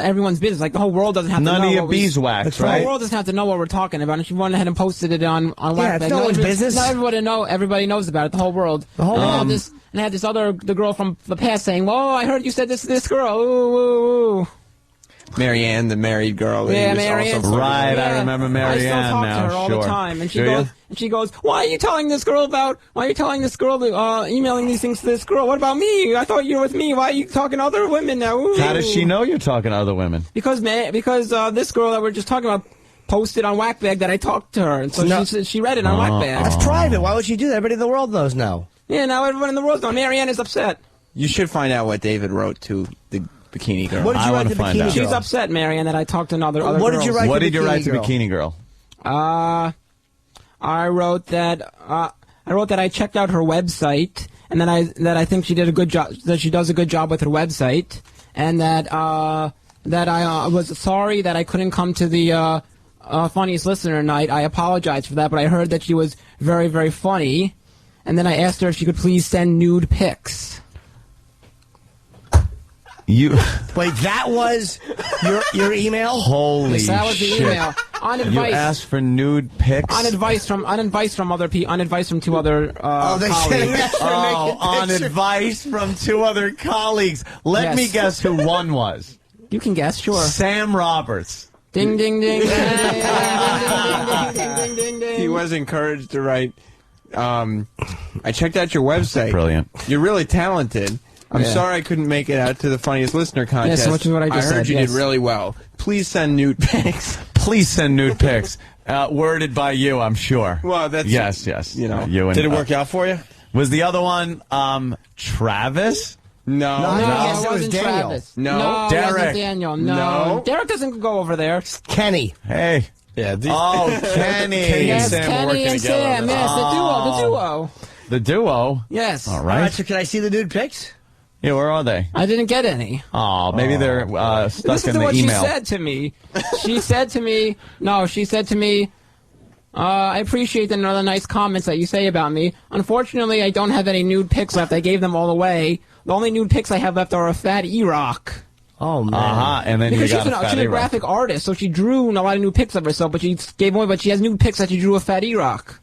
everyone's business. Like, the whole world doesn't have to know. None of your beeswax, right? The whole world doesn't have to know what we're talking about. And she went ahead and posted it on Whackbag. It's no one's business. Not everybody knows about it. The whole world. The whole world. And I had the girl from the past saying, "Well, I heard you said this to this girl." Ooh, ooh, ooh. Marianne, the married girl. Yeah, Marianne. Right, I remember Marianne now. I still talk to her all the time, and she goes, "Why are you telling this girl emailing these things to this girl? What about me? I thought you were with me. Why are you talking to other women now?" Ooh. How does she know you're talking to other women? Because this girl that we're just talking about posted on Whackbag that I talked to her, and so she read it on Whackbag. That's private. Why would she do that? Everybody in the world knows now. Yeah, now everyone in the world knows. Marianne is upset. You should find out what David wrote to the Bikini Girl. What did you write to Bikini Girl? She's upset, Marianne, that I talked to other girls. What did you write What to did you write to Bikini Girl? I wrote that I checked out her website, and that I think she did a good job. That she does a good job with her website, and that I was sorry that I couldn't come to the funniest listener night. I apologize for that, but I heard that she was very, very funny, and then I asked her if she could please send nude pics. Wait, that was your email? Holy shit! That was the email. On advice. You asked for nude pics. On advice from other people. On advice from two other colleagues. On advice from two other colleagues. Let me guess who one was. You can guess, sure. Sam Roberts. Ding ding ding. Ding ding ding ding. He was encouraged to write. I checked out your website. Brilliant. You're really talented. I'm sorry I couldn't make it out to the funniest listener contest. Yes, which is what I just said. I heard you did really well. Please send nude pics. Please send nude pics. Worded by you, I'm sure. Well, that's yes. You know, you and, did it work out for you? Was the other one Travis? No, it was Daniel. Travis. No, Derek. Derek. It wasn't Daniel. No, Derek doesn't go over there. Kenny. Hey. Yeah. Kenny. Yes, Kenny and Sam. Yes, the duo. The duo. Yes. All All right. right, so can I see the nude pics? Yeah, where are they? I didn't get any. Oh, maybe they're stuck Listen in to the what email. she said to me. She said to me, I appreciate the other nice comments that you say about me. Unfortunately, I don't have any nude pics left. I gave them all away. The only nude pics I have left are a fat E-Rock. Oh, man. And then because you got a fat she's a graphic artist, so she drew a lot of nude pics of herself, but she gave away. But she has nude pics that she drew a fat E-Rock.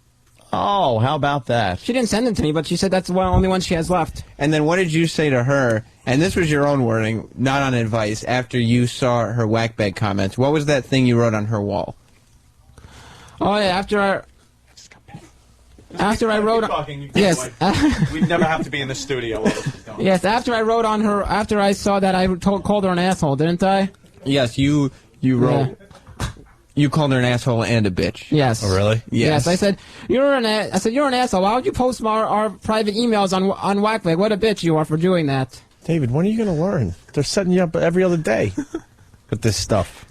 Oh, how about that? She didn't send them to me, but she said that's the only one she has left. And then what did you say to her? And this was your own wording, not on advice, after you saw her whackbag comments. What was that thing you wrote on her wall? Oh, yeah, after I wrote... Yes. We'd never have to be in the studio while this is going. Yes, after I wrote on her... After I saw that, I called her an asshole, didn't I? Yes, you wrote... Yeah. You called her an asshole and a bitch. Yes. Oh, really? Yes. I said you're an asshole. Why would you post our private emails on Whackbag? What a bitch you are for doing that. David, when are you going to learn? They're setting you up every other day with this stuff.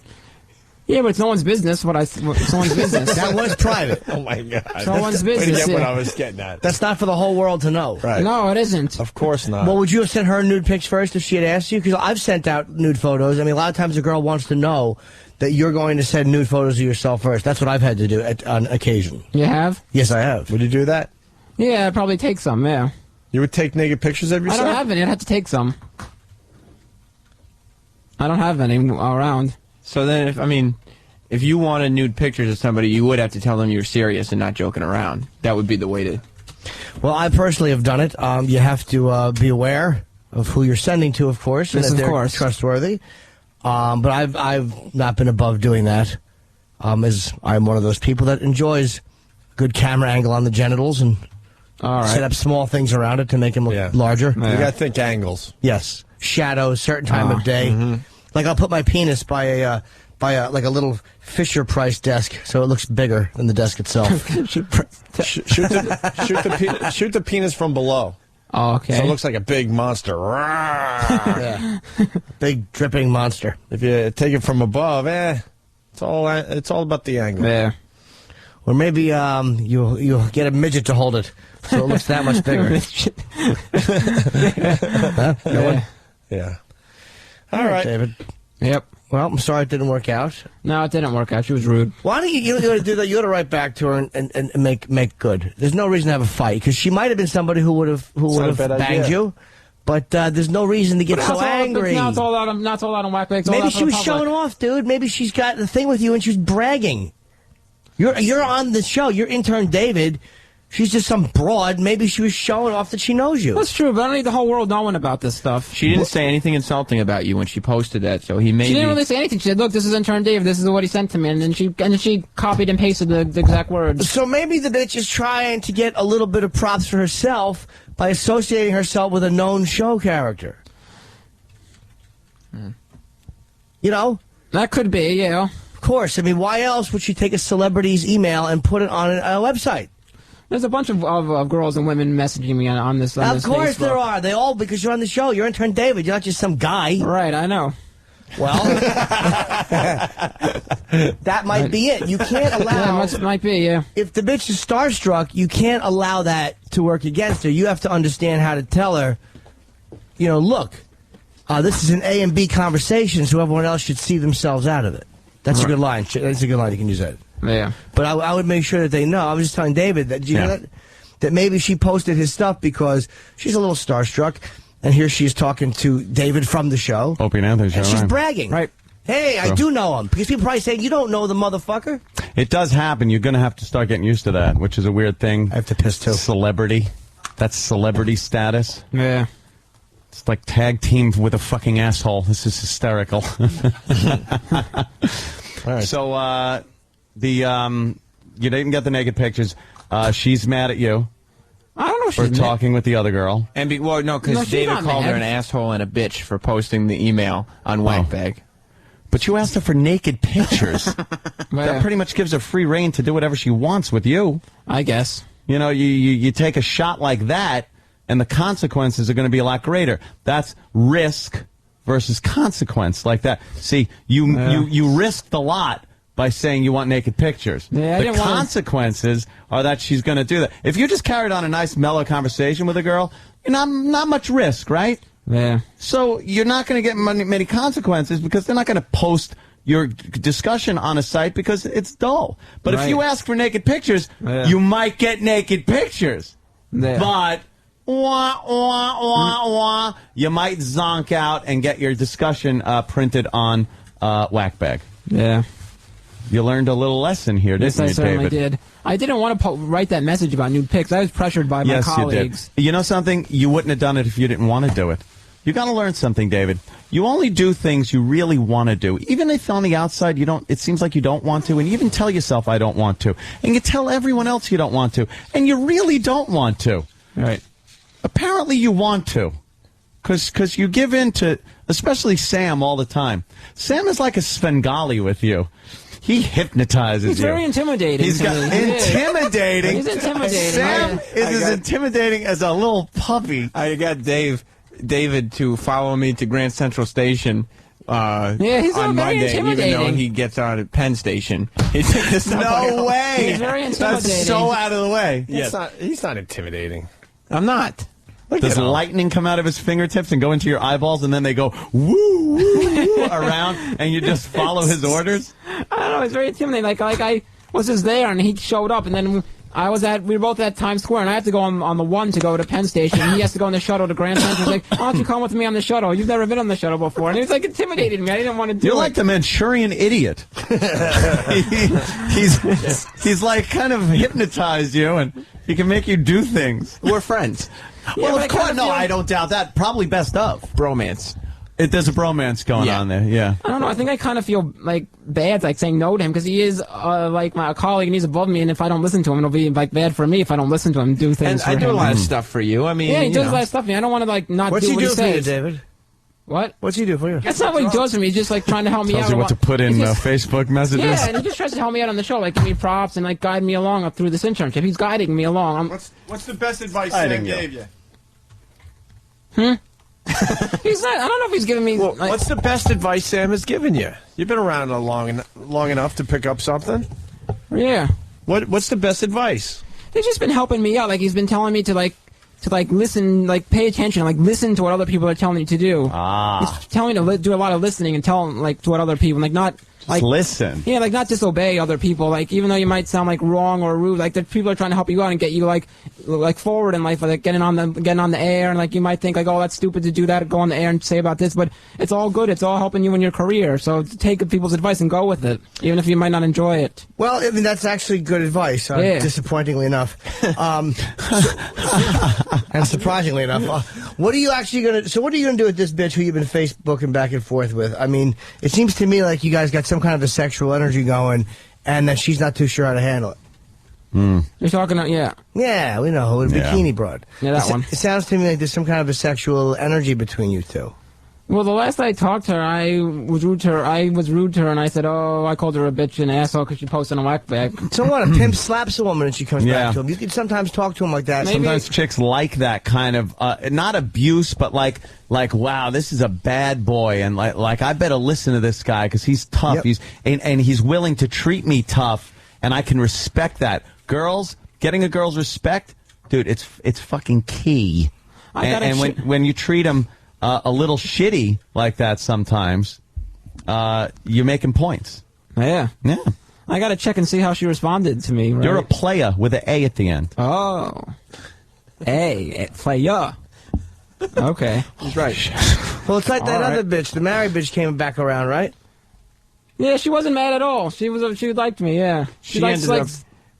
Yeah, but it's no one's business. It's someone's business. That was private. Oh my God! Someone's business. Get what I was getting at. That's not for the whole world to know. Right? No, it isn't. Of course not. Well, would you have sent her nude pics first if she had asked you? Because I've sent out nude photos. I mean, a lot of times a girl wants to know that you're going to send nude photos of yourself first. That's what I've had to do on occasion. You have? Yes, I have. Would you do that? Yeah, I'd probably take some. Yeah. You would take naked pictures of yourself? I don't have any. I'd have to take some. I don't have any around. So then, if you wanted nude pictures of somebody, you would have to tell them you're serious and not joking around. That would be the way to... Well, I personally have done it. You have to be aware of who you're sending to, of course, and Yes, that of they're course. trustworthy. But I've not been above doing that, as I'm one of those people that enjoys good camera angle on the genitals and set up small things around it to make them look larger. You got to think angles. Yes, shadows, certain time of day. Like I'll put my penis by a little Fisher Price desk, so it looks bigger than the desk itself. shoot the penis from below. Oh, okay. So it looks like a big monster. Yeah. Big dripping monster. If you take it from above, it's all about the angle. Yeah. Or maybe you'll get a midget to hold it, so it looks that much bigger. Huh? Yeah. All right, David. Yep. Well, I'm sorry it didn't work out. No, it didn't work out. She was rude. Why don't you ought to do that? You ought to write back to her and make good. There's no reason to have a fight because she might have been somebody who would have banged you, but there's no reason to get so angry. Now it's all out on Whackbags. Maybe she was showing off, dude. Maybe she's got the thing with you and she's bragging. You're on the show. You're intern David. She's just some broad. Maybe she was showing off that she knows you. That's true, but I don't need the whole world knowing about this stuff. She didn't say anything insulting about you when she posted that, so he made. She didn't really say anything. She said, "Look, this is intern Dave. This is what he sent to me," and then she copied and pasted the exact words. So maybe the bitch is trying to get a little bit of props for herself by associating herself with a known show character. You know, that could be, yeah. Of course. I mean, why else would she take a celebrity's email and put it on a website? There's a bunch of girls and women messaging me on this. Of course there are. They all, because you're on the show. You're intern David. You're not just some guy. Right, I know. Well, that might be it. You can't allow... Yeah, might be, yeah. If the bitch is starstruck, you can't allow that to work against her. You have to understand how to tell her, you know, look, this is an A and B conversation, so everyone else should see themselves out of it. That's a good line. That's a good line. You can use that. Yeah. But I would make sure that they know. I was just telling David that, you know that maybe she posted his stuff because she's a little starstruck, and here she is talking to David from the show. Opie and Anthony show. And she's bragging. Right. Hey, I do know him. Because people probably saying, you don't know the motherfucker. It does happen. You're going to have to start getting used to that, which is a weird thing. I have to piss, too. Celebrity. That's celebrity status. Yeah. It's like tag team with a fucking asshole. This is hysterical. All right. So, you didn't get the naked pictures. She's mad at you. I don't know if for she's talking with the other girl. And because David called her an asshole and a bitch for posting the email on Whackbag. But you asked her for naked pictures. That pretty much gives her free reign to do whatever she wants with you. I guess. You know, you take a shot like that, and the consequences are going to be a lot greater. That's risk versus consequence like that. See, you risked a lot by saying you want naked pictures. Yeah, the consequences are that she's going to do that. If you just carried on a nice, mellow conversation with a girl, you're not much risk, right? Yeah. So you're not going to get many consequences because they're not going to post your discussion on a site because it's dull. But if you ask for naked pictures, you might get naked pictures. Yeah. But you might zonk out and get your discussion printed on Whackbag. Yeah. You learned a little lesson here, didn't you, David? Yes, I certainly did. I didn't want to write that message about nude pics. I was pressured by my colleagues. You did. You know something? You wouldn't have done it if you didn't want to do it. You got to learn something, David. You only do things you really want to do, even if on the outside you don't. It seems like you don't want to, and you even tell yourself I don't want to, and you tell everyone else you don't want to, and you really don't want to. Right. Apparently, you want to, because you give in to, especially Sam, all the time. Sam is like a Svengali with you. He hypnotizes you. He's very intimidating. He's intimidating. He's intimidating. Sam is as intimidating as a little puppy. I got David to follow me to Grand Central Station Yeah, he's on very Monday, even though intimidating. he gets on at Penn Station. No way! He's very intimidating. That's so out of the way. He's not intimidating. I'm not. Does lightning come out of his fingertips and go into your eyeballs, and then they go woo, woo, woo around, and you just follow his orders? I don't know. It's very intimidating. Like I was just there, and he showed up, and then we were both at Times Square, and I had to go on the 1 to go to Penn Station, and he has to go on the shuttle to Grand Central. He's like, why don't you come with me on the shuttle? You've never been on the shuttle before. And he was like intimidating me. I didn't want to do it. You're like the Manchurian idiot. He's like kind of hypnotized you, and he can make you do things. We're friends. Well, of course, no, I don't doubt that. Probably best of. Bromance. There's a bromance going on there, yeah. I don't know. I think I kind of feel like bad, like saying no to him because he is like a colleague and he's above me. And if I don't listen to him, it'll be like bad for me if I don't listen to him and do things. And I do a lot of stuff for you. I mean, yeah, he does a lot of stuff for me. I don't want to like not What's do he what do he for you, says. David? What? What's he do for you? That's not what he does for me. He's just like trying to help me out. Tells you what to put in He's just- Facebook messages. Yeah, and he just tries to help me out on the show, like give me props and like guide me along up through this internship. He's guiding me along. What's the best advice Sam gave you? He's not. I don't know if he's giving me. Well, what's the best advice Sam has given you? You've been around long enough to pick up something. Yeah. What's the best advice? He's just been helping me out. Like he's been telling me to listen, like pay attention, like listen to what other people are telling me to do. He's telling me to do a lot of listening and tell like to what other people, like not like listen. Yeah, like not disobey other people. Like even though you might sound like wrong or rude, like the people are trying to help you out and get you like forward in life, like getting on the air, and like you might think like, oh, that's stupid to do that, go on the air and say about this, but it's all good. It's all helping you in your career. So take people's advice and go with it, even if you might not enjoy it. Well, I mean that's actually good advice. Yeah. Disappointingly enough, and surprisingly enough, what are you actually gonna? So what are you gonna do with this bitch who you've been Facebooking back and forth with? I mean, it seems to me like you guys got some kind of a sexual energy going, and that she's not too sure how to handle it. You're talking, yeah. Yeah, we know, the bikini broad. Yeah, that one. It sounds to me like there's some kind of a sexual energy between you two. Well, the last I talked to her, I was rude to her, and I said, oh, I called her a bitch and an asshole because she posted on a whack bag. So what? A pimp slaps a woman and she comes back to him. You can sometimes talk to him like that. Sometimes chicks like that kind of, not abuse, but like, wow, this is a bad boy, and like I better listen to this guy because he's tough. Yep. And he's willing to treat me tough, and I can respect that. Girls, getting a girl's respect, dude, it's fucking key. And when you treat them a little shitty like that sometimes, you're making points. Yeah. Yeah. I got to check and see how she responded to me. Right? You're a player with an A at the end. Oh. Player. Okay. He's right. Well, it's like that other bitch. The married bitch came back around, right? Yeah, she wasn't mad at all. She liked me, yeah. She ended up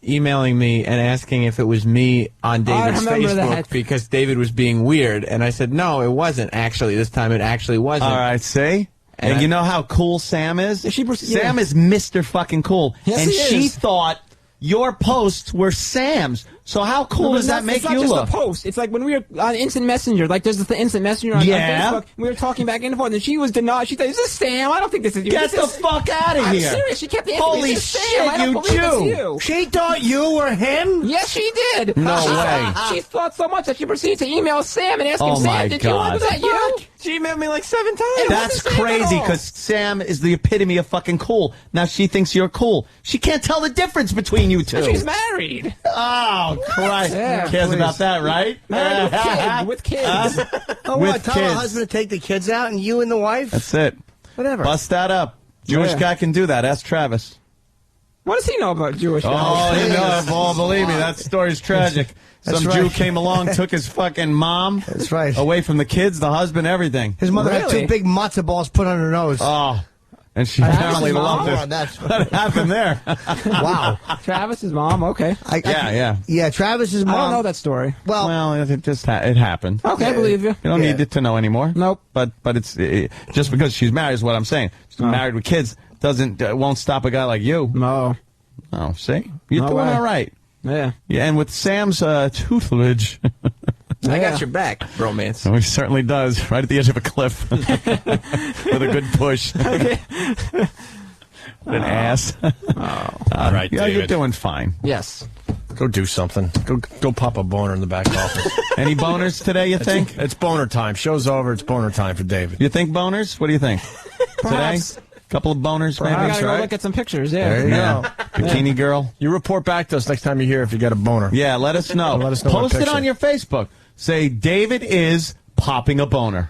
emailing me and asking if it was me on David's Facebook that. because David was being weird, and I said no, it wasn't actually. This time it actually wasn't. All right, see? And you know how cool Sam is? Sam is Mr. fucking cool. Yes, and he she is. thought your posts were Sam's. So how cool does that make you look? It's not just a post. It's like when we were on Instant Messenger. Like there's the Instant Messenger on Facebook. We were talking back and forth, and she was denied. She thought, "Is this Sam? I don't think this is you." Get the fuck out of here! I'm serious. She kept asking Holy me, "Is this shit, Sam? I don't you believe it's Jew. you." She thought you were him? Yes, she did. No way. She thought so much that she proceeded to email Sam and ask him, Oh, my "Sam, did you God. was that you?" She emailed me like 7 times. It That's wasn't Sam at crazy all. because Sam is the epitome of fucking cool. Now she thinks you're cool. She can't tell the difference between you two. She's married. Oh, Christ. Yeah, Who cares please. about that, right? Married with kids. Oh, With what? Tell her kids. husband to take the kids out and you and the wife? That's it. Whatever. Bust that up. Jewish Yeah. guy can do that. Ask Travis. What does he know about Jewish Oh, guys? you know, well, believe me, that story's tragic. That's Some right. Jew came along, took his fucking mom. That's right. Away from the kids, the husband, everything. His mother had Really? 2 big matzo balls put on her nose. Oh, and she apparently mom? loved Oh, it. that's What happened there? wow. Travis's mom. Okay. Yeah. Travis's mom. I don't know that story. Well, it just it happened. Okay, I believe you. You don't need it to know anymore. Nope. But it's just because she's married is what I'm saying. She's married with kids won't stop a guy like you. No. Oh, see, you're No doing way. all right. Yeah. Yeah, and with Sam's tutelage. I got your back, bromance. Oh, he certainly does. Right at the edge of a cliff. With a good push. Okay. An ass. All right, yeah, David. you're doing fine. Yes. Go do something. Go pop a boner in the back office. Any boners today, you think? It's boner time. Show's over. It's boner time for David. You think boners? What do you think? Perhaps. today? Couple of boners, maybe. I gotta go right? look at some pictures. Yeah. There you go. Bikini girl. You report back to us next time you hear if you got a boner. Yeah, let us know. Let us know what Post it picture. on your Facebook. Say David is popping a boner.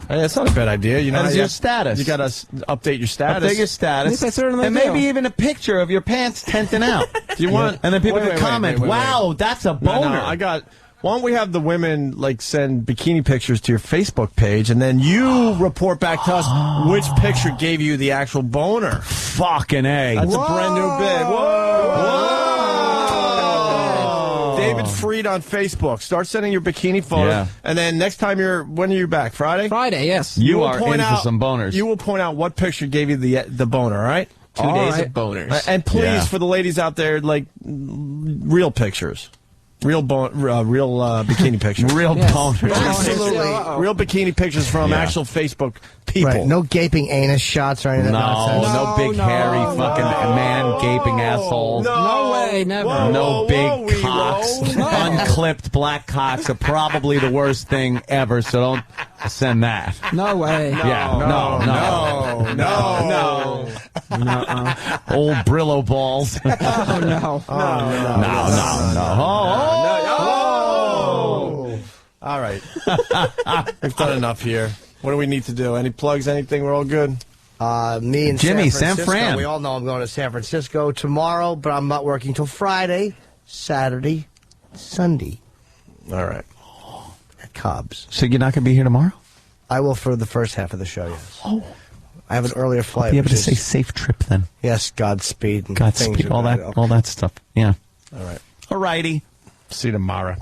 Hey, that's not a bad idea. You know, That is your status. You got to update your status. Update your status. Yes, I certainly and do. maybe even a picture of your pants tenting out. Do you want? And then people Wait, can wait, comment, wait, wait, wait. wow, that's a No, boner. no, I got. Why don't we have the women like send bikini pictures to your Facebook page, and then you report back to us which picture gave you the actual boner? Fucking A. That's a brand new bit. Whoa! David Freed on Facebook. Start sending your bikini photos, Yeah. and then next time when are you back? Friday. Friday, yes. You will are point in for out- some boners. You will point out what picture gave you the boner. All right. 2 days of boners. And please, Yeah. for the ladies out there, like real pictures. Real bikini pictures. Real Yes. boner. Absolutely. Real bikini pictures from actual Facebook people. Right. No gaping anus shots or anything. No big hairy fucking man gaping asshole. No way, never. No big cocks. No. Unclipped black cocks are probably the worst thing ever, so don't send that. No way. Yeah, no. Old Brillo balls. Oh, no. Oh. All right. We've done enough here. What do we need to do? Any plugs, anything? We're all good? Me and Jimmy, San San Francisco. Fran. We all know I'm going to San Francisco tomorrow, but I'm not working till Friday, Saturday, Sunday. All right. At Cobb's. So you're not going to be here tomorrow? I will for the first half of the show, yes. Oh. I have an earlier flight. Be able to which say is- safe trip then. Yes, Godspeed. And Godspeed, things all are- that stuff. Yeah. All right. Alrighty. See you tomorrow.